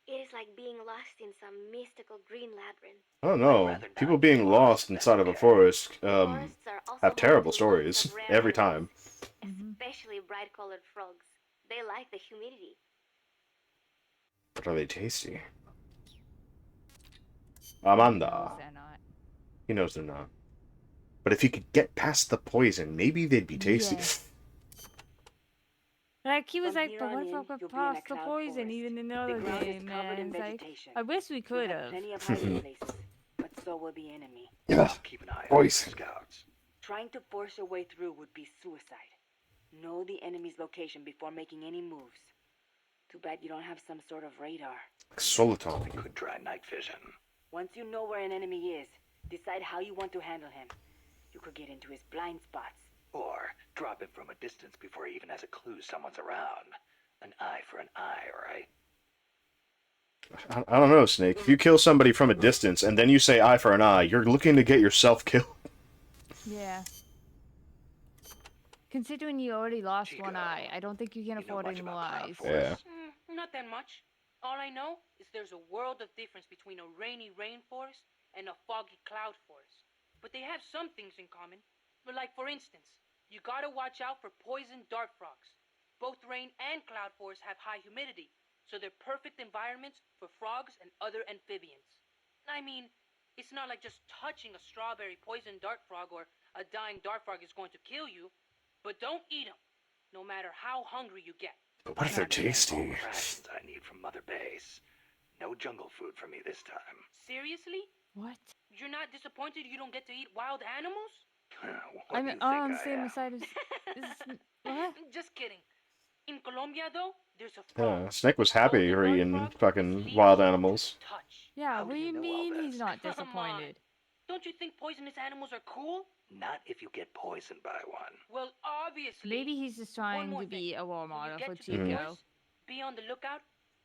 Speaker 9: It is like being lost in some mystical green labyrinth.
Speaker 1: I don't
Speaker 4: I'd
Speaker 1: know.
Speaker 4: rather
Speaker 1: People
Speaker 4: not
Speaker 1: being
Speaker 4: get
Speaker 1: lost
Speaker 4: that's
Speaker 1: inside of a
Speaker 4: okay.
Speaker 1: forest
Speaker 9: Forests are also
Speaker 1: have
Speaker 9: home
Speaker 1: terrible
Speaker 9: to lots
Speaker 1: stories
Speaker 9: of rare
Speaker 1: every
Speaker 9: animals,
Speaker 1: time.
Speaker 9: especially bright-colored frogs. They like the humidity.
Speaker 1: But are they tasty?
Speaker 12: He knows
Speaker 1: Amanda.
Speaker 12: they're not.
Speaker 1: He knows they're not. But if he could get past the poison, maybe they'd be tasty.
Speaker 12: Yeah. Like, he was
Speaker 6: From
Speaker 12: like,
Speaker 6: here
Speaker 12: but
Speaker 6: on
Speaker 12: what if I
Speaker 6: in,
Speaker 12: could
Speaker 6: you'll be in a
Speaker 12: pass the
Speaker 6: cloud
Speaker 12: poison
Speaker 6: forest.
Speaker 12: even in the
Speaker 6: The
Speaker 12: other
Speaker 6: ground is
Speaker 12: game,
Speaker 6: covered in
Speaker 12: man? It's like,
Speaker 6: vegetation.
Speaker 12: I wish we
Speaker 6: You
Speaker 12: could
Speaker 6: have
Speaker 12: have.
Speaker 6: plenty of hiding places, but so will the enemy.
Speaker 1: Yeah.
Speaker 4: I'll keep an eye on
Speaker 1: Poison.
Speaker 4: the scouts.
Speaker 6: Trying to force your way through would be suicide. Know the enemy's location before making any moves. Too bad you don't have some sort of radar.
Speaker 1: Soliton.
Speaker 4: Could try night vision.
Speaker 6: Once you know where an enemy is, decide how you want to handle him. You could get into his blind spots.
Speaker 4: Or drop him from a distance before he even has a clue someone's around. An eye for an eye, right?
Speaker 1: I don't know, Snake. If you kill somebody from a distance and then you say eye for an eye, you're looking to get yourself killed.
Speaker 12: Yeah. Considering you already lost one
Speaker 4: Chico,
Speaker 12: eye, I don't think you can
Speaker 4: you know
Speaker 12: afford
Speaker 4: much
Speaker 12: any more
Speaker 4: about cloud
Speaker 12: eyes.
Speaker 4: forests?
Speaker 3: Not that much. All I know is there's a world of difference between a rainy rainforest and a foggy cloud forest. But they have some things in common. Like, for instance, you gotta watch out for poison dart frogs. Both rain and cloud forests have high humidity, so they're perfect environments for frogs and other amphibians. I mean, it's not like just touching a strawberry poison dart frog or a dying dart frog is going to kill you, but don't eat them, no matter how hungry you get.
Speaker 1: But what if they're
Speaker 4: All
Speaker 1: tasty?
Speaker 4: the rations I need from Mother Base. No jungle food for me this time.
Speaker 3: Seriously?
Speaker 12: What?
Speaker 3: You're not disappointed you don't get to eat wild animals?
Speaker 4: What do you think
Speaker 12: on the
Speaker 4: I
Speaker 12: same
Speaker 4: am?
Speaker 12: side as. What?
Speaker 3: Just kidding. In Colombia, though, there's a frog.
Speaker 1: Yeah, Snake was happy
Speaker 3: Golden
Speaker 1: eating
Speaker 3: dart frog
Speaker 1: fucking
Speaker 3: with
Speaker 1: wild
Speaker 3: leaves
Speaker 1: animals.
Speaker 3: to touch.
Speaker 12: Yeah,
Speaker 4: How
Speaker 12: what
Speaker 4: do
Speaker 12: do
Speaker 4: you
Speaker 12: you
Speaker 4: know all
Speaker 12: mean he's
Speaker 4: this?
Speaker 12: not
Speaker 3: Come on.
Speaker 12: disappointed?
Speaker 3: Don't you think poisonous animals are cool?
Speaker 4: Not if you get poisoned by one.
Speaker 3: Well, obviously.
Speaker 12: Maybe he's just
Speaker 3: One
Speaker 12: trying
Speaker 3: more
Speaker 12: to be
Speaker 3: thing.
Speaker 12: a role
Speaker 3: When you
Speaker 12: model
Speaker 3: get
Speaker 12: for
Speaker 3: to the
Speaker 12: Chico.
Speaker 3: forest, be on the lookout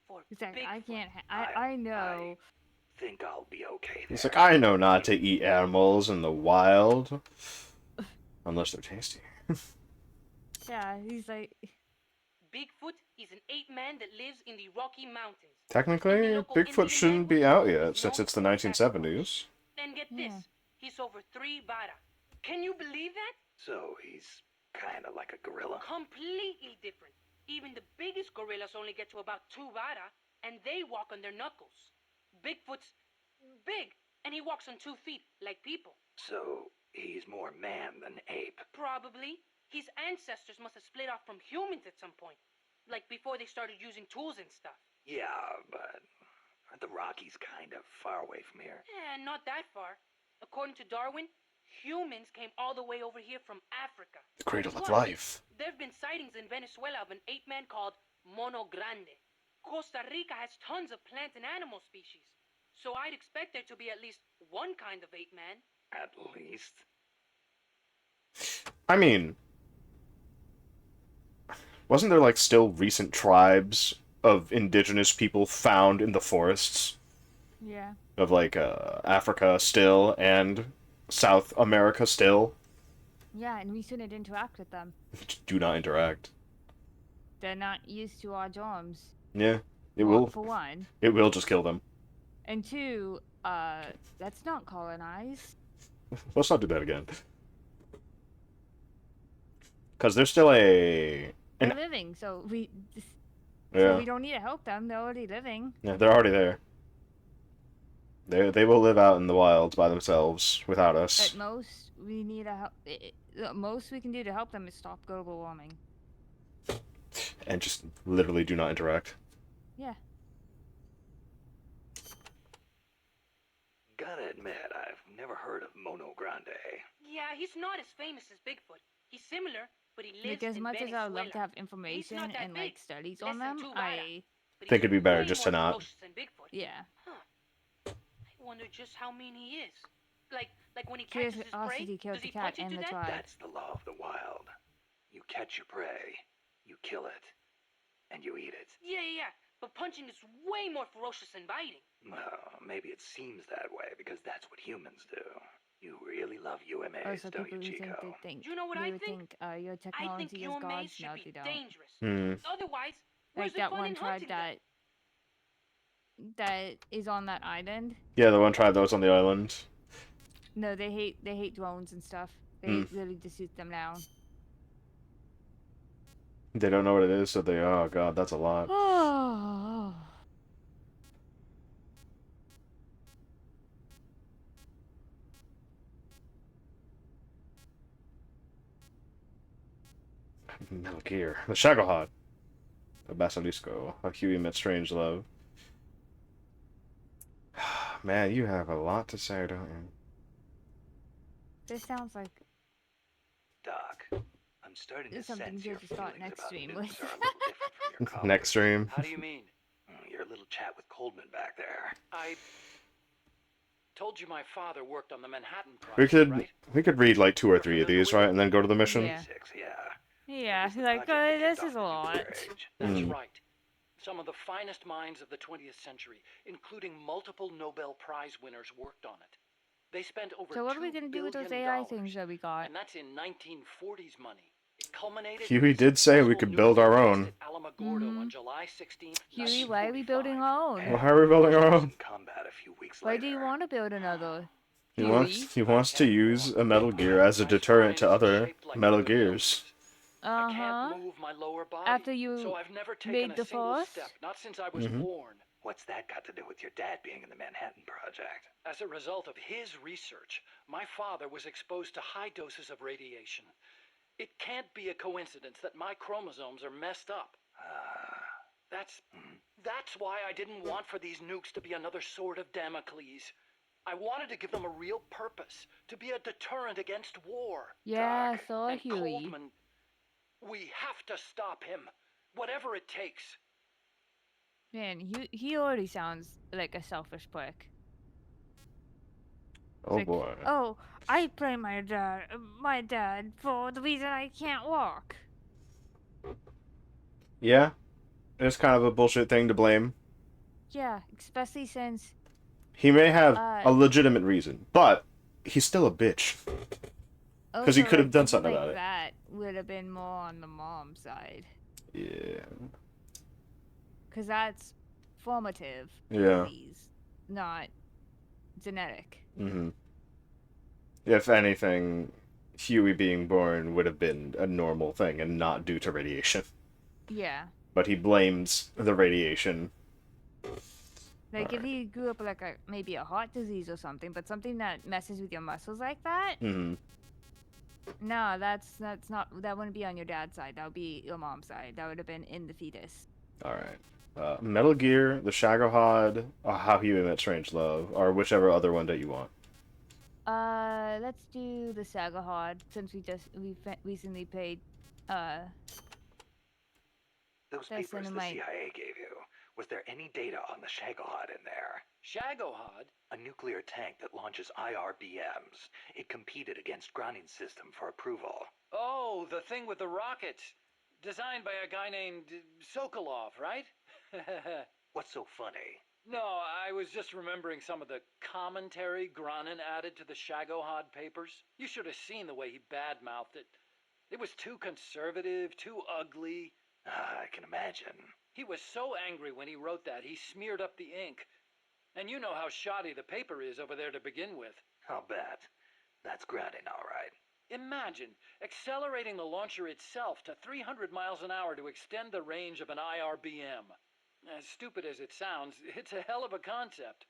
Speaker 3: for
Speaker 12: Exactly. I
Speaker 3: Bigfoot.
Speaker 12: can't. I know.
Speaker 4: Think I'll be okay there.
Speaker 1: He's like, I know not to eat animals in the wild. Unless they're tasty.
Speaker 12: Yeah, he's like.
Speaker 3: Bigfoot is an ape man that lives in the Rocky Mountains.
Speaker 1: Technically,
Speaker 3: In the local
Speaker 1: Bigfoot
Speaker 3: Indian
Speaker 1: shouldn't be
Speaker 3: language,
Speaker 1: out
Speaker 3: he's
Speaker 1: yet, since
Speaker 3: known
Speaker 1: it's the
Speaker 3: for his
Speaker 1: 1970s.
Speaker 3: And get
Speaker 12: Yeah.
Speaker 3: this, he's over 3 vara. Can you believe that?
Speaker 4: So he's kind of like a gorilla.
Speaker 3: Completely different. Even the biggest gorillas only get to about 2 vara, and they walk on their knuckles. Bigfoot's big, and he walks on 2 feet, like people.
Speaker 4: So he's more man than ape.
Speaker 3: Probably. His ancestors must have split off from humans at some point. Like before they started using tools and stuff.
Speaker 4: Yeah, but aren't the Rockies kind of far away from here?
Speaker 3: Not that far. According to Darwin, humans came all the way over here from Africa.
Speaker 1: The cradle of
Speaker 3: Plus,
Speaker 1: life.
Speaker 3: there have been sightings in Venezuela of an ape man called Mono Grande. Costa Rica has tons of plant and animal species. So I'd expect there to be at least one kind of ape man.
Speaker 4: At least.
Speaker 1: I mean, wasn't there like still recent tribes of indigenous people found in the forests
Speaker 12: Yeah.
Speaker 1: of like Africa still and South America still?
Speaker 12: Yeah, and we shouldn't interact with them.
Speaker 1: Do not interact.
Speaker 12: They're not used to our germs.
Speaker 1: Yeah, it
Speaker 12: Well,
Speaker 1: will.
Speaker 12: For one.
Speaker 1: It will just kill them.
Speaker 12: And two, let's not colonize.
Speaker 1: Let's not do that again. Because there's still a...
Speaker 12: They're living, so we
Speaker 1: Yeah.
Speaker 12: don't need to help them. They're already living.
Speaker 1: Yeah, they're already there. They will live out in the wilds by themselves without us.
Speaker 12: At most, we need to help. The most we can do to help them is stop global warming.
Speaker 1: And just literally do not interact.
Speaker 12: Yeah.
Speaker 4: Gotta admit, I've never heard of Mono Grande.
Speaker 3: Yeah, he's not as famous as Bigfoot. He's similar, but he lives
Speaker 12: Like, as
Speaker 3: in
Speaker 12: much as I would love to
Speaker 3: Venezuela.
Speaker 12: have information
Speaker 3: not that
Speaker 12: and like
Speaker 3: big,
Speaker 12: studies
Speaker 3: less
Speaker 12: on
Speaker 3: than
Speaker 12: them,
Speaker 3: 2
Speaker 12: I
Speaker 3: but
Speaker 1: think
Speaker 3: he's
Speaker 1: it'd be better
Speaker 3: way
Speaker 1: just
Speaker 3: more
Speaker 1: to not.
Speaker 3: ferocious than Bigfoot.
Speaker 12: yeah.
Speaker 3: I wonder just how mean he is. Like when he catches his prey,
Speaker 12: Curiosity killed
Speaker 3: does
Speaker 12: the
Speaker 3: he
Speaker 12: cat
Speaker 3: punch it
Speaker 12: and
Speaker 3: to
Speaker 12: the
Speaker 3: death?
Speaker 12: tribe.
Speaker 4: That's the law of the wild. You catch your prey, you kill it, and you eat it.
Speaker 3: Yeah. But punching is way more ferocious than biting.
Speaker 4: Well, maybe it seems that way because that's what humans do. You really love UMAs,
Speaker 12: Also,
Speaker 4: don't
Speaker 12: people
Speaker 4: you,
Speaker 12: who think
Speaker 4: Chico?
Speaker 12: they think
Speaker 3: Do you know what
Speaker 12: they
Speaker 3: I
Speaker 12: would
Speaker 3: think?
Speaker 12: Your
Speaker 3: I think
Speaker 12: technology is
Speaker 3: UMAs
Speaker 12: gods.
Speaker 3: should
Speaker 12: No,
Speaker 3: be
Speaker 12: they don't.
Speaker 3: dangerous. Otherwise, where's
Speaker 12: Like
Speaker 3: the
Speaker 12: that
Speaker 3: fun
Speaker 12: one
Speaker 3: in
Speaker 12: tribe
Speaker 3: hunting them?
Speaker 12: that is on that island.
Speaker 1: Yeah, the one tribe that was on the island.
Speaker 12: No, they hate drones and stuff. They really just shoot them down.
Speaker 1: They don't know what it is, so they... Oh, God, that's a lot.
Speaker 12: Oh.
Speaker 1: Metal Gear. The Shagohod. The Basilisco. How Huey met strange love. Man, you have a lot to say, don't you?
Speaker 12: This sounds like
Speaker 4: Doc, I'm starting to
Speaker 12: something
Speaker 4: sense your
Speaker 12: good to start
Speaker 4: feelings
Speaker 12: next
Speaker 4: about
Speaker 12: stream
Speaker 4: nukes
Speaker 12: with.
Speaker 4: are a little different from your colleagues.
Speaker 1: Next stream.
Speaker 10: How do you mean?
Speaker 4: Your little chat with Coldman back there.
Speaker 10: I told you my father worked on the Manhattan
Speaker 1: We
Speaker 10: Project,
Speaker 1: could
Speaker 10: right?
Speaker 1: read like 2 or 3 of these, right, and then go to the mission.
Speaker 12: Yeah.
Speaker 4: Yeah.
Speaker 12: Yeah,
Speaker 4: was the
Speaker 12: like
Speaker 4: project that
Speaker 12: this
Speaker 4: kicked
Speaker 12: is
Speaker 4: off
Speaker 12: a
Speaker 4: the
Speaker 12: lot.
Speaker 4: nuclear age.
Speaker 10: That's right. Some of the finest minds of the 20th century, including multiple Nobel Prize winners, worked on it. They spent over
Speaker 12: So what are we
Speaker 10: $2
Speaker 12: gonna do with those
Speaker 10: billion,
Speaker 12: AI things that we got?
Speaker 10: and that's in 1940s money. It culminated
Speaker 1: Huey
Speaker 10: in
Speaker 1: did say we
Speaker 10: successful
Speaker 1: could build our
Speaker 10: nuclear
Speaker 1: own.
Speaker 10: test at Alamogordo on July 16th,
Speaker 12: Huey, why are we building our own?
Speaker 1: Well, how are we building our own?
Speaker 4: Combat a few weeks
Speaker 12: Why
Speaker 4: later.
Speaker 12: do you want to build another?
Speaker 1: He
Speaker 12: Huey?
Speaker 1: wants to use a Metal Gear as a deterrent to other Metal Gears.
Speaker 10: I can't move my lower body,
Speaker 12: After you
Speaker 10: so I've never taken
Speaker 12: made
Speaker 10: a
Speaker 12: the
Speaker 10: single
Speaker 12: first?
Speaker 10: step, not since I was born.
Speaker 4: What's that got to do with your dad being in the Manhattan Project?
Speaker 10: As a result of his research, my father was exposed to high doses of radiation. It can't be a coincidence that my chromosomes are messed up. That's why I didn't want for these nukes to be another sword of Damocles. I wanted to give them a real purpose, to be a deterrent against war.
Speaker 12: Yeah,
Speaker 10: Doc,
Speaker 12: so
Speaker 10: and
Speaker 12: Huey.
Speaker 10: Coldman, we have to stop him, whatever it takes.
Speaker 12: Man, he already sounds like a selfish prick.
Speaker 1: Oh
Speaker 12: Like,
Speaker 1: boy.
Speaker 12: oh, I blame my dad for the reason I can't walk.
Speaker 1: Yeah, it's kind of a bullshit thing to blame.
Speaker 12: Yeah, especially since
Speaker 1: He may have a legitimate reason, but he's still a bitch. Because he
Speaker 12: also,
Speaker 1: could have
Speaker 12: like,
Speaker 1: done
Speaker 12: something
Speaker 1: something
Speaker 12: like
Speaker 1: about it.
Speaker 12: that would have been more on the mom side,
Speaker 1: Yeah.
Speaker 12: because that's formative
Speaker 1: Yeah.
Speaker 12: disease, not genetic.
Speaker 1: If anything, Huey being born would have been a normal thing and not due to radiation.
Speaker 12: Yeah.
Speaker 1: But he blames the radiation.
Speaker 12: Like if he grew up like maybe a heart disease or something, but something that messes with your muscles like that. No, that's not. That wouldn't be on your dad's side. That would be your mom's side. That would have been in the fetus.
Speaker 1: Alright. Metal Gear, the Shagohod, How Huey Met Strange Love, or whichever other one that you want.
Speaker 12: Let's do the Sagahod since we recently played.
Speaker 4: Those papers the CIA gave you, was there any data on the Shagohod in there?
Speaker 10: Shagohod?
Speaker 4: A nuclear tank that launches IRBMs. It competed against Gronin's system for approval.
Speaker 10: Oh, the thing with the rockets. Designed by a guy named Sokolov, right?
Speaker 4: What's so funny?
Speaker 10: No, I was just remembering some of the commentary Gronin added to the Shagohod papers. You should have seen the way he badmouthed it. It was too conservative, too ugly.
Speaker 4: I can imagine.
Speaker 10: He was so angry when he wrote that, he smeared up the ink. And you know how shoddy the paper is over there to begin with.
Speaker 4: I'll bet. That's grounding, all right.
Speaker 10: Imagine accelerating the launcher itself to 300 miles an hour to extend the range of an IRBM. As stupid as it sounds, it's a hell of a concept.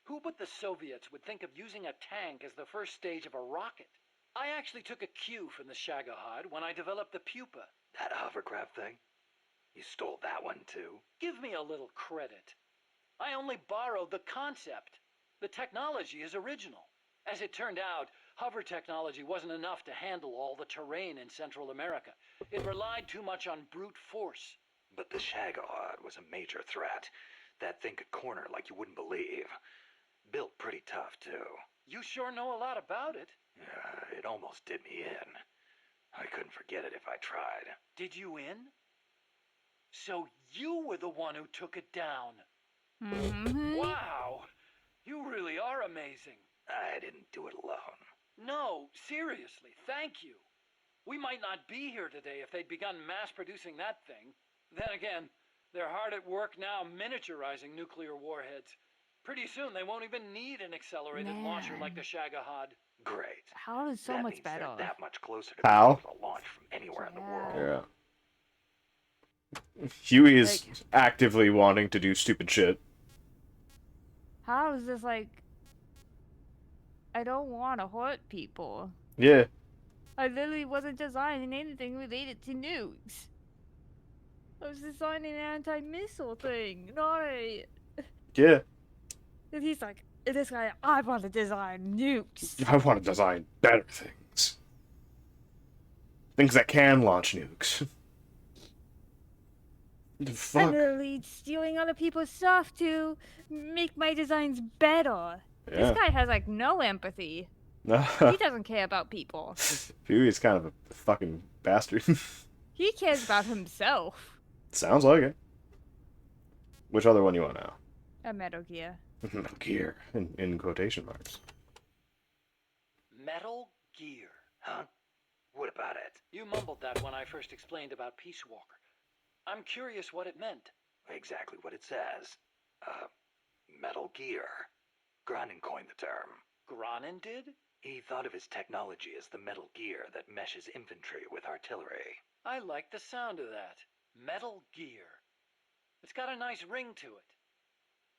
Speaker 10: Who but the Soviets would think of using a tank as the first stage of a rocket? I actually took a cue from the Shagohod when I developed the pupa.
Speaker 4: That hovercraft thing? You stole that one, too?
Speaker 10: Give me a little credit. I only borrowed the concept. The technology is original. As it turned out, hover technology wasn't enough to handle all the terrain in Central America. It relied too much on brute force.
Speaker 4: But the Shagohod was a major threat. That thing could corner like you wouldn't believe. Built pretty tough, too.
Speaker 10: You sure know a lot about it.
Speaker 4: Yeah, it almost did me in. I couldn't forget it if I tried.
Speaker 10: Did you in? So you were the one who took it down.
Speaker 12: Mm-hmm.
Speaker 10: Wow! You really are amazing.
Speaker 4: I didn't do it alone.
Speaker 10: No, seriously, thank you. We might not be here today if they'd begun mass-producing that thing. Then again, they're hard at work now miniaturizing nuclear warheads. Pretty soon they won't even need an accelerated launcher like the Shagohod.
Speaker 4: Great.
Speaker 12: How is so
Speaker 4: that
Speaker 12: much
Speaker 4: means
Speaker 12: better?
Speaker 4: They're that much closer to
Speaker 1: How?
Speaker 4: being able to launch from anywhere in the world.
Speaker 1: Yeah. Huey is actively wanting to do stupid shit.
Speaker 12: How is this like... I don't want to hurt people.
Speaker 1: Yeah.
Speaker 12: I literally wasn't designing anything related to nukes. I was designing an anti-missile thing, not a...
Speaker 1: Yeah.
Speaker 12: And he's like, this guy, I want to design nukes.
Speaker 1: I want to design better things. Things that can launch nukes. The fuck?
Speaker 12: I'm literally stealing other people's stuff to make my designs better.
Speaker 1: Yeah.
Speaker 12: This guy has like no empathy. He doesn't care about people.
Speaker 1: Huey's kind of a fucking bastard.
Speaker 12: He cares about himself.
Speaker 1: Sounds like it. Which other one you want now?
Speaker 12: A Metal Gear.
Speaker 1: Metal Gear, in quotation marks.
Speaker 10: Metal Gear.
Speaker 4: Huh? What about it?
Speaker 10: You mumbled that when I first explained about Peace Walker. I'm curious what it meant.
Speaker 4: Exactly what it says. Metal Gear. Granin coined the term.
Speaker 10: Granin did?
Speaker 4: He thought of his technology as the metal gear that meshes infantry with artillery.
Speaker 10: I like the sound of that. Metal Gear. It's got a nice ring to it.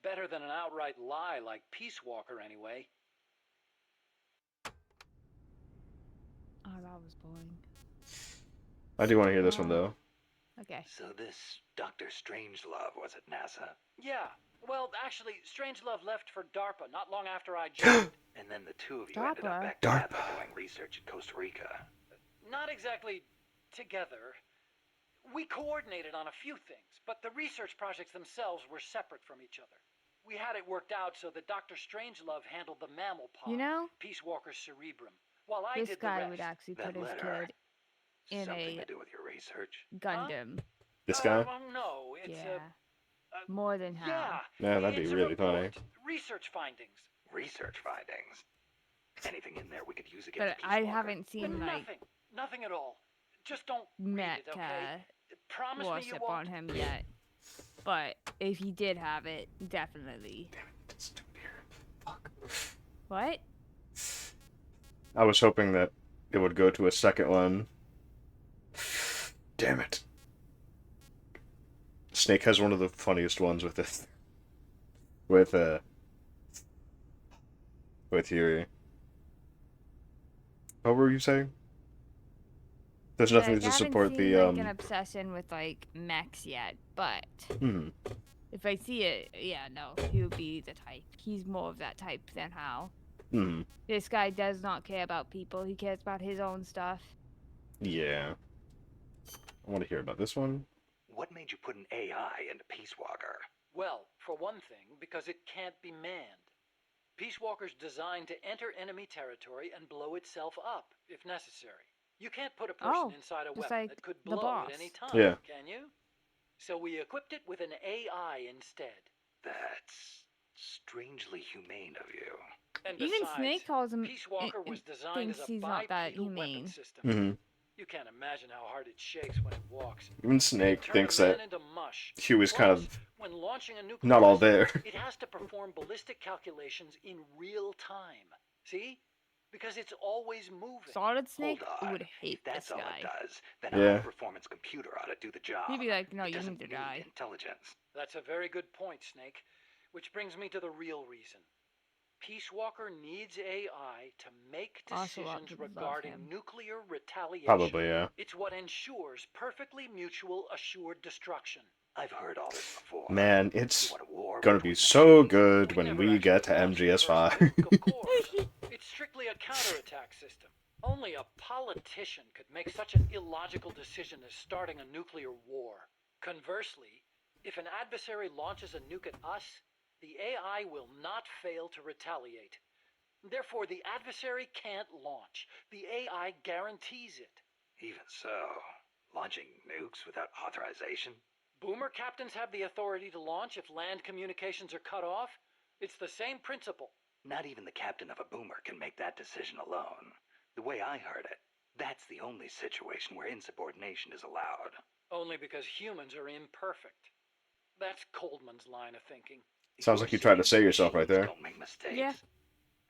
Speaker 10: Better than an outright lie like Peace Walker, anyway.
Speaker 12: Oh, that was boring.
Speaker 1: I do want to hear this one, though.
Speaker 12: Okay.
Speaker 4: So this Dr. Strangelove was at NASA?
Speaker 10: Yeah. Well, actually, Strangelove left for DARPA not long after I joined.
Speaker 4: And then the two of you ended up back
Speaker 1: DARPA.
Speaker 4: doing research in Costa Rica.
Speaker 10: Not exactly together. We coordinated on a few things, but the research projects themselves were separate from each other. We had it worked out so that Dr. Strangelove handled the mammal pod,
Speaker 12: You know,
Speaker 10: Peace Walker's cerebrum, while I
Speaker 12: this
Speaker 10: did
Speaker 12: guy
Speaker 10: the rest.
Speaker 12: would actually
Speaker 4: That
Speaker 12: put his
Speaker 4: letter.
Speaker 12: kid in
Speaker 4: Something
Speaker 12: a
Speaker 4: to do with your research?
Speaker 12: Gundam.
Speaker 1: This guy?
Speaker 10: No, it's
Speaker 12: Yeah. More than half.
Speaker 10: yeah.
Speaker 1: Yeah, that'd be
Speaker 10: It's a
Speaker 1: really funny.
Speaker 10: report. Research findings.
Speaker 4: Research findings. Anything in there we could use against
Speaker 12: But
Speaker 4: Peace
Speaker 12: I
Speaker 4: Walker?
Speaker 12: haven't seen like
Speaker 10: Nothing at all. Just don't
Speaker 12: Met
Speaker 10: read it, okay? Promise me you
Speaker 12: worship
Speaker 10: won't.
Speaker 12: on him yet. But if he did have it, definitely.
Speaker 1: Damn it, it's too near. Fuck.
Speaker 12: What?
Speaker 1: I was hoping that it would go to a second one. Damn it. Snake has one of the funniest ones with this. With Huey. What were you saying? There's nothing
Speaker 12: Like,
Speaker 1: to
Speaker 12: I haven't
Speaker 1: support
Speaker 12: seen,
Speaker 1: the
Speaker 12: like, an obsession with like mechs yet, but if I see it, yeah, no, he would be the type. He's more of that type than Hal. This guy does not care about people. He cares about his own stuff.
Speaker 1: Yeah. I want to hear about this one.
Speaker 4: What made you put an AI into Peace Walker?
Speaker 10: Well, for one thing, because it can't be manned. Peace Walker's designed to enter enemy territory and blow itself up, if necessary. You can't put a person inside a
Speaker 12: just
Speaker 10: weapon
Speaker 12: like
Speaker 10: that could
Speaker 12: the
Speaker 10: blow
Speaker 12: boss.
Speaker 10: at any time,
Speaker 1: Yeah.
Speaker 10: can you? So we equipped it with an AI instead.
Speaker 4: That's strangely humane of you.
Speaker 10: And
Speaker 12: Even
Speaker 10: besides,
Speaker 12: Snake calls him.
Speaker 10: Peace Walker was designed
Speaker 12: Thinks
Speaker 10: as a
Speaker 12: he's not that
Speaker 10: bipedal weapon
Speaker 12: humane.
Speaker 10: system. You can't imagine how hard it shakes when it walks.
Speaker 1: Even Snake
Speaker 10: Turn
Speaker 1: thinks
Speaker 10: a man
Speaker 1: that
Speaker 10: into mush.
Speaker 1: Huey's kind of
Speaker 10: Plus, when launching a nuclear
Speaker 1: not all
Speaker 10: missile,
Speaker 1: there.
Speaker 10: It has to perform ballistic calculations in real time. See? Because it's always moving.
Speaker 12: Solid Snake
Speaker 4: Hold on.
Speaker 12: would hate
Speaker 4: If that's
Speaker 12: this
Speaker 4: all
Speaker 12: guy.
Speaker 4: it does, then
Speaker 1: Yeah.
Speaker 4: a high-performance computer ought to do the job.
Speaker 12: He'd be like, no,
Speaker 4: It
Speaker 12: you
Speaker 4: doesn't
Speaker 12: need to
Speaker 4: need
Speaker 12: die.
Speaker 4: intelligence.
Speaker 10: That's a very good point, Snake. Which brings me to the real reason. Peace Walker needs AI to make
Speaker 12: Ocelot
Speaker 10: decisions
Speaker 12: would love
Speaker 10: regarding
Speaker 12: him.
Speaker 10: nuclear retaliation.
Speaker 1: Probably, yeah.
Speaker 10: It's what ensures perfectly mutual assured destruction.
Speaker 4: I've heard all this before.
Speaker 1: Man,
Speaker 4: You
Speaker 1: it's
Speaker 4: want a war
Speaker 1: gonna be
Speaker 4: between
Speaker 1: so
Speaker 4: machines?
Speaker 1: good
Speaker 10: We
Speaker 1: when
Speaker 10: never
Speaker 1: we get
Speaker 10: actually
Speaker 1: to
Speaker 10: launched the first
Speaker 1: MGS5.
Speaker 10: nuke, of course. It's strictly a counterattack system. Only a politician could make such an illogical decision as starting a nuclear war. Conversely, if an adversary launches a nuke at us, the AI will not fail to retaliate. Therefore, the adversary can't launch. The AI guarantees it.
Speaker 4: Even so, launching nukes without authorization?
Speaker 10: Boomer captains have the authority to launch if land communications are cut off. It's the same principle.
Speaker 4: Not even the captain of a boomer can make that decision alone. The way I heard it, that's the only situation where insubordination is allowed.
Speaker 10: Only because humans are imperfect. That's Coldman's line of thinking.
Speaker 1: Sounds like you tried to say yourself right there.
Speaker 4: Don't make mistakes.
Speaker 12: Yeah.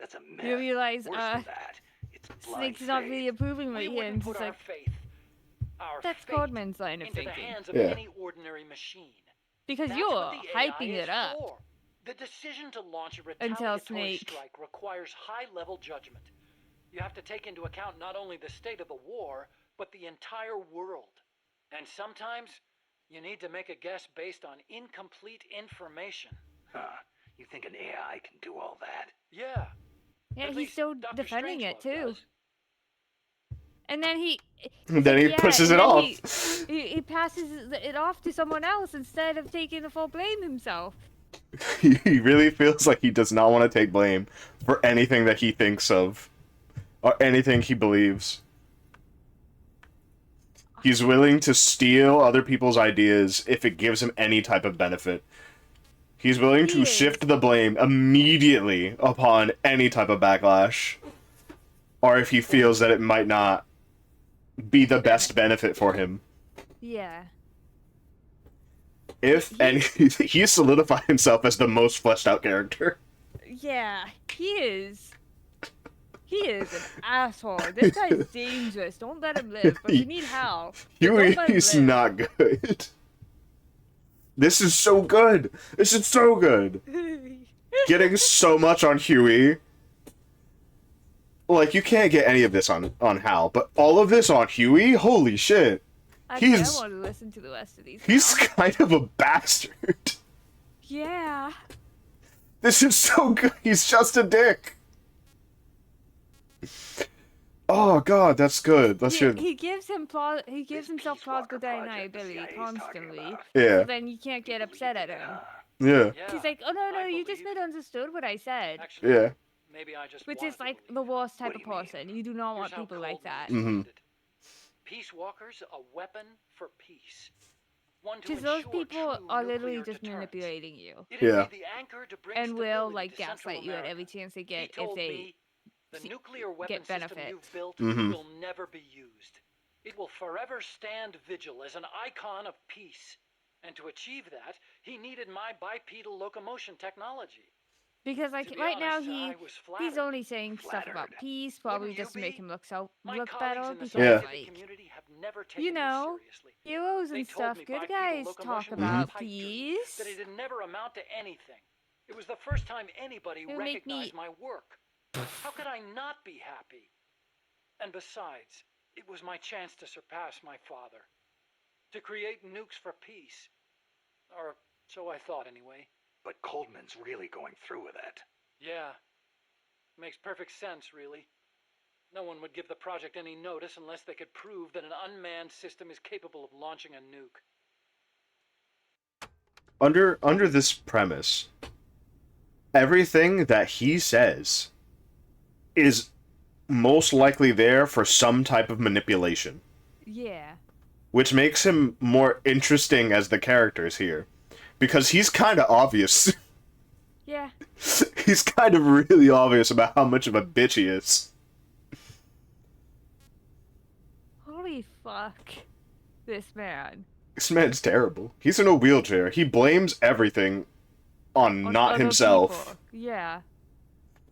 Speaker 4: That's a myth.
Speaker 12: You realize,
Speaker 4: Worse than that, it's blind
Speaker 12: Snake's not
Speaker 4: faith.
Speaker 12: really approving of
Speaker 10: We
Speaker 12: it,
Speaker 10: wouldn't
Speaker 12: and
Speaker 10: put
Speaker 12: it's
Speaker 10: our
Speaker 12: like,
Speaker 10: faith, our
Speaker 12: that's
Speaker 10: fate,
Speaker 12: Codman's line of
Speaker 10: into the
Speaker 12: thinking.
Speaker 10: hands of
Speaker 1: Yeah.
Speaker 10: any ordinary machine.
Speaker 12: Because
Speaker 10: That's
Speaker 12: you're
Speaker 10: what the AI
Speaker 12: hyping
Speaker 10: is
Speaker 12: it up.
Speaker 10: for. The decision to launch a
Speaker 12: Until
Speaker 10: retaliatory
Speaker 12: Snake.
Speaker 10: strike requires high-level judgment. You have to take into account not only the state of the war, but the entire world. And sometimes, you need to make a guess based on incomplete information.
Speaker 4: Huh. You think an AI can do all that?
Speaker 10: Yeah.
Speaker 12: Yeah,
Speaker 10: At
Speaker 12: he's
Speaker 10: least
Speaker 12: still
Speaker 10: Dr.
Speaker 12: defending it
Speaker 10: Strangelove
Speaker 12: too.
Speaker 10: does.
Speaker 12: And then he.
Speaker 1: Then he pushes it off.
Speaker 12: He passes it off to someone else instead of taking the full blame himself.
Speaker 1: He really feels like he does not want to take blame for anything that he thinks of or anything he believes. He's willing to steal other people's ideas if it gives him any type of benefit. He's willing to shift the blame immediately upon any type of backlash, or if he feels that it might not be the best benefit for him.
Speaker 12: Yeah.
Speaker 1: He's solidified himself as the most fleshed out character.
Speaker 12: Yeah, he is. He is an asshole. This guy's dangerous. Don't let him live. But you need help.
Speaker 1: He's not good. This is so good. This is so good. Getting so much on Huey. Like, you can't get any of this on Hal, but all of this on Huey? Holy shit.
Speaker 12: I want to listen to the rest of these.
Speaker 1: He's kind of a bastard.
Speaker 12: Yeah.
Speaker 1: This is so good. He's just a dick. Oh god, that's good.
Speaker 12: He gives himself plausible deniability constantly.
Speaker 1: Yeah.
Speaker 12: So then you can't get upset at him.
Speaker 1: Yeah.
Speaker 12: He's like, oh no, you just misunderstood what I said.
Speaker 10: Actually,
Speaker 1: Yeah.
Speaker 10: maybe I just
Speaker 12: Which is like the worst type of person. You do not want people like that.
Speaker 1: Mm-hmm.
Speaker 10: Peace Walker's a weapon for peace. One to
Speaker 12: Because those
Speaker 10: ensure
Speaker 12: people
Speaker 10: true
Speaker 12: are literally
Speaker 10: nuclear
Speaker 12: just
Speaker 10: deterrence.
Speaker 12: manipulating you.
Speaker 10: It'd
Speaker 1: Yeah.
Speaker 10: be the anchor to bring
Speaker 12: And will
Speaker 10: stability
Speaker 12: like
Speaker 10: to Central
Speaker 12: gaslight you at
Speaker 10: America.
Speaker 12: every chance they
Speaker 10: He
Speaker 12: get if
Speaker 10: told
Speaker 12: they
Speaker 10: me, the nuclear weapon
Speaker 12: get
Speaker 10: system
Speaker 12: benefit.
Speaker 10: you've built
Speaker 1: Mhm.
Speaker 10: will never be used. It will forever stand vigil as an icon of peace. And to achieve that, he needed my bipedal locomotion technology.
Speaker 12: Because like
Speaker 10: To be
Speaker 12: right now
Speaker 10: honest, I was
Speaker 12: he's
Speaker 10: flattered.
Speaker 12: only saying stuff about peace, probably
Speaker 10: Wouldn't you
Speaker 12: just to make
Speaker 10: be?
Speaker 12: him look
Speaker 10: My
Speaker 12: look
Speaker 10: colleagues
Speaker 12: better.
Speaker 10: in the
Speaker 12: Because
Speaker 10: scientific
Speaker 12: like
Speaker 10: community have never taken
Speaker 12: you
Speaker 10: me
Speaker 12: know,
Speaker 10: seriously.
Speaker 12: heroes
Speaker 10: They
Speaker 12: and
Speaker 10: told
Speaker 12: stuff,
Speaker 10: me
Speaker 12: good
Speaker 10: bipedal
Speaker 12: guys talk
Speaker 10: locomotion was
Speaker 12: about
Speaker 10: a pipe dream,
Speaker 12: peace.
Speaker 10: that it'd never amount to anything. It was the first time anybody
Speaker 12: It'll make me-
Speaker 10: recognized my work. How could I not be happy? And besides, it was my chance to surpass my father. To create nukes for peace. Or so I thought anyway.
Speaker 4: But Coldman's really going through with it.
Speaker 10: Yeah. Makes perfect sense, really. No one would give the project any notice unless they could prove that an unmanned system is capable of launching a nuke.
Speaker 1: Under this premise, everything that he says is most likely there for some type of manipulation.
Speaker 12: Yeah.
Speaker 1: Which makes him more interesting as the characters here. Because he's kind of obvious.
Speaker 12: Yeah.
Speaker 1: He's kind of really obvious about how much of a bitch he is.
Speaker 12: Holy fuck. This man.
Speaker 1: This man's terrible. He's in a wheelchair. He blames everything on not
Speaker 12: other
Speaker 1: himself.
Speaker 12: people. Yeah.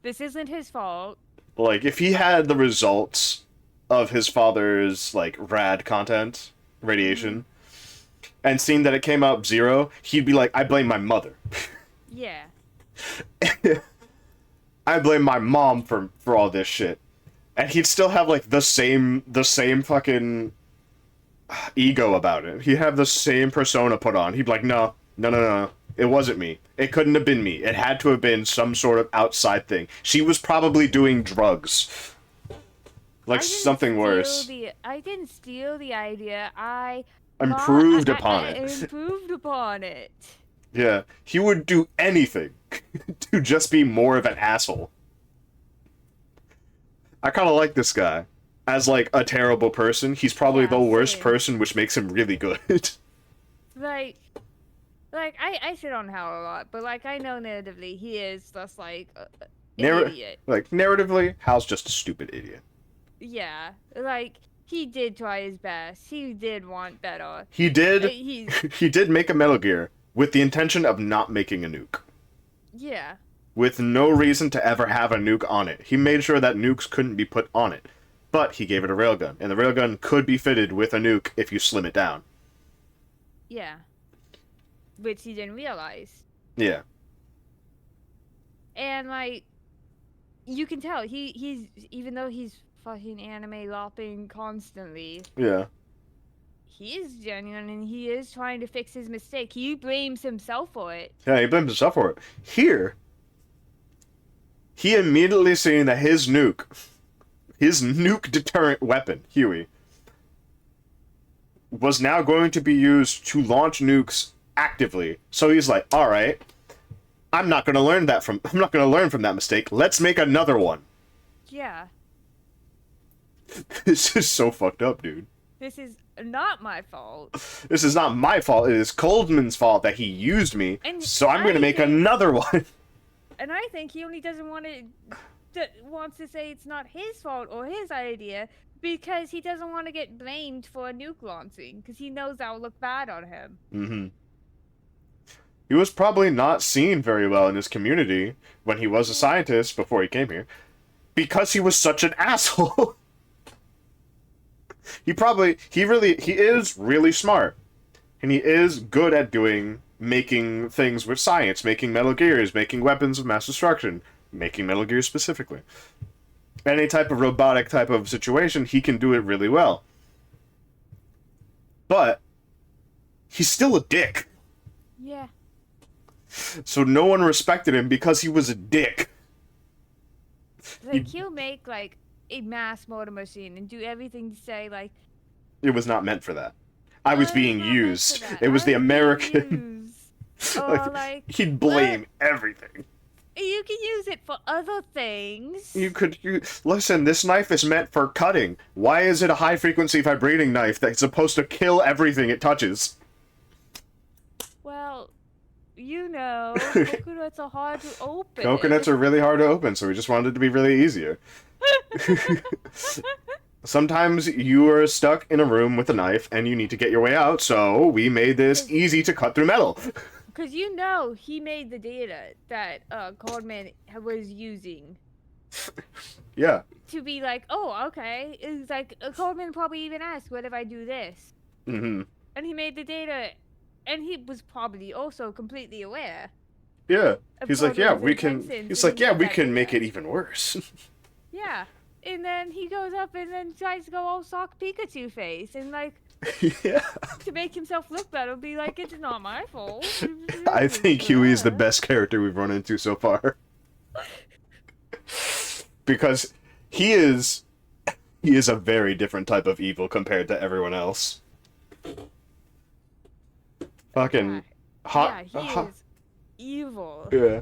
Speaker 12: This isn't his fault.
Speaker 1: Like, if he had the results of his father's, like, rad content, radiation, and seen that it came out 0, he'd be like, I blame my mother.
Speaker 12: Yeah.
Speaker 1: I blame my mom for all this shit. And he'd still have, like, the same fucking ego about it. He'd have the same persona put on. He'd be like, no. It wasn't me. It couldn't have been me. It had to have been some sort of outside thing. She was probably doing drugs. Like, something worse.
Speaker 12: I didn't steal the idea. I
Speaker 1: improved upon it.
Speaker 12: I improved upon it.
Speaker 1: Yeah. He would do anything to just be more of an asshole. I kind of like this guy. As, like, a terrible person, he's probably the worst person, which makes him really good.
Speaker 12: Like, I shit on Hal a lot, but, like, I know narratively he is just, like, an idiot.
Speaker 1: Like, narratively, Hal's just a stupid idiot.
Speaker 12: Yeah, like, he did try his best. He did want better.
Speaker 1: He did. He did make a Metal Gear with the intention of not making a nuke.
Speaker 12: Yeah.
Speaker 1: With no reason to ever have a nuke on it. He made sure that nukes couldn't be put on it. But he gave it a railgun, and the railgun could be fitted with a nuke if you slim it down.
Speaker 12: Yeah. Which he didn't realize.
Speaker 1: Yeah.
Speaker 12: And, like, you can tell, he's even though he's fucking anime lopping constantly.
Speaker 1: Yeah.
Speaker 12: He is genuine, and he is trying to fix his mistake. He blames himself for it.
Speaker 1: Yeah, he blames himself for it. Here, he immediately seen that his nuke deterrent weapon, Huey, was now going to be used to launch nukes actively. So he's like, all right, I'm not going to learn from that mistake. Let's make another one.
Speaker 12: Yeah.
Speaker 1: This is so fucked up, dude.
Speaker 12: This is not my fault.
Speaker 1: This is not my fault. It is Coldman's fault that he used me. So I'm going to make another one.
Speaker 12: And I think he only doesn't wants to say it's not his fault or his idea because he doesn't want to get blamed for a nuke launching because he knows that will look bad on him.
Speaker 1: Mm-hmm. He was probably not seen very well in his community when he was a scientist before he came here because he was such an asshole. He is really smart. And he is good at making things with science, making Metal Gears, making weapons of mass destruction, making Metal Gear specifically. Any type of robotic type of situation, he can do it really well. But he's still a dick.
Speaker 12: Yeah.
Speaker 1: So no one respected him because he was a dick.
Speaker 12: Like, he'll make, like, a mass motor machine and do everything to say, like...
Speaker 1: It was not meant for that. I was being used. It was the American... he'd blame everything.
Speaker 12: You can use it for other things.
Speaker 1: Listen, this knife is meant for cutting. Why is it a high-frequency vibrating knife that's supposed to kill everything it touches?
Speaker 12: Well, coconuts are hard to open.
Speaker 1: Coconuts are really hard to open, so we just wanted it to be really easier. Sometimes you are stuck in a room with a knife and you need to get your way out, so we made this easy to cut through metal.
Speaker 12: Because he made the data that Coldman was using.
Speaker 1: Yeah.
Speaker 12: To be like, oh, okay. It's like, Coldman probably even asked, what if I do this?
Speaker 1: Mm-hmm.
Speaker 12: And he made the data, and he was probably also completely aware.
Speaker 1: Yeah. He's like, we can make it even worse.
Speaker 12: Yeah. And then he goes up and then tries to go all sock Pikachu face and like
Speaker 1: yeah.
Speaker 12: To make himself look better, be like, it's not my fault.
Speaker 1: I think Huey's the best character we've run into so far. Because he is a very different type of evil compared to everyone else. Fucking hot.
Speaker 12: Yeah, he is evil.
Speaker 1: Yeah.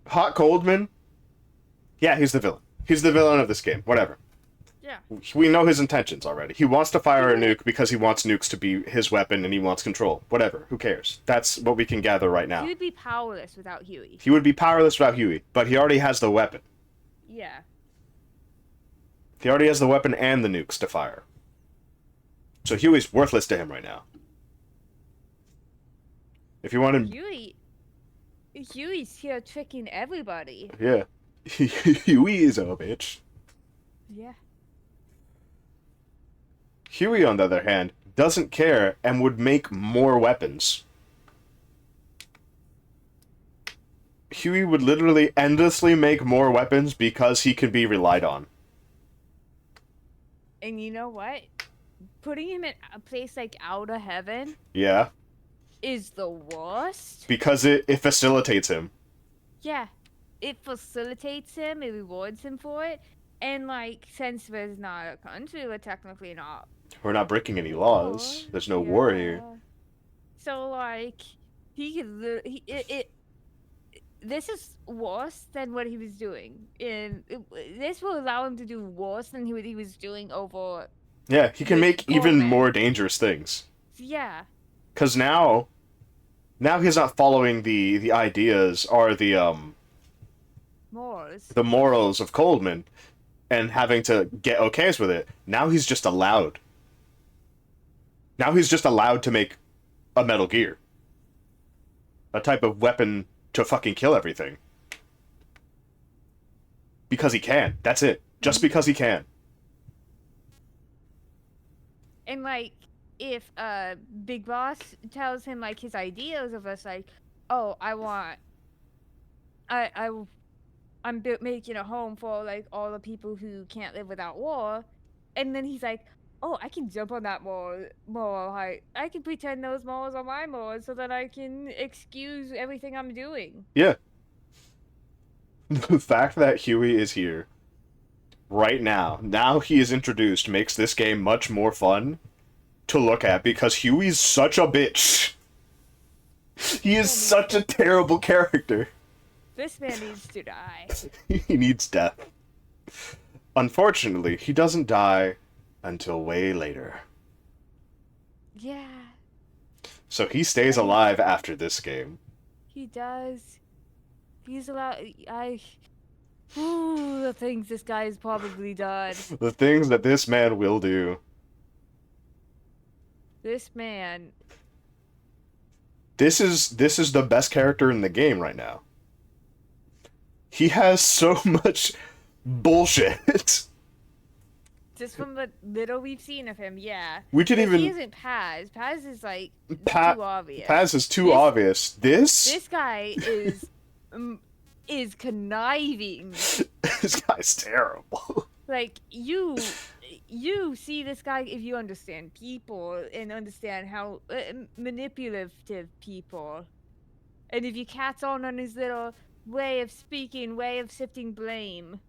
Speaker 1: Hot Coldman. Yeah, he's the villain. He's the villain of this game. Whatever.
Speaker 12: Yeah.
Speaker 1: We know his intentions already. He wants to fire a nuke because he wants nukes to be his weapon and he wants control. Whatever. Who cares? That's what we can gather right now.
Speaker 12: He would be powerless without Huey.
Speaker 1: He would be powerless without Huey, but he already has the weapon.
Speaker 12: Yeah.
Speaker 1: He already has the weapon and the nukes to fire. So Huey's worthless to him right now. If you want him...
Speaker 12: Huey's here tricking everybody.
Speaker 1: Yeah. Huey is a bitch.
Speaker 12: Yeah.
Speaker 1: Huey, on the other hand, doesn't care and would make more weapons. Huey would literally endlessly make more weapons because he can be relied on.
Speaker 12: And you know what? Putting him in a place like Outer Heaven
Speaker 1: Yeah.
Speaker 12: is the worst.
Speaker 1: Because it facilitates him.
Speaker 12: Yeah. It facilitates him, it rewards him for it. And, like, since there's not a country, we're technically not.
Speaker 1: We're not breaking any laws. There's no war here.
Speaker 12: So, like, he could this is worse than what he was doing. And this will allow him to do worse than what he was doing over.
Speaker 1: Yeah, he can make even
Speaker 12: Coleman.
Speaker 1: more dangerous things.
Speaker 12: Yeah.
Speaker 1: Because now he's not following the ideas or the morals of Coleman and having to get okays with it. Now he's just allowed. Now he's just allowed to make a Metal Gear. A type of weapon to fucking kill everything. Because he can. That's it. Just because he can.
Speaker 12: And, like, if Big Boss tells him, like, his ideas of us, like, oh, I'm making a home for, like, all the people who can't live without war, and then he's like, oh, I can jump on that moral height. I can pretend those morals are my morals so that I can excuse everything I'm doing.
Speaker 1: Yeah. The fact that Huey is here right now he is introduced, makes this game much more fun to look at because Huey's such a bitch. He is such a terrible character.
Speaker 12: This man needs to die.
Speaker 1: He needs death. Unfortunately, he doesn't die until way later.
Speaker 12: Yeah.
Speaker 1: So he stays alive after this game.
Speaker 12: He does. He's allowed. Ooh, the things this guy has probably done.
Speaker 1: The things that this man will do.
Speaker 12: This man.
Speaker 1: This is the best character in the game right now. He has so much bullshit.
Speaker 12: Just from the little we've seen of him, yeah.
Speaker 1: We didn't even.
Speaker 12: He isn't Paz. Paz is like too obvious.
Speaker 1: Paz is too obvious.
Speaker 12: This guy is conniving.
Speaker 1: This guy's terrible.
Speaker 12: Like you see this guy if you understand people and understand how manipulative people, and if you catch on his little way of speaking, way of shifting blame.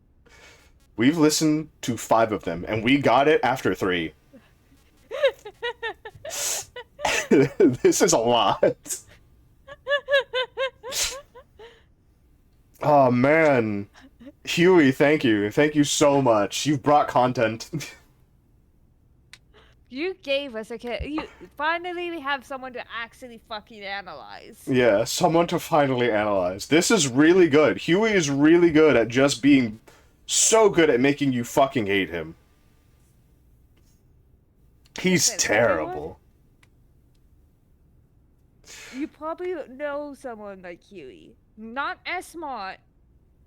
Speaker 1: We've listened to 5 of them, and we got it after 3. This is a lot. Oh, man. Huey, thank you. Thank you so much. You've brought content.
Speaker 12: You gave us finally we have someone to actually fucking analyze.
Speaker 1: Yeah, someone to finally analyze. This is really good. Huey is really good at just being so good at making you fucking hate him. He's terrible.
Speaker 12: You probably know someone like Huey. Not as smart,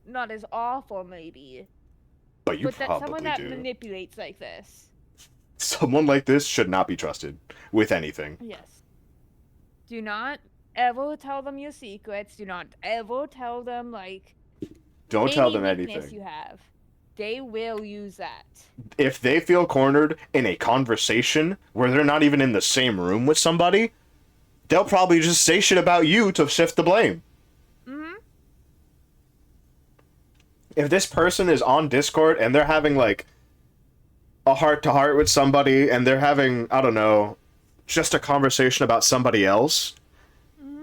Speaker 12: not as awful maybe.
Speaker 1: But you
Speaker 12: that
Speaker 1: probably
Speaker 12: someone that
Speaker 1: do.
Speaker 12: manipulates like this.
Speaker 1: Someone like this should not be trusted with anything.
Speaker 12: Yes. Do not ever tell them your secrets. Do not ever tell them, like...
Speaker 1: Don't tell them
Speaker 12: weakness
Speaker 1: anything.
Speaker 12: You have. They will use that.
Speaker 1: If they feel cornered in a conversation where they're not even in the same room with somebody, they'll probably just say shit about you to shift the blame.
Speaker 12: Mm-hmm.
Speaker 1: If this person is on Discord and they're having, like, a heart-to-heart with somebody and they're having, I don't know, just a conversation about somebody else,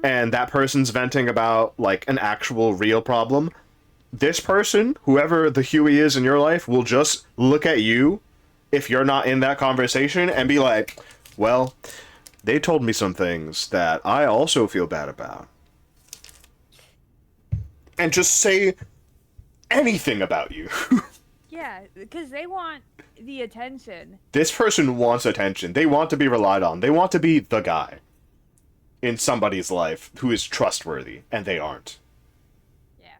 Speaker 1: and that person's venting about, like, an actual real problem, this person, whoever the Huey is in your life, will just look at you, if you're not in that conversation, and be like, well, they told me some things that I also feel bad about. And just say anything about you.
Speaker 12: Yeah, because they want the attention.
Speaker 1: This person wants attention. They want to be relied on. They want to be the guy in somebody's life who is trustworthy, and they aren't.
Speaker 12: Yeah.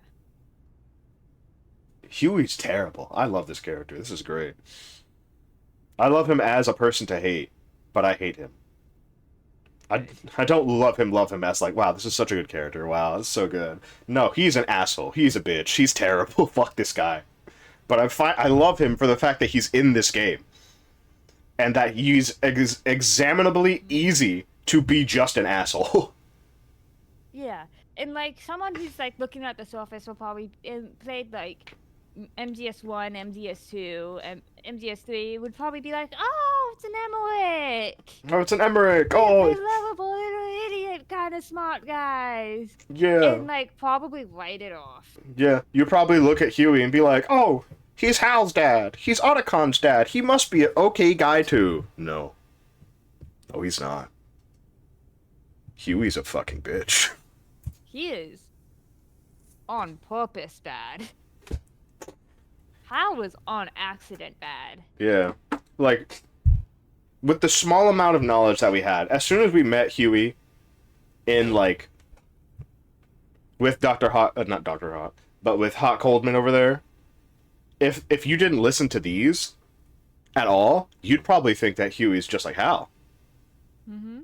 Speaker 1: Huey's terrible. I love this character. This is great. I love him as a person to hate, but I hate him. I don't love him as like, wow, this is such a good character. Wow, this is so good. No, he's an asshole. He's a bitch. He's terrible. Fuck this guy. But I love him for the fact that he's in this game. And that he's examinably easy to be just an asshole.
Speaker 12: Yeah, and like someone who's like looking at the surface will probably played like MGS1, MGS2, and MGS3 would probably be like, oh, it's an Emmerich.
Speaker 1: Oh, it's an Emmerich. Oh,
Speaker 12: they're lovable little idiot kind of smart guys.
Speaker 1: Yeah.
Speaker 12: And like probably write it off.
Speaker 1: Yeah, you probably look at Huey and be like, oh, he's Hal's dad. He's Otacon's dad. He must be an okay guy too. No. No, he's not. Huey's a fucking bitch.
Speaker 12: He is on purpose bad. Hal was on accident bad.
Speaker 1: Yeah. Like, with the small amount of knowledge that we had, as soon as we met Huey in, like, with Dr. Hot, not Dr. Hot, but with Hot Coldman over there, if you didn't listen to these at all, you'd probably think that Huey's just like Hal.
Speaker 12: Mm-hmm.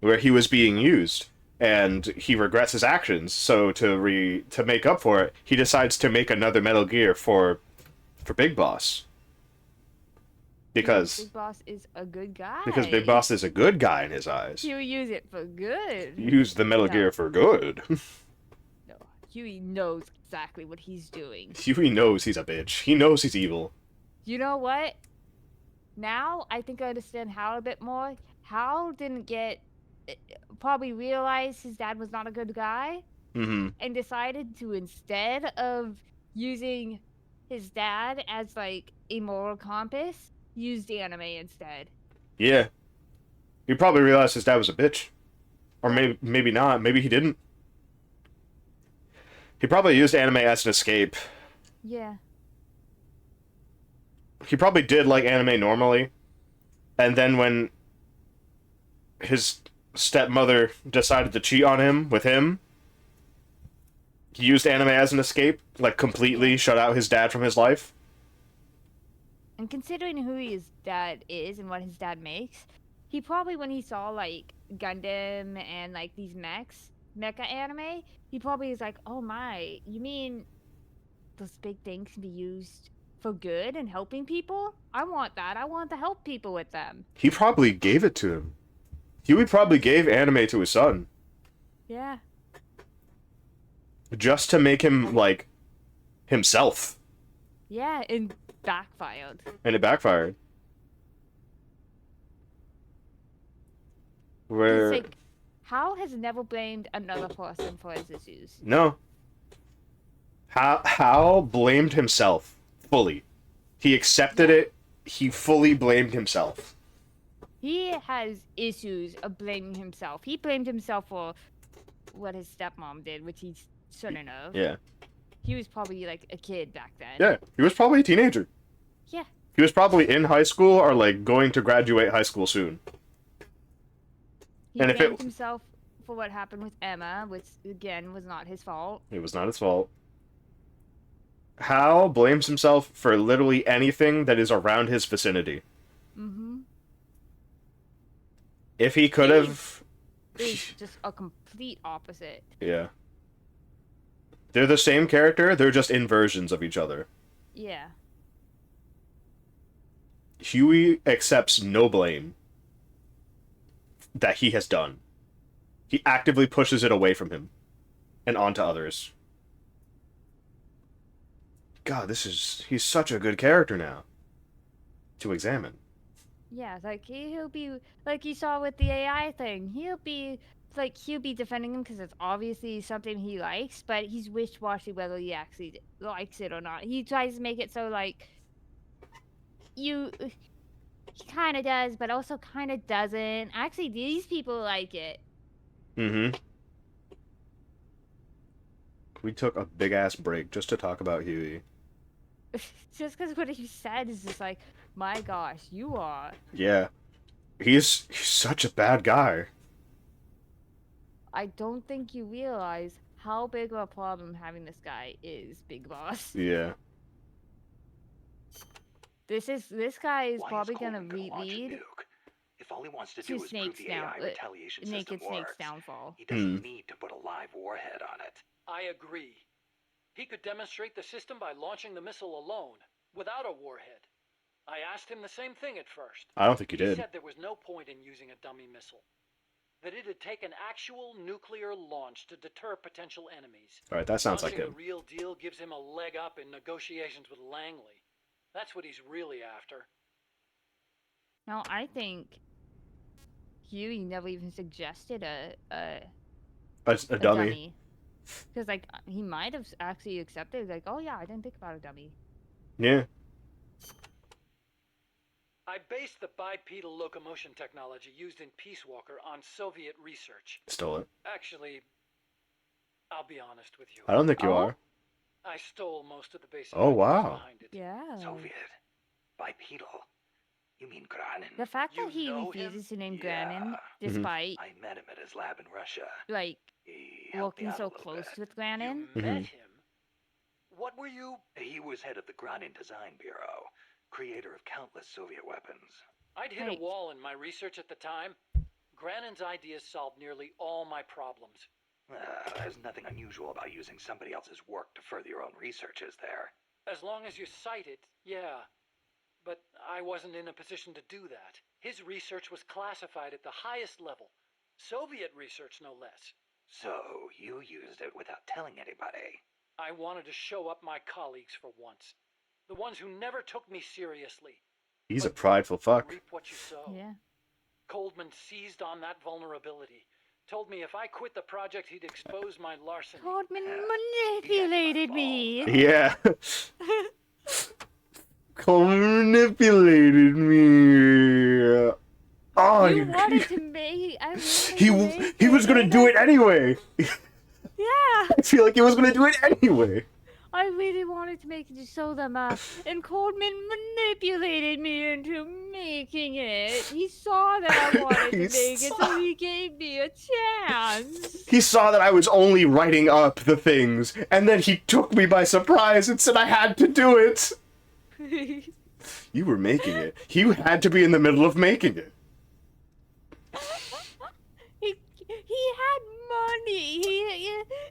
Speaker 1: Where he was being used, and he regrets his actions, so to make up for it, he decides to make another Metal Gear for Big Boss. Because
Speaker 12: Big Boss is a good guy.
Speaker 1: Because Big Boss is a good guy in his eyes.
Speaker 12: Huey use it for good.
Speaker 1: Use the Metal Gear for good.
Speaker 12: No, Huey knows exactly what he's doing.
Speaker 1: Huey knows he's a bitch. He knows he's evil.
Speaker 12: You know what? Now I think I understand Hal a bit more. Hal didn't probably realize his dad was not a good guy,
Speaker 1: Mm-hmm.
Speaker 12: and decided to, instead of using his dad as like a moral compass, use the anime instead.
Speaker 1: Yeah. He probably realized his dad was a bitch. Or maybe not. Maybe he didn't. He probably used anime as an escape.
Speaker 12: Yeah.
Speaker 1: He probably did like anime normally. And then when his stepmother decided to cheat on him with him, he used anime as an escape, like completely shut out his dad from his life.
Speaker 12: And considering who his dad is and what his dad makes, he probably, when he saw like Gundam and like these mecha anime, he probably is like, oh my, you mean those big things can be used for good and helping people? I want that. I want to help people with them.
Speaker 1: He probably gave it to him. Huey probably gave anime to his son.
Speaker 12: Yeah.
Speaker 1: Just to make him, like, himself.
Speaker 12: Yeah, and backfired.
Speaker 1: And it backfired. Where...
Speaker 12: It's like, Hal has never blamed another person for his issues.
Speaker 1: No. Hal blamed himself. Fully. He accepted it. He fully blamed himself.
Speaker 12: He has issues of blaming himself. He blamed himself for what his stepmom did, which he shouldn't have.
Speaker 1: Yeah.
Speaker 12: He was probably like a kid back then.
Speaker 1: Yeah, he was probably a teenager.
Speaker 12: Yeah.
Speaker 1: He was probably in high school or like going to graduate high school soon.
Speaker 12: He
Speaker 1: And if
Speaker 12: blamed
Speaker 1: it
Speaker 12: himself for what happened with Emma, which again was not his fault.
Speaker 1: It was not his fault. Hal blames himself for literally anything that is around his vicinity.
Speaker 12: Mm-hmm.
Speaker 1: If he could have...
Speaker 12: It's just a complete opposite.
Speaker 1: Yeah. They're the same character, they're just inversions of each other.
Speaker 12: Yeah.
Speaker 1: Huey accepts no blame that he has done. He actively pushes it away from him and onto others. God, he's such a good character now to examine.
Speaker 12: Yeah, like he'll be like you saw with the AI thing. He'll be defending him because it's obviously something he likes, but he's wish-washy whether he actually likes it or not. He tries to make it so like he kind of does, but also kind of doesn't. Actually, these people like it.
Speaker 1: Mm-hmm. We took a big-ass break just to talk about Huey.
Speaker 12: Just because what he said is just like, my gosh, you are.
Speaker 1: Yeah. He's such a bad guy.
Speaker 12: I don't think you realize how big of a problem having this guy is, Big Boss.
Speaker 1: Yeah.
Speaker 12: This guy is
Speaker 4: Why
Speaker 12: probably
Speaker 4: is
Speaker 12: gonna
Speaker 4: Coleman launch a
Speaker 12: lead
Speaker 4: nuke? If all he wants to
Speaker 12: to
Speaker 4: do is prove the AI retaliation
Speaker 12: Naked
Speaker 4: system
Speaker 12: Snake's
Speaker 4: works,
Speaker 12: downfall.
Speaker 4: he doesn't need to put a live warhead on it.
Speaker 10: I agree. He could demonstrate the system by launching the missile alone, without a warhead. I asked him the same thing at first.
Speaker 1: I don't think you
Speaker 10: He
Speaker 1: did.
Speaker 10: said there was no point in using a dummy missile. That it'd take an actual nuclear launch to deter potential enemies.
Speaker 1: All right, that sounds like
Speaker 10: Launching
Speaker 1: him.
Speaker 10: the real deal gives him a leg up in negotiations with Langley. That's what he's really after.
Speaker 12: No, I think Huey never even suggested a
Speaker 1: dummy.
Speaker 12: Because like he might have actually accepted. Like, oh yeah, I didn't think about a dummy.
Speaker 1: Yeah.
Speaker 10: I based the bipedal locomotion technology used in Peace Walker on Soviet research.
Speaker 1: Stole it.
Speaker 10: Actually, I'll be honest with you.
Speaker 1: I don't think you are.
Speaker 10: I stole most of the basic
Speaker 1: Oh,
Speaker 10: ideas
Speaker 1: wow.
Speaker 10: behind it.
Speaker 12: Yeah.
Speaker 4: Soviet. Bipedal. You mean Granin?
Speaker 12: The fact that
Speaker 10: You
Speaker 12: he
Speaker 10: know
Speaker 12: refuses to name
Speaker 4: Yeah.
Speaker 12: Granin, despite
Speaker 4: I met him at his lab in Russia.
Speaker 12: like
Speaker 4: He helped me
Speaker 12: working
Speaker 4: out a
Speaker 12: so
Speaker 4: little
Speaker 12: close
Speaker 4: bit.
Speaker 12: with Granin.
Speaker 10: You met him? What were you?
Speaker 4: He was head of the Granin Design Bureau, creator of countless Soviet weapons.
Speaker 10: I'd hit a wall in my research at the time. Granin's ideas solved nearly all my problems.
Speaker 4: There's nothing unusual about using somebody else's work to further your own research, is there?
Speaker 10: As long as you cite it, yeah. But I wasn't in a position to do that. His research was classified at the highest level. Soviet research, no less.
Speaker 4: So, you used it without telling anybody.
Speaker 10: I wanted to show up my colleagues for once. The ones who never took me seriously.
Speaker 1: He's a prideful fuck.
Speaker 10: Reap what you sow.
Speaker 12: Yeah.
Speaker 10: Coldman seized on that vulnerability. Told me if I quit the project, he'd expose my larceny.
Speaker 12: Coldman manipulated me.
Speaker 1: Yeah. Manipulated me. Oh,
Speaker 12: You wanted to make. I
Speaker 1: he was gonna do it anyway.
Speaker 12: Yeah.
Speaker 1: I feel like he was gonna do it anyway.
Speaker 12: I really wanted to make it so them and Coldman manipulated me into making it. He saw that I wanted to make it, so he gave me a chance.
Speaker 1: He saw that I was only writing up the things, and then he took me by surprise and said I had to do it. You were making it. He had to be in the middle of making it.
Speaker 12: He had money.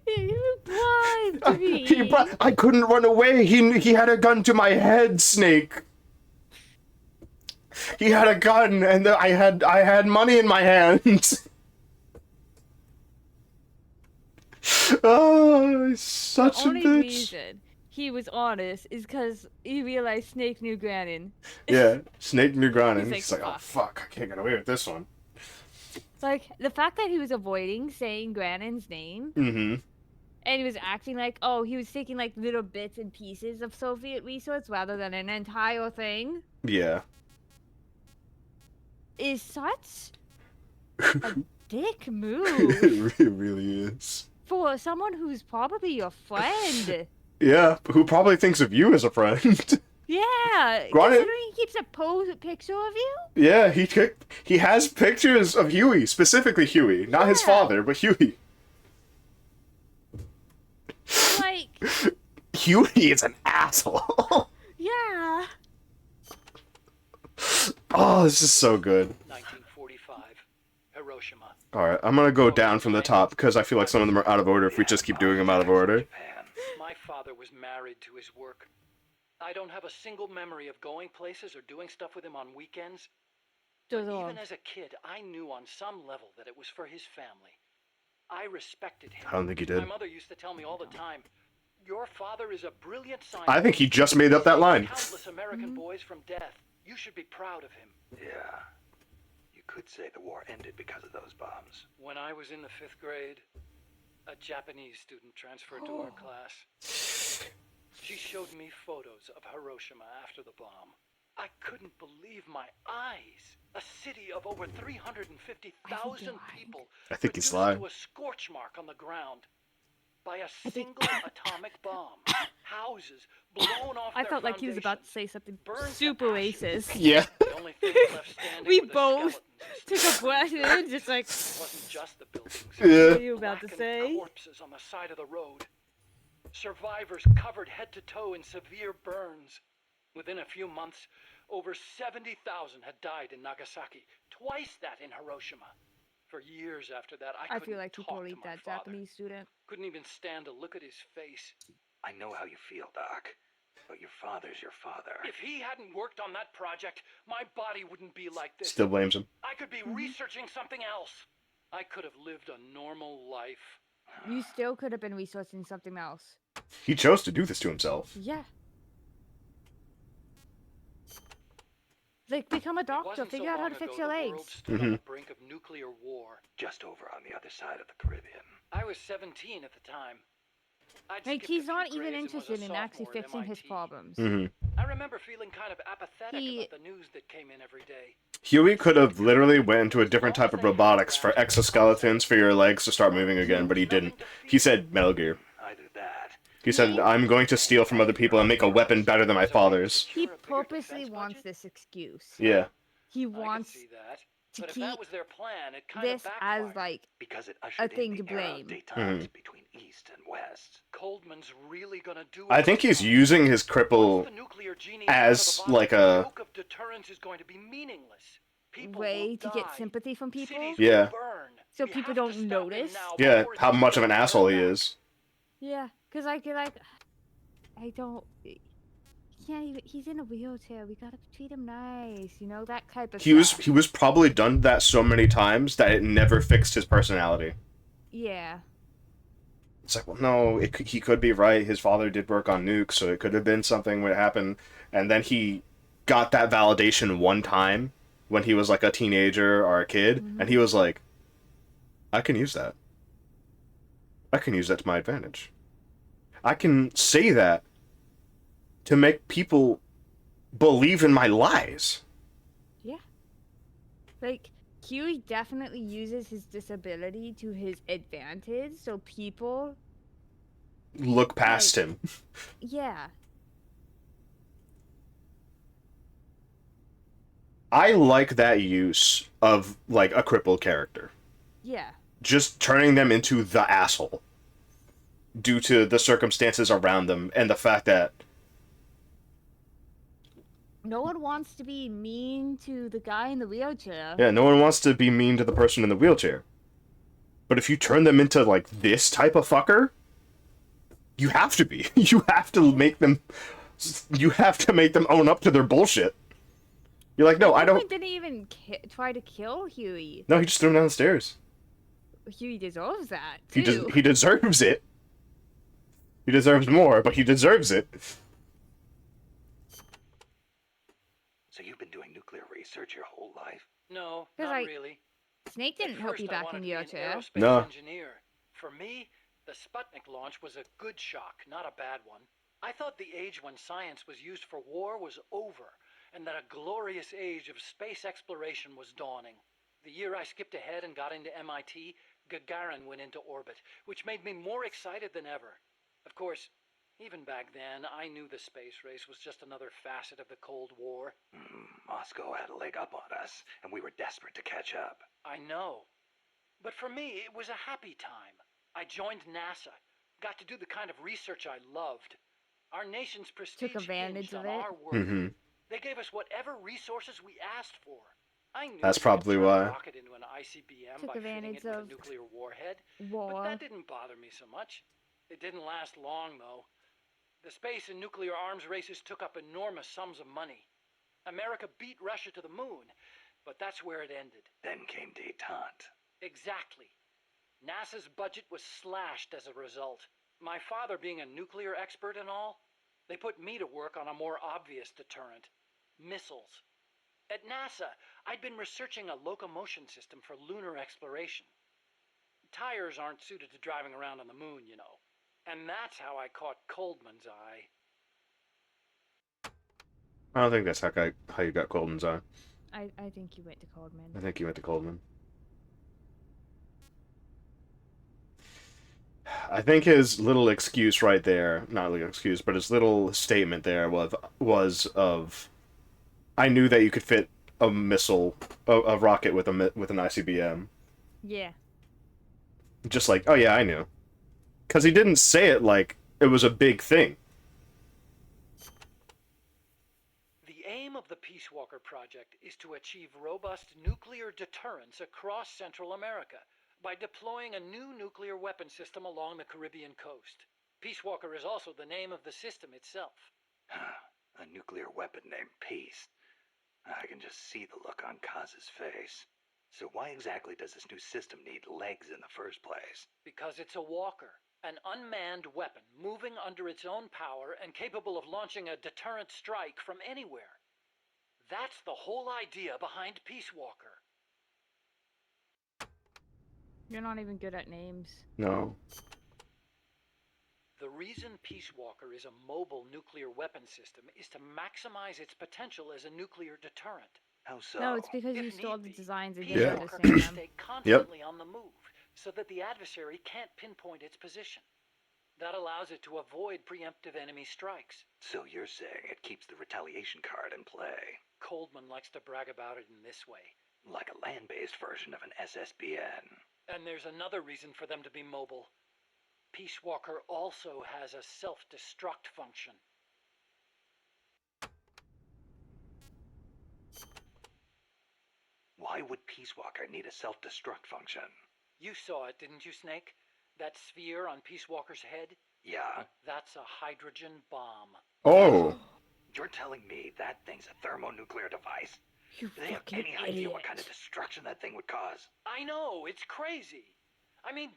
Speaker 12: He bribed me.
Speaker 1: I couldn't run away. He had a gun to my head, Snake. He had a gun, and I had money in my hands. Oh, such a bitch.
Speaker 12: The only reason he was honest is because he realized Snake knew Granin.
Speaker 1: Yeah, Snake knew Granin.
Speaker 12: He's
Speaker 1: He's like, oh fuck, I can't get away with this one.
Speaker 12: Like, the fact that he was avoiding saying Granin's name, and he was acting like, oh, he was taking, like, little bits and pieces of Soviet resource rather than an entire thing.
Speaker 1: Yeah.
Speaker 12: Is such a dick move.
Speaker 1: It really is.
Speaker 12: For someone who's probably your friend.
Speaker 1: Yeah, who probably thinks of you as a friend.
Speaker 12: Yeah,
Speaker 1: Granin-
Speaker 12: considering he keeps a picture of you.
Speaker 1: Yeah, he has pictures of Huey, specifically Huey, not his father, but Huey.
Speaker 12: Like,
Speaker 1: Huey is an asshole.
Speaker 12: yeah.
Speaker 1: Oh, this is so good.
Speaker 10: 1945, Hiroshima.
Speaker 1: Alright, I'm gonna go down from the top because I feel like some of them are out of order if we just keep doing them out of order.
Speaker 10: My father was married to his work. I don't have a single memory of going places or doing stuff with him on weekends. But even as a kid, I knew on some level that it was for his family. I respected him.
Speaker 1: I don't think you did.
Speaker 10: My mother used to tell me all the time, your father is a brilliant scientist.
Speaker 1: I think he just made up that line.
Speaker 10: Countless American boys from death. You should be proud of him.
Speaker 4: Yeah. You could say the war ended because of those bombs.
Speaker 10: When I was in the 5th grade, a Japanese student transferred to our class. She showed me photos of Hiroshima after the bomb. I couldn't believe my eyes. A city of over 350,000 people
Speaker 1: I think he's
Speaker 10: reduced
Speaker 1: lying.
Speaker 10: to a scorch mark on the ground by a single atomic bomb. Houses blown off
Speaker 12: I
Speaker 10: their
Speaker 12: felt like he was about to say something super racist.
Speaker 1: Yeah.
Speaker 10: The only thing left standing
Speaker 12: We
Speaker 10: were the
Speaker 12: both
Speaker 10: skeletons.
Speaker 12: took a breath and just like.
Speaker 10: It wasn't just the buildings.
Speaker 1: Yeah.
Speaker 12: What are you about to
Speaker 10: Blackened
Speaker 12: say?
Speaker 10: Corpses on the side of the road. Survivors covered head to toe in severe burns. Within a few months, over 70,000 had died in Nagasaki, twice that in Hiroshima. For years after that, I
Speaker 12: feel
Speaker 10: couldn't
Speaker 12: like he
Speaker 10: talk
Speaker 12: bullied
Speaker 10: to my
Speaker 12: that
Speaker 10: father.
Speaker 12: Japanese student.
Speaker 10: Couldn't even stand to look at his face.
Speaker 4: I know how you feel, Doc. But your father's your father.
Speaker 10: If he hadn't worked on that project, my body wouldn't be like this.
Speaker 1: Still blames him.
Speaker 10: I could be researching something else. I could have lived a normal life.
Speaker 12: You still could have been researching something else.
Speaker 1: He chose to do this to himself.
Speaker 12: Yeah. Like, become a doctor. Figure out how to fix your legs.
Speaker 10: The world stood on the brink of nuclear war.
Speaker 4: Just over on the other side of the Caribbean.
Speaker 10: I was 17 at the time. I'd
Speaker 12: Like,
Speaker 10: skipped
Speaker 12: he's
Speaker 10: a few
Speaker 12: not even
Speaker 10: grades and was a
Speaker 12: interested in actually
Speaker 10: sophomore at
Speaker 12: fixing his
Speaker 10: MIT.
Speaker 12: problems.
Speaker 10: I remember feeling kind of apathetic about the news that came in every day.
Speaker 1: Huey could have literally went into a different type of robotics for exoskeletons for your legs to start moving again, but he didn't. He said Metal Gear.
Speaker 4: Either that.
Speaker 1: He said, I'm going to steal from other people and make a weapon better than my father's.
Speaker 12: He purposely wants this excuse.
Speaker 1: Yeah.
Speaker 12: He wants
Speaker 10: See that?
Speaker 12: to
Speaker 10: But if
Speaker 12: keep
Speaker 10: that was their plan, it kind
Speaker 12: this
Speaker 10: of
Speaker 12: as,
Speaker 10: backfired.
Speaker 12: like,
Speaker 4: Because it
Speaker 12: a
Speaker 4: ushered
Speaker 12: thing
Speaker 4: in
Speaker 12: to
Speaker 4: the era of
Speaker 12: blame.
Speaker 4: détente between East and West.
Speaker 10: Coldman's really gonna do
Speaker 1: I think he's using his cripple
Speaker 10: the nuclear genie
Speaker 1: as,
Speaker 10: out of the
Speaker 1: like,
Speaker 10: bottle,
Speaker 1: a...
Speaker 10: the yoke of deterrence is going to be meaningless. People
Speaker 12: way
Speaker 10: will
Speaker 12: to get
Speaker 10: die.
Speaker 12: sympathy from people.
Speaker 10: Cities
Speaker 1: Yeah.
Speaker 10: will burn.
Speaker 12: So
Speaker 10: We
Speaker 12: people
Speaker 10: have to
Speaker 12: don't
Speaker 10: stop him
Speaker 12: notice.
Speaker 10: now
Speaker 1: Yeah,
Speaker 10: before
Speaker 1: how
Speaker 10: it's
Speaker 1: much of an
Speaker 10: too
Speaker 1: asshole
Speaker 10: late.
Speaker 1: he is.
Speaker 12: Yeah, because I don't. He can't even. He's in a wheelchair. We gotta treat him nice. You know, that type of stuff.
Speaker 1: He was probably done that so many times that it never fixed his personality.
Speaker 12: Yeah.
Speaker 1: It's like, well, no, he could be right. His father did work on nukes, so it could have been something that happened. And then he got that validation one time when he was like a teenager or a kid, and he was like, I can use that. I can use that to my advantage. I can say that to make people believe in my lies.
Speaker 12: Yeah. Like, Huey definitely uses his disability to his advantage, so people.
Speaker 1: Look past him.
Speaker 12: Yeah.
Speaker 1: I like that use of, like, a crippled character.
Speaker 12: Yeah.
Speaker 1: Just turning them into the asshole. Due to the circumstances around them and the fact that...
Speaker 12: No one wants to be mean to the guy in the wheelchair.
Speaker 1: Yeah, no one wants to be mean to the person in the wheelchair. But if you turn them into, like, this type of fucker, you have to be. You have to make them... You have to make them own up to their bullshit. You're like, no, I don't...
Speaker 12: Didn't even try to kill Huey.
Speaker 1: No, he just threw him down the stairs.
Speaker 12: Huey deserves that, too.
Speaker 1: He deserves it. He deserves more, but he deserves it.
Speaker 4: So you've been doing nuclear research your whole life?
Speaker 10: No,
Speaker 12: 'Cause,
Speaker 10: not
Speaker 12: like,
Speaker 10: really.
Speaker 12: Snake didn't
Speaker 10: At
Speaker 12: help
Speaker 10: first,
Speaker 12: you
Speaker 10: I
Speaker 12: back
Speaker 10: wanted
Speaker 12: in
Speaker 10: to
Speaker 12: the
Speaker 10: be an
Speaker 12: wheelchair.
Speaker 10: aerospace
Speaker 1: No.
Speaker 10: engineer. For me, the Sputnik launch was a good shock, not a bad one. I thought the age when science was used for war was over, and that a glorious age of space exploration was dawning. The year I skipped ahead and got into MIT, Gagarin went into orbit, which made me more excited than ever. Of course, even back then, I knew the space race was just another facet of the Cold War.
Speaker 4: Moscow had a leg up on us, and we were desperate to catch up.
Speaker 10: I know. But for me, it was a happy time. I joined NASA, got to do the kind of research I loved. Our nation's prestige
Speaker 12: advantage
Speaker 10: hinged
Speaker 12: of
Speaker 10: on
Speaker 12: it.
Speaker 10: our work.
Speaker 1: Mm-hmm.
Speaker 10: They gave us whatever resources we asked for. I knew
Speaker 1: That's
Speaker 10: we could
Speaker 1: probably
Speaker 10: turn
Speaker 1: why.
Speaker 10: a rocket into an ICBM
Speaker 12: Took
Speaker 10: by fitting
Speaker 12: advantage
Speaker 10: it with a
Speaker 12: of
Speaker 10: nuclear warhead,
Speaker 12: war.
Speaker 10: but that didn't bother me so much. It didn't last long, though. The space and nuclear arms races took up enormous sums of money. America beat Russia to the moon, but that's where it ended.
Speaker 4: Then came détente.
Speaker 10: Exactly. NASA's budget was slashed as a result. My father being a nuclear expert and all, they put me to work on a more obvious deterrent. Missiles. At NASA, I'd been researching a locomotion system for lunar exploration. Tires aren't suited to driving around on the moon, you know. And that's how I caught Coldman's eye.
Speaker 1: I don't think that's how you got Coleman's eye.
Speaker 12: I think you went to Coldman.
Speaker 1: I think you went to Coleman. I think his little excuse right there, not little excuse, but his little statement there was of, I knew that you could fit a missile, a rocket with an ICBM.
Speaker 12: Yeah.
Speaker 1: Just like, oh yeah, I knew. Because he didn't say it like it was a big thing.
Speaker 10: Peace Walker project is to achieve robust nuclear deterrence across Central America by deploying a new nuclear weapon system along the Caribbean coast. Peace Walker is also the name of the system itself.
Speaker 4: A nuclear weapon named Peace. I can just see the look on Kaz's face. So why exactly does this new system need legs in the first place?
Speaker 10: Because it's a walker, an unmanned weapon moving under its own power and capable of launching a deterrent strike from anywhere. That's the whole idea behind Peace Walker.
Speaker 12: You're not even good at names.
Speaker 1: No.
Speaker 10: The reason Peace Walker is a mobile nuclear weapon system is to maximize its potential as a nuclear deterrent.
Speaker 4: How so?
Speaker 12: No, it's because you
Speaker 10: If
Speaker 12: stole
Speaker 10: need
Speaker 12: the
Speaker 10: be,
Speaker 12: designs and
Speaker 10: Peace
Speaker 12: didn't
Speaker 10: Walker
Speaker 12: understand
Speaker 10: can
Speaker 12: them.
Speaker 10: stay constantly on the move, so that the adversary can't pinpoint its position. That allows it to avoid preemptive enemy strikes.
Speaker 4: So you're saying it keeps the retaliation card in play?
Speaker 10: Coldman likes to brag about it in this way.
Speaker 4: Like a land-based version of an SSBN.
Speaker 10: And there's another reason for them to be mobile. Peace Walker also has a self-destruct function.
Speaker 4: Why would Peace Walker need a self-destruct function?
Speaker 10: You saw it, didn't you, Snake? That sphere on Peace Walker's head?
Speaker 4: Yeah?
Speaker 10: That's a hydrogen bomb.
Speaker 1: Oh.
Speaker 4: You're telling me that thing's a thermonuclear device?
Speaker 12: You
Speaker 4: Do they have
Speaker 12: fucking
Speaker 4: any idea what
Speaker 12: idiot.
Speaker 4: kind of destruction that thing would cause?
Speaker 10: I know, it's crazy. I mean,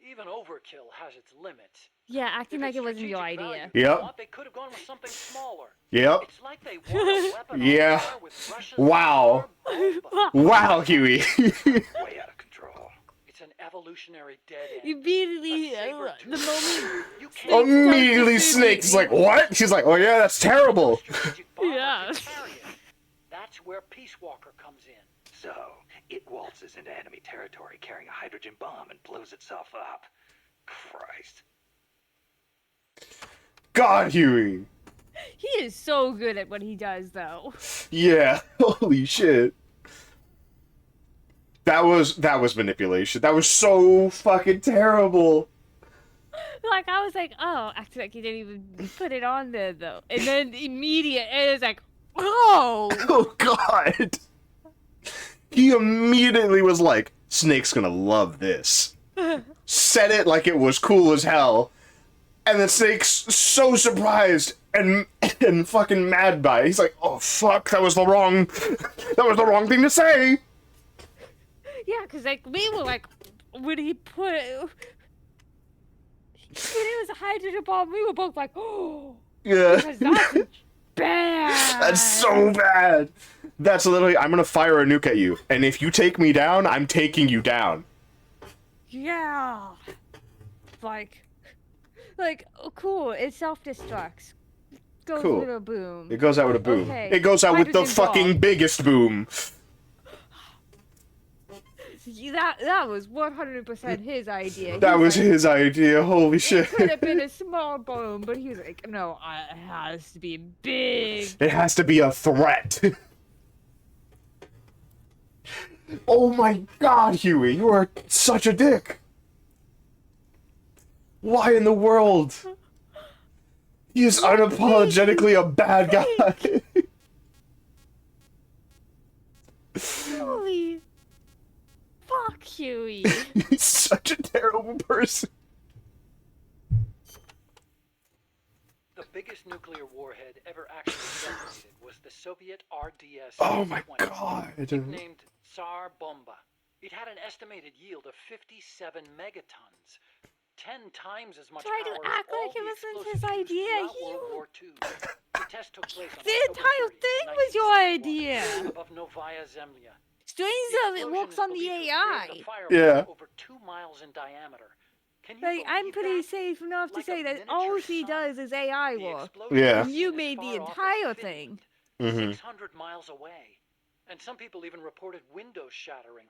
Speaker 10: even overkill has its limits.
Speaker 12: Yeah, acting
Speaker 10: If
Speaker 12: like
Speaker 10: it's
Speaker 12: it wasn't your
Speaker 10: strategic
Speaker 12: idea.
Speaker 10: value they
Speaker 1: Yep.
Speaker 10: want, they could have gone with something smaller.
Speaker 1: Yep.
Speaker 10: It's like they want a weapon on
Speaker 1: Yeah.
Speaker 10: par with Russia's
Speaker 1: Wow.
Speaker 10: bomba.
Speaker 1: Wow, Huey.
Speaker 4: Way out of control.
Speaker 10: It's an evolutionary dead end.
Speaker 12: Immediately,
Speaker 10: A saber-tooth
Speaker 12: the moment.
Speaker 10: You can't
Speaker 1: Immediately Snake's like, what? She's like, oh yeah, that's terrible.
Speaker 10: strategic bomber
Speaker 12: Yeah.
Speaker 10: to carry it. That's where Peace Walker comes in.
Speaker 4: So, it waltzes into enemy territory carrying a hydrogen bomb and blows itself up. Christ.
Speaker 1: God, Huey.
Speaker 12: He is so good at what he does, though.
Speaker 1: Yeah. Holy shit. That was manipulation. That was so fucking terrible.
Speaker 12: Like, I was like, oh, acting like he didn't even put it on there, though. And then immediate, and it's like, oh!
Speaker 1: Oh god. He immediately was like, Snake's gonna love this. Said it like it was cool as hell. And then Snake's so surprised and fucking mad by it. He's like, oh fuck, that was the wrong thing to say.
Speaker 12: Yeah, because, like, we were like, when he put it, when it was a hydrogen bomb, we were both like, oh!
Speaker 1: Yeah.
Speaker 12: Because that's bad!
Speaker 1: That's so bad. That's literally, I'm gonna fire a nuke at you, and if you take me down, I'm taking you down.
Speaker 12: Yeah! Like, oh, cool, it self-destructs. Goes
Speaker 1: Cool.
Speaker 12: with a boom.
Speaker 1: It goes out with a boom.
Speaker 12: Okay.
Speaker 1: It goes out with the
Speaker 12: Hydrogen
Speaker 1: fucking
Speaker 12: bomb.
Speaker 1: biggest boom.
Speaker 12: That was 100% his idea.
Speaker 1: That
Speaker 12: He
Speaker 1: was
Speaker 12: like,
Speaker 1: his idea, holy shit.
Speaker 12: It could have been a small boom, but he was like, no, it has to be big.
Speaker 1: It has to be a threat. Oh my god, Huey, you are such a dick. Why in the world? He is unapologetically a bad guy.
Speaker 12: Huey. Fuck Huey.
Speaker 1: He's such a terrible person.
Speaker 10: The biggest nuclear warhead ever actually detonated was the Soviet RDS.
Speaker 1: Oh my
Speaker 10: 20,
Speaker 1: god.
Speaker 10: Named Tsar Bomba. It had an estimated yield of 57 megatons. 10 times as much
Speaker 12: Try to
Speaker 10: power as
Speaker 12: act
Speaker 10: all
Speaker 12: like it
Speaker 10: the
Speaker 12: wasn't
Speaker 10: explosives
Speaker 12: his
Speaker 10: used
Speaker 12: idea.
Speaker 10: throughout World War II. The test took place on
Speaker 12: The
Speaker 10: October
Speaker 12: entire
Speaker 10: 30th,
Speaker 12: thing was your
Speaker 10: 1961,
Speaker 12: idea.
Speaker 10: above Novaya Zemlya.
Speaker 12: Strange
Speaker 10: The
Speaker 12: though, it
Speaker 10: explosion
Speaker 12: works
Speaker 10: is
Speaker 12: on the
Speaker 10: believed to have
Speaker 12: AI.
Speaker 10: created a fireball
Speaker 1: Yeah.
Speaker 10: over 2 miles in diameter. Can you
Speaker 12: Like, I'm
Speaker 10: believe
Speaker 12: pretty
Speaker 10: that?
Speaker 12: safe enough to
Speaker 10: Like
Speaker 12: say
Speaker 10: a
Speaker 12: that
Speaker 10: miniature
Speaker 12: all she
Speaker 10: sun.
Speaker 12: does is AI
Speaker 10: The
Speaker 12: work.
Speaker 10: explosion
Speaker 1: Yeah.
Speaker 10: was
Speaker 12: And you
Speaker 10: seen as
Speaker 12: made the
Speaker 10: far off as
Speaker 12: entire
Speaker 10: Finland,
Speaker 12: thing.
Speaker 10: 600 miles away. And some people even reported windows shattering.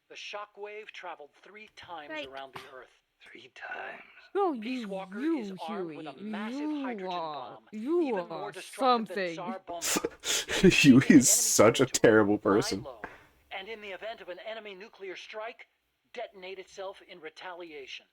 Speaker 10: The shock wave traveled 3 times
Speaker 12: Like-
Speaker 10: around the Earth.
Speaker 4: 3 times.
Speaker 12: Oh,
Speaker 10: Peace
Speaker 12: you,
Speaker 10: Walker is
Speaker 12: you,
Speaker 10: armed
Speaker 12: Huey.
Speaker 10: with a massive
Speaker 12: You
Speaker 10: hydrogen
Speaker 12: are,
Speaker 10: bomb,
Speaker 12: you
Speaker 10: even more
Speaker 12: are
Speaker 10: destructive than
Speaker 12: something.
Speaker 10: Tsar Bomba.
Speaker 1: Huey
Speaker 10: Keeping
Speaker 1: is
Speaker 10: enemy
Speaker 1: such a
Speaker 10: territory,
Speaker 1: terrible
Speaker 10: lie
Speaker 1: person.
Speaker 10: low, and in the event of an enemy nuclear strike, detonate itself in retaliation.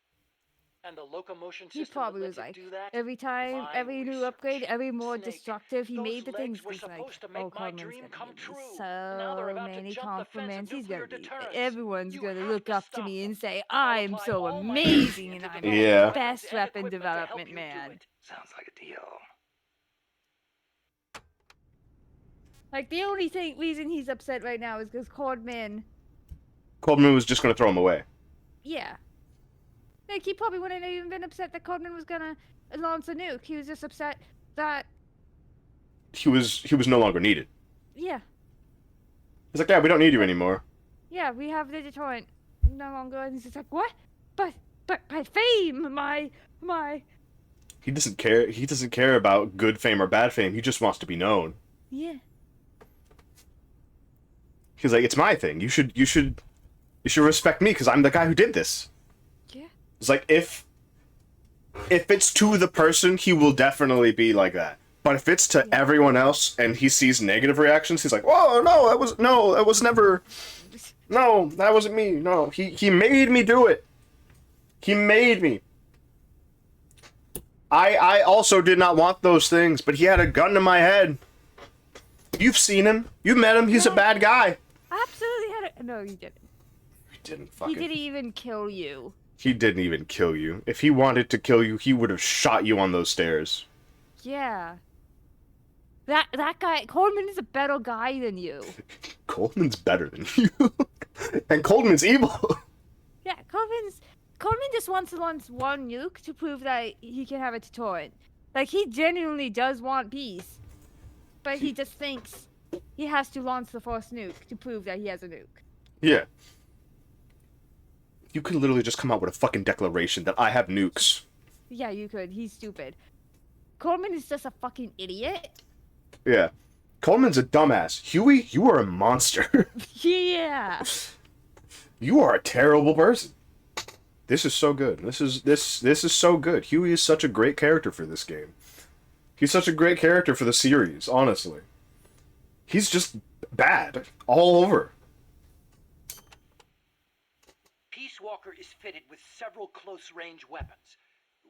Speaker 10: And the locomotion
Speaker 12: He
Speaker 10: system
Speaker 12: probably
Speaker 10: that
Speaker 12: was
Speaker 10: lets it
Speaker 12: like,
Speaker 10: do that?
Speaker 12: every time,
Speaker 10: Fine
Speaker 12: every new upgrade,
Speaker 10: research.
Speaker 12: every more
Speaker 10: Snake,
Speaker 12: destructive, he
Speaker 10: those
Speaker 12: made the things.
Speaker 10: legs were
Speaker 12: He's like,
Speaker 10: supposed to
Speaker 12: oh,
Speaker 10: make my
Speaker 12: Coleman's
Speaker 10: dream
Speaker 12: gonna
Speaker 10: come
Speaker 12: give me
Speaker 10: true. And now they're
Speaker 12: so
Speaker 10: about to
Speaker 12: many
Speaker 10: jump the fence of
Speaker 12: compliments. He's
Speaker 10: nuclear
Speaker 12: gonna be,
Speaker 10: deterrence.
Speaker 12: everyone's
Speaker 10: You
Speaker 12: gonna
Speaker 10: have
Speaker 12: look
Speaker 10: to
Speaker 12: up to
Speaker 10: stop
Speaker 12: me
Speaker 10: them.
Speaker 12: and say,
Speaker 10: I'll
Speaker 12: I'm
Speaker 10: apply
Speaker 12: so
Speaker 10: all my
Speaker 12: amazing
Speaker 10: energy
Speaker 12: and
Speaker 10: into
Speaker 12: I'm
Speaker 10: developing
Speaker 1: Yeah.
Speaker 12: the
Speaker 10: weapons
Speaker 12: best
Speaker 10: and
Speaker 12: weapon
Speaker 10: equipment to help
Speaker 12: development
Speaker 10: you do
Speaker 12: man.
Speaker 10: it.
Speaker 4: Sounds like a deal.
Speaker 12: Like, the only reason he's upset right now is because Cordman,
Speaker 1: Coleman was just gonna throw him away.
Speaker 12: yeah. Like, he probably wouldn't have even been upset that Cordman was gonna launch a nuke. He was just upset that,
Speaker 1: He was no longer needed.
Speaker 12: yeah.
Speaker 1: He's like, yeah, we don't need you anymore.
Speaker 12: Yeah, we have the deterrent no longer. And he's just like, what? But my fame, my.
Speaker 1: He doesn't care. He doesn't care about good fame or bad fame. He just wants to be known.
Speaker 12: Yeah.
Speaker 1: He's like, it's my thing. You should respect me because I'm the guy who did this.
Speaker 12: Yeah.
Speaker 1: It's like if it's to the person, he will definitely be like that. But if it's to everyone else and he sees negative reactions, he's like, "Whoa, no, that was never. No, that wasn't me. No, he made me do it. He made me. I also did not want those things, but he had a gun to my head. You've seen him. You met him. He's a bad guy.
Speaker 12: Absolutely had it. No, you didn't.
Speaker 1: He didn't fucking.
Speaker 12: He didn't even kill you.
Speaker 1: He didn't even kill you. If he wanted to kill you, he would have shot you on those stairs.
Speaker 12: Yeah. That guy, Coleman is a better guy than you.
Speaker 1: Coleman's better than you. And Coleman's evil.
Speaker 12: Yeah, Coleman just wants to launch one nuke to prove that he can have a deterrent. Like, he genuinely does want peace. But he just thinks he has to launch the first nuke to prove that he has a nuke.
Speaker 1: Yeah. You could literally just come out with a fucking declaration that I have nukes.
Speaker 12: Yeah, you could. He's stupid. Coleman is just a fucking idiot.
Speaker 1: Yeah. Coleman's a dumbass. Huey, you are a monster.
Speaker 12: Yeah.
Speaker 1: You are a terrible person. This is so good. This is so good. Huey is such a great character for this game. He's such a great character for the series, honestly. He's just bad all over.
Speaker 10: Peace Walker is fitted with several close-range weapons.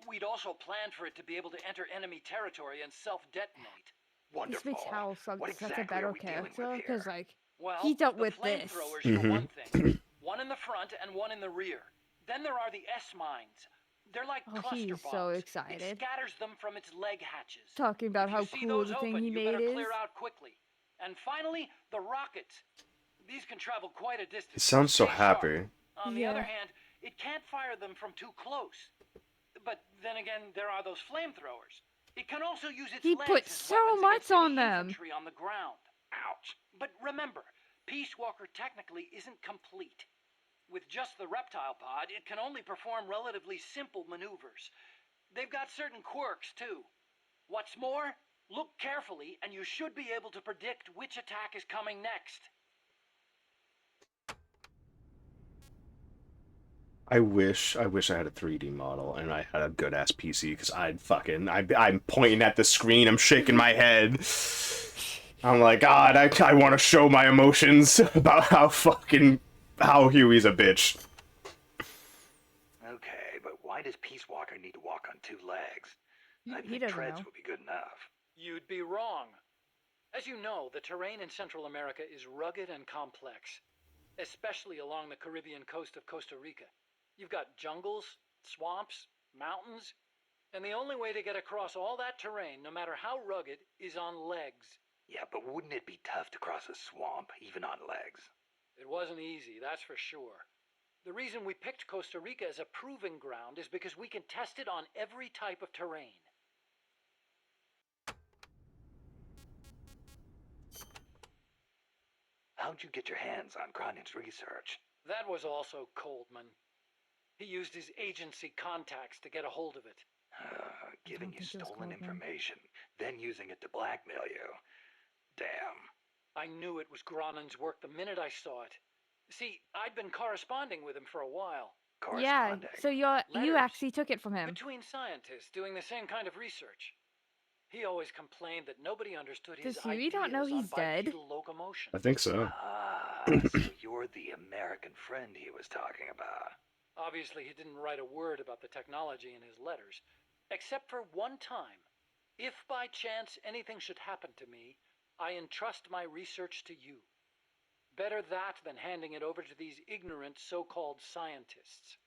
Speaker 10: We'd also planned for it to be able to enter enemy territory and self-detonate.
Speaker 4: Wonderful.
Speaker 12: This makes Hal
Speaker 4: What
Speaker 12: such
Speaker 4: exactly
Speaker 12: a better
Speaker 4: are we dealing with
Speaker 12: character,
Speaker 4: here?
Speaker 12: because, like,
Speaker 10: Well,
Speaker 12: he dealt
Speaker 10: the
Speaker 12: with this.
Speaker 10: flamethrowers for one thing. One in the front and one in the rear. Then there are the S-mines. They're like cluster
Speaker 12: he's
Speaker 10: bombs.
Speaker 12: so
Speaker 10: It
Speaker 12: excited.
Speaker 10: scatters them from its leg hatches.
Speaker 12: Talking about
Speaker 10: If
Speaker 12: how
Speaker 10: you see
Speaker 12: cool
Speaker 10: those
Speaker 12: the thing
Speaker 10: open,
Speaker 12: he
Speaker 10: you
Speaker 12: made
Speaker 10: better
Speaker 12: is.
Speaker 10: clear out quickly. And finally, the rockets. These can travel quite a distance.
Speaker 1: He sounds so
Speaker 10: Stay sharp.
Speaker 1: happy.
Speaker 10: On the
Speaker 12: Yeah.
Speaker 10: other hand, it can't fire them from too close. But then again, there are those flamethrowers. It can also use its
Speaker 12: He
Speaker 10: legs
Speaker 12: put
Speaker 10: as
Speaker 12: so
Speaker 10: weapons
Speaker 12: much
Speaker 10: against any
Speaker 12: on them.
Speaker 10: infantry on the ground. Ouch. But remember, Peace Walker technically isn't complete. With just the reptile pod, it can only perform relatively simple maneuvers. They've got certain quirks, too. What's more, look carefully, and you should be able to predict which attack is coming next.
Speaker 1: I wish I had a 3D model and I had a good ass PC because I'm pointing at the screen, I'm shaking my head. I'm like, God, I want to show my emotions about how Huey's a bitch.
Speaker 4: Okay, but why does Peace Walker need to walk on two legs? I
Speaker 12: He
Speaker 4: think
Speaker 12: doesn't
Speaker 4: treads
Speaker 12: know.
Speaker 4: would be good enough.
Speaker 10: You'd be wrong. As you know, the terrain in Central America is rugged and complex, especially along the Caribbean coast of Costa Rica. You've got jungles, swamps, mountains, and the only way to get across all that terrain, no matter how rugged, is on legs.
Speaker 4: Yeah, but wouldn't it be tough to cross a swamp, even on legs?
Speaker 10: It wasn't easy, that's for sure. The reason we picked Costa Rica as a proving ground is because we can test it on every type of terrain.
Speaker 4: How'd you get your hands on Cronin's research?
Speaker 10: That was also Coldman. He used his agency contacts to get a hold of it.
Speaker 4: Giving you
Speaker 12: think it was
Speaker 4: stolen
Speaker 12: Coleman.
Speaker 4: information, then using it to blackmail you. Damn.
Speaker 10: I knew it was Gronin's work the minute I saw it. See, I'd been corresponding with him for a while.
Speaker 12: Yeah,
Speaker 4: Corresponding.
Speaker 12: so you
Speaker 10: Letters.
Speaker 12: actually took it from him.
Speaker 10: Between scientists doing the same kind of research. He always complained that nobody understood his
Speaker 12: Does Huey
Speaker 10: ideas
Speaker 12: not know
Speaker 10: on
Speaker 12: he's dead?
Speaker 10: bipedal locomotion.
Speaker 1: I think so.
Speaker 4: So you're the American friend he was talking about.
Speaker 10: Obviously, he didn't write a word about the technology in his letters, except for one time. If by chance anything should happen to me, I entrust my research to you. Better that than handing it over to these ignorant so-called scientists.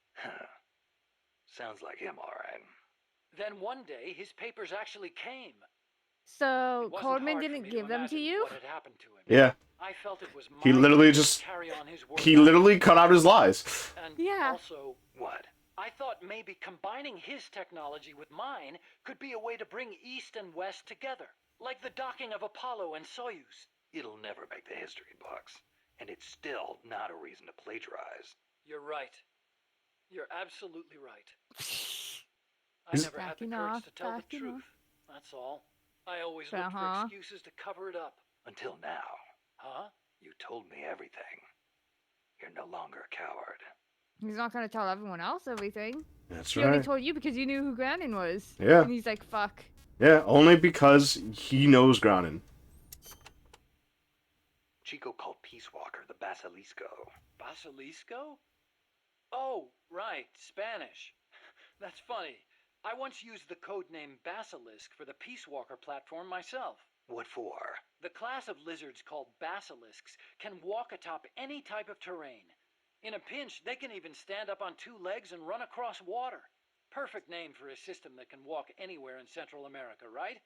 Speaker 4: Sounds like him, all right.
Speaker 10: Then one day, his papers actually came.
Speaker 12: So Coleman didn't give them to you?
Speaker 10: What had happened to him.
Speaker 1: Yeah.
Speaker 10: I felt it was
Speaker 1: He
Speaker 10: my
Speaker 1: literally
Speaker 10: duty to
Speaker 1: just...
Speaker 10: carry on his work.
Speaker 1: He literally cut out his lies.
Speaker 10: And
Speaker 12: yeah.
Speaker 10: Also,
Speaker 4: what?
Speaker 10: I thought maybe combining his technology with mine could be a way to bring East and West together. Like the docking of Apollo and Soyuz.
Speaker 4: It'll never make the history books. And it's still not a reason to plagiarize.
Speaker 10: You're right. You're absolutely right. I never had the courage to tell the truth. That's all. I always looked for excuses to cover it up.
Speaker 4: Until now.
Speaker 10: Huh?
Speaker 4: You told me everything. You're no longer a coward.
Speaker 12: He's not gonna tell everyone else everything.
Speaker 1: That's
Speaker 12: he
Speaker 1: right.
Speaker 12: He only told you because you knew who Granin was.
Speaker 1: Yeah.
Speaker 12: And he's like, fuck.
Speaker 1: Yeah, only because he knows Granin.
Speaker 4: Chico called Peace Walker the Basilisco.
Speaker 10: Basilisco? Oh, right, Spanish. That's funny. I once used the codename Basilisk for the Peace Walker platform myself.
Speaker 4: What for?
Speaker 10: The class of lizards called basilisks can walk atop any type of terrain. In a pinch, they can even stand up on two legs and run across water. Perfect name for a system that can walk anywhere in Central America, right?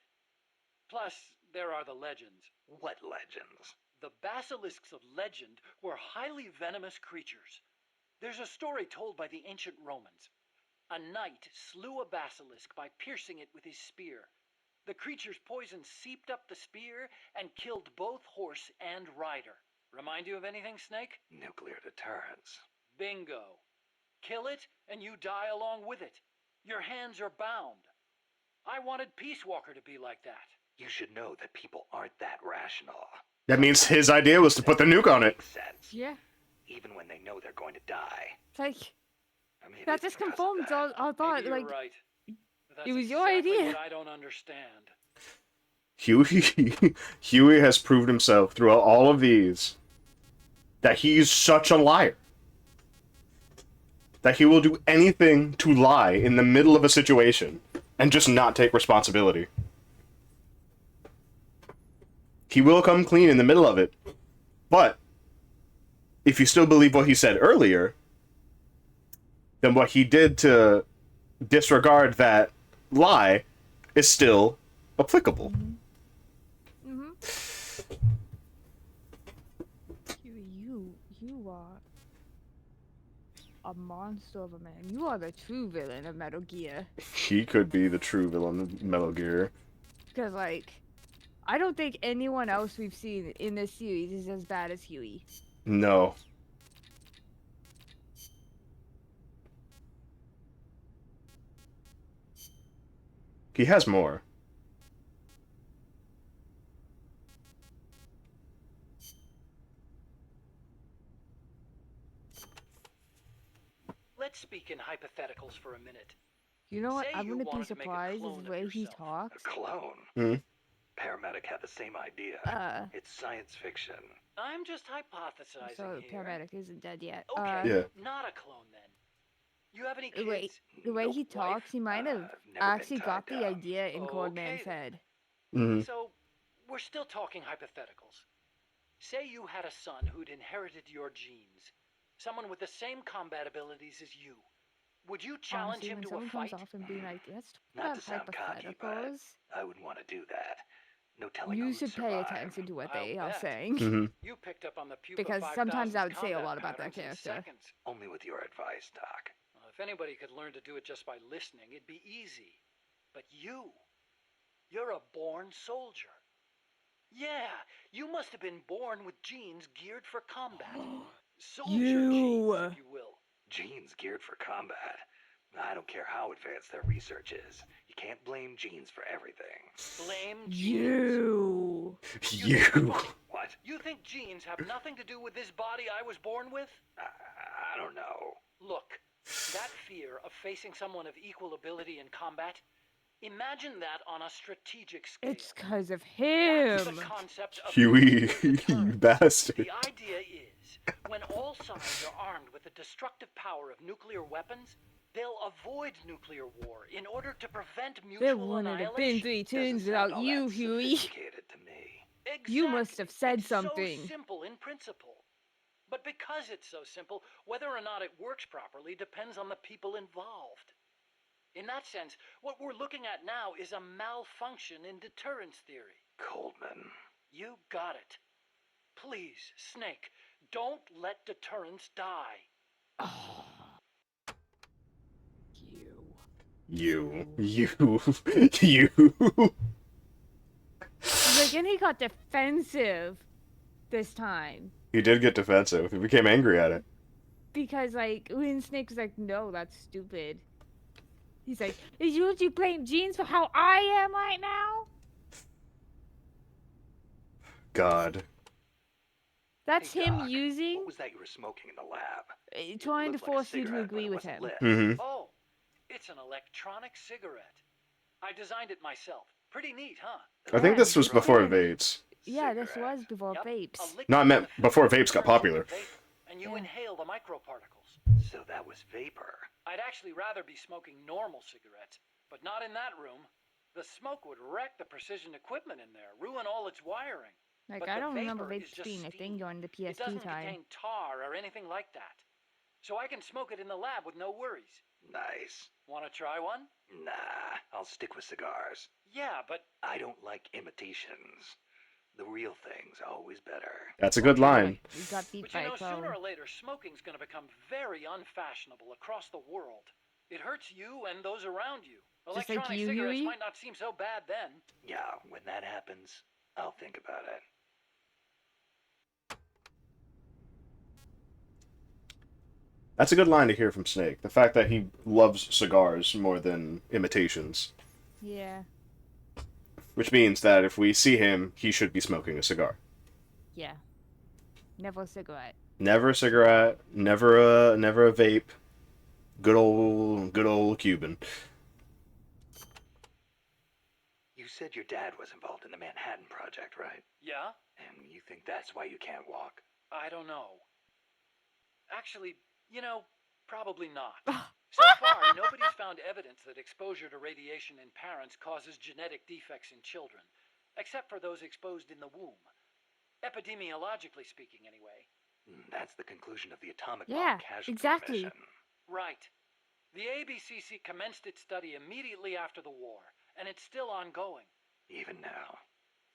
Speaker 10: Plus, there are the legends.
Speaker 4: What legends?
Speaker 10: The basilisks of legend were highly venomous creatures. There's a story told by the ancient Romans. A knight slew a basilisk by piercing it with his spear. The creature's poison seeped up the spear and killed both horse and rider. Remind you of anything, Snake?
Speaker 4: Nuclear deterrence.
Speaker 10: Bingo. Kill it, and you die along with it. Your hands are bound. I wanted Peace Walker to be like that.
Speaker 4: You should know that people aren't that rational.
Speaker 1: That means his idea was to put the nuke on it.
Speaker 12: Yeah.
Speaker 4: Even when they know they're going to die.
Speaker 12: It's like,
Speaker 4: I mean,
Speaker 12: that just confirms our thought.
Speaker 10: Maybe
Speaker 12: Like,
Speaker 10: you're right. That's
Speaker 12: it was your
Speaker 10: exactly
Speaker 12: idea.
Speaker 10: What I don't understand.
Speaker 1: Huey has proved himself throughout all of these that he's such a liar. That he will do anything to lie in the middle of a situation and just not take responsibility. He will come clean in the middle of it. But if you still believe what he said earlier, then what he did to disregard that lie is still applicable.
Speaker 12: You are a monster of a man. You are the true villain of Metal Gear.
Speaker 1: He could be the true villain of Metal Gear.
Speaker 12: Because, like, I don't think anyone else we've seen in this series is as bad as Huey.
Speaker 1: No. He has more.
Speaker 10: Let's speak in hypotheticals for a minute.
Speaker 12: You know what?
Speaker 10: Say
Speaker 12: I
Speaker 10: you
Speaker 12: wouldn't be
Speaker 10: wanted to make a
Speaker 12: surprised
Speaker 10: clone
Speaker 12: is
Speaker 10: of
Speaker 12: the way he
Speaker 10: yourself.
Speaker 12: talks.
Speaker 4: A clone?
Speaker 1: Hmm?
Speaker 4: Paramedic had the same idea. It's science fiction.
Speaker 10: I'm just hypothesizing
Speaker 12: So
Speaker 10: here.
Speaker 12: paramedic isn't dead yet.
Speaker 10: Okay,
Speaker 1: Yeah.
Speaker 10: not a clone then. You have any kids?
Speaker 12: Wait, the way he talks, he might have actually got the idea in Coldman's head.
Speaker 1: Mm-hmm.
Speaker 10: So, we're still talking hypotheticals. Say you had a son who'd inherited your genes. Someone with the same combat abilities as you. Would you challenge
Speaker 12: Honestly,
Speaker 10: him
Speaker 12: when
Speaker 10: to a
Speaker 12: someone
Speaker 10: fight?
Speaker 12: comes off and be like, let's
Speaker 4: Not
Speaker 12: talk
Speaker 4: to sound
Speaker 12: about
Speaker 4: cocky, but
Speaker 12: hypotheticals.
Speaker 4: I wouldn't want to do that. No telling
Speaker 12: You
Speaker 4: who'd
Speaker 12: should pay
Speaker 4: survive.
Speaker 12: attention to what
Speaker 10: I'll
Speaker 12: they are
Speaker 10: bet.
Speaker 12: saying.
Speaker 1: Mm-hmm.
Speaker 10: You picked up on the Pupa
Speaker 12: Because
Speaker 10: 5000's
Speaker 12: sometimes I would say a
Speaker 10: combat
Speaker 12: lot about that
Speaker 10: patterns in
Speaker 12: character.
Speaker 10: seconds.
Speaker 4: Only with your advice, Doc.
Speaker 10: Well, if anybody could learn to do it just by listening, it'd be easy. But you're a born soldier. Yeah, you must have been born with genes geared for combat. Soldier genes, if you will.
Speaker 4: Genes geared for combat. I don't care how advanced their research is. You can't blame genes for everything.
Speaker 10: Blame
Speaker 12: You.
Speaker 1: You.
Speaker 4: What?
Speaker 10: You think genes have nothing to do with this body I was born with?
Speaker 4: I don't know.
Speaker 10: Look, that fear of facing someone of equal ability in combat, imagine that on a strategic scale.
Speaker 12: It's because of
Speaker 10: That's
Speaker 12: him.
Speaker 10: the concept of
Speaker 1: Huey,
Speaker 10: nuclear
Speaker 1: you
Speaker 10: deterrence.
Speaker 1: bastard.
Speaker 10: The idea is, When all sides are armed with the destructive power of nuclear weapons, they'll avoid nuclear war in order to prevent
Speaker 12: There
Speaker 10: mutual
Speaker 12: wouldn't have
Speaker 10: annihilation.
Speaker 12: been 3
Speaker 4: Doesn't
Speaker 12: tunes
Speaker 4: sound
Speaker 12: without
Speaker 4: all
Speaker 12: you,
Speaker 4: that
Speaker 12: Huey.
Speaker 4: sophisticated to me.
Speaker 10: Exactly.
Speaker 12: You must have said
Speaker 10: it's
Speaker 12: something.
Speaker 10: so simple in principle. But because it's so simple, whether or not it works properly depends on the people involved. In that sense, what we're looking at now is a malfunction in deterrence theory.
Speaker 4: Coldman.
Speaker 10: You got it. Please, Snake, don't let deterrence die.
Speaker 1: You.
Speaker 12: Like, and he got defensive this time.
Speaker 1: He did get defensive. He became angry at it.
Speaker 12: Because, like, when Snake was like, no, that's stupid. He's like, would you blame jeans for how I am right now?
Speaker 1: God.
Speaker 12: That's
Speaker 4: Hey,
Speaker 12: him
Speaker 4: Doc,
Speaker 12: using,
Speaker 4: What was that you were smoking in the lab?
Speaker 12: trying to
Speaker 4: Looked like a
Speaker 12: force you to
Speaker 4: cigarette,
Speaker 12: agree
Speaker 4: but it
Speaker 12: with him.
Speaker 4: wasn't lit.
Speaker 1: Mm-hmm.
Speaker 10: Oh, it's an electronic cigarette. I designed it myself. Pretty neat, huh?
Speaker 1: I think this was
Speaker 12: Yeah.
Speaker 1: before vapes.
Speaker 12: Yeah, this was before
Speaker 10: Yep,
Speaker 12: vapes.
Speaker 10: a liquid
Speaker 1: No, I meant
Speaker 10: with a
Speaker 1: before
Speaker 10: filter
Speaker 1: vapes got
Speaker 10: turns into
Speaker 1: popular.
Speaker 10: vapor, and you inhale the microparticles.
Speaker 4: So that was vapor.
Speaker 10: I'd actually rather be smoking normal cigarettes, but not in that room. The smoke would wreck the precision equipment in there, ruin all its wiring.
Speaker 12: Like,
Speaker 10: But
Speaker 12: I
Speaker 10: the
Speaker 12: don't remember
Speaker 10: vapor is
Speaker 12: vapes
Speaker 10: just
Speaker 12: being a thing
Speaker 10: steam.
Speaker 12: during the
Speaker 10: It
Speaker 12: PSP
Speaker 10: doesn't
Speaker 12: time.
Speaker 10: contain tar or anything like that. So I can smoke it in the lab with no worries.
Speaker 4: Nice.
Speaker 10: Want to try one?
Speaker 4: Nah, I'll stick with cigars.
Speaker 10: Yeah, but
Speaker 4: I don't like imitations. The real thing's always better.
Speaker 1: That's a good line.
Speaker 12: We got beat
Speaker 10: But
Speaker 12: by
Speaker 10: you know,
Speaker 12: a clone.
Speaker 10: sooner or later, smoking's going to become very unfashionable across the world. It hurts you and those around you.
Speaker 12: Just like
Speaker 10: Electronic
Speaker 12: you,
Speaker 10: cigarettes
Speaker 12: Huey?
Speaker 10: might not seem so bad then.
Speaker 4: Yeah, when that happens, I'll think about it.
Speaker 1: That's a good line to hear from Snake. The fact that he loves cigars more than imitations.
Speaker 12: Yeah.
Speaker 1: Which means that if we see him, he should be smoking a cigar.
Speaker 12: Yeah. Never a cigarette.
Speaker 1: Never a cigarette, never a vape. Good old Cuban.
Speaker 4: You said your dad was involved in the Manhattan Project, right?
Speaker 10: Yeah?
Speaker 4: And you think that's why you can't walk?
Speaker 10: I don't know. Actually, you know, probably not. So far, nobody's found evidence that exposure to radiation in parents causes genetic defects in children, except for those exposed in the womb. Epidemiologically speaking, anyway.
Speaker 4: That's the conclusion of the atomic
Speaker 12: Yeah,
Speaker 4: bomb casualty
Speaker 12: exactly.
Speaker 4: mission.
Speaker 10: Right. The ABCC commenced its study immediately after the war, and it's still ongoing.
Speaker 4: Even now,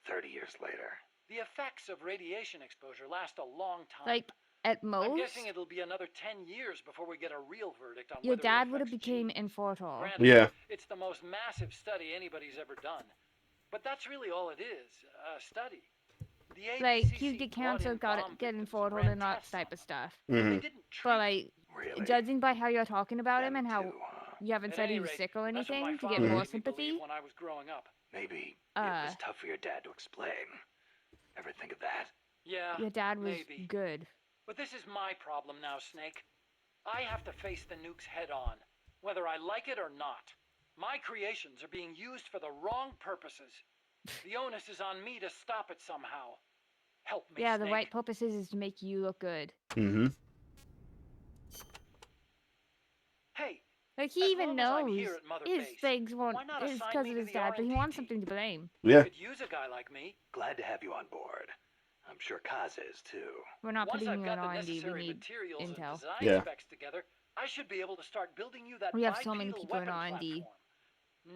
Speaker 4: 30 years later.
Speaker 10: The effects of radiation exposure last a long time.
Speaker 12: Like, at
Speaker 10: I'm
Speaker 12: most,
Speaker 10: guessing it'll be another 10 years before we get a real verdict on
Speaker 12: your
Speaker 10: whether
Speaker 12: dad
Speaker 10: it
Speaker 12: would have
Speaker 10: affects
Speaker 12: became
Speaker 10: genes.
Speaker 12: infertile.
Speaker 10: Granted,
Speaker 1: Yeah.
Speaker 10: it's the most massive study anybody's ever done. But that's really all it is, a study. The
Speaker 12: Like,
Speaker 10: ABCC
Speaker 12: you get
Speaker 10: brought
Speaker 12: cancer,
Speaker 10: in
Speaker 12: got
Speaker 10: bomb
Speaker 12: it, get
Speaker 10: victims
Speaker 12: infertile,
Speaker 10: ran
Speaker 12: and that
Speaker 10: tests
Speaker 12: type
Speaker 10: on
Speaker 12: of stuff.
Speaker 10: them. They
Speaker 1: Mm-hmm.
Speaker 10: didn't treat
Speaker 12: But, like,
Speaker 4: Really?
Speaker 12: judging by how you're talking about him and how
Speaker 4: Too, huh?
Speaker 12: you haven't
Speaker 10: At
Speaker 12: said
Speaker 10: any
Speaker 12: he was
Speaker 10: rate,
Speaker 12: sick or
Speaker 10: that's what my
Speaker 12: anything to
Speaker 10: father
Speaker 12: get more
Speaker 10: made me believe
Speaker 12: sympathy,
Speaker 10: when I was growing up.
Speaker 4: Maybe it
Speaker 12: Uh,
Speaker 4: was tough for your dad to explain. Ever think of that?
Speaker 10: Yeah,
Speaker 12: your dad was
Speaker 10: maybe.
Speaker 12: good.
Speaker 10: But this is my problem now, Snake. I have to face the nukes head on, whether I like it or not. My creations are being used for the wrong purposes. The onus is on me to stop it somehow. Help me,
Speaker 12: Yeah,
Speaker 10: Snake.
Speaker 12: the right purpose is to make you look good.
Speaker 1: Mm-hmm.
Speaker 10: Hey,
Speaker 12: Like, he
Speaker 10: as
Speaker 12: even
Speaker 10: long as I'm
Speaker 12: knows
Speaker 10: here at Mother
Speaker 12: his
Speaker 10: Base,
Speaker 12: things won't,
Speaker 10: why not
Speaker 12: is
Speaker 10: assign
Speaker 12: because
Speaker 10: me
Speaker 12: of
Speaker 10: to
Speaker 12: his
Speaker 10: the
Speaker 12: dad, but he
Speaker 10: R&D
Speaker 12: wants
Speaker 10: team?
Speaker 12: something to blame.
Speaker 1: Yeah.
Speaker 10: Could use a guy like me.
Speaker 4: Glad to have you on board. I'm sure Kaz is too.
Speaker 12: We're not
Speaker 10: Once
Speaker 12: putting
Speaker 10: I've
Speaker 12: you
Speaker 10: got
Speaker 12: on
Speaker 10: the
Speaker 12: R&D, we
Speaker 10: necessary
Speaker 12: need
Speaker 10: materials and
Speaker 12: intel.
Speaker 10: design
Speaker 1: Yeah.
Speaker 10: specs together, I should be able to start building you that
Speaker 12: We have so many
Speaker 10: bipedal
Speaker 12: people in
Speaker 10: weapon
Speaker 12: R&D.
Speaker 10: platform.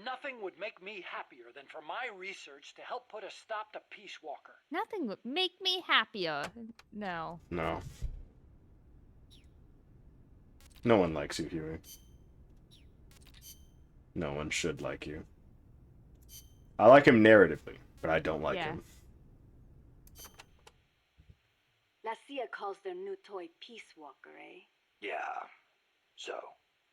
Speaker 10: Nothing would make me happier than for my research to help put a stop to Peace Walker.
Speaker 12: Nothing would make me happier. No.
Speaker 1: No. No one likes you, Huey. No one should like you. I like him narratively, but I don't like
Speaker 12: Yeah.
Speaker 1: him.
Speaker 6: La CIA calls their new toy Peace Walker, eh?
Speaker 4: Yeah. So,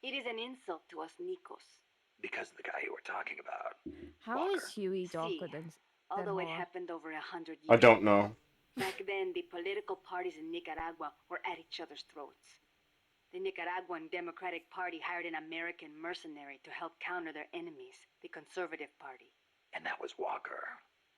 Speaker 6: It is an insult to us Nikos.
Speaker 4: because of the guy you were talking about.
Speaker 12: How is
Speaker 4: Walker.
Speaker 12: Huey darker
Speaker 6: See,
Speaker 12: than
Speaker 6: Although it
Speaker 12: Horror?
Speaker 6: happened over 100 years.
Speaker 1: I don't know.
Speaker 6: Back then, the political parties in Nicaragua were at each other's throats. The Nicaraguan Democratic Party hired an American mercenary to help counter their enemies, the Conservative Party.
Speaker 4: And that was Walker.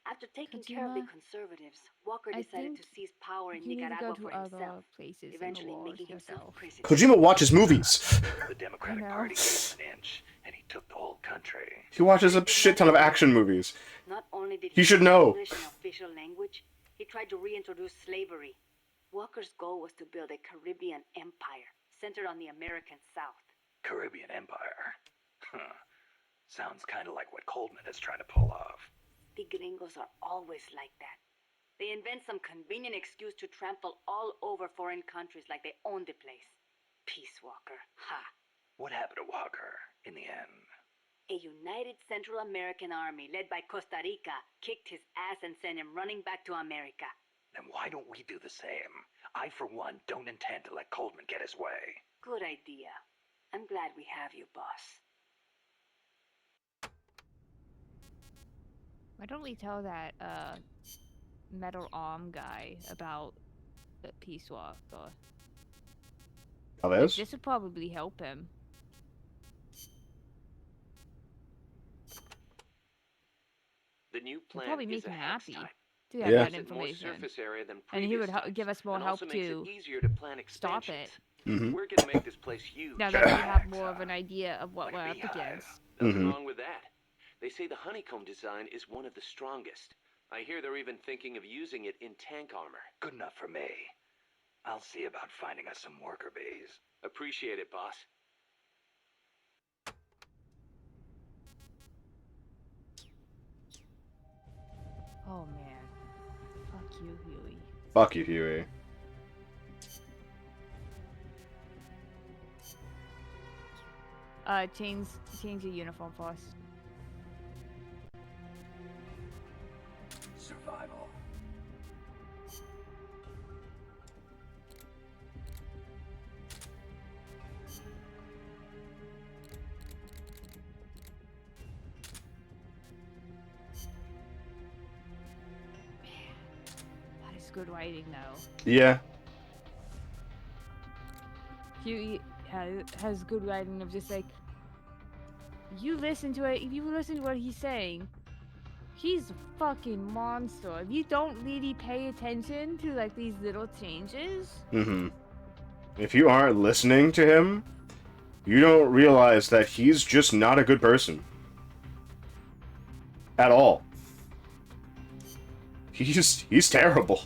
Speaker 6: After taking care of the
Speaker 12: Kojima,
Speaker 6: conservatives, Walker
Speaker 12: I
Speaker 6: decided
Speaker 12: think
Speaker 6: to seize power in
Speaker 12: you need to go
Speaker 6: Nicaragua
Speaker 12: to
Speaker 6: for
Speaker 12: other
Speaker 6: himself,
Speaker 12: places in the
Speaker 6: eventually
Speaker 12: wars
Speaker 6: making himself
Speaker 12: yourself.
Speaker 6: president.
Speaker 1: Kojima watches movies.
Speaker 4: The Democratic
Speaker 12: know.
Speaker 4: Party gave him an inch, and he took the whole country.
Speaker 1: He watches a shit ton of action movies.
Speaker 6: Not only did
Speaker 1: You
Speaker 6: he
Speaker 1: should
Speaker 6: make
Speaker 1: know.
Speaker 6: English an official language, he tried to reintroduce slavery. Walker's goal was to build a Caribbean empire centered on the American South.
Speaker 4: Caribbean Empire. Huh. Sounds kind of like what Coldman is trying to pull off.
Speaker 6: The gringos are always like that. They invent some convenient excuse to trample all over foreign countries like they own the place. Peace Walker. Ha!
Speaker 4: What happened to Walker in the end?
Speaker 6: A united Central American army led by Costa Rica kicked his ass and sent him running back to America.
Speaker 4: Then why don't we do the same? I, for one, don't intend to let Coldman get his way.
Speaker 6: Good idea. I'm glad we have you, boss.
Speaker 12: Why don't we tell that metal arm guy about the Peace Walker?
Speaker 1: Oh, this?
Speaker 12: This would probably help him.
Speaker 11: The new
Speaker 12: It'd
Speaker 11: plant
Speaker 12: probably
Speaker 11: is
Speaker 12: make
Speaker 11: a
Speaker 12: him
Speaker 11: hex
Speaker 12: happy
Speaker 11: type.
Speaker 12: to have
Speaker 1: Yeah.
Speaker 12: that
Speaker 11: Gives it more
Speaker 12: information.
Speaker 11: surface area than
Speaker 12: And he would
Speaker 11: previous types,
Speaker 12: give us more
Speaker 11: and
Speaker 12: help
Speaker 11: also makes
Speaker 12: to
Speaker 11: it easier to plan
Speaker 12: stop
Speaker 11: expansions.
Speaker 12: it.
Speaker 1: Mm-hmm.
Speaker 11: We're gonna make this place huge.
Speaker 12: Now that we have more of an idea of what we're up against.
Speaker 11: Nothing
Speaker 1: Mhm.
Speaker 11: wrong with that. They say the honeycomb design is one of the strongest. I hear they're even thinking of using it in tank armor.
Speaker 4: Good enough for me. I'll see about finding us some worker bees.
Speaker 11: Appreciate it, boss.
Speaker 12: Oh man. Fuck you, Huey.
Speaker 1: Fuck you, Huey.
Speaker 12: Change your uniform for us.
Speaker 4: Survival.
Speaker 12: That is good writing, though.
Speaker 1: Yeah.
Speaker 12: Huey has good writing of just like, you listen to it. If you listen to what he's saying, he's a fucking monster. If you don't really pay attention to like these little changes,
Speaker 1: Mm-hmm. If you aren't listening to him, you don't realize that he's just not a good person. At all. He's terrible.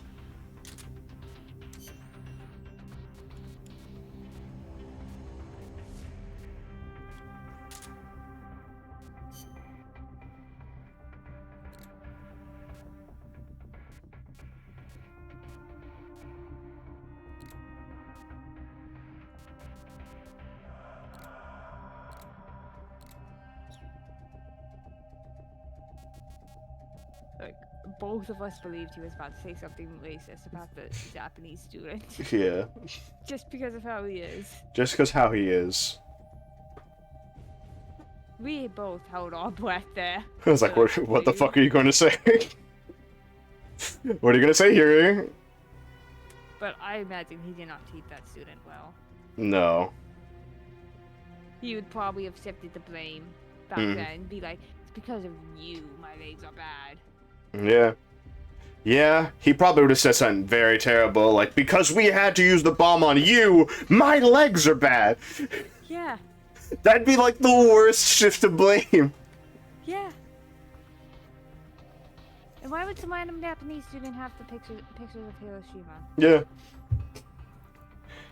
Speaker 12: like both of us believed he was about to say something racist about the Japanese student.
Speaker 1: Yeah.
Speaker 12: Just because of how he is.
Speaker 1: Just because how he is.
Speaker 12: We both held our breath there.
Speaker 1: I was like, what the fuck are you going to say? What are you going to say, Huey?
Speaker 12: But I imagine he did not treat that student well.
Speaker 1: No.
Speaker 12: He would probably have shifted the blame back then, be like, it's because of you my legs are bad.
Speaker 1: Yeah. Yeah, he probably would have said something very terrible, like, because we had to use the bomb on you, my legs are bad.
Speaker 12: Yeah.
Speaker 1: That'd be like the worst shift to blame.
Speaker 12: Yeah. And why would some random Japanese student have the pictures of Hiroshima?
Speaker 1: Yeah.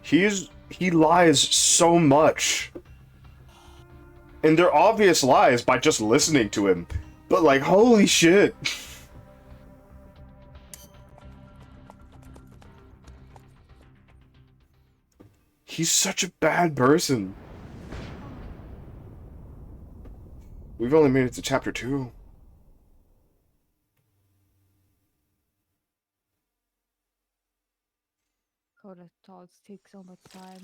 Speaker 1: He lies so much. And they're obvious lies by just listening to him. But like, holy shit. He's such a bad person. We've only made it to chapter 2.
Speaker 12: God, the thoughts take so much time.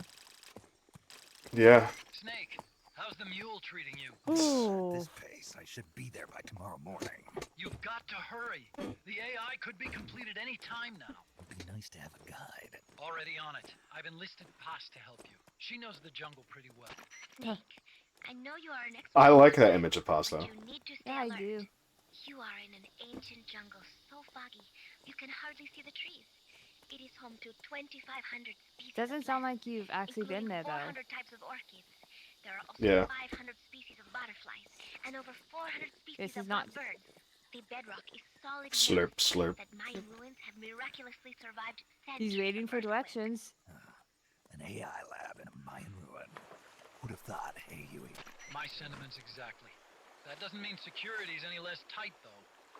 Speaker 1: Yeah.
Speaker 10: Snake, how's the mule treating you?
Speaker 12: Oh.
Speaker 4: At this pace, I should be there by tomorrow morning.
Speaker 10: You've got to hurry. The AI could be completed any time now.
Speaker 4: It'd be nice to have a guide.
Speaker 10: Already on it. I've enlisted Paz to help you. She knows the jungle pretty well.
Speaker 9: Snake, I know you are an expert.
Speaker 1: I like that image of Paz, though.
Speaker 9: You need to stay
Speaker 12: Yeah, I
Speaker 9: alert.
Speaker 12: do.
Speaker 13: You are in an ancient jungle so foggy you can hardly see the trees. It is home to 2,500 species.
Speaker 12: Doesn't sound like you've actually been there though.
Speaker 13: 400 types of orchids. There are also
Speaker 1: Yeah.
Speaker 13: 500 species of butterflies and over 400 species
Speaker 12: This is
Speaker 13: of
Speaker 12: not
Speaker 13: birds. The bedrock is solid
Speaker 1: Slurp,
Speaker 13: enough
Speaker 1: slurp.
Speaker 13: that Mayan ruins have miraculously survived
Speaker 12: He's
Speaker 13: centuries
Speaker 12: waiting
Speaker 13: of
Speaker 12: for
Speaker 13: earthquakes.
Speaker 12: directions.
Speaker 4: An AI lab in a Mayan ruin. Who'd have thought, hey, Huey?
Speaker 10: My sentiments exactly. That doesn't mean security's any less tight, though.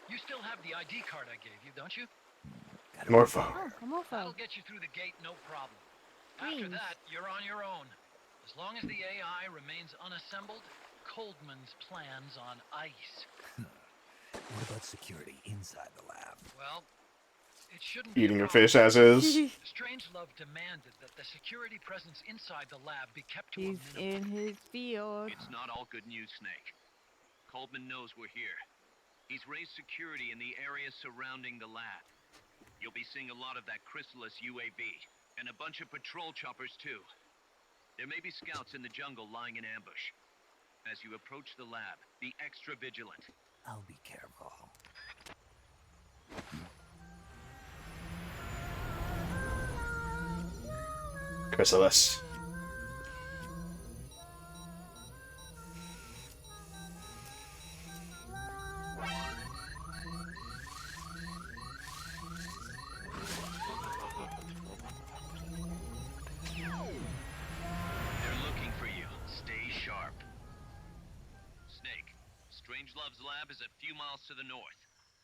Speaker 10: You still have the ID card I gave you, don't you?
Speaker 1: Morpho.
Speaker 12: Oh, a morpho.
Speaker 10: That'll get you through the gate, no problem. After
Speaker 12: Greens.
Speaker 10: that, you're on your own. As long as the AI remains unassembled, Coldman's plan's on ice.
Speaker 4: What about security inside the lab?
Speaker 10: Well, it shouldn't
Speaker 1: Eating
Speaker 10: be a
Speaker 1: your fish as is.
Speaker 10: Strangelove demanded that the security presence inside the lab be kept to a
Speaker 12: He's
Speaker 10: minimum.
Speaker 12: in his field.
Speaker 2: It's not all good news, Snake. Coldman knows we're here. He's raised security in the area surrounding the lab. You'll be seeing a lot of that Chrysalis UAV, and a bunch of patrol choppers too. There may be scouts in the jungle lying in ambush. As you approach the lab, be extra vigilant.
Speaker 4: I'll be careful.
Speaker 1: Chrysalis.
Speaker 2: They're looking for you. Stay sharp. Snake, Strangelove's lab is a few miles to the north.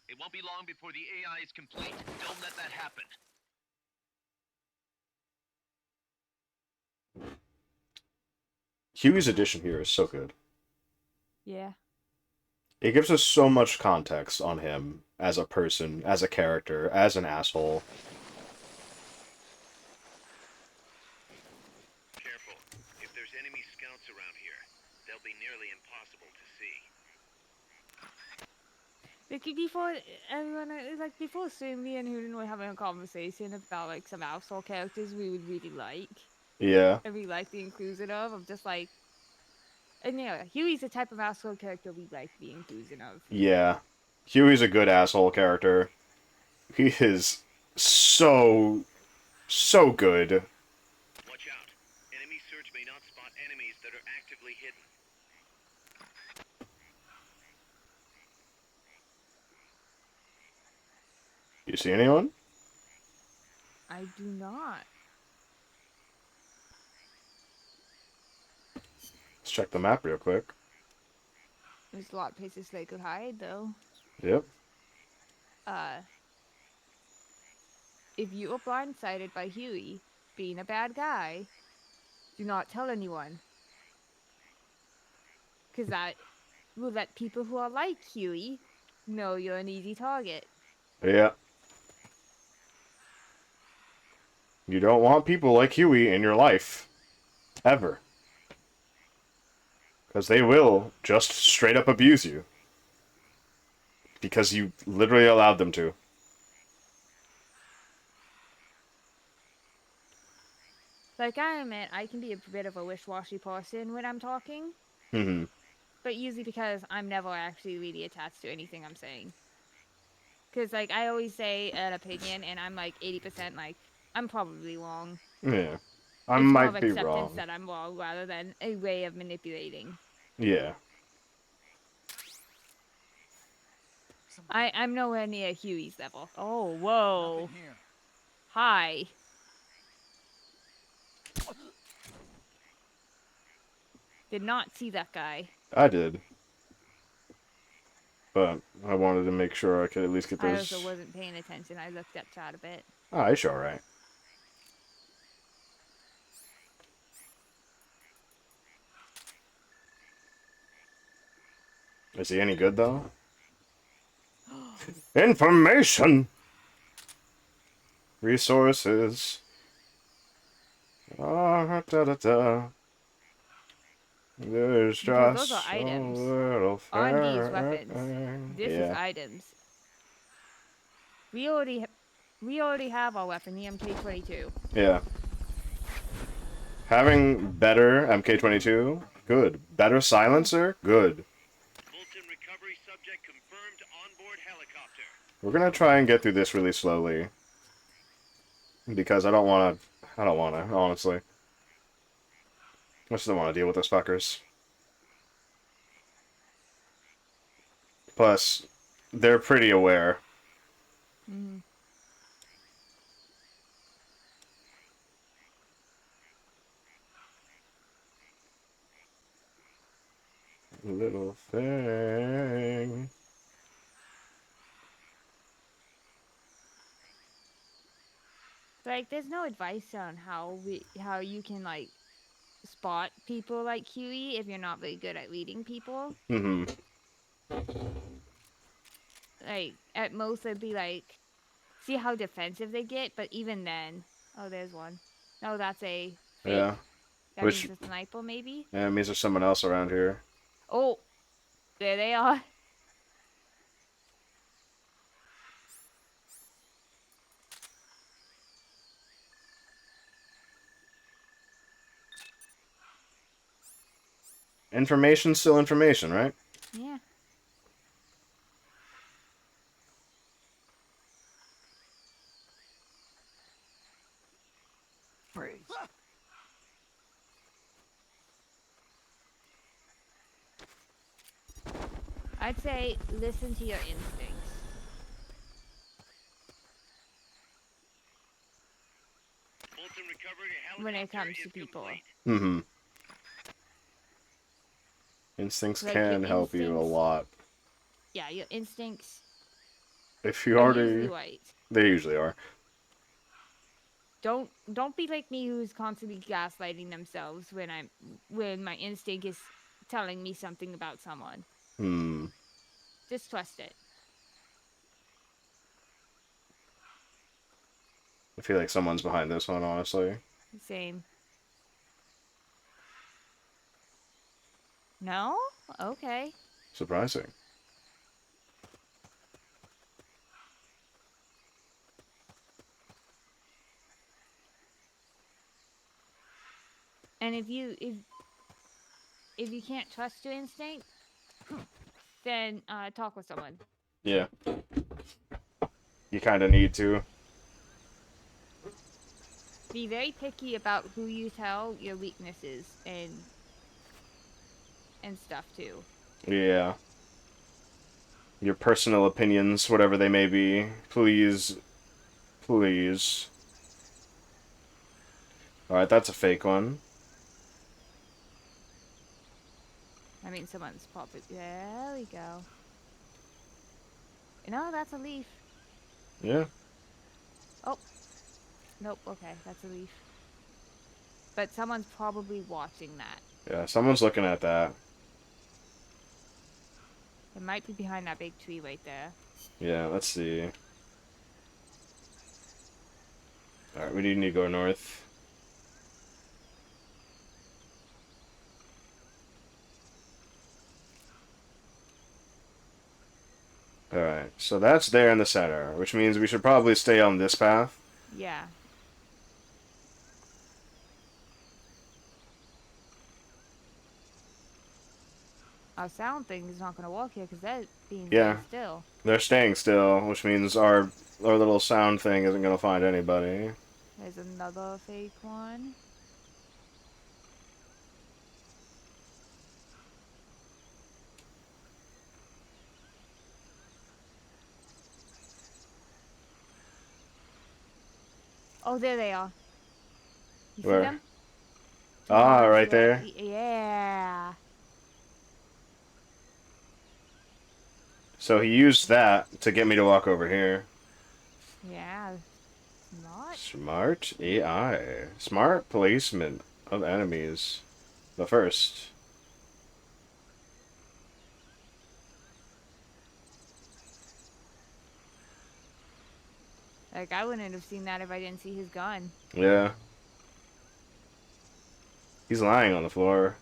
Speaker 2: It won't be long before the AI is complete. Don't let that happen.
Speaker 1: Huey's addition here is so good.
Speaker 12: Yeah.
Speaker 1: It gives us so much context on him as a person, as a character, as an asshole.
Speaker 2: Careful. If there's enemy scouts around here, they'll be nearly impossible to see.
Speaker 12: Like before everyone, like before soon, me and Hooten were having a conversation about like some asshole characters we would really like.
Speaker 1: Yeah.
Speaker 12: And we like the inclusion of. I'm just like, and yeah, Huey's the type of asshole character we like the inclusion of.
Speaker 1: Yeah. Huey's a good asshole character. He is so good.
Speaker 2: Watch out. Enemy search may not spot enemies that are actively hidden.
Speaker 1: You see anyone?
Speaker 12: I do not.
Speaker 1: Let's check the map real quick.
Speaker 12: There's a lot of places they could hide, though.
Speaker 1: Yep.
Speaker 12: If you are blindsided by Huey being a bad guy, do not tell anyone. Because that will let people who are like Huey know you're an easy target.
Speaker 1: Yeah. You don't want people like Huey in your life. Ever. Because they will just straight up abuse you. Because you literally allowed them to.
Speaker 12: Like, I admit, I can be a bit of a wish-washy person when I'm talking.
Speaker 1: Mm-hmm.
Speaker 12: But usually because I'm never actually really attached to anything I'm saying. Because, like, I always say an opinion, and I'm, like, 80% like, I'm probably wrong.
Speaker 1: Yeah. I
Speaker 12: It's more
Speaker 1: might
Speaker 12: of
Speaker 1: be
Speaker 12: acceptance
Speaker 1: wrong.
Speaker 12: that I'm wrong rather than a way of manipulating.
Speaker 1: Yeah.
Speaker 12: I'm nowhere near Huey's level. Oh, whoa. Hi. Did not see that guy.
Speaker 1: I did. But I wanted to make sure I could at least get
Speaker 12: I
Speaker 1: those...
Speaker 12: also wasn't paying attention. I looked at chat a bit.
Speaker 1: Oh, it's alright. Is he any good, though? Information! Resources. Ah, da da da. There's
Speaker 12: Because
Speaker 1: just
Speaker 12: those are items.
Speaker 1: a little
Speaker 12: On these
Speaker 1: fair-
Speaker 12: weapons. This is
Speaker 1: Yeah.
Speaker 12: items. We already have our weapon, the MK22.
Speaker 1: Yeah. Having better MK22, good. Better silencer, good.
Speaker 2: Fulton recovery subject confirmed confirmed onboard helicopter.
Speaker 1: We're gonna try and get through this really slowly. Because I don't wanna, honestly. I just don't wanna deal with those fuckers. Plus, they're pretty aware.
Speaker 12: Mm-hmm.
Speaker 1: Little thing.
Speaker 12: Like, there's no advice on how you can like spot people like Huey if you're not very good at reading people.
Speaker 1: Mm-hmm.
Speaker 12: Like, at most it'd be like, see how defensive they get, but even then, oh, there's one. No, that's a fake.
Speaker 1: Yeah.
Speaker 12: That
Speaker 1: Which,
Speaker 12: means a sniper, maybe.
Speaker 1: yeah, it means there's someone else around here.
Speaker 12: Oh, there they are.
Speaker 1: Information's still information, right?
Speaker 12: Yeah.
Speaker 10: Freeze.
Speaker 12: I'd say listen to your instincts.
Speaker 2: Fulton recovered a helicopter
Speaker 12: When it comes to
Speaker 2: is
Speaker 12: people.
Speaker 2: complete.
Speaker 1: Mm-hmm. Instincts
Speaker 12: Like,
Speaker 1: can
Speaker 12: your
Speaker 1: help you a
Speaker 12: instincts-
Speaker 1: lot.
Speaker 12: Yeah, your instincts
Speaker 1: If you
Speaker 12: are
Speaker 1: already...
Speaker 12: usually right.
Speaker 1: They usually are.
Speaker 12: Don't be like me who's constantly gaslighting themselves when my instinct is telling me something about someone.
Speaker 1: Hmm.
Speaker 12: Just trust it.
Speaker 1: I feel like someone's behind this one, honestly.
Speaker 12: Same. No? Okay.
Speaker 1: Surprising.
Speaker 12: And if you can't trust your instinct, then talk with someone.
Speaker 1: Yeah. You kind of need to.
Speaker 12: Be very picky about who you tell your weaknesses and stuff too.
Speaker 1: Yeah. Your personal opinions, whatever they may be. Please. Please. Alright, that's a fake one.
Speaker 12: I mean, someone's probably... There we go. No, that's a leaf.
Speaker 1: Yeah.
Speaker 12: Oh. Nope, okay, that's a leaf. But someone's probably watching that.
Speaker 1: Yeah, someone's looking at that.
Speaker 12: It might be behind that big tree right there.
Speaker 1: Yeah, let's see. Alright, we need to go north. Alright, so that's there in the center, which means we should probably stay on this path.
Speaker 12: Yeah. Our sound thing is not going to work here because they're being very still.
Speaker 1: They're staying still, which means our little sound thing isn't going to find anybody.
Speaker 12: There's another fake one. Oh, there they are. You see
Speaker 1: Where?
Speaker 12: them?
Speaker 1: Ah,
Speaker 12: Ones
Speaker 1: right there.
Speaker 12: Yeah.
Speaker 1: So he used that to get me to walk over here.
Speaker 12: Yeah. Smart.
Speaker 1: Smart AI. Smart placement of enemies. The first.
Speaker 12: Like, I wouldn't have seen that if I didn't see his gun.
Speaker 1: Yeah. He's lying on the floor.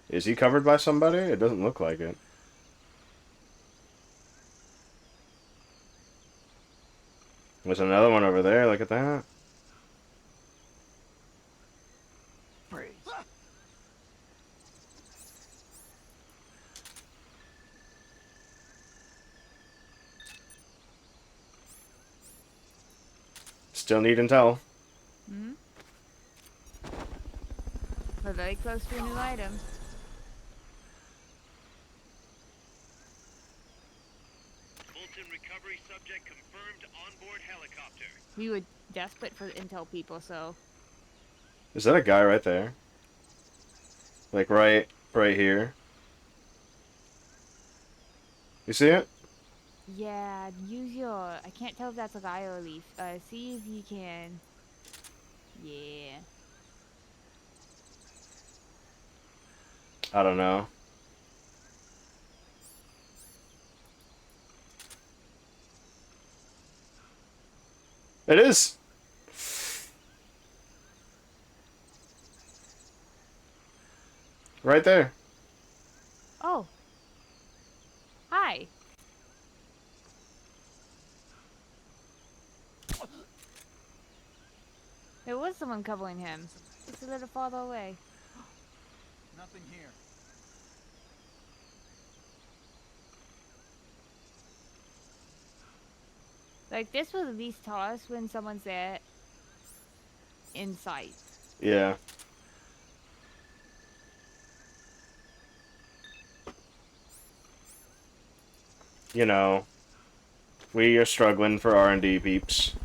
Speaker 1: Is he covered by somebody? It doesn't look like it. There's another one over there, look at that.
Speaker 10: Freeze.
Speaker 1: Still need intel.
Speaker 12: Hmm? We're very close to a new item.
Speaker 2: Fulton recovery subject confirmed onboard helicopter.
Speaker 12: We were desperate for intel people, so...
Speaker 1: Is that a guy right there? Like right here. You see it?
Speaker 12: Yeah, use your... I can't tell if that's a guy or a leaf. See if you can... Yeah.
Speaker 1: I don't know. It is! Right there.
Speaker 12: Oh. Hi. There was someone covering him. Just a little farther away.
Speaker 10: Nothing here.
Speaker 12: Like, this will at least tell us when someone's there in sight.
Speaker 1: Yeah. You know, we are struggling for R&D, peeps.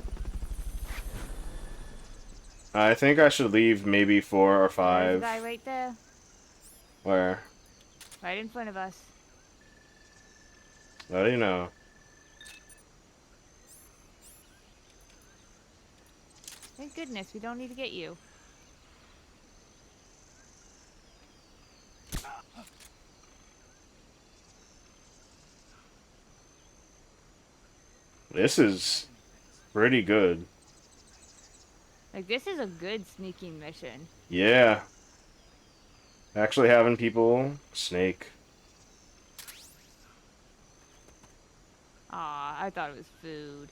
Speaker 1: I think I should leave maybe 4 or 5.
Speaker 12: There's a guy right there.
Speaker 1: Where?
Speaker 12: Right in front of us.
Speaker 1: How do you know?
Speaker 12: Thank goodness, we don't need to get you.
Speaker 1: This is pretty good.
Speaker 12: Like, this is a good sneaking mission.
Speaker 1: Yeah. Actually having people snake.
Speaker 12: Aw, I thought it was food.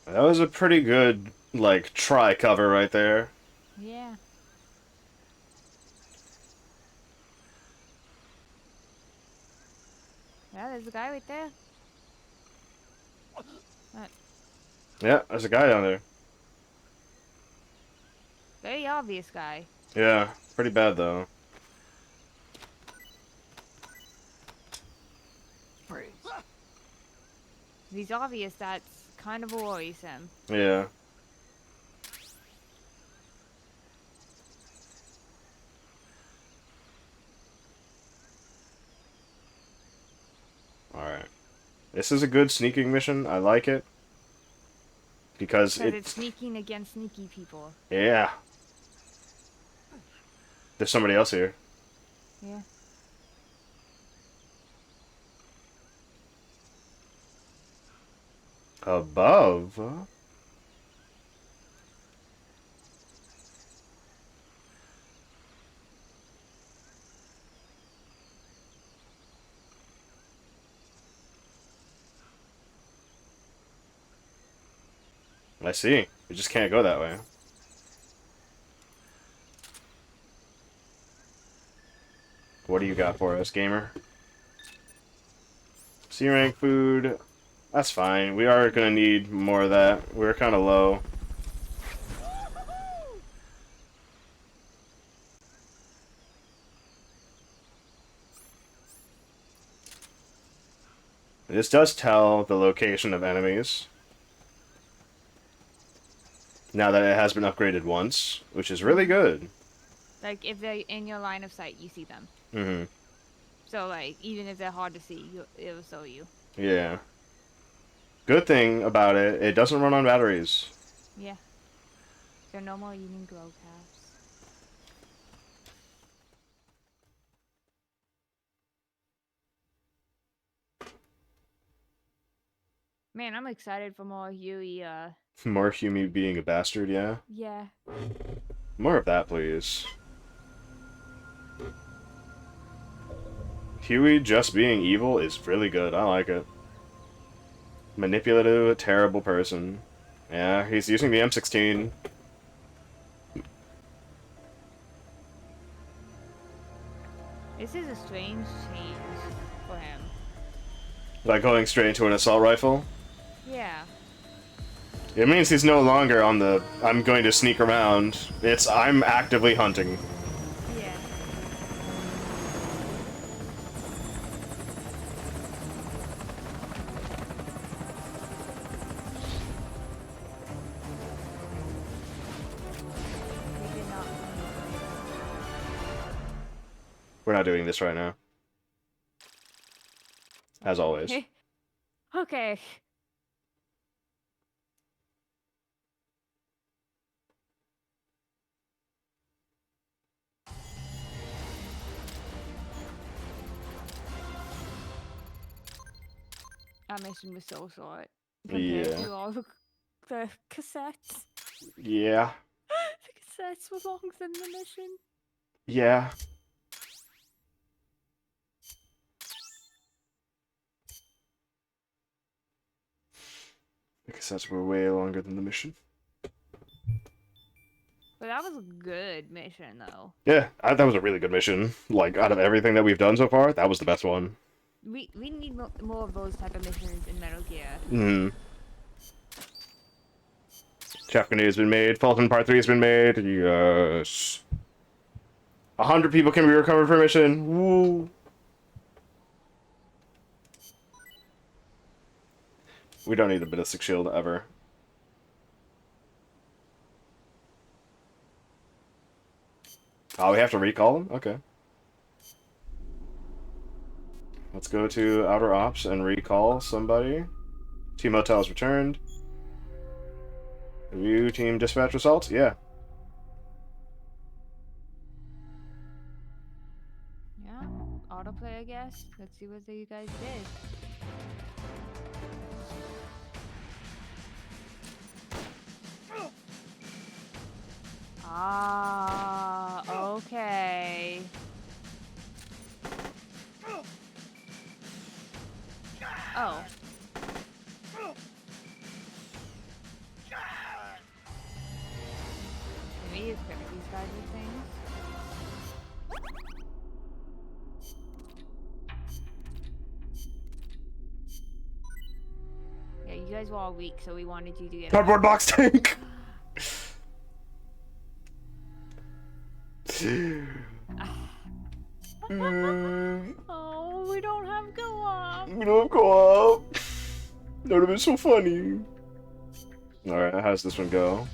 Speaker 1: That was a pretty good, like, try cover right there.
Speaker 12: Yeah. Yeah, there's a guy right there.
Speaker 1: Yeah, there's a guy down there.
Speaker 12: Very obvious guy.
Speaker 1: Yeah, pretty bad though.
Speaker 12: If he's obvious, that's kind of worrisome.
Speaker 1: Yeah. Alright. This is a good sneaking mission. I like it. Because
Speaker 12: it's sneaking against sneaky people.
Speaker 1: Yeah. There's somebody else here.
Speaker 12: Yeah.
Speaker 1: Above? I see. We just can't go that way. What do you got for us, gamer? C-rank food. That's fine. We are gonna need more of that. We're kind of low. This does tell the location of enemies. Now that it has been upgraded once, which is really good.
Speaker 12: Like, if they're in your line of sight, you see them.
Speaker 1: Mm-hmm.
Speaker 12: So, like, even if they're hard to see, it'll show you.
Speaker 1: Yeah. Good thing about it, it doesn't run on batteries.
Speaker 12: Yeah. So no more eating glow caps. Man, I'm excited for more Huey,
Speaker 1: More Huey being a bastard, yeah?
Speaker 12: Yeah.
Speaker 1: More of that, please. Huey just being evil is really good. I like it. Manipulative, terrible person. Yeah, he's using the M16.
Speaker 12: This is a strange change for him.
Speaker 1: Like going straight into an assault rifle?
Speaker 12: Yeah.
Speaker 1: It means he's no longer on the I'm going to sneak around. It's I'm actively hunting.
Speaker 12: Yeah.
Speaker 1: We're not doing this right now. As always.
Speaker 12: Okay. That mission was so short compared to all the cassettes.
Speaker 1: Yeah.
Speaker 12: The cassettes were longer than the mission.
Speaker 1: Yeah. The cassettes were way longer than the mission.
Speaker 12: But that was a good mission, though.
Speaker 1: Yeah, that was a really good mission. Like, out of everything that we've done so far, that was the best one.
Speaker 12: We need more of those type of missions in Metal Gear.
Speaker 1: Hmm. Chef Grenade's been made. Fulton Part 3 has been made. Yes. 100 people can be recovered per mission. Woo. We don't need the ballistic shield ever. Oh, we have to recall them? Okay. Let's go to Outer Ops and recall somebody. Team Hotel has returned. Review team dispatch results? Yeah.
Speaker 12: Yeah, autoplay, I guess. Let's see what you guys did. Ah, okay. Oh. Can we equip these guys with things? Yeah, you guys were all weak, so we wanted you to get
Speaker 1: Cardboard box tank!
Speaker 12: Oh, we don't have co-op.
Speaker 1: We don't have co-op. That would have been so funny. Alright, how's this one go?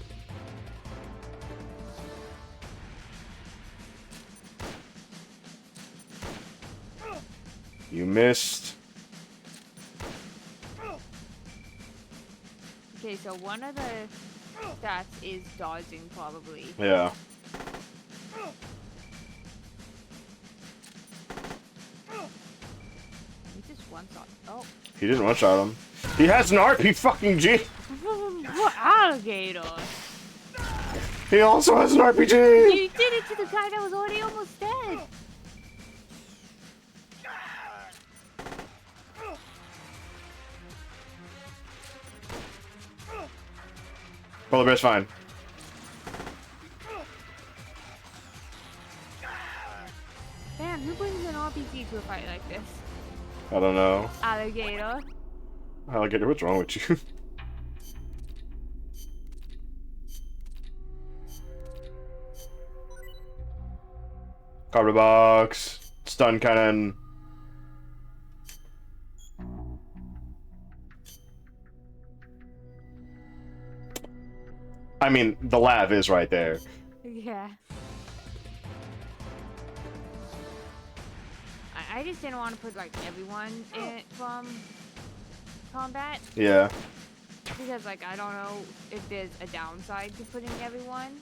Speaker 1: You missed.
Speaker 12: Okay, so one of the stats is dodging, probably.
Speaker 1: Yeah.
Speaker 12: He just one-shot. Oh.
Speaker 1: He didn't one-shot him. He has an RP fucking G!
Speaker 12: What alligator?
Speaker 1: He also has an RPG!
Speaker 12: You did it to the guy that was already almost dead!
Speaker 1: Polar bear's fine.
Speaker 12: Man, who brings an RPG to a fight like this?
Speaker 1: I don't know.
Speaker 12: Alligator.
Speaker 1: Alligator, what's wrong with you? Cardboard box. Stun cannon. I mean, the lav is right there.
Speaker 12: Yeah. I just didn't want to put, like, everyone in it from combat.
Speaker 1: Yeah.
Speaker 12: Because, like, I don't know if there's a downside to putting everyone.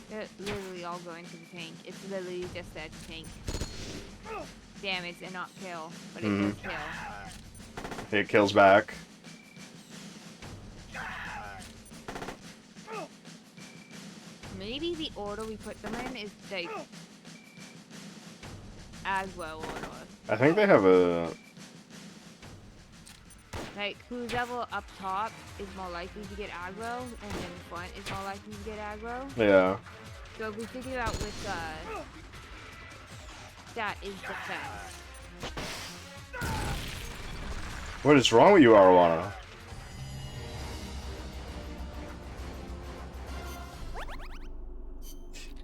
Speaker 12: They're literally all going to the tank. It's literally just there to tank. Damage and not kill. But it does kill.
Speaker 1: It kills back.
Speaker 12: Maybe the order we put them in is, like, as well order.
Speaker 1: I think they have a...
Speaker 12: Like, who's level up top is more likely to get aggro, and then the front is more likely to get aggro.
Speaker 1: Yeah.
Speaker 12: So we figure out which stat is defense.
Speaker 1: What is wrong with you, Arowana?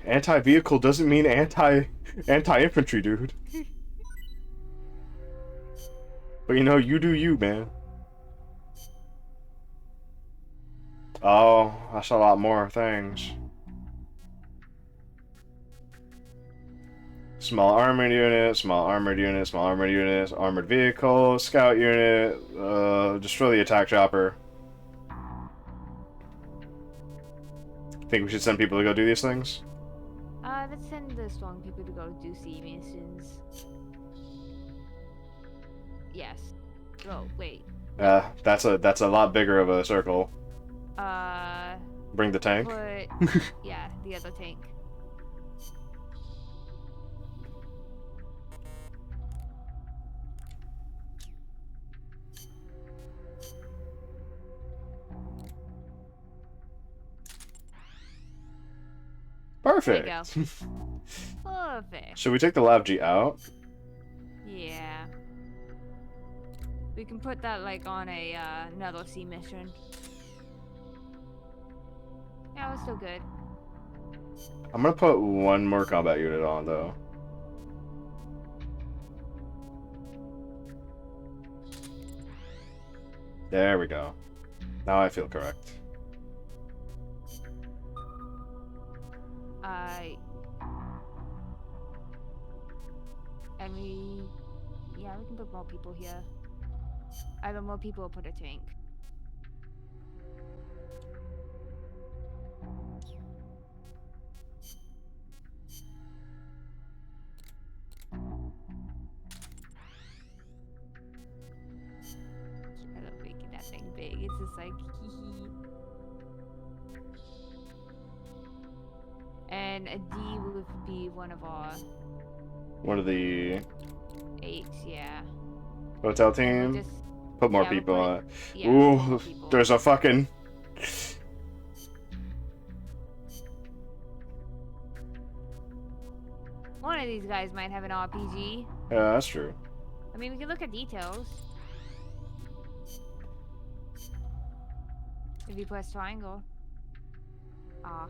Speaker 1: Anti-vehicle doesn't mean anti-infantry, dude. But you know, you do you, man. Oh, that's a lot more things. Small armored unit, small armored unit, small armored unit, armored vehicle, scout unit, destroy the attack chopper. Think we should send people to go do these things?
Speaker 12: Let's send the strong people to go do sea missions. Yes. Oh, wait.
Speaker 1: That's a lot bigger of a circle. Bring the tank.
Speaker 12: Yeah, the other tank.
Speaker 1: Perfect.
Speaker 12: There you go. Perfect.
Speaker 1: Should we take the Lav G out?
Speaker 12: Yeah. We can put that like on a another sea mission. Yeah, it's still good.
Speaker 1: I'm gonna put one more combat unit on though. There we go. Now I feel correct.
Speaker 12: And yeah, we can put more people here. Either more people or put a tank. I love making that thing big. It's just like hee hee. And a D would be one of our
Speaker 1: One of the
Speaker 12: 8s, yeah.
Speaker 1: hotel team. Put more people on.
Speaker 12: Yeah,
Speaker 1: Ooh, there's a fucking.
Speaker 12: One of these guys might have an RPG.
Speaker 1: Yeah, that's true.
Speaker 12: I mean, we can look at details. If you press triangle. Ah.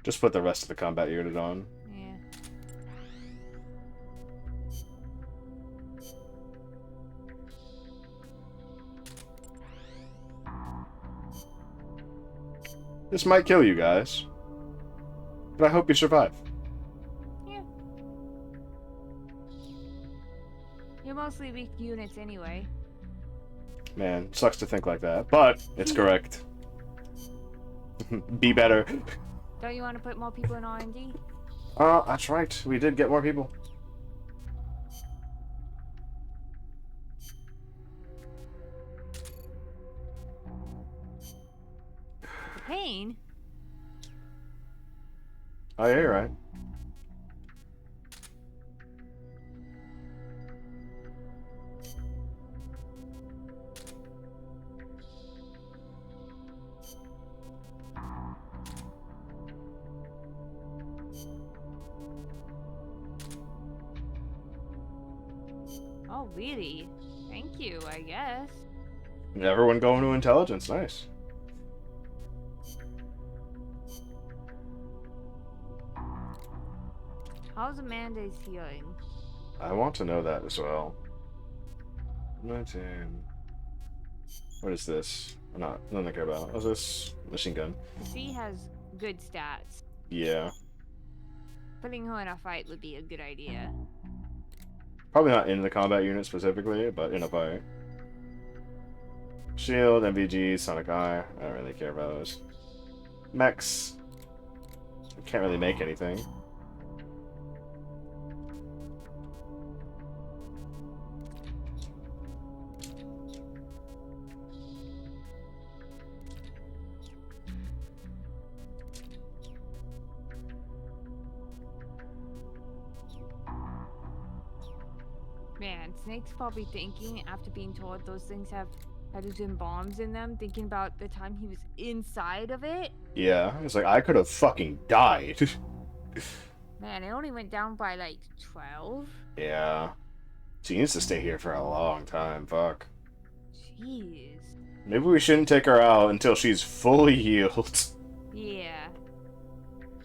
Speaker 1: Just put the rest of the combat unit on.
Speaker 12: Yeah.
Speaker 1: This might kill you guys, but I hope you survive.
Speaker 12: Yeah. You're mostly weak units anyway.
Speaker 1: Man, sucks to think like that, but it's correct. Be better.
Speaker 12: Don't you want to put more people in R&D?
Speaker 1: That's right. We did get more people.
Speaker 12: Pain?
Speaker 1: Oh, yeah, you're right.
Speaker 12: Oh, really? Thank you, I guess.
Speaker 1: Everyone going to intelligence. Nice.
Speaker 12: How's Amanda's healing?
Speaker 1: I want to know that as well. 19. What is this? Nothing I care about. What's this? Machine gun.
Speaker 12: She has good stats.
Speaker 1: Yeah.
Speaker 12: Putting her in a fight would be a good idea.
Speaker 1: Probably not in the combat unit specifically, but in a fight. Shield, MVG, Sonic Eye. I don't really care about those. Mechs. Can't really make anything.
Speaker 12: Man, Snake's probably thinking, after being told those things have hydrogen bombs in them, thinking about the time he was inside of it.
Speaker 1: Yeah, it's like, I could have fucking died.
Speaker 12: Man, it only went down by like 12.
Speaker 1: Yeah. She needs to stay here for a long time, fuck.
Speaker 12: Jeez.
Speaker 1: Maybe we shouldn't take her out until she's fully healed.
Speaker 12: Yeah.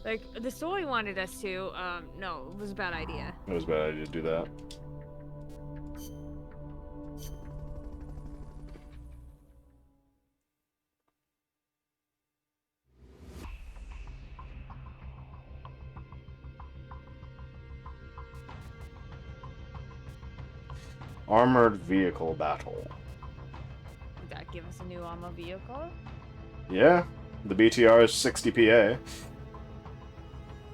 Speaker 12: Like, the story wanted us to, no, it was a bad idea.
Speaker 1: It was a bad idea to do that. Armored vehicle battle.
Speaker 12: Did that give us a new armor vehicle?
Speaker 1: Yeah, the BTR is 60 PA.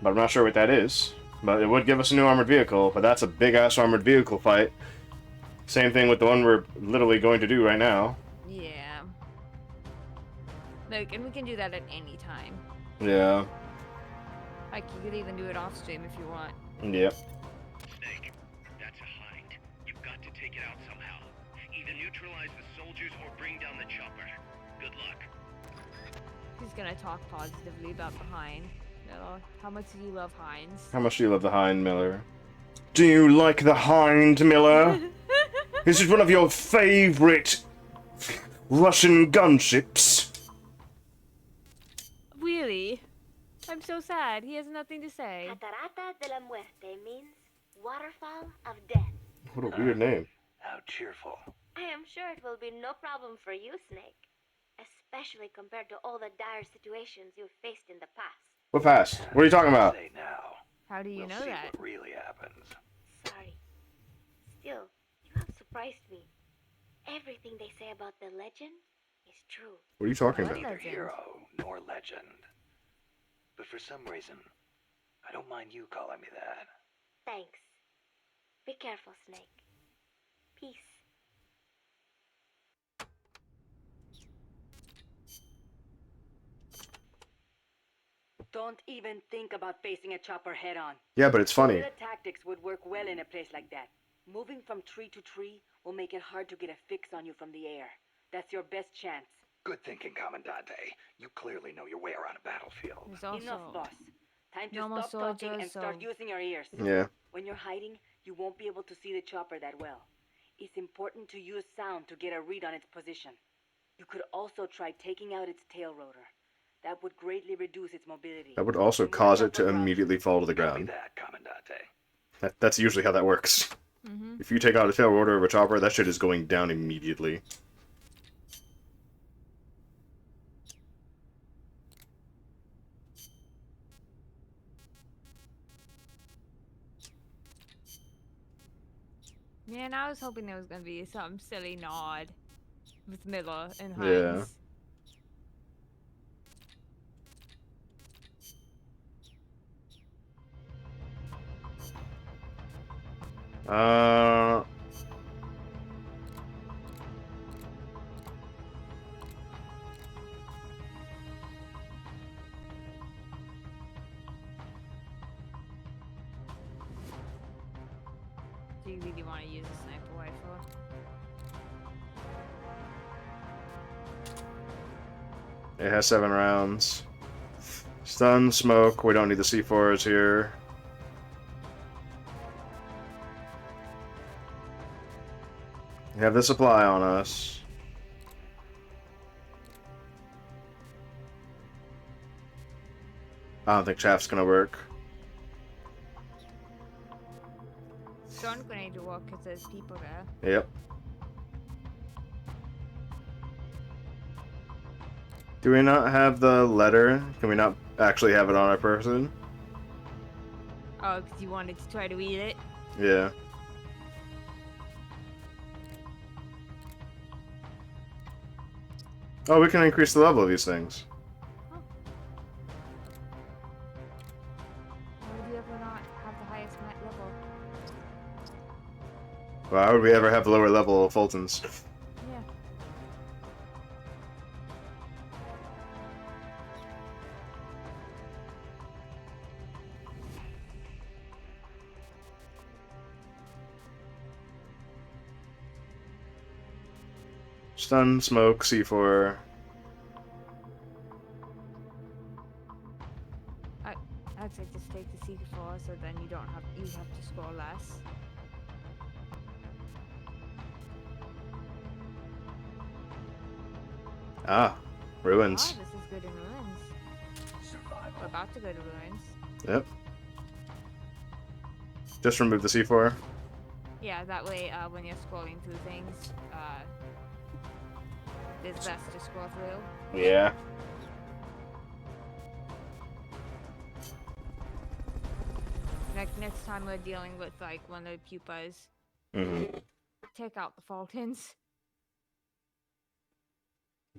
Speaker 1: But I'm not sure what that is. But it would give us a new armored vehicle, but that's a big-ass armored vehicle fight. Same thing with the one we're literally going to do right now.
Speaker 12: Yeah. Like, and we can do that at any time.
Speaker 1: Yeah.
Speaker 12: Like, you could even do it off stream if you want.
Speaker 1: Yep.
Speaker 2: Snake, that's a hind. You've got to take it out somehow. Either neutralize the soldiers or bring down the chopper. Good luck.
Speaker 12: He's gonna talk positively about the hind. How much do you love hinds?
Speaker 1: How much do you love the Hind, Miller? Do you like the Hind, Miller? This is one of your favorite Russian gunships.
Speaker 12: Really? I'm so sad. He has nothing to say.
Speaker 9: Catarata de la Muerte means waterfall of death.
Speaker 1: What a weird name.
Speaker 11: How cheerful.
Speaker 9: I am sure it will be no problem for you, Snake. Especially compared to all the dire situations you've faced in the past.
Speaker 1: What fast? What are you talking about?
Speaker 11: Say now.
Speaker 12: How do you know
Speaker 11: See
Speaker 12: that?
Speaker 11: what really happens.
Speaker 9: Sorry. Still, you have surprised me. Everything they say about the legend is true.
Speaker 1: What are you talking
Speaker 12: What
Speaker 1: about?
Speaker 11: Neither
Speaker 12: legend?
Speaker 11: hero nor legend. But for some reason, I don't mind you calling me that.
Speaker 9: Thanks. Be careful, Snake. Peace.
Speaker 6: Don't even think about facing a chopper head-on.
Speaker 1: Yeah, but it's funny.
Speaker 6: Guerrilla tactics would work well in a place like that. Moving from tree to tree will make it hard to get a fix on you from the air. That's your best chance.
Speaker 11: Good thinking, Commandante. You clearly know your way around a battlefield.
Speaker 12: There's also
Speaker 6: Enough, boss. Time to
Speaker 12: normal
Speaker 6: stop talking
Speaker 12: soldiers,
Speaker 6: and start
Speaker 12: so-
Speaker 6: using your ears.
Speaker 1: Yeah.
Speaker 6: When you're hiding, you won't be able to see the chopper that well. It's important to use sound to get a read on its position. You could also try taking out its tail rotor. That would greatly reduce its mobility.
Speaker 1: That would also
Speaker 6: When the
Speaker 1: cause it
Speaker 6: chopper
Speaker 1: to
Speaker 6: drops,
Speaker 1: immediately fall to the
Speaker 11: Copy
Speaker 1: ground.
Speaker 11: that, Commandante.
Speaker 1: That's usually how that works.
Speaker 12: Mm-hmm.
Speaker 1: If you take out a tail rotor of a chopper, that shit is going down immediately.
Speaker 12: Man, I was hoping there was gonna be some silly nod with Miller and
Speaker 1: Yeah.
Speaker 12: Hines.
Speaker 1: Uh...
Speaker 12: Do you really want to use a sniper rifle?
Speaker 1: It has 7 rounds. Stun, smoke, we don't need the C4s here. We have the supply on us. I don't think chaff's gonna work.
Speaker 12: Stun grenade to work because there's people there.
Speaker 1: Yep. Do we not have the letter? Can we not actually have it on our person?
Speaker 12: Oh, because you wanted to try to eat it?
Speaker 1: Yeah. Oh, we can increase the level of these things.
Speaker 12: Why would you ever not have the highest level?
Speaker 1: Why would we ever have lower level of Fultons?
Speaker 12: Yeah.
Speaker 1: Stun, smoke, C4.
Speaker 12: I'd say just take the C4 so then you have to score less.
Speaker 1: Ah, ruins.
Speaker 12: Oh, this is good in ruins. We're about to go to ruins.
Speaker 1: Yep. Just remove the C4.
Speaker 12: Yeah, that way when you're scrolling through things, there's less to scroll through.
Speaker 1: Yeah.
Speaker 12: Like next time we're dealing with like one of the pupas, take out the Fultons.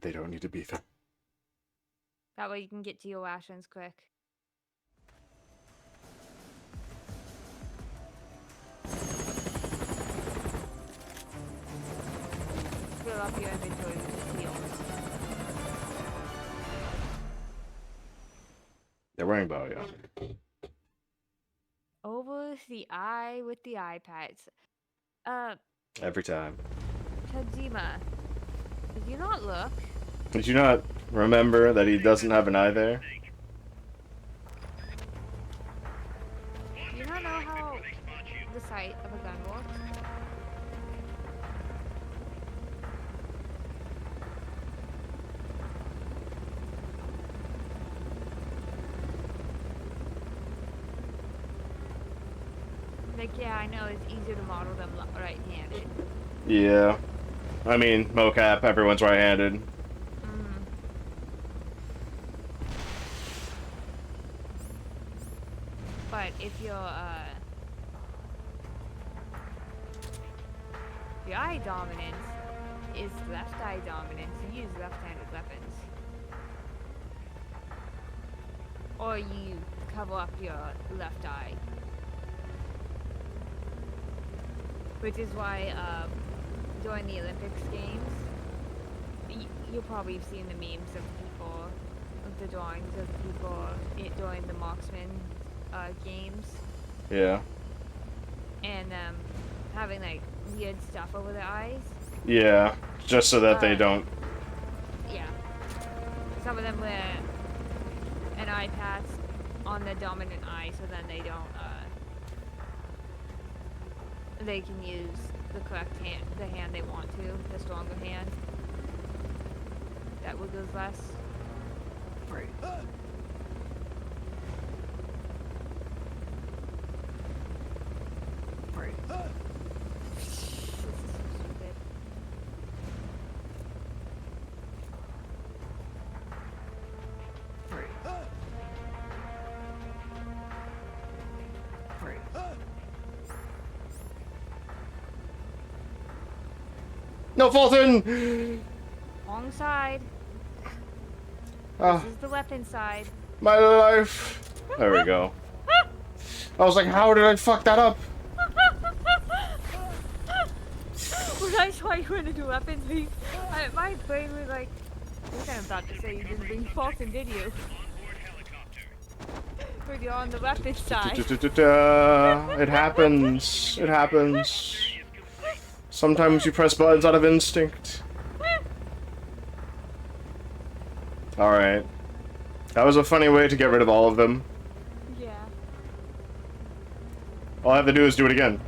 Speaker 1: They don't need to be there.
Speaker 12: That way you can get to your rations quick. Fill up your inventory with heals.
Speaker 1: They're wearing bow, yeah.
Speaker 12: Over the eye with the iPads.
Speaker 1: Every time.
Speaker 12: Kojima, did you not look?
Speaker 1: Did you not remember that he doesn't have an eye there?
Speaker 12: Do you not know how the sight of a gun works? Like, yeah, I know it's easier to model them right-handed.
Speaker 1: Yeah. I mean, mocap, everyone's right-handed.
Speaker 12: But if your eye dominance is left eye dominance, you use left-handed weapons. Or you cover up your left eye. Which is why during the Olympics games, you'll probably have seen the memes of people, of the drawings of people during the marksman games.
Speaker 1: Yeah.
Speaker 12: And having like weird stuff over their eyes.
Speaker 1: Yeah, just so that they don't...
Speaker 12: Yeah. Some of them wear an eye patch on the dominant eye so then they don't, they can use the correct hand, the hand they want to, the stronger hand. That wiggles less.
Speaker 4: Great. Great.
Speaker 12: This is so stupid.
Speaker 4: Great. Great.
Speaker 1: No, Fulton!
Speaker 12: Wrong side.
Speaker 1: Ah,
Speaker 12: This is the weapon side.
Speaker 1: my life. There we go. I was like, how did I fuck that up?
Speaker 12: When I saw you went into weapons, my brain was like, I think I'm about to say you didn't bring Fulton, did you? But you're on the weapon side.
Speaker 1: It happens. It happens. Sometimes you press buttons out of instinct. Alright. That was a funny way to get rid of all of them.
Speaker 12: Yeah.
Speaker 1: All I have to do is do it again.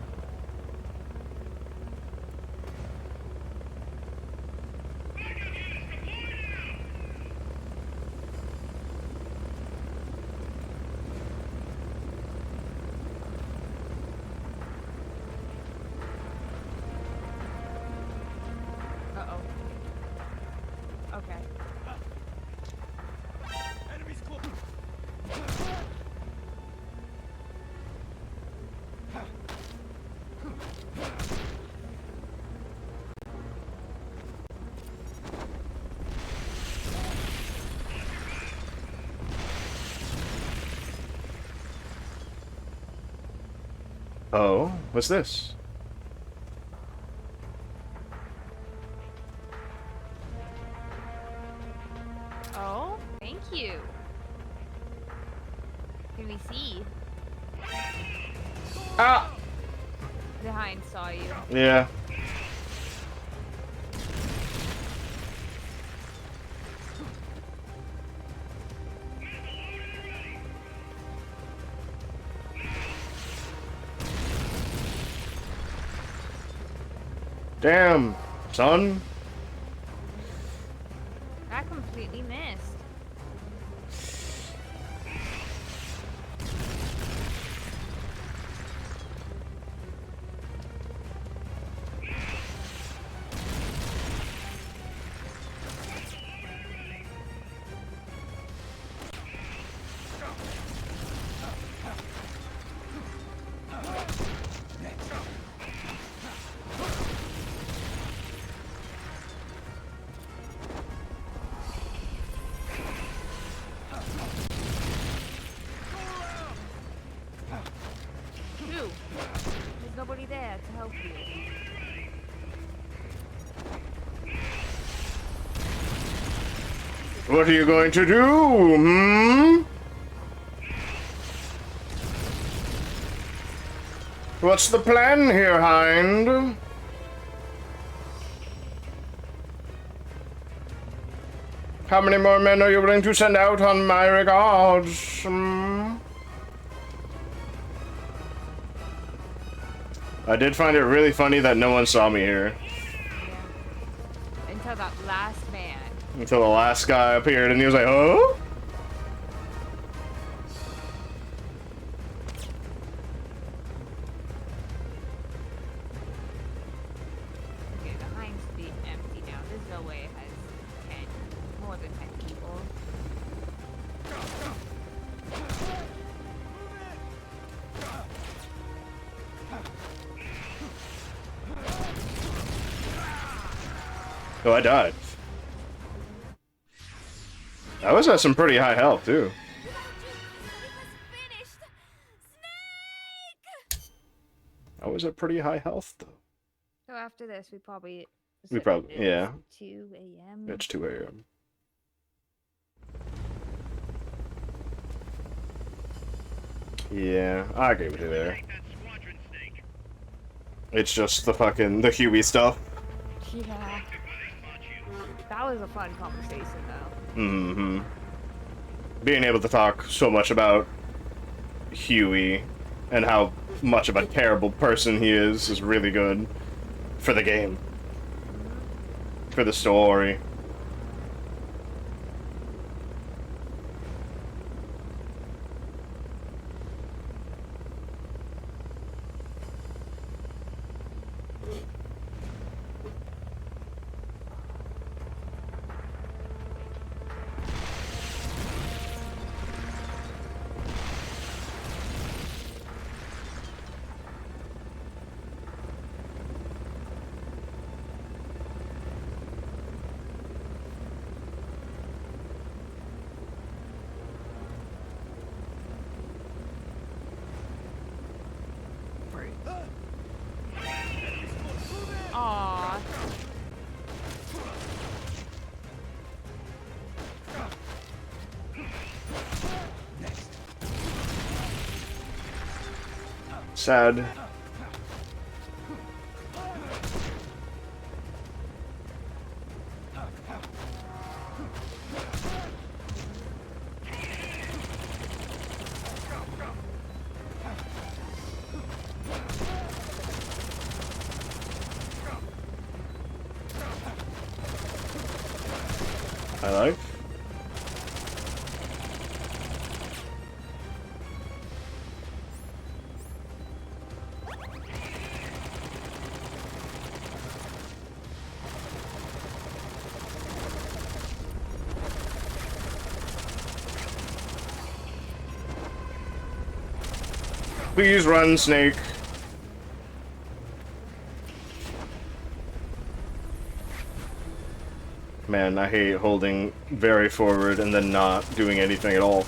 Speaker 12: Okay.
Speaker 1: Oh, what's this?
Speaker 12: Oh, thank you. Can we see?
Speaker 1: Ah!
Speaker 12: The hind saw you.
Speaker 1: Yeah. Damn, son.
Speaker 12: I completely missed. There's nobody there to help you.
Speaker 1: What are you going to do, hmm? What's the plan here, Hind? How many more men are you willing to send out on my regards? Hmm? I did find it really funny that no one saw me here.
Speaker 12: Yeah. Until that last man.
Speaker 1: Until the last guy appeared and he was like, oh?
Speaker 12: Okay, the Heinz being empty now. There's no way it has 10, more than 10 people.
Speaker 1: Oh, I died. I was at some pretty high health, too. I was at pretty high health, though.
Speaker 12: So after this, we probably...
Speaker 1: yeah.
Speaker 12: 2 a.m.
Speaker 1: It's 2 a.m. Yeah, I agree with you there. It's just the Huey stuff.
Speaker 12: Yeah. That was a fun conversation, though.
Speaker 1: Mm-hmm. Being able to talk so much about Huey and how much of a terrible person he is really good for the game. For the story.
Speaker 12: Aww.
Speaker 1: Sad. I like. Please run, Snake. Man, I hate holding very forward and then not doing anything at all.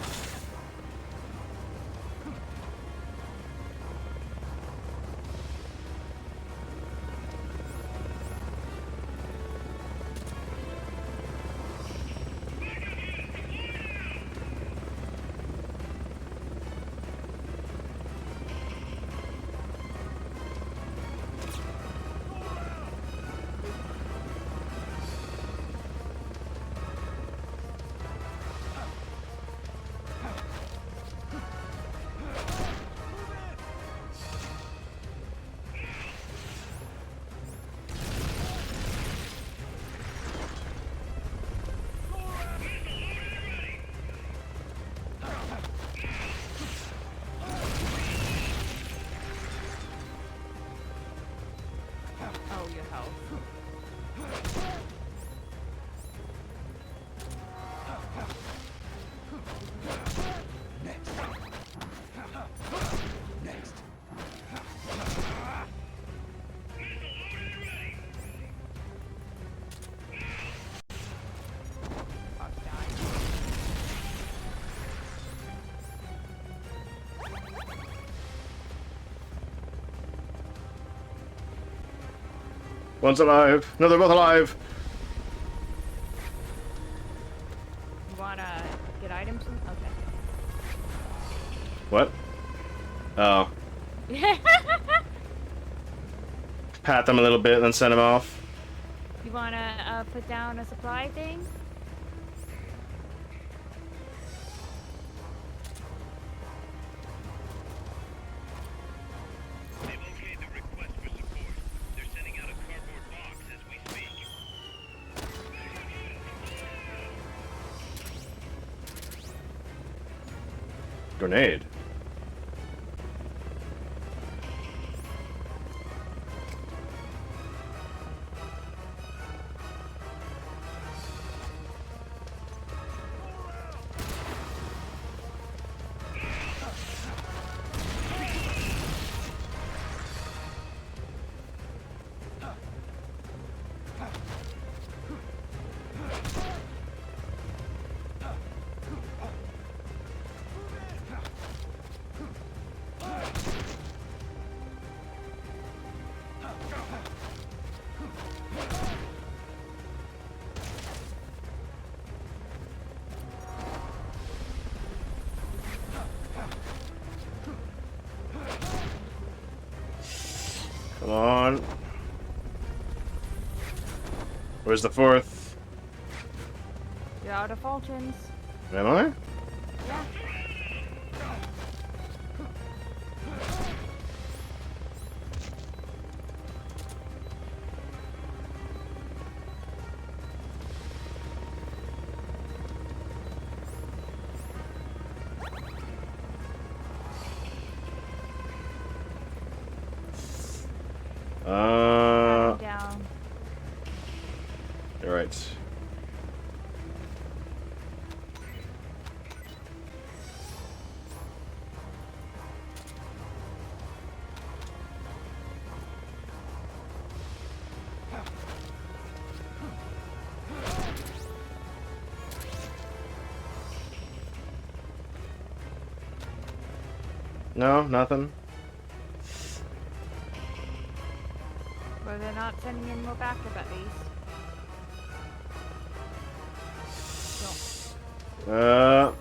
Speaker 1: One's alive. No, they're both alive.
Speaker 12: You wanna get items? Okay.
Speaker 1: What? Oh. Pat them a little bit and then send them off.
Speaker 12: You wanna put down a supply thing?
Speaker 2: They've okayed the request for support. They're sending out a cardboard box as we speak.
Speaker 1: Grenade. Come on. Where's the fourth?
Speaker 12: You're out of Fultons.
Speaker 1: Am I?
Speaker 12: Yeah. Down.
Speaker 1: You're right. No, nothing.
Speaker 12: Well, they're not sending in more backup at least. So.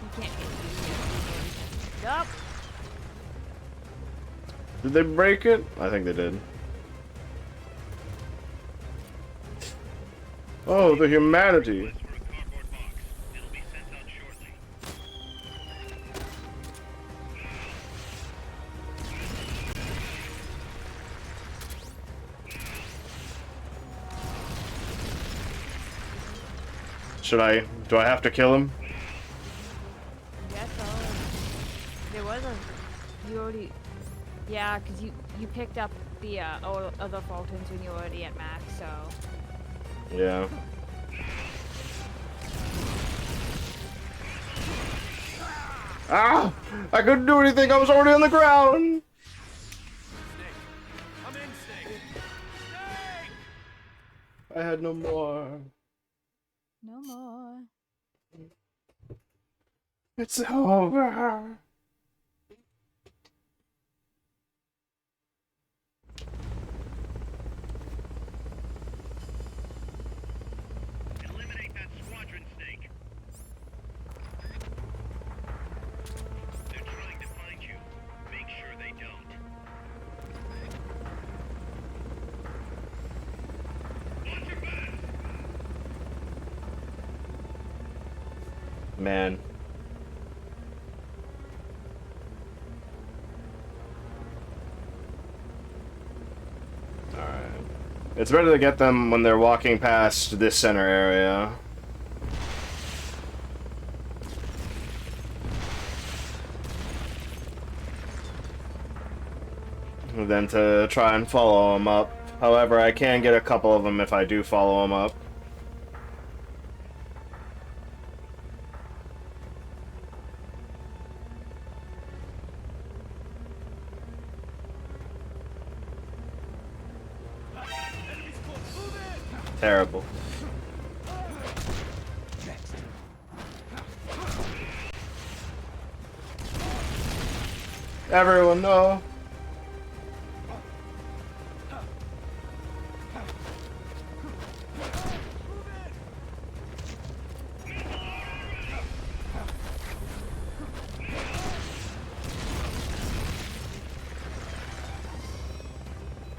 Speaker 12: You can't get these. Yup.
Speaker 1: Did they break it? I think they did. Oh, the humanity. Do I have to kill him?
Speaker 12: Yes, there was you already, yeah, because you picked up the other Fultons when you were already at max, so.
Speaker 1: Yeah. Ah! I couldn't do anything, I was already on the ground!
Speaker 2: Come in, Snake.
Speaker 1: I had no more.
Speaker 12: No more.
Speaker 1: It's over.
Speaker 2: Eliminate that squadron, Snake. They're trying to find you. Make sure they don't. Watch your back!
Speaker 1: Man. Alright. It's better to get them when they're walking past this center area. Than to try and follow them up. However, I can get a couple of them if I do follow them up. Terrible. Everyone, no.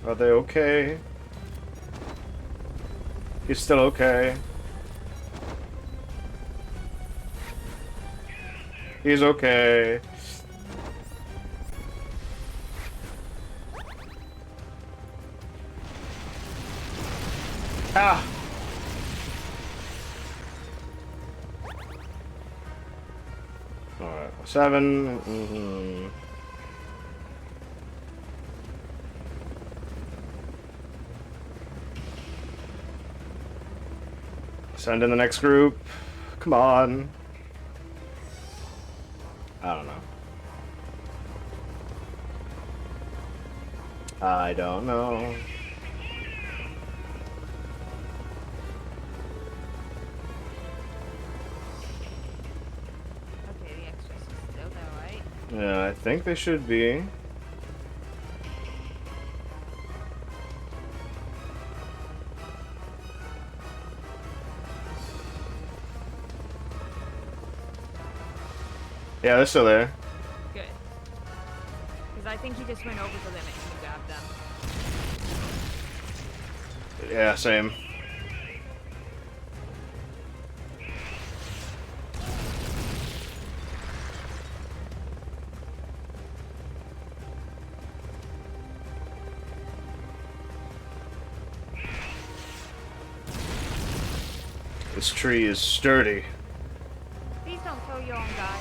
Speaker 1: Are they okay? He's still okay. He's okay. Ah! Alright, 7. Mm-hmm. Send in the next group. Come on. I don't know. I don't know.
Speaker 12: Okay, the extras are still there, right?
Speaker 1: Yeah, I think they should be. Yeah, they're still there.
Speaker 12: Good. Because I think he just went over the limit and grabbed them.
Speaker 1: Yeah, same. This tree is sturdy.
Speaker 12: Please don't kill your own guys.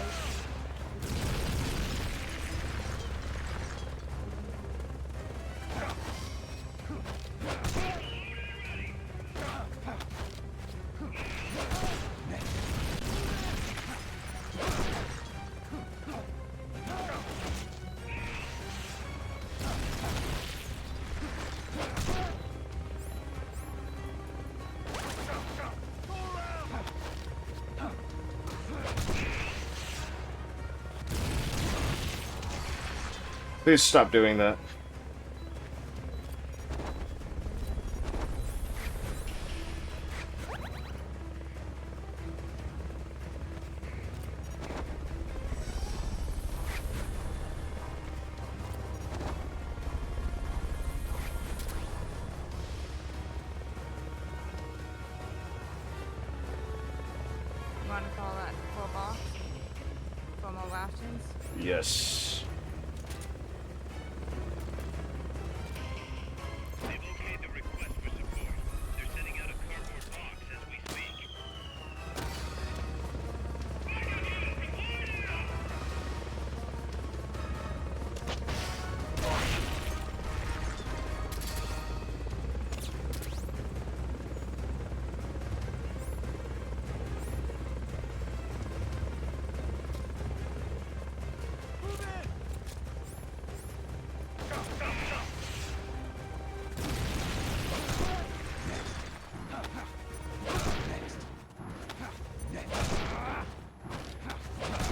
Speaker 1: Please stop doing that.
Speaker 12: You want to call that for boss? For more rations?
Speaker 1: Yes.
Speaker 2: They've okayed the request for support. They're sending out a cardboard box as we speak.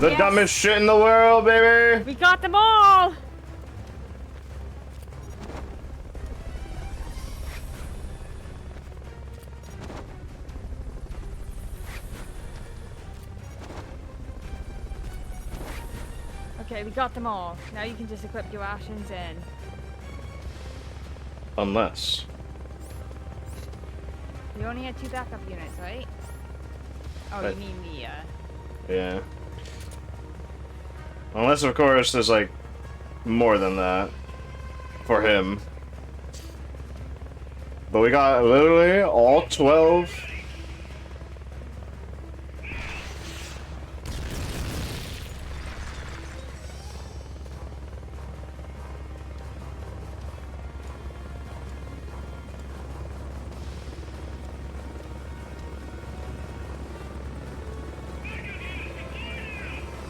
Speaker 1: The
Speaker 12: Yes.
Speaker 1: dumbest shit in the world, baby!
Speaker 12: We got them all! Okay, we got them all. Now you can just equip your rations in.
Speaker 1: Unless.
Speaker 12: You only had 2 backup units, right? Oh,
Speaker 1: Right.
Speaker 12: you mean the,
Speaker 1: Yeah. Unless, of course, there's, like, more than that. For him. But we got literally all 12.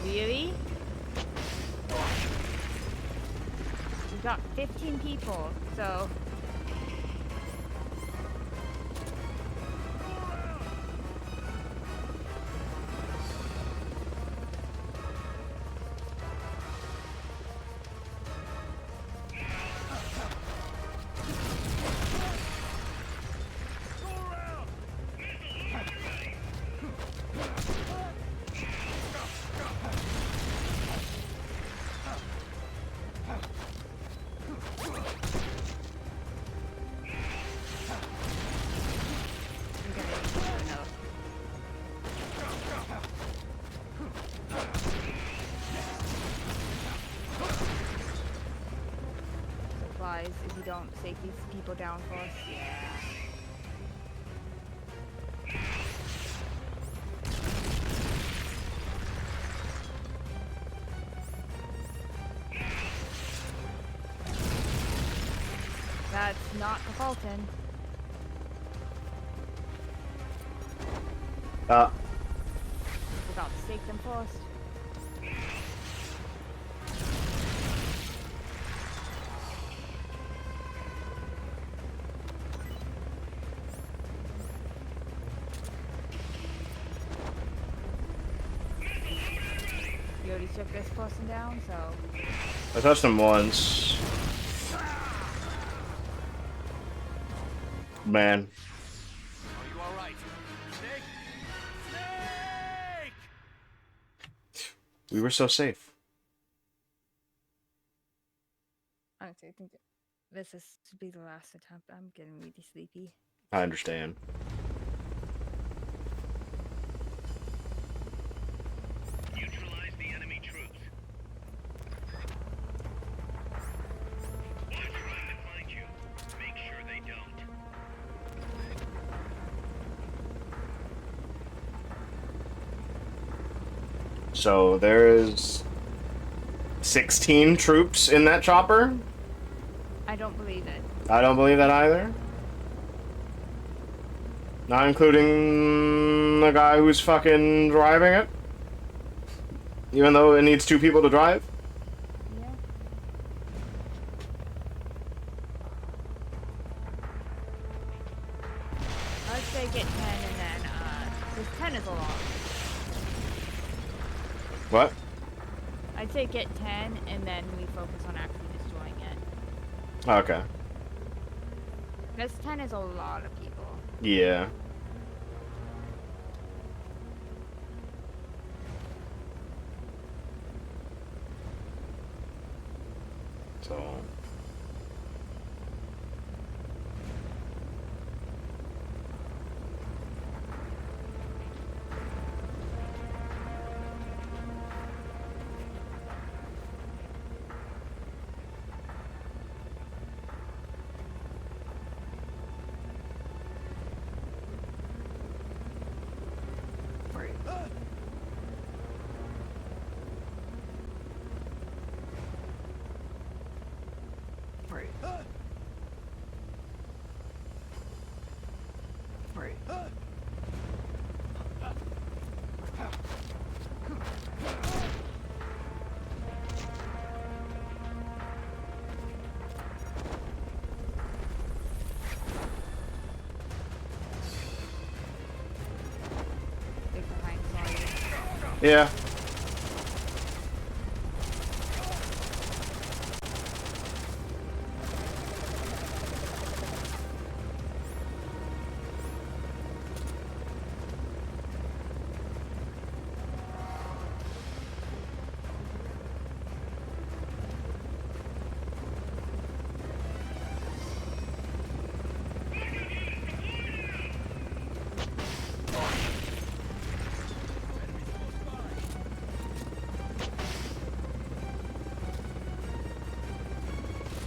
Speaker 12: Really? We got 15 people, so... guys if you don't take these people down for us. Yeah. That's not the Fulton. Forgot to stake them first. You already took this person down, so...
Speaker 1: I touched him once. Man.
Speaker 10: Are you alright? Snake? Snake!
Speaker 1: We were so safe.
Speaker 12: Honestly, I think this is to be the last attempt. I'm getting really sleepy.
Speaker 1: I understand.
Speaker 2: Neutralize the enemy troops. Watch for them to find you. Make sure they don't.
Speaker 1: So there is 16 troops in that chopper?
Speaker 12: I don't believe it.
Speaker 1: I don't believe that either. Not including the guy who's fucking driving it? Even though it needs 2 people to drive?
Speaker 12: Yeah. I'd say get 10 and then, because 10 is a lot.
Speaker 1: What?
Speaker 12: I'd say get 10 and then we focus on actually destroying it.
Speaker 1: Okay.
Speaker 12: Because 10 is a lot of people.
Speaker 1: Yeah. So... Yeah.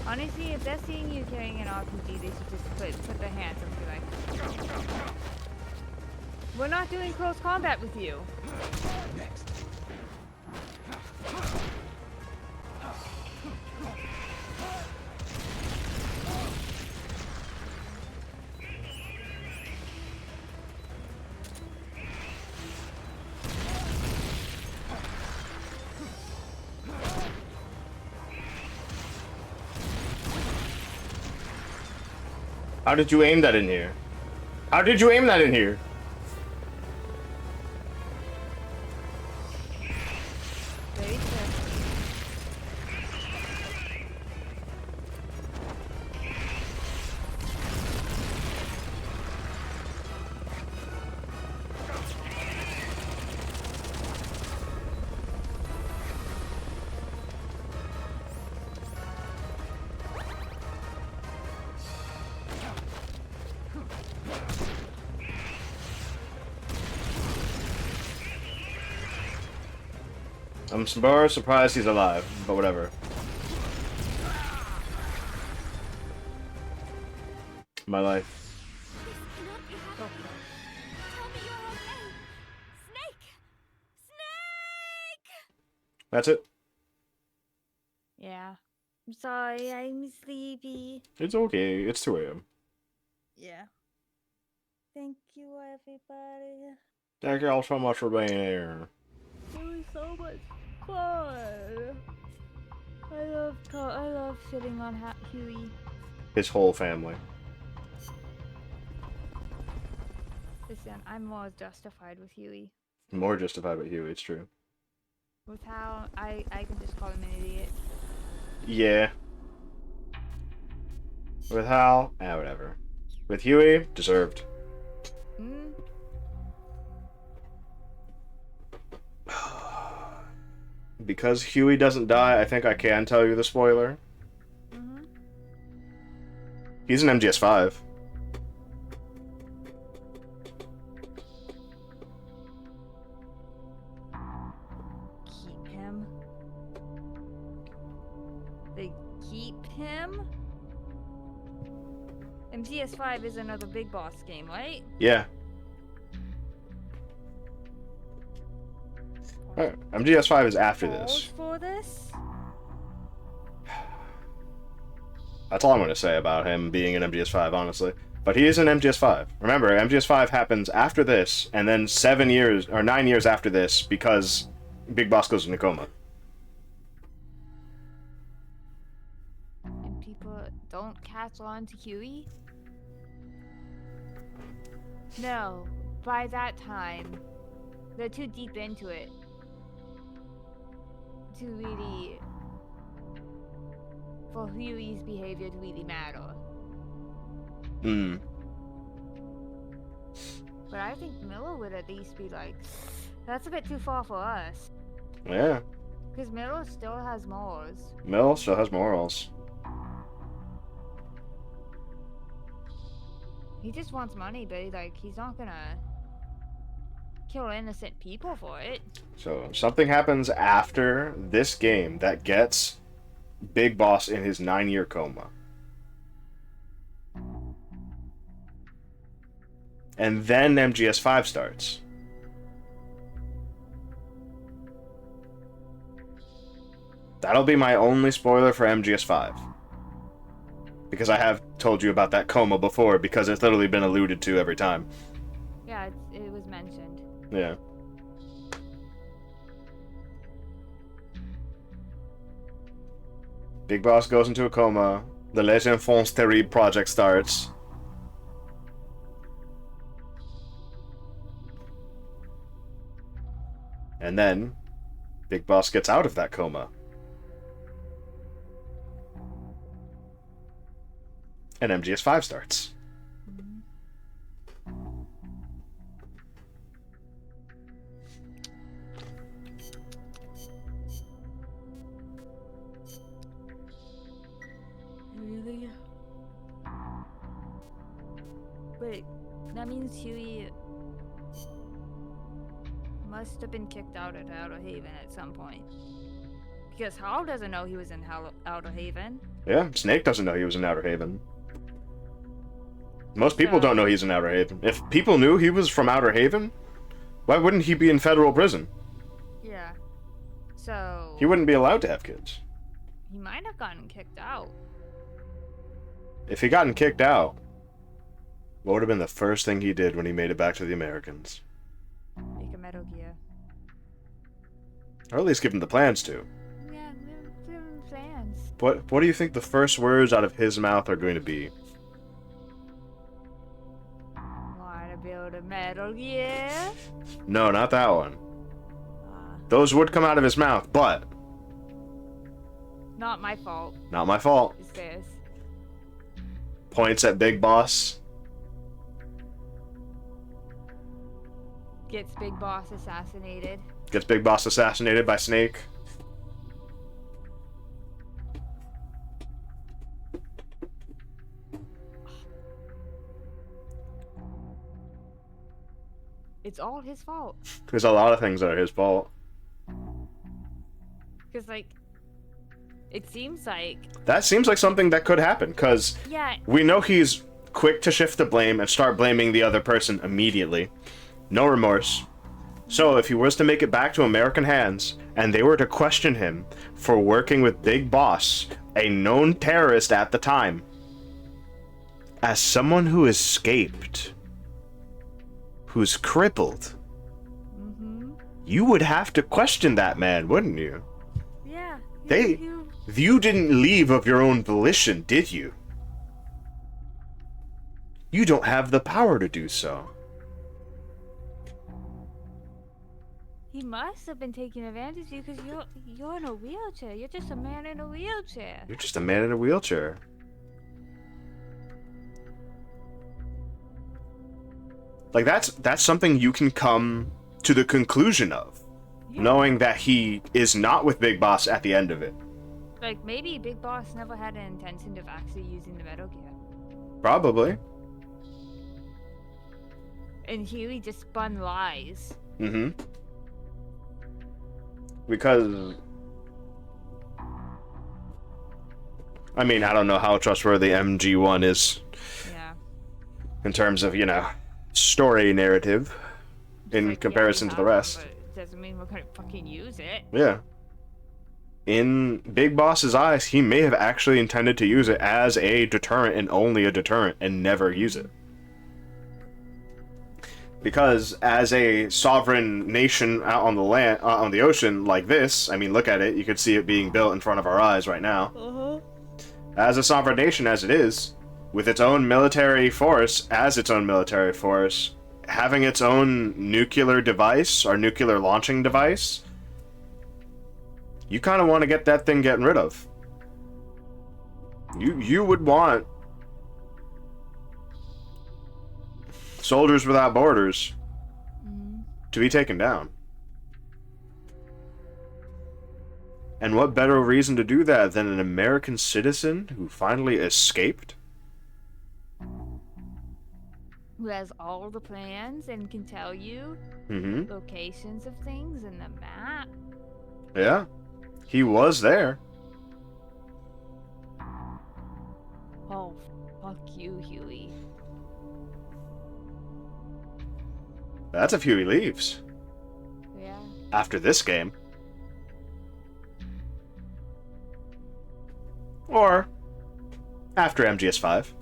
Speaker 12: Honestly, if they're seeing you carrying an RPG, they should just put their hands up and be like, we're not doing close combat with you.
Speaker 4: Next.
Speaker 1: How did you aim that in here? How did you aim that in here?
Speaker 12: Very careful.
Speaker 1: I'm surprised he's alive, but whatever. my life.
Speaker 5: This cannot be happening. Tell me you're okay. Snake! Snake!
Speaker 1: That's it.
Speaker 12: Yeah. I'm sorry, I'm sleepy.
Speaker 1: It's okay. It's 2 a.m.
Speaker 12: Yeah. Thank you, everybody.
Speaker 1: Thank you all so much for being here.
Speaker 12: It was so much fun. I love sitting on Huey.
Speaker 1: His whole family.
Speaker 12: Listen, I'm more justified with Huey.
Speaker 1: More justified with Huey, it's true.
Speaker 12: With how I can just call him an idiot.
Speaker 1: Yeah. With Hal, whatever. With Huey, deserved. Because Huey doesn't die, I think I can tell you the spoiler. He's an MGS5.
Speaker 12: Keep him. They keep him? MGS5 is another Big Boss game, right?
Speaker 1: Yeah. MGS5 is after this.
Speaker 12: For this?
Speaker 1: That's all I'm going to say about him being an MGS5, honestly. But he is an MGS5. Remember, MGS5 happens after this, and then 7 years, or 9 years after this, because Big Boss goes into coma.
Speaker 12: And people don't catch on to Huey? No, by that time, they're too deep into it to really, for Huey's behavior to really matter. But I think Miller would at least be like, that's a bit too far for us.
Speaker 1: Yeah.
Speaker 12: Because Miller still has morals.
Speaker 1: Mel still has morals.
Speaker 12: He just wants money, but he's not gonna kill innocent people for it.
Speaker 1: So, something happens after this game that gets Big Boss in his 9-year coma. And then MGS5 starts. That'll be my only spoiler for MGS5. Because I have told you about that coma before, because it's literally been alluded to every time.
Speaker 12: Yeah, it was mentioned.
Speaker 1: Yeah. Big Boss goes into a coma. The Les Enfants Terribles project starts. And then, Big Boss gets out of that coma. And MGS5 starts.
Speaker 12: Really? Wait, that means Huey must have been kicked out at Outer Haven at some point. Because Hal doesn't know he was in Outer Haven.
Speaker 1: Yeah, Snake doesn't know he was in Outer Haven. Most people don't know he's in Outer Haven. If people knew he was from Outer Haven, why wouldn't he be in federal prison?
Speaker 12: Yeah. So...
Speaker 1: He wouldn't be allowed to have kids.
Speaker 12: He might have gotten kicked out.
Speaker 1: If he gotten kicked out, what would have been the first thing he did when he made it back to the Americans?
Speaker 12: Make a Metal Gear.
Speaker 1: Or at least give him the plans to.
Speaker 12: Yeah, give him plans.
Speaker 1: What do you think the first words out of his mouth are going to be?
Speaker 12: Wanna build a Metal Gear?
Speaker 1: No, not that one. Those would come out of his mouth, but...
Speaker 12: Not my fault.
Speaker 1: Not my fault.
Speaker 12: It's theirs.
Speaker 1: Points at Big Boss.
Speaker 12: Gets Big Boss assassinated.
Speaker 1: Gets Big Boss assassinated by Snake.
Speaker 12: It's all his fault.
Speaker 1: There's a lot of things that are his fault.
Speaker 12: Because, it seems like...
Speaker 1: That seems like something that could happen, because
Speaker 12: Yeah.
Speaker 1: we know he's quick to shift the blame and start blaming the other person immediately. No remorse. So if he was to make it back to American hands, and they were to question him for working with Big Boss, a known terrorist at the time, as someone who escaped, who's crippled, you would have to question that man, wouldn't you?
Speaker 12: Yeah.
Speaker 1: You didn't leave of your own volition, did you? You don't have the power to do so.
Speaker 12: He must have been taking advantage of you because you're in a wheelchair. You're just a man in a wheelchair.
Speaker 1: You're just a man in a wheelchair. Like, that's something you can come to the conclusion of, knowing that he is not with Big Boss at the end of it.
Speaker 12: Like, maybe Big Boss never had an intention of actually using the Metal Gear.
Speaker 1: Probably.
Speaker 12: And Huey just spun lies.
Speaker 1: Mm-hmm. Because... I mean, I don't know how trustworthy MG1 is.
Speaker 12: Yeah.
Speaker 1: In terms of, you know, story narrative. In comparison to the rest.
Speaker 12: But it doesn't mean we're gonna fucking use it.
Speaker 1: Yeah. In Big Boss's eyes, he may have actually intended to use it as a deterrent and only a deterrent and never use it. Because as a sovereign nation out on the land, on the ocean like this, I mean, look at it, you could see it being built in front of our eyes right now. As a sovereign nation as it is, with its own military force, having its own nuclear device, or nuclear launching device, you kind of want to get that thing getting rid of. You would want Soldiers Without Borders to be taken down. And what better reason to do that than an American citizen who finally escaped?
Speaker 12: Who has all the plans and can tell you locations of things and the map.
Speaker 1: Yeah. He was there.
Speaker 12: Oh, fuck you, Huey.
Speaker 1: That's if Huey leaves.
Speaker 12: Yeah.
Speaker 1: After this game. Or after MGS5.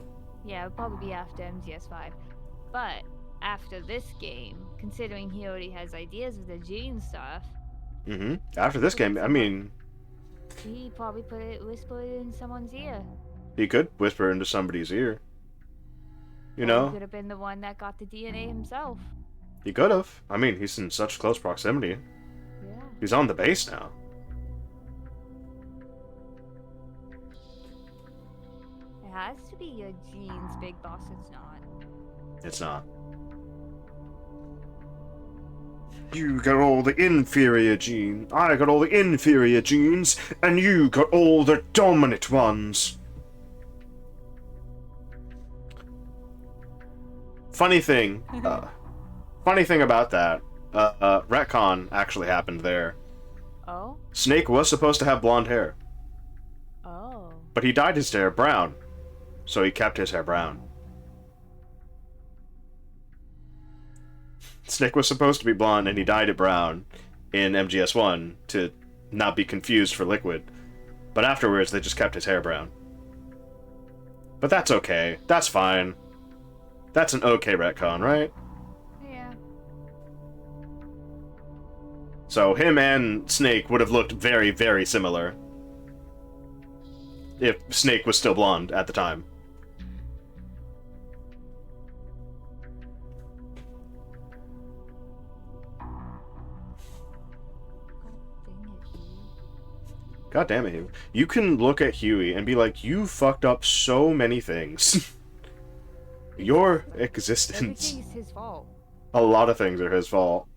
Speaker 12: Yeah, it'll probably be after MGS5. But after this game, considering he already has ideas of the gene stuff.
Speaker 1: After this game, I mean...
Speaker 12: He probably whispered it in someone's ear.
Speaker 1: He could whisper into somebody's ear. You know?
Speaker 12: He could have been the one that got the DNA himself.
Speaker 1: He could have. I mean, he's in such close proximity.
Speaker 12: Yeah.
Speaker 1: He's on the base now.
Speaker 12: It has to be your genes, Big Boss. It's not.
Speaker 1: It's not. You got all the inferior genes. I got all the inferior genes, and you got all the dominant ones. Funny thing about that, retcon actually happened there.
Speaker 12: Oh?
Speaker 1: Snake was supposed to have blonde hair.
Speaker 12: Oh.
Speaker 1: But he dyed his hair brown, so he kept his hair brown. Snake was supposed to be blonde, and he dyed it brown in MGS1 to not be confused for Liquid. But afterwards, they just kept his hair brown. But that's okay. That's fine. That's an okay retcon, right?
Speaker 12: Yeah.
Speaker 1: So him and Snake would have looked very, very similar if Snake was still blonde at the time. God damn it, Huey. You can look at Huey and be like, you fucked up so many things. Your existence.
Speaker 12: Everything's his fault.
Speaker 1: A lot of things are his fault.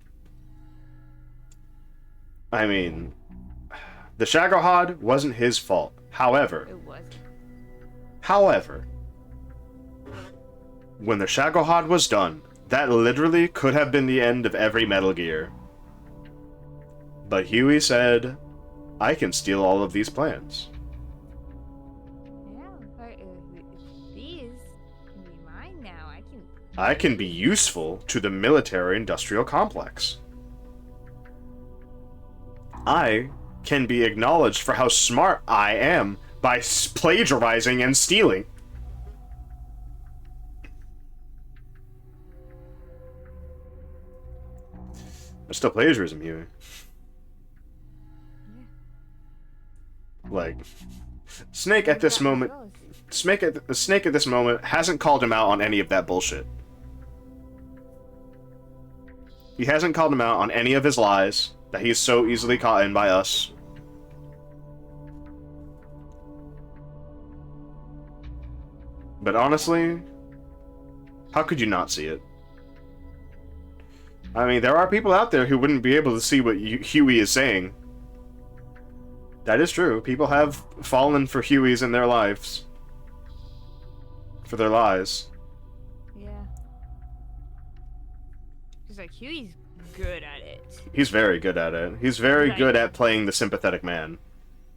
Speaker 1: I mean, the Shagohod wasn't his fault. However,
Speaker 12: It wasn't.
Speaker 1: When the Shagohod was done, that literally could have been the end of every Metal Gear. But Huey said, I can steal all of these plans.
Speaker 12: Yeah, but these can be mine.
Speaker 1: I can be useful to the military-industrial complex. I can be acknowledged for how smart I am by plagiarizing and stealing. That's still plagiarism, Huey. Like, Snake at this moment... Snake at this moment hasn't called him out on any of that bullshit. He hasn't called him out on any of his lies that he's so easily caught in by us. But honestly, how could you not see it? I mean, there are people out there who wouldn't be able to see what Huey is saying. That is true. People have fallen for Hueys in their lives. For their lies.
Speaker 12: Yeah. Because, like, Huey's good at it.
Speaker 1: He's very good at it. He's very good at playing the sympathetic man.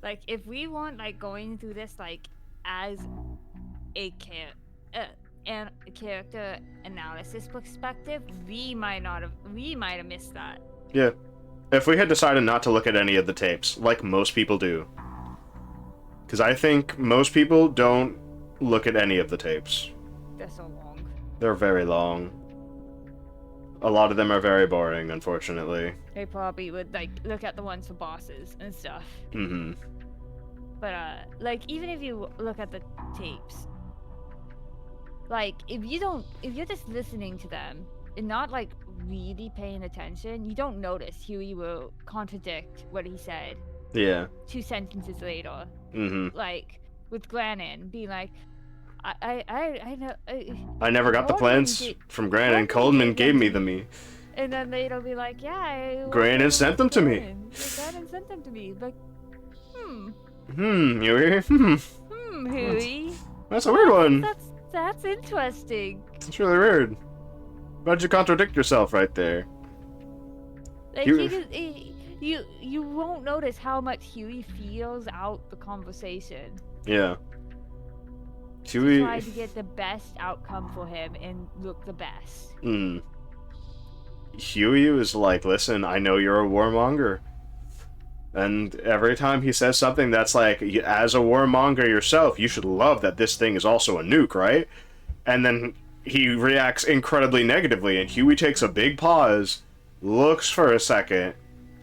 Speaker 12: Like, if we want, like, going through this, like, as a character analysis perspective, we might have missed that.
Speaker 1: Yeah. If we had decided not to look at any of the tapes, like most people do. Because I think most people don't look at any of the tapes.
Speaker 12: They're so long.
Speaker 1: They're very long. A lot of them are very boring, unfortunately.
Speaker 12: They probably would, like, look at the ones for bosses and stuff.
Speaker 1: Mm-hmm.
Speaker 12: But, like, even if you look at the tapes, like, if you're just listening to them and not, like, really paying attention, you don't notice Huey will contradict what he said.
Speaker 1: Yeah.
Speaker 12: 2 sentences later.
Speaker 1: Mm-hmm.
Speaker 12: Like, with Grannon being like, I know.
Speaker 1: I never got the plans from Grannon. Coleman gave me them.
Speaker 12: And then they'll be like, yeah.
Speaker 1: Grannon sent them to me.
Speaker 12: Grannon sent them to me. Like,
Speaker 1: Huey.
Speaker 12: Huey.
Speaker 1: That's a weird one.
Speaker 12: That's interesting.
Speaker 1: It's really weird. Why'd you contradict yourself right there?
Speaker 12: Like, you won't notice how much Huey feels out the conversation.
Speaker 1: Yeah. Huey
Speaker 12: try to get the best outcome for him and look the best.
Speaker 1: Huey was like, listen, I know you're a warmonger. And every time he says something that's like, as a warmonger yourself, you should love that this thing is also a nuke, right? And then he reacts incredibly negatively, and Huey takes a big pause, looks for a second,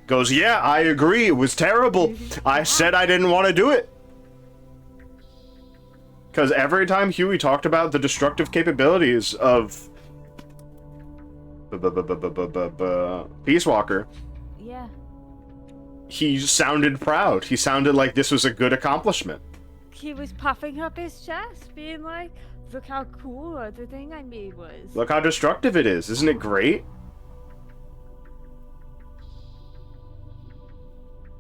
Speaker 1: goes, yeah, I agree, it was terrible. I said I didn't want to do it. Because every time Huey talked about the destructive capabilities of Peace Walker,
Speaker 12: yeah,
Speaker 1: he sounded proud. He sounded like this was a good accomplishment.
Speaker 12: He was puffing up his chest, being like, look how cool the thing I made was.
Speaker 1: Look how destructive it is. Isn't it great?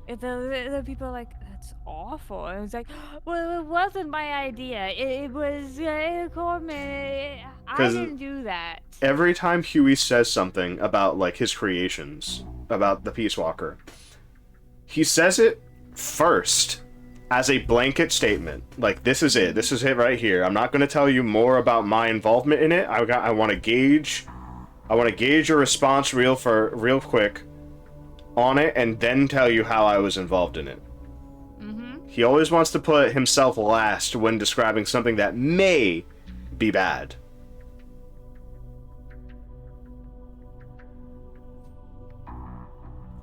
Speaker 12: And the people are like, that's awful. And it's like, well, it wasn't my idea. It was Coleman. I didn't do that.
Speaker 1: Every time Huey says something about, like, his creations, about the Peace Walker, he says it first as a blanket statement. Like, this is it. This is it right here. I'm not going to tell you more about my involvement in it. I want to gauge your response real quick on it, and then tell you how I was involved in it. He always wants to put himself last when describing something that may be bad.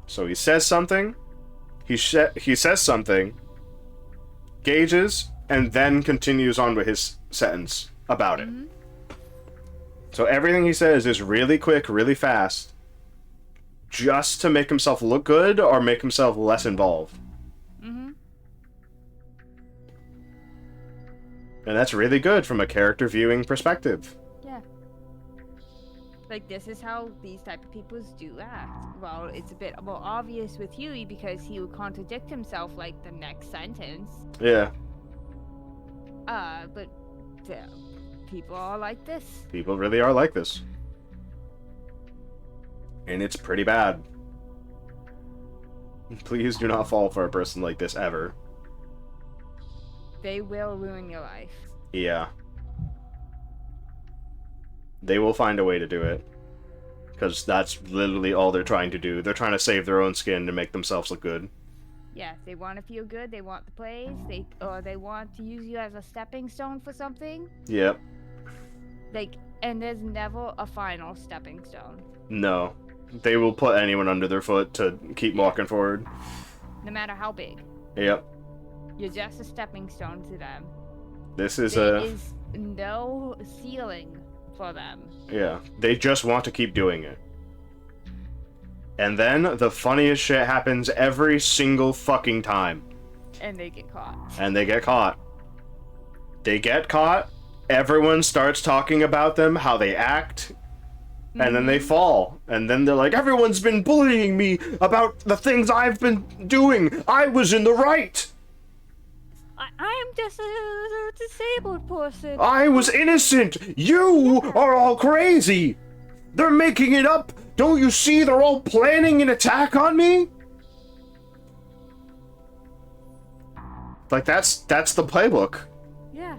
Speaker 1: So he says something, he says something, gauges, and then continues on with his sentence about it. So everything he says is really quick, really fast, just to make himself look good or make himself less involved. And that's really good from a character viewing perspective.
Speaker 12: Yeah. Like, this is how these type of people do act. Well, it's a bit more obvious with Huey because he would contradict himself like the next sentence.
Speaker 1: Yeah.
Speaker 12: But people are like this.
Speaker 1: People really are like this. And it's pretty bad. Please do not fall for a person like this ever.
Speaker 12: They will ruin your life.
Speaker 1: Yeah. They will find a way to do it. Because that's literally all they're trying to do. They're trying to save their own skin to make themselves look good.
Speaker 12: Yeah, they want to feel good, they want the plays, they want to use you as a stepping stone for something.
Speaker 1: Yep.
Speaker 12: Like, and there's never a final stepping stone.
Speaker 1: No. They will put anyone under their foot to keep walking forward.
Speaker 12: No matter how big.
Speaker 1: Yep.
Speaker 12: You're just a stepping stone to them.
Speaker 1: There
Speaker 12: is no ceiling for them.
Speaker 1: Yeah. They just want to keep doing it. And then the funniest shit happens every single fucking time.
Speaker 12: And they get caught.
Speaker 1: And they get caught. They get caught. Everyone starts talking about them, how they act. And then they fall. And then they're like, everyone's been bullying me about the things I've been doing. I was in the right.
Speaker 12: I am just a disabled person.
Speaker 1: I was innocent. You are all crazy. They're making it up. Don't you see they're all planning an attack on me? Like, that's the playbook.
Speaker 12: Yeah.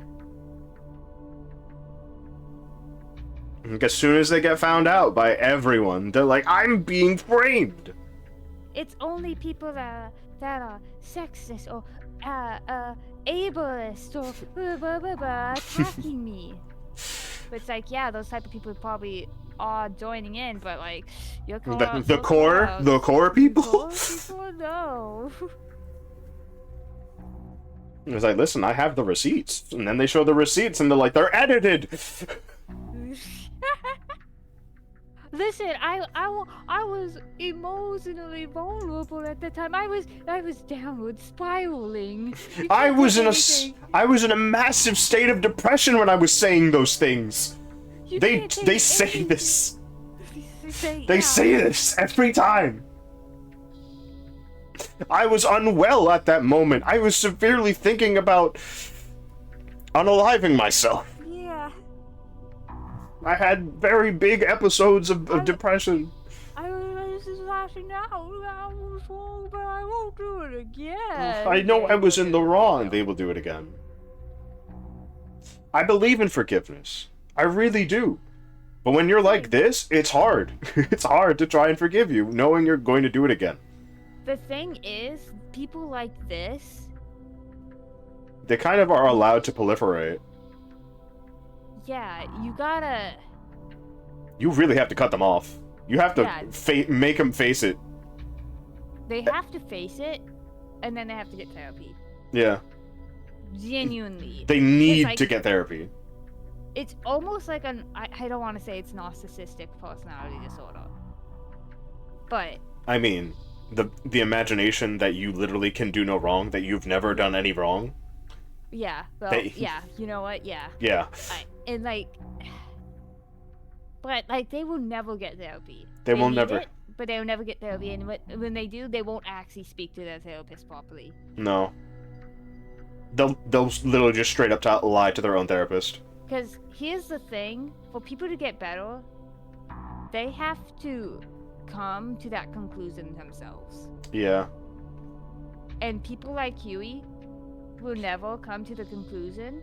Speaker 1: As soon as they get found out by everyone, they're like, I'm being framed.
Speaker 12: It's only people that are sexist or ableist or attacking me. But it's like, yeah, those type of people probably are joining in, but like, you're calling out
Speaker 1: the core people?
Speaker 12: The core people, no.
Speaker 1: It's like, listen, I have the receipts. And then they show the receipts and they're like, they're edited.
Speaker 12: Listen, I was emotionally vulnerable at the time. I was downward spiraling.
Speaker 1: I was in a massive state of depression when I was saying those things. They say this. They say this every time. I was unwell at that moment. I was severely thinking about unaliving myself.
Speaker 12: Yeah.
Speaker 1: I had very big episodes of depression.
Speaker 12: I was just lashing out. I was wrong, but I won't do it again.
Speaker 1: I know I was in the wrong. They will do it again. I believe in forgiveness. I really do. But when you're like this, it's hard. It's hard to try and forgive you, knowing you're going to do it again.
Speaker 12: The thing is, people like this...
Speaker 1: They kind of are allowed to proliferate.
Speaker 12: Yeah, you gotta...
Speaker 1: You really have to cut them off. You have to make them face it.
Speaker 12: They have to face it, and then they have to get therapy.
Speaker 1: Yeah.
Speaker 12: Genuinely.
Speaker 1: They need to get therapy.
Speaker 12: It's almost like I don't want to say it's narcissistic personality disorder. But...
Speaker 1: I mean, the imagination that you literally can do no wrong, that you've never done any wrong.
Speaker 12: Yeah, well, yeah, you know what, yeah.
Speaker 1: Yeah.
Speaker 12: And like... But, like, they will never get therapy.
Speaker 1: They will never.
Speaker 12: But they will never get therapy, and when they do, they won't actually speak to their therapist properly.
Speaker 1: No. They'll literally just straight up lie to their own therapist.
Speaker 12: Because here's the thing, for people to get better, they have to come to that conclusion themselves.
Speaker 1: Yeah.
Speaker 12: And people like Huey will never come to the conclusion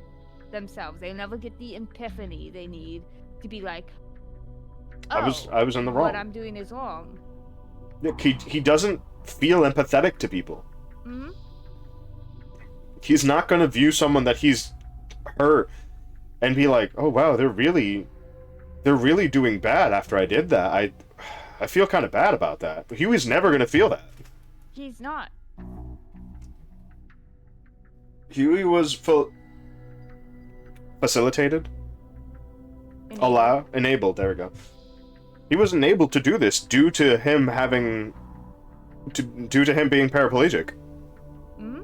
Speaker 12: themselves. They'll never get the epiphany they need to be like, oh,
Speaker 1: I was in the wrong.
Speaker 12: What I'm doing is wrong.
Speaker 1: He doesn't feel empathetic to people.
Speaker 12: Mm-hmm.
Speaker 1: He's not gonna view someone that he's hurt and be like, oh wow, they're really doing bad after I did that. I feel kind of bad about that. But Huey's never gonna feel that.
Speaker 12: He's not.
Speaker 1: Huey was facilitated? Enabled, there we go. He wasn't able to do this due to him being paraplegic.
Speaker 12: Mm-hmm.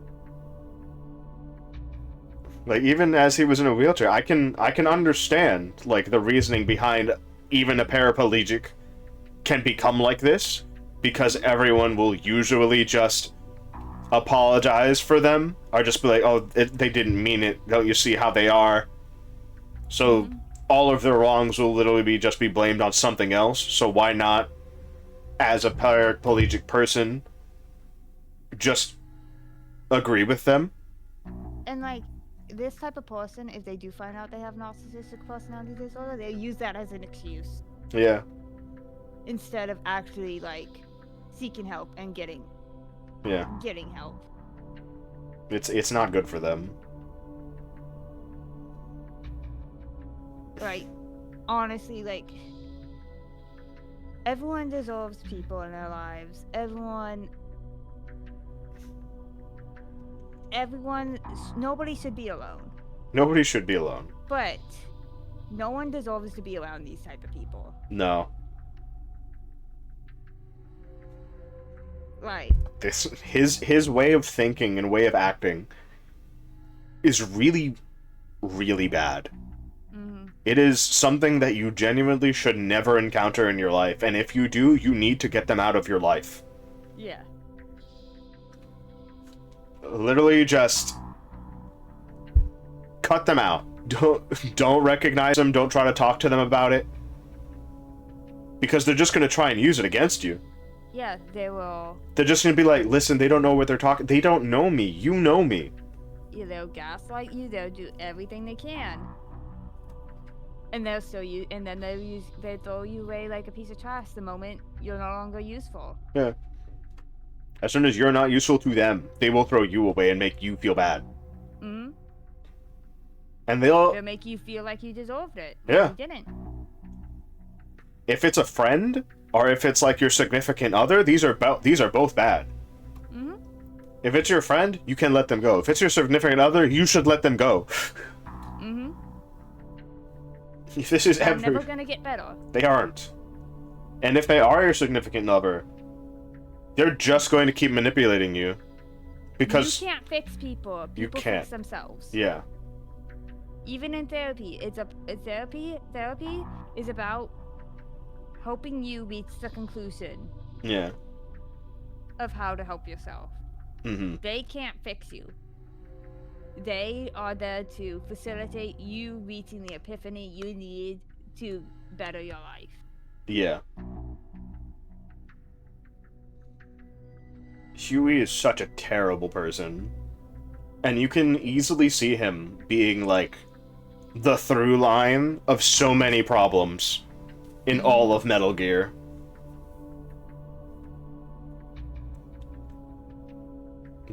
Speaker 1: Like, even as he was in a wheelchair, I can understand, like, the reasoning behind even a paraplegic can become like this, because everyone will usually just apologize for them, or just be like, oh, they didn't mean it, don't you see how they are? So, all of their wrongs will literally just be blamed on something else, so why not, as a paraplegic person, just agree with them?
Speaker 12: And, like, this type of person, if they do find out they have narcissistic personality disorder, they use that as an excuse
Speaker 1: Yeah.
Speaker 12: instead of actually like seeking help and getting help.
Speaker 1: It's not good for them.
Speaker 12: Right. Honestly, like, everyone deserves people in their lives. Nobody should be alone.
Speaker 1: Nobody should be alone.
Speaker 12: But no one deserves to be around these type of people.
Speaker 1: No.
Speaker 12: Right.
Speaker 1: His way of thinking and way of acting is really, really bad.
Speaker 12: Mm-hmm.
Speaker 1: It is something that you genuinely should never encounter in your life, and if you do, you need to get them out of your life.
Speaker 12: Yeah.
Speaker 1: Literally just cut them out. Don't recognize them, don't try to talk to them about it. Because they're just gonna try and use it against you.
Speaker 12: Yeah, they will.
Speaker 1: They're just gonna be like, listen, they don't know what they're talking. They don't know me. You know me.
Speaker 12: Yeah, they'll gaslight you. They'll do everything they can, and they'll still use. And then they throw you away like a piece of trash the moment you're no longer useful.
Speaker 1: Yeah. As soon as you're not useful to them, they will throw you away and make you feel bad.
Speaker 12: Mm-hmm.
Speaker 1: And they'll
Speaker 12: make you feel like you deserved it.
Speaker 1: Yeah.
Speaker 12: You didn't.
Speaker 1: If it's a friend or if it's like your significant other, these are both bad.
Speaker 12: Mm-hmm.
Speaker 1: If it's your friend, you can let them go. If it's your significant other, you should let them go.
Speaker 12: Mm-hmm.
Speaker 1: This is
Speaker 12: They're never gonna get better.
Speaker 1: They aren't. And if they are your significant other, they're just going to keep manipulating you. Because
Speaker 12: you can't fix people.
Speaker 1: You
Speaker 12: People
Speaker 1: can't.
Speaker 12: fix themselves.
Speaker 1: Yeah.
Speaker 12: Even in therapy, therapy is about helping you reach the conclusion
Speaker 1: Yeah.
Speaker 12: of how to help yourself.
Speaker 1: Mm-hmm.
Speaker 12: They can't fix you. They are there to facilitate you reaching the epiphany you need to better your life.
Speaker 1: Yeah. Huey is such a terrible person. And you can easily see him being like the through line of so many problems in all of Metal Gear.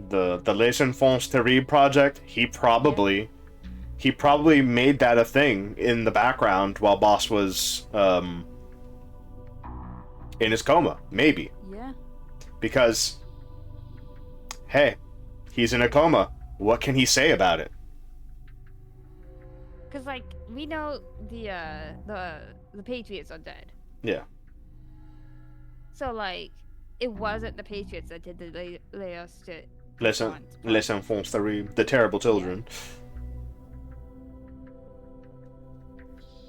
Speaker 1: The Les Enfants Terribles project, he probably made that a thing in the background while Boss was in his coma, maybe.
Speaker 12: Yeah.
Speaker 1: Because hey, he's in a coma. What can he say about it?
Speaker 12: Cause like we know the Patriots are dead.
Speaker 1: Yeah.
Speaker 12: So like it wasn't the Patriots that did the
Speaker 1: Les Enfants Terribles, the terrible children.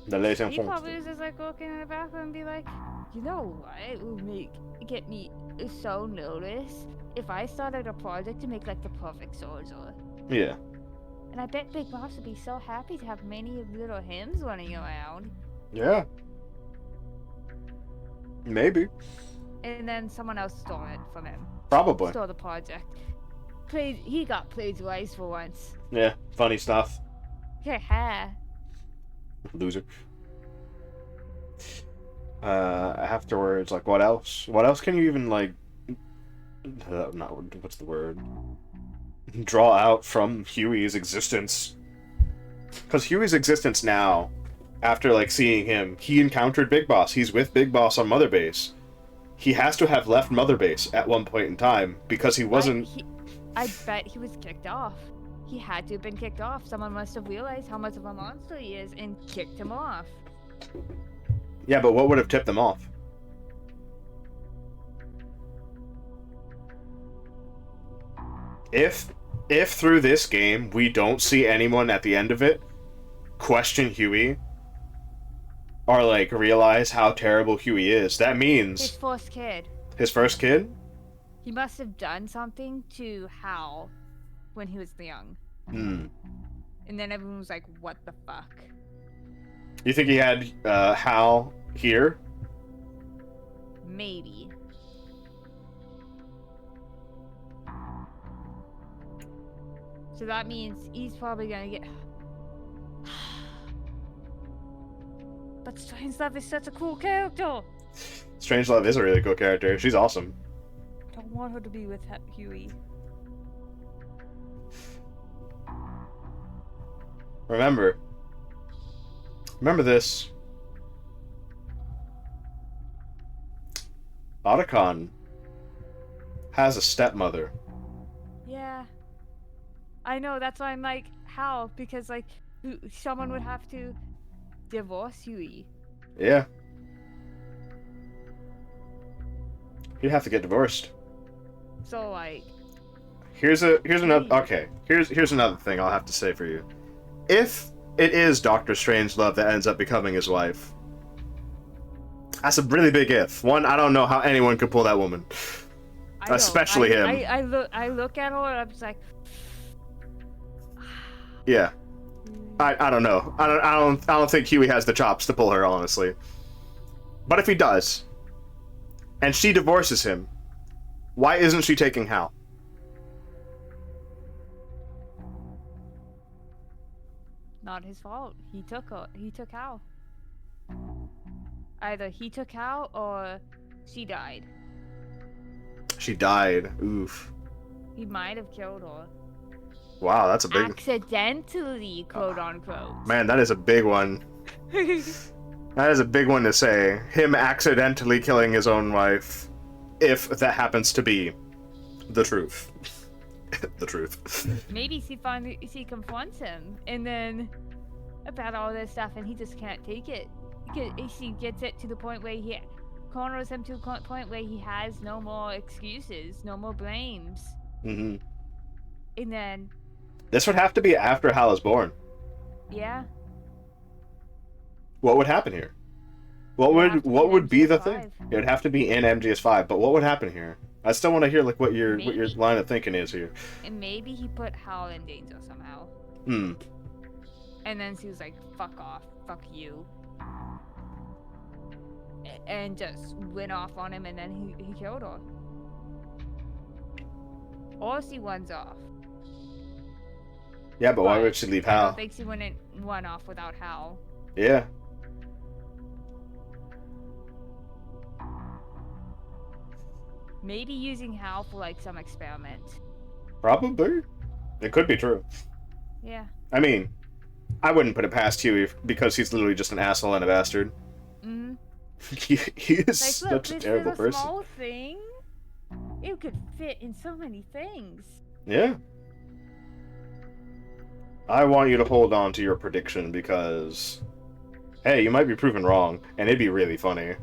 Speaker 1: The Les
Speaker 12: He
Speaker 1: Enfants.
Speaker 12: probably was just like looking in the background and be like, you know what would get me so nervous if I started a project to make like the perfect soldier.
Speaker 1: Yeah.
Speaker 12: And I bet Big Boss would be so happy to have many little hymns running around.
Speaker 1: Yeah. Maybe.
Speaker 12: And then someone else stole it from him.
Speaker 1: Probably.
Speaker 12: Stole the project. He got plagiarized for once.
Speaker 1: Yeah, funny stuff.
Speaker 12: Haha.
Speaker 1: Loser. Afterwards, like, what else? What else can you even, like... what's the word? Draw out from Huey's existence. Because Huey's existence now, after, like, seeing him, he encountered Big Boss. He's with Big Boss on Mother Base. He has to have left Mother Base at one point in time, because he wasn't...
Speaker 12: I bet he was kicked off. He had to have been kicked off. Someone must have realized how much of a monster he is and kicked him off.
Speaker 1: Yeah, but what would have tipped them off? If through this game we don't see anyone at the end of it question Huey or like realize how terrible Huey is, that means
Speaker 12: His first kid.
Speaker 1: His first kid?
Speaker 12: He must have done something to Hal when he was young.
Speaker 1: Hmm.
Speaker 12: And then everyone was like, what the fuck?
Speaker 1: You think he had Hal here?
Speaker 12: Maybe. So that means he's probably gonna get. But Strangelove is such a cool character.
Speaker 1: Strangelove is a really cool character. She's awesome.
Speaker 12: Don't want her to be with Huey.
Speaker 1: Remember this. Otacon has a stepmother.
Speaker 12: Yeah. I know, that's why I'm like, how? Because, like, someone would have to divorce Huey.
Speaker 1: Yeah. He'd have to get divorced.
Speaker 12: So, like...
Speaker 1: Here's another... Okay, here's another thing I'll have to say for you. If it is Dr. Strangelove that ends up becoming his wife, that's a really big if. One, I don't know how anyone could pull that woman. Especially him.
Speaker 12: I look at her and I'm just like...
Speaker 1: Yeah. I don't know. I don't think Huey has the chops to pull her, honestly. But if he does, and she divorces him, why isn't she taking Hal?
Speaker 12: Not his fault. He took Hal. Either he took Hal or she died.
Speaker 1: She died. Oof.
Speaker 12: He might have killed her.
Speaker 1: Wow, that's a big...
Speaker 12: Accidentally, quote unquote.
Speaker 1: Man, that is a big one. That is a big one to say. Him accidentally killing his own wife, if that happens to be the truth. The truth.
Speaker 12: Maybe she confronts him, and then about all this stuff, and he just can't take it. She gets it to the point where he corners him to the point where he has no more excuses, no more blames.
Speaker 1: Mm-hmm.
Speaker 12: And then...
Speaker 1: This would have to be after Hal is born.
Speaker 12: Yeah.
Speaker 1: What would happen here? What would be the thing? It would have to be in MGS5, but what would happen here? I still want to hear like what your line of thinking is here.
Speaker 12: And maybe he put Hal in danger somehow.
Speaker 1: Hmm.
Speaker 12: And then she was like, "Fuck off, fuck you," and just went off on him, and then he killed her. Or she runs off.
Speaker 1: Yeah, but why would she leave Hal?
Speaker 12: I don't think she wouldn't run off without Hal.
Speaker 1: Yeah.
Speaker 12: Maybe using Hal for like some experiment.
Speaker 1: Probably. It could be true.
Speaker 12: Yeah.
Speaker 1: I mean, I wouldn't put it past Huey because he's literally just an asshole and a bastard.
Speaker 12: Mm-hmm.
Speaker 1: He is
Speaker 12: like, look,
Speaker 1: such a terrible person.
Speaker 12: This small thing. It could fit in so many things.
Speaker 1: Yeah. I want you to hold on to your prediction because, hey, you might be proven wrong, and it'd be really funny.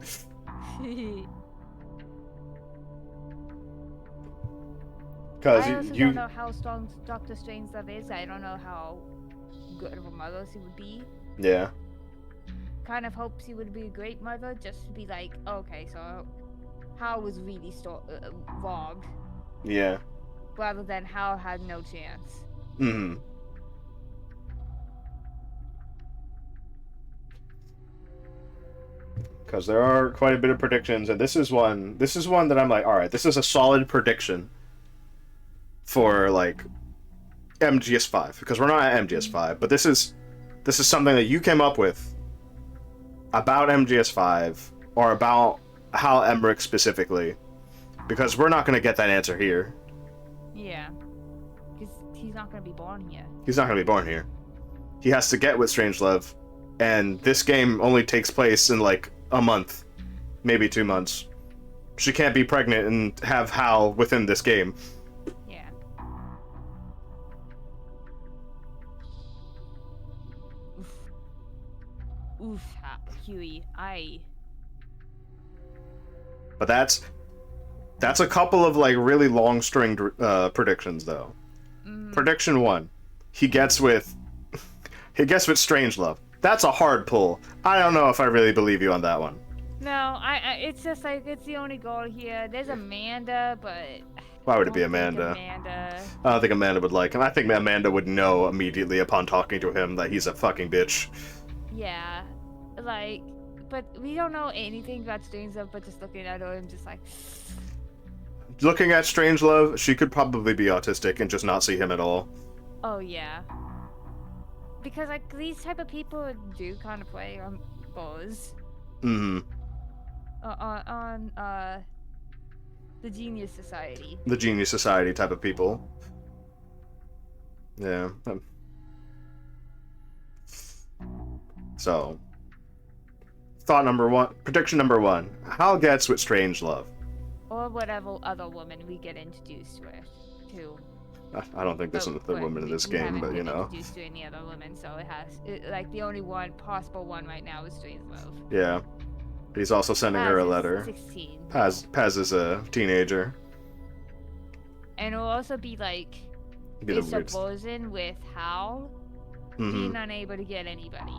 Speaker 1: Because
Speaker 12: I also don't know how strong Dr. Strangelove is. I don't know how good of a mother she would be.
Speaker 1: Yeah.
Speaker 12: Kind of hope she would be a great mother, just to be like, okay, so Hal was really robbed.
Speaker 1: Yeah.
Speaker 12: Rather than Hal had no chance.
Speaker 1: Mm-hmm. Because there are quite a bit of predictions, and this is one that I'm like, alright, this is a solid prediction for, like, MGS5. Because we're not at MGS5, but this is something that you came up with about MGS5, or about Hal Emmerich specifically. Because we're not going to get that answer here.
Speaker 12: Yeah. Because he's not going to be born here.
Speaker 1: He's not going to be born here. He has to get with Strangelove, and this game only takes place in, like, a month. Maybe 2 months. She can't be pregnant and have Hal within this game.
Speaker 12: Yeah. Oof, Huey,
Speaker 1: But that's a couple of like really long stringed predictions though. Prediction 1, he gets with Strangelove. That's a hard pull. I don't know if I really believe you on that one.
Speaker 12: No, it's just like it's the only girl here. There's Amanda, but
Speaker 1: why would it be Amanda? I don't think Amanda would like him. I think Amanda would know immediately upon talking to him that he's a fucking bitch.
Speaker 12: Yeah, like, but we don't know anything about Strangelove, but just looking at her, I'm just like...
Speaker 1: Looking at Strangelove, she could probably be autistic and just not see him at all.
Speaker 12: Oh yeah. Because like these type of people do kind of play on Buzz.
Speaker 1: Mm-hmm.
Speaker 12: On the Genius Society.
Speaker 1: The Genius Society type of people. Yeah. So, thought number one, prediction number one: Hal gets with Strangelove.
Speaker 12: Or whatever other woman we get introduced with, too.
Speaker 1: I don't think there's another woman in this game, but you know.
Speaker 12: Introduced to any other woman, so like the only one possible one right now is Strangelove.
Speaker 1: Yeah. He's also sending her a letter.
Speaker 12: 16.
Speaker 1: Paz is a teenager.
Speaker 12: And it'll also be like
Speaker 1: Be
Speaker 12: a subversion with Hal being unable to get anybody.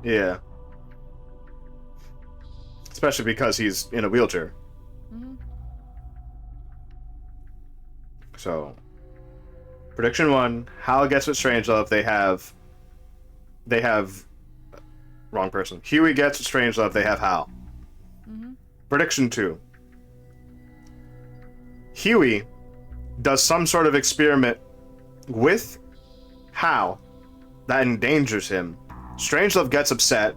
Speaker 1: Yeah. Especially because he's in a wheelchair.
Speaker 12: Mm-hmm.
Speaker 1: So, prediction one: Hal gets with Strangelove. They have. Wrong person. Huey gets with Strangelove. They have Hal.
Speaker 12: Mm-hmm.
Speaker 1: Prediction two: Huey does some sort of experiment with Hal that endangers him. Strangelove gets upset,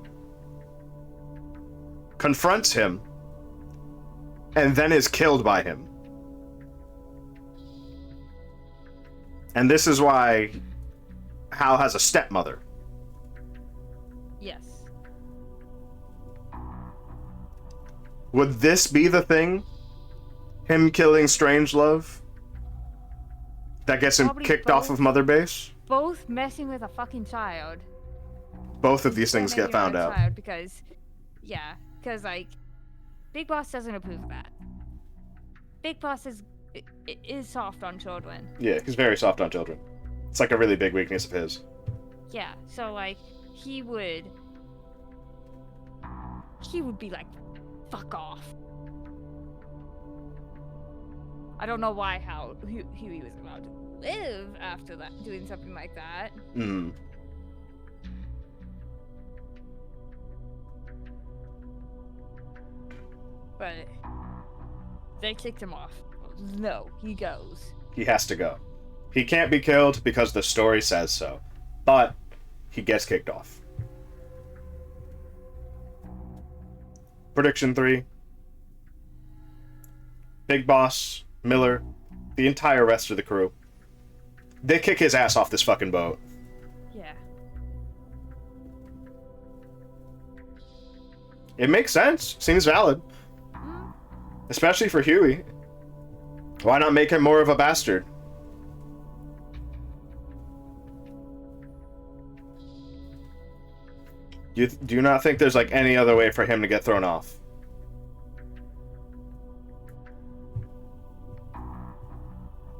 Speaker 1: confronts him, and then is killed by him. And this is why Hal has a stepmother.
Speaker 12: Yes.
Speaker 1: Would this be the thing? Him killing Strangelove? That gets him
Speaker 12: Probably
Speaker 1: kicked off of Mother Base?
Speaker 12: Both messing with a fucking child.
Speaker 1: Both of these things get found out.
Speaker 12: Because like, Big Boss doesn't approve of that. Big Boss is soft on children.
Speaker 1: Yeah, he's very soft on children. It's like a really big weakness of his.
Speaker 12: Yeah, so like, he would be like, fuck off. I don't know why Huey was allowed to live after that, doing something like that.
Speaker 1: Hmm.
Speaker 12: But they kicked him off. No, he goes.
Speaker 1: He has to go. He can't be killed because the story says so. But he gets kicked off. Prediction 3. Big Boss, Miller, the entire rest of the crew. They kick his ass off this fucking boat.
Speaker 12: Yeah.
Speaker 1: It makes sense. Seems valid. Especially for Huey. Why not make him more of a bastard? Do you not think there's like any other way for him to get thrown off?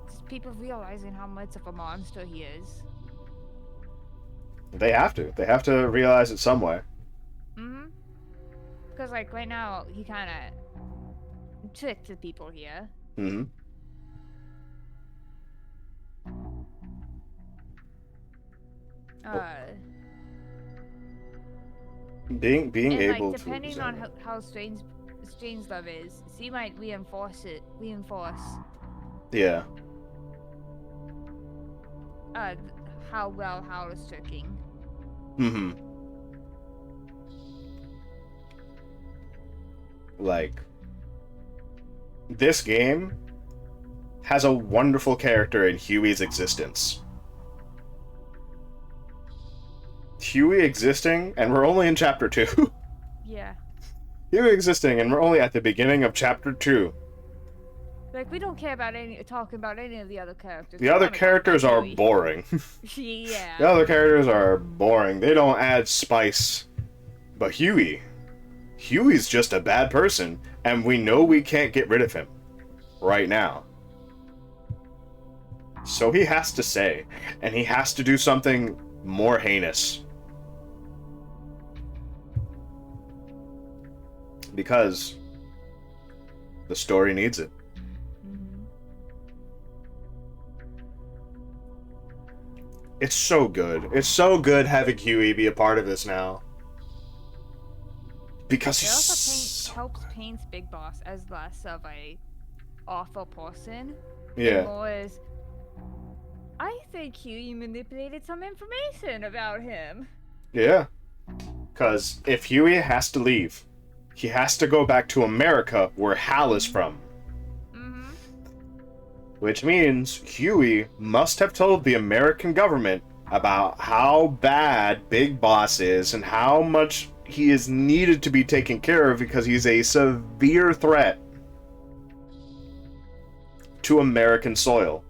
Speaker 12: Just people realizing how much of a monster he is.
Speaker 1: They have to. They have to realize it some way.
Speaker 12: Mm-hmm. Because like right now, he kind of tricked the people here.
Speaker 1: Mm-hmm. Being
Speaker 12: and,
Speaker 1: able
Speaker 12: like,
Speaker 1: to
Speaker 12: depending on how Strangelove is, he might reinforce.
Speaker 1: Yeah.
Speaker 12: How well Hal is tricking.
Speaker 1: Mm-hmm. Like, this game has a wonderful character in Huey's existence. Huey existing, and we're only in Chapter 2.
Speaker 12: Yeah.
Speaker 1: Huey existing, and we're only at the beginning of Chapter 2.
Speaker 12: Like, we don't care about talking about any of the other characters.
Speaker 1: The other characters are boring.
Speaker 12: Yeah.
Speaker 1: The other characters are boring. They don't add spice. But Huey's just a bad person, and we know we can't get rid of him right now. So he has to say, and he has to do something more heinous. Because the story needs it. It's so good. It's so good having Huey be a part of this now. Because
Speaker 12: It
Speaker 1: he's
Speaker 12: also helps paint Big Boss as less of a awful person.
Speaker 1: Yeah.
Speaker 12: And more as, I I think Huey manipulated some information about him.
Speaker 1: Yeah. Because if Huey has to leave, he has to go back to America, where Hal is from.
Speaker 12: Mm-hmm.
Speaker 1: Which means Huey must have told the American government about how bad Big Boss is and how much he is needed to be taken care of because he's a severe threat to American soil.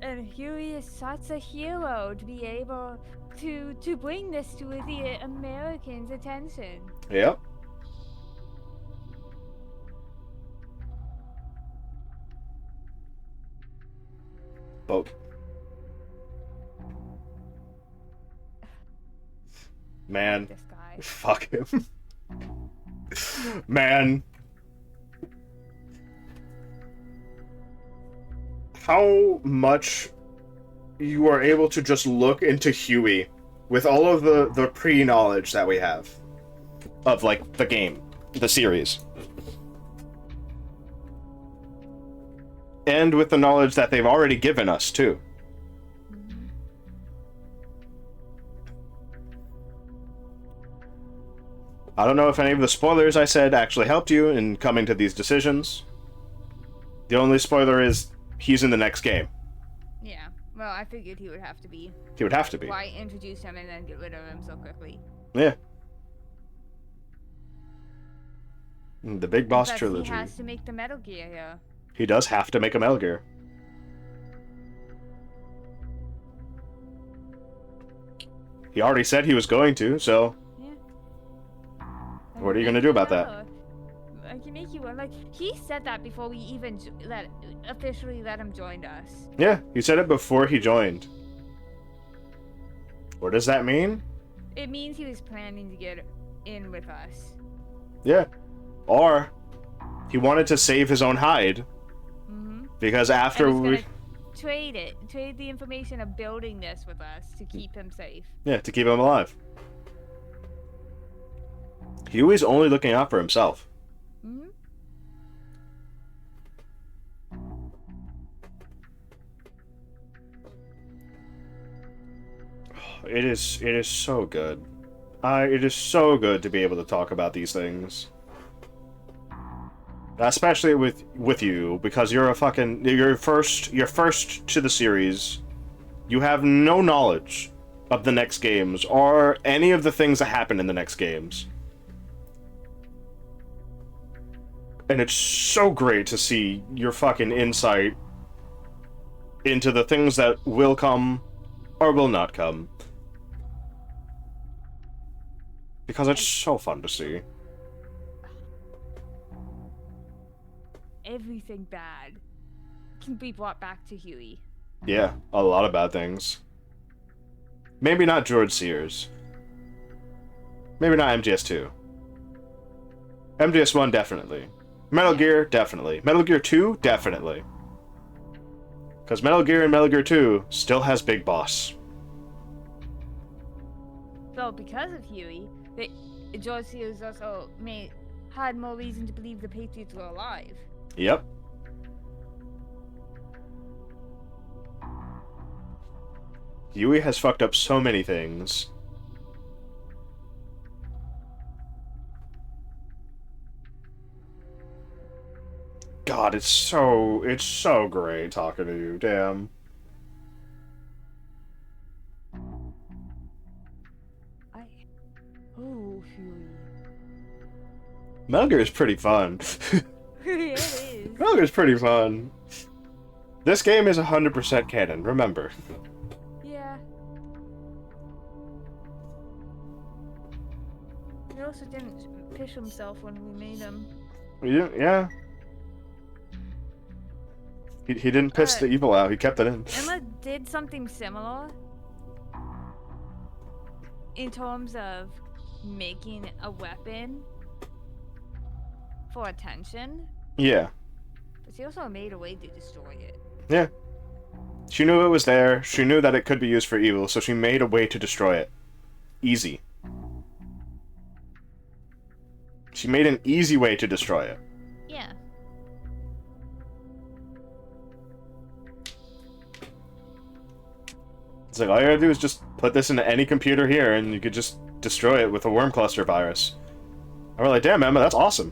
Speaker 12: And Huey is such a hero to be able to bring this to the Americans' attention.
Speaker 1: Yep. But man,
Speaker 12: This guy.
Speaker 1: fuck him. Man, how much you are able to just look into Huey with all of the pre-knowledge that we have of, like, the game, the series. And with the knowledge that they've already given us, too. I don't know if any of the spoilers I said actually helped you in coming to these decisions. The only spoiler is he's in the next game.
Speaker 12: Yeah. Well, I figured he would have to be.
Speaker 1: He would have to be.
Speaker 12: Why introduce him and then get rid of him so quickly?
Speaker 1: Yeah. The Big Boss
Speaker 12: Plus,
Speaker 1: trilogy.
Speaker 12: He has to make the Metal Gear here.
Speaker 1: He does have to make a Metal Gear. He already said he was going to, so...
Speaker 12: Yeah.
Speaker 1: What are you gonna do about that?
Speaker 12: I can make you one. Like, he said that before we even officially let him join us.
Speaker 1: Yeah, he said it before he joined. What does that mean?
Speaker 12: It means he was planning to get in with us.
Speaker 1: Yeah. Or he wanted to save his own hide.
Speaker 12: Mm-hmm.
Speaker 1: Because after
Speaker 12: and
Speaker 1: we...
Speaker 12: Trade the information of building this with us to keep him safe.
Speaker 1: Yeah, to keep him alive. Huey's only looking out for himself.
Speaker 12: Mm-hmm.
Speaker 1: It is so good. It is so good to be able to talk about these things. Especially with you, because you're you're first to the series. You have no knowledge of the next games or any of the things that happen in the next games. And it's so great to see your fucking insight into the things that will come or will not come. Because it's so fun to see.
Speaker 12: Everything bad can be brought back to Huey.
Speaker 1: Yeah, a lot of bad things. Maybe not George Sears. Maybe not MGS2. MGS1, definitely. Metal Gear, definitely. Metal Gear 2, definitely. Because Metal Gear and Metal Gear 2 still has Big Boss.
Speaker 12: So, because of Huey, George Sears also had more reason to believe the Patriots were alive.
Speaker 1: Yep. Huey has fucked up so many things. God, it's so great talking to you, damn.
Speaker 12: Oh, Huey.
Speaker 1: Metal Gear is pretty fun.
Speaker 12: It is.
Speaker 1: Metal Gear is pretty fun. This game is 100% canon, remember.
Speaker 12: Yeah. He also didn't piss himself when we made him.
Speaker 1: Yeah. He didn't piss the evil out, he kept it in.
Speaker 12: Emma did something similar in terms of making a weapon for attention.
Speaker 1: Yeah.
Speaker 12: But she also made a way to destroy it.
Speaker 1: Yeah. She knew it was there, she knew that it could be used for evil, so she made a way to destroy it. Easy. She made an easy way to destroy it.
Speaker 12: Yeah.
Speaker 1: It's like, all you gotta do is just put this into any computer here, and you could just destroy it with a worm cluster virus. And we're like, damn, Emma, that's awesome.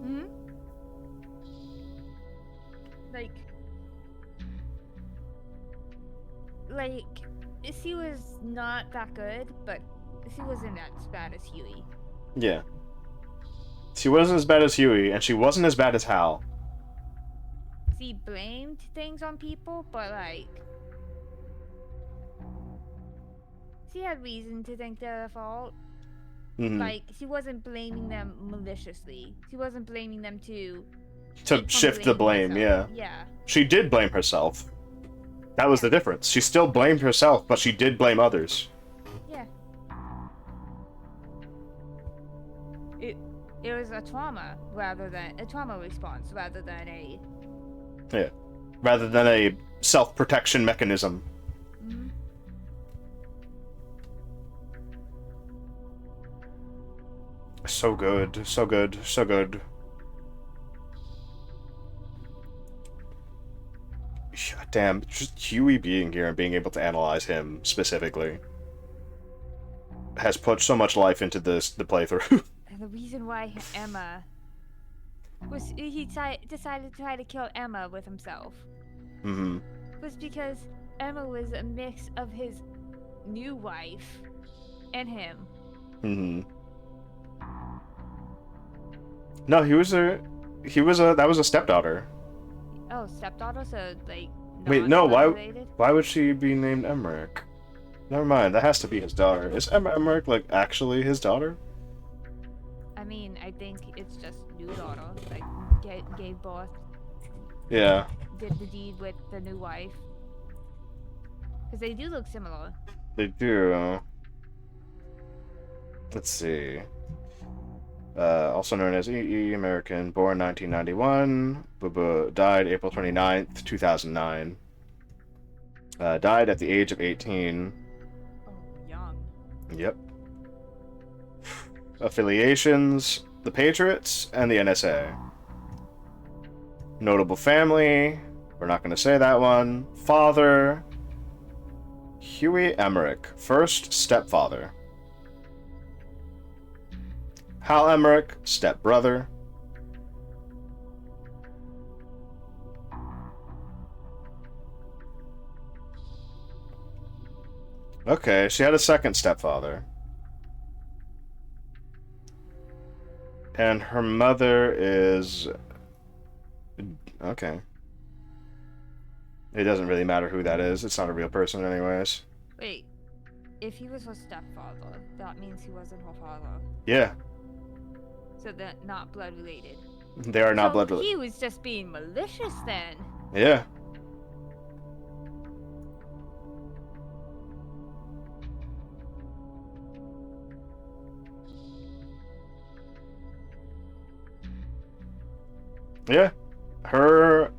Speaker 12: Hmm? Like, she was not that good, but she wasn't as bad as Huey.
Speaker 1: Yeah. She wasn't as bad as Huey, and she wasn't as bad as Hal.
Speaker 12: She blamed things on people, but like, she had reason to think they're at fault. Like, she wasn't blaming them maliciously. She wasn't blaming them to
Speaker 1: Shift the blame, yeah.
Speaker 12: Yeah.
Speaker 1: She did blame herself. That was the difference. She still blamed herself, but she did blame others.
Speaker 12: Yeah. It was a trauma response rather than a...
Speaker 1: Yeah. Rather than a self-protection mechanism.
Speaker 12: Mm-hmm.
Speaker 1: So good, so good, so good. Damn, just Huey being here and being able to analyze him specifically has put so much life into the playthrough.
Speaker 12: And the reason why Emma was decided to try to kill Emma with himself was because Emma was a mix of his new wife and him.
Speaker 1: No, that was a stepdaughter.
Speaker 12: Oh, stepdaughter, so like.
Speaker 1: Wait, no, why would she be named Emmerich? Never mind, that has to be his daughter. Is Emma Emmerich, like, actually his daughter?
Speaker 12: I mean, I think it's just new daughter, like, gave birth.
Speaker 1: Yeah.
Speaker 12: Did the deed with the new wife. Because they do look similar.
Speaker 1: They do. Let's see. Also known as E.E. American, born 1991. Died April 29th, 2009. Died at the age of 18.
Speaker 12: Oh, young.
Speaker 1: Yep. Affiliations: the Patriots and the NSA. Notable family: we're not going to say that one. Father: Huey Emmerich, first stepfather. Hal Emmerich, stepbrother. Okay, she had a second stepfather. And her mother is... Okay. It doesn't really matter who that is. It's not a real person anyways.
Speaker 12: Wait. If he was her stepfather, that means he wasn't her father.
Speaker 1: Yeah.
Speaker 12: So they're not blood related.
Speaker 1: They are not blood related.
Speaker 12: He was just being malicious then.
Speaker 1: Yeah. Yeah. Her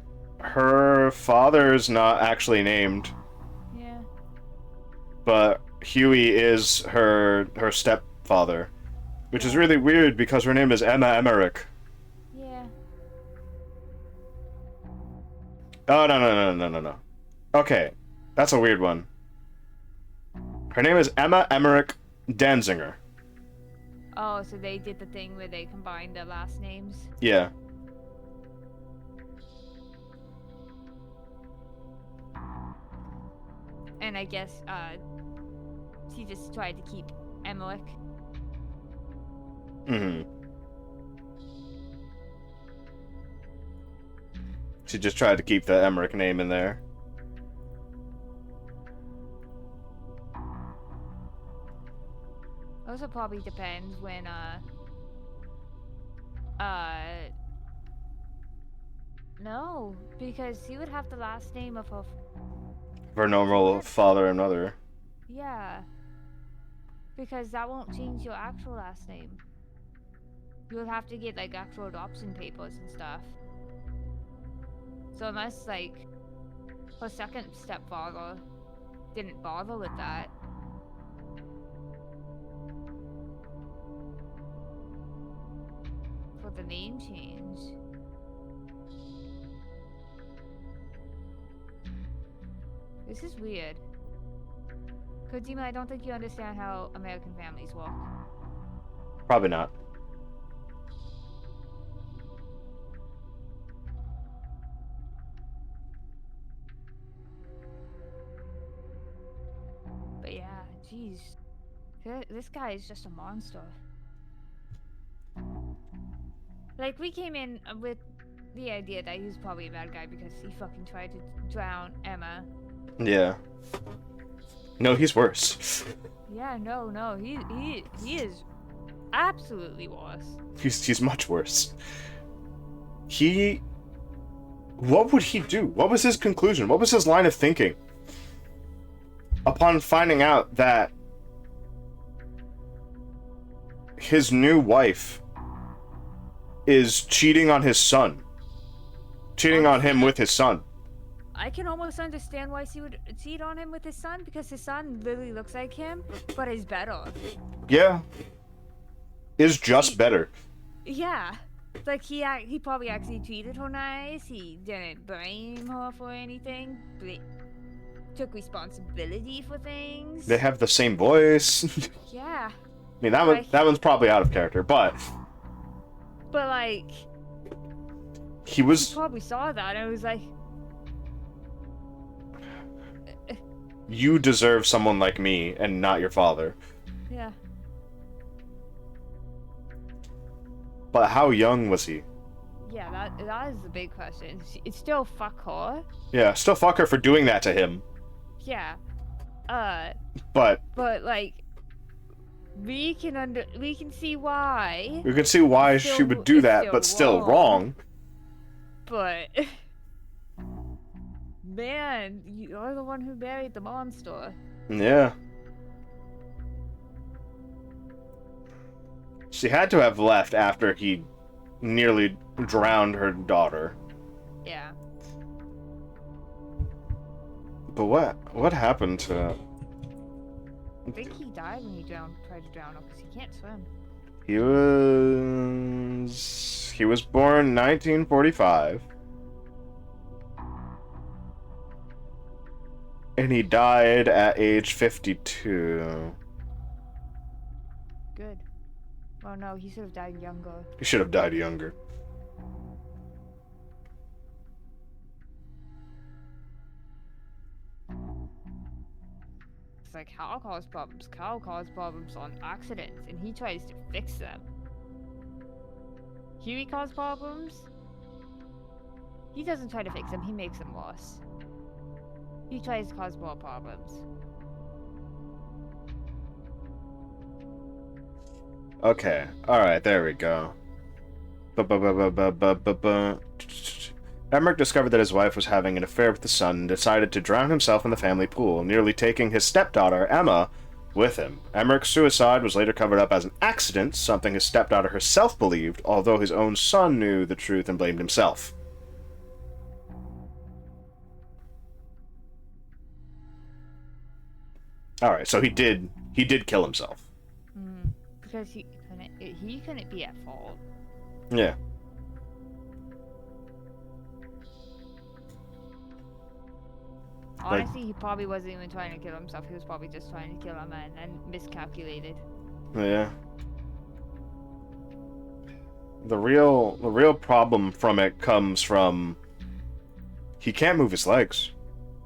Speaker 1: father's not actually named.
Speaker 12: Yeah.
Speaker 1: But Huey is her stepfather. Which is really weird because her name is Emma Emmerich.
Speaker 12: Yeah.
Speaker 1: Oh, no. Okay. That's a weird one. Her name is Emma Emmerich Danziger.
Speaker 12: Oh, so they did the thing where they combined the last names?
Speaker 1: Yeah.
Speaker 12: And I guess, she just tried to keep Emmerich.
Speaker 1: She just tried to keep the Emmerich name in there.
Speaker 12: Also probably depends when, no, because she would have the last name of
Speaker 1: Her normal father and mother.
Speaker 12: Yeah. Because that won't change your actual last name. You'll have to get, like, actual adoption papers and stuff. So unless, like, her second stepfather didn't bother with that. For the name change. This is weird. Kojima, I don't think you understand how American families work.
Speaker 1: Probably not.
Speaker 12: But yeah, jeez. This guy is just a monster. Like, we came in with the idea that he was probably a bad guy because he fucking tried to drown Emma.
Speaker 1: Yeah. No, he's worse.
Speaker 12: Yeah, no, he is absolutely worse.
Speaker 1: He's much worse. What would he do? What was his conclusion? What was his line of thinking? Upon finding out that his new wife is cheating on his son. Cheating on him with his son.
Speaker 12: I can almost understand why she would cheat on him with his son, because his son literally looks like him, but is better.
Speaker 1: Yeah. Is just better.
Speaker 12: Yeah. Like, he probably actually treated her nice, he didn't blame her for anything, but took responsibility for things.
Speaker 1: They have the same voice.
Speaker 12: Yeah.
Speaker 1: I mean, that one's probably out of character, but...
Speaker 12: But, like...
Speaker 1: He
Speaker 12: probably saw that and was like...
Speaker 1: You deserve someone like me, and not your father.
Speaker 12: Yeah.
Speaker 1: But how young was he?
Speaker 12: Yeah, that is the big question. It's still fuck her.
Speaker 1: Yeah, still fuck her for doing that to him.
Speaker 12: Yeah.
Speaker 1: But
Speaker 12: like... We can see why.
Speaker 1: we can see why she would do that, but still wrong.
Speaker 12: But man, you're the one who buried the monster.
Speaker 1: Yeah. She had to have left after he nearly drowned her daughter.
Speaker 12: Yeah.
Speaker 1: But what happened to...
Speaker 12: I think he died when he tried to drown her because he can't swim.
Speaker 1: He was born 1945. And he died at age 52.
Speaker 12: Good. Oh no, he should have died younger.
Speaker 1: He should have died younger.
Speaker 12: It's like, Cal caused problems. Cal caused problems on accidents, and he tries to fix them. Huey caused problems? He doesn't try to fix them, he makes them worse. He tries to cause more problems.
Speaker 1: Okay, alright, there we go. Emmerich discovered that his wife was having an affair with the son and decided to drown himself in the family pool, nearly taking his stepdaughter, Emma, with him. Emmerich's suicide was later covered up as an accident, something his stepdaughter herself believed, although his own son knew the truth and blamed himself. Alright, so he did kill himself.
Speaker 12: Because he couldn't be at fault.
Speaker 1: Yeah.
Speaker 12: Honestly, he probably wasn't even trying to kill himself. He was probably just trying to kill Emma and then miscalculated.
Speaker 1: Yeah. The real problem from it comes from he can't move his legs.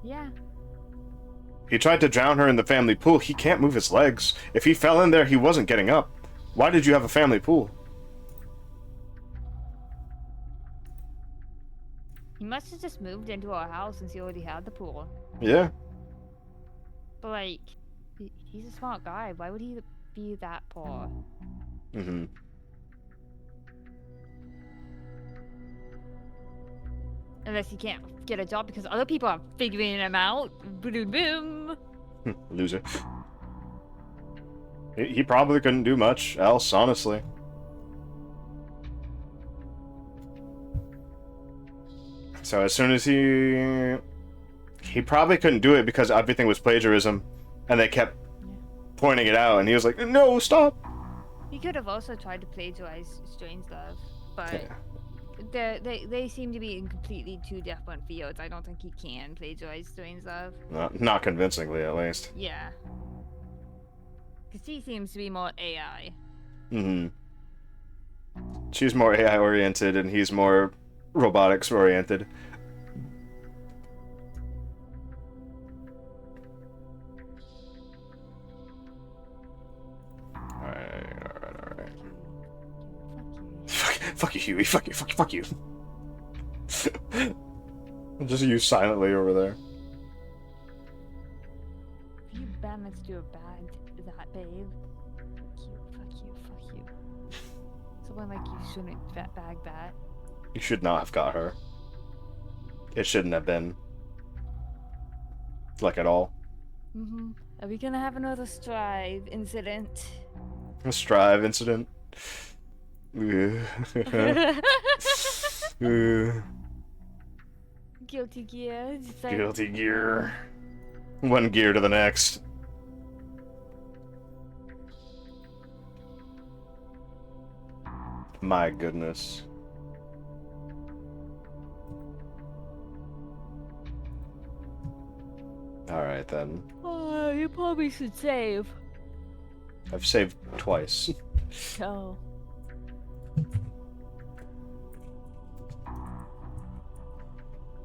Speaker 12: Yeah.
Speaker 1: He tried to drown her in the family pool. He can't move his legs. If he fell in there, he wasn't getting up. Why did you have a family pool?
Speaker 12: He must have just moved into our house since he already had the pool.
Speaker 1: Yeah.
Speaker 12: But like, he's a smart guy. Why would he be that poor?
Speaker 1: Mm-hmm.
Speaker 12: Unless he can't get a job because other people are figuring him out. Boom, boom.
Speaker 1: Loser. He probably couldn't do much else, honestly. So as soon as he probably couldn't do it because everything was plagiarism, and they kept pointing it out, and he was like, "No, stop."
Speaker 12: He could have also tried to plagiarize Strangelove, but
Speaker 1: Yeah.
Speaker 12: they seem to be in completely two different fields. I don't think he can plagiarize Strangelove.
Speaker 1: Not convincingly, at least.
Speaker 12: Yeah. Because she seems to be more AI.
Speaker 1: Mm-hmm. She's more AI oriented and he's more robotics oriented. Alright. Fuck you, Huey. Fuck you. Just use silently over there.
Speaker 12: If you bandits do a bad that, babe. Fuck you. Someone like you shouldn't bag that.
Speaker 1: You should not have got her. It shouldn't have been. Like, at all.
Speaker 12: Mm-hmm. Are we gonna have another strive incident?
Speaker 1: A strive incident?
Speaker 12: Guilty gear.
Speaker 1: Guilty gear. One gear to the next. My goodness. Alright then.
Speaker 12: Oh, you probably should save.
Speaker 1: I've saved twice.
Speaker 12: Oh.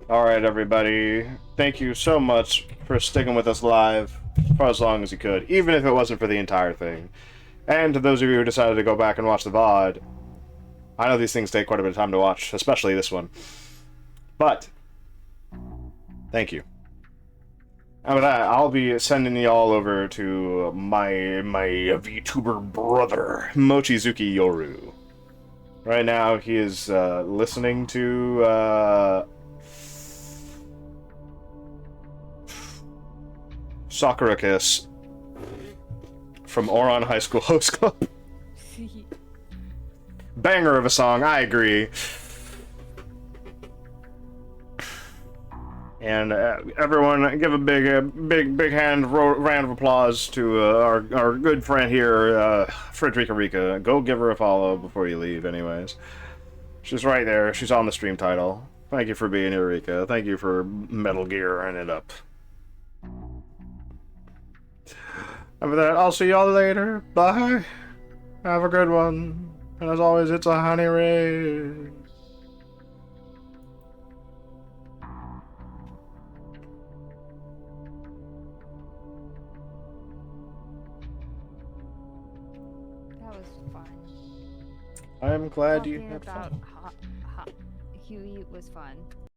Speaker 1: Alright, everybody. Thank you so much for sticking with us live for as long as you could, even if it wasn't for the entire thing. And to those of you who decided to go back and watch the VOD, I know these things take quite a bit of time to watch, especially this one. But, thank you. And with that, I'll be sending y'all over to my VTuber brother, Mochizuki Yoru. Right now, he is listening to Sakura Kiss from Oron High School Host Club. Banger of a song, I agree. And everyone, give a big round of applause to our good friend here, Rika. Go give her a follow before you leave, anyways. She's right there. She's on the stream title. Thank you for being here, Rika. Thank you for Metal Gearing it up. And with that, I'll see y'all later. Bye. Have a good one. And as always, it's a honey raid.
Speaker 12: That was fun.
Speaker 1: I'm glad you
Speaker 12: Talking
Speaker 1: had
Speaker 12: about
Speaker 1: fun.
Speaker 12: Huey was fun.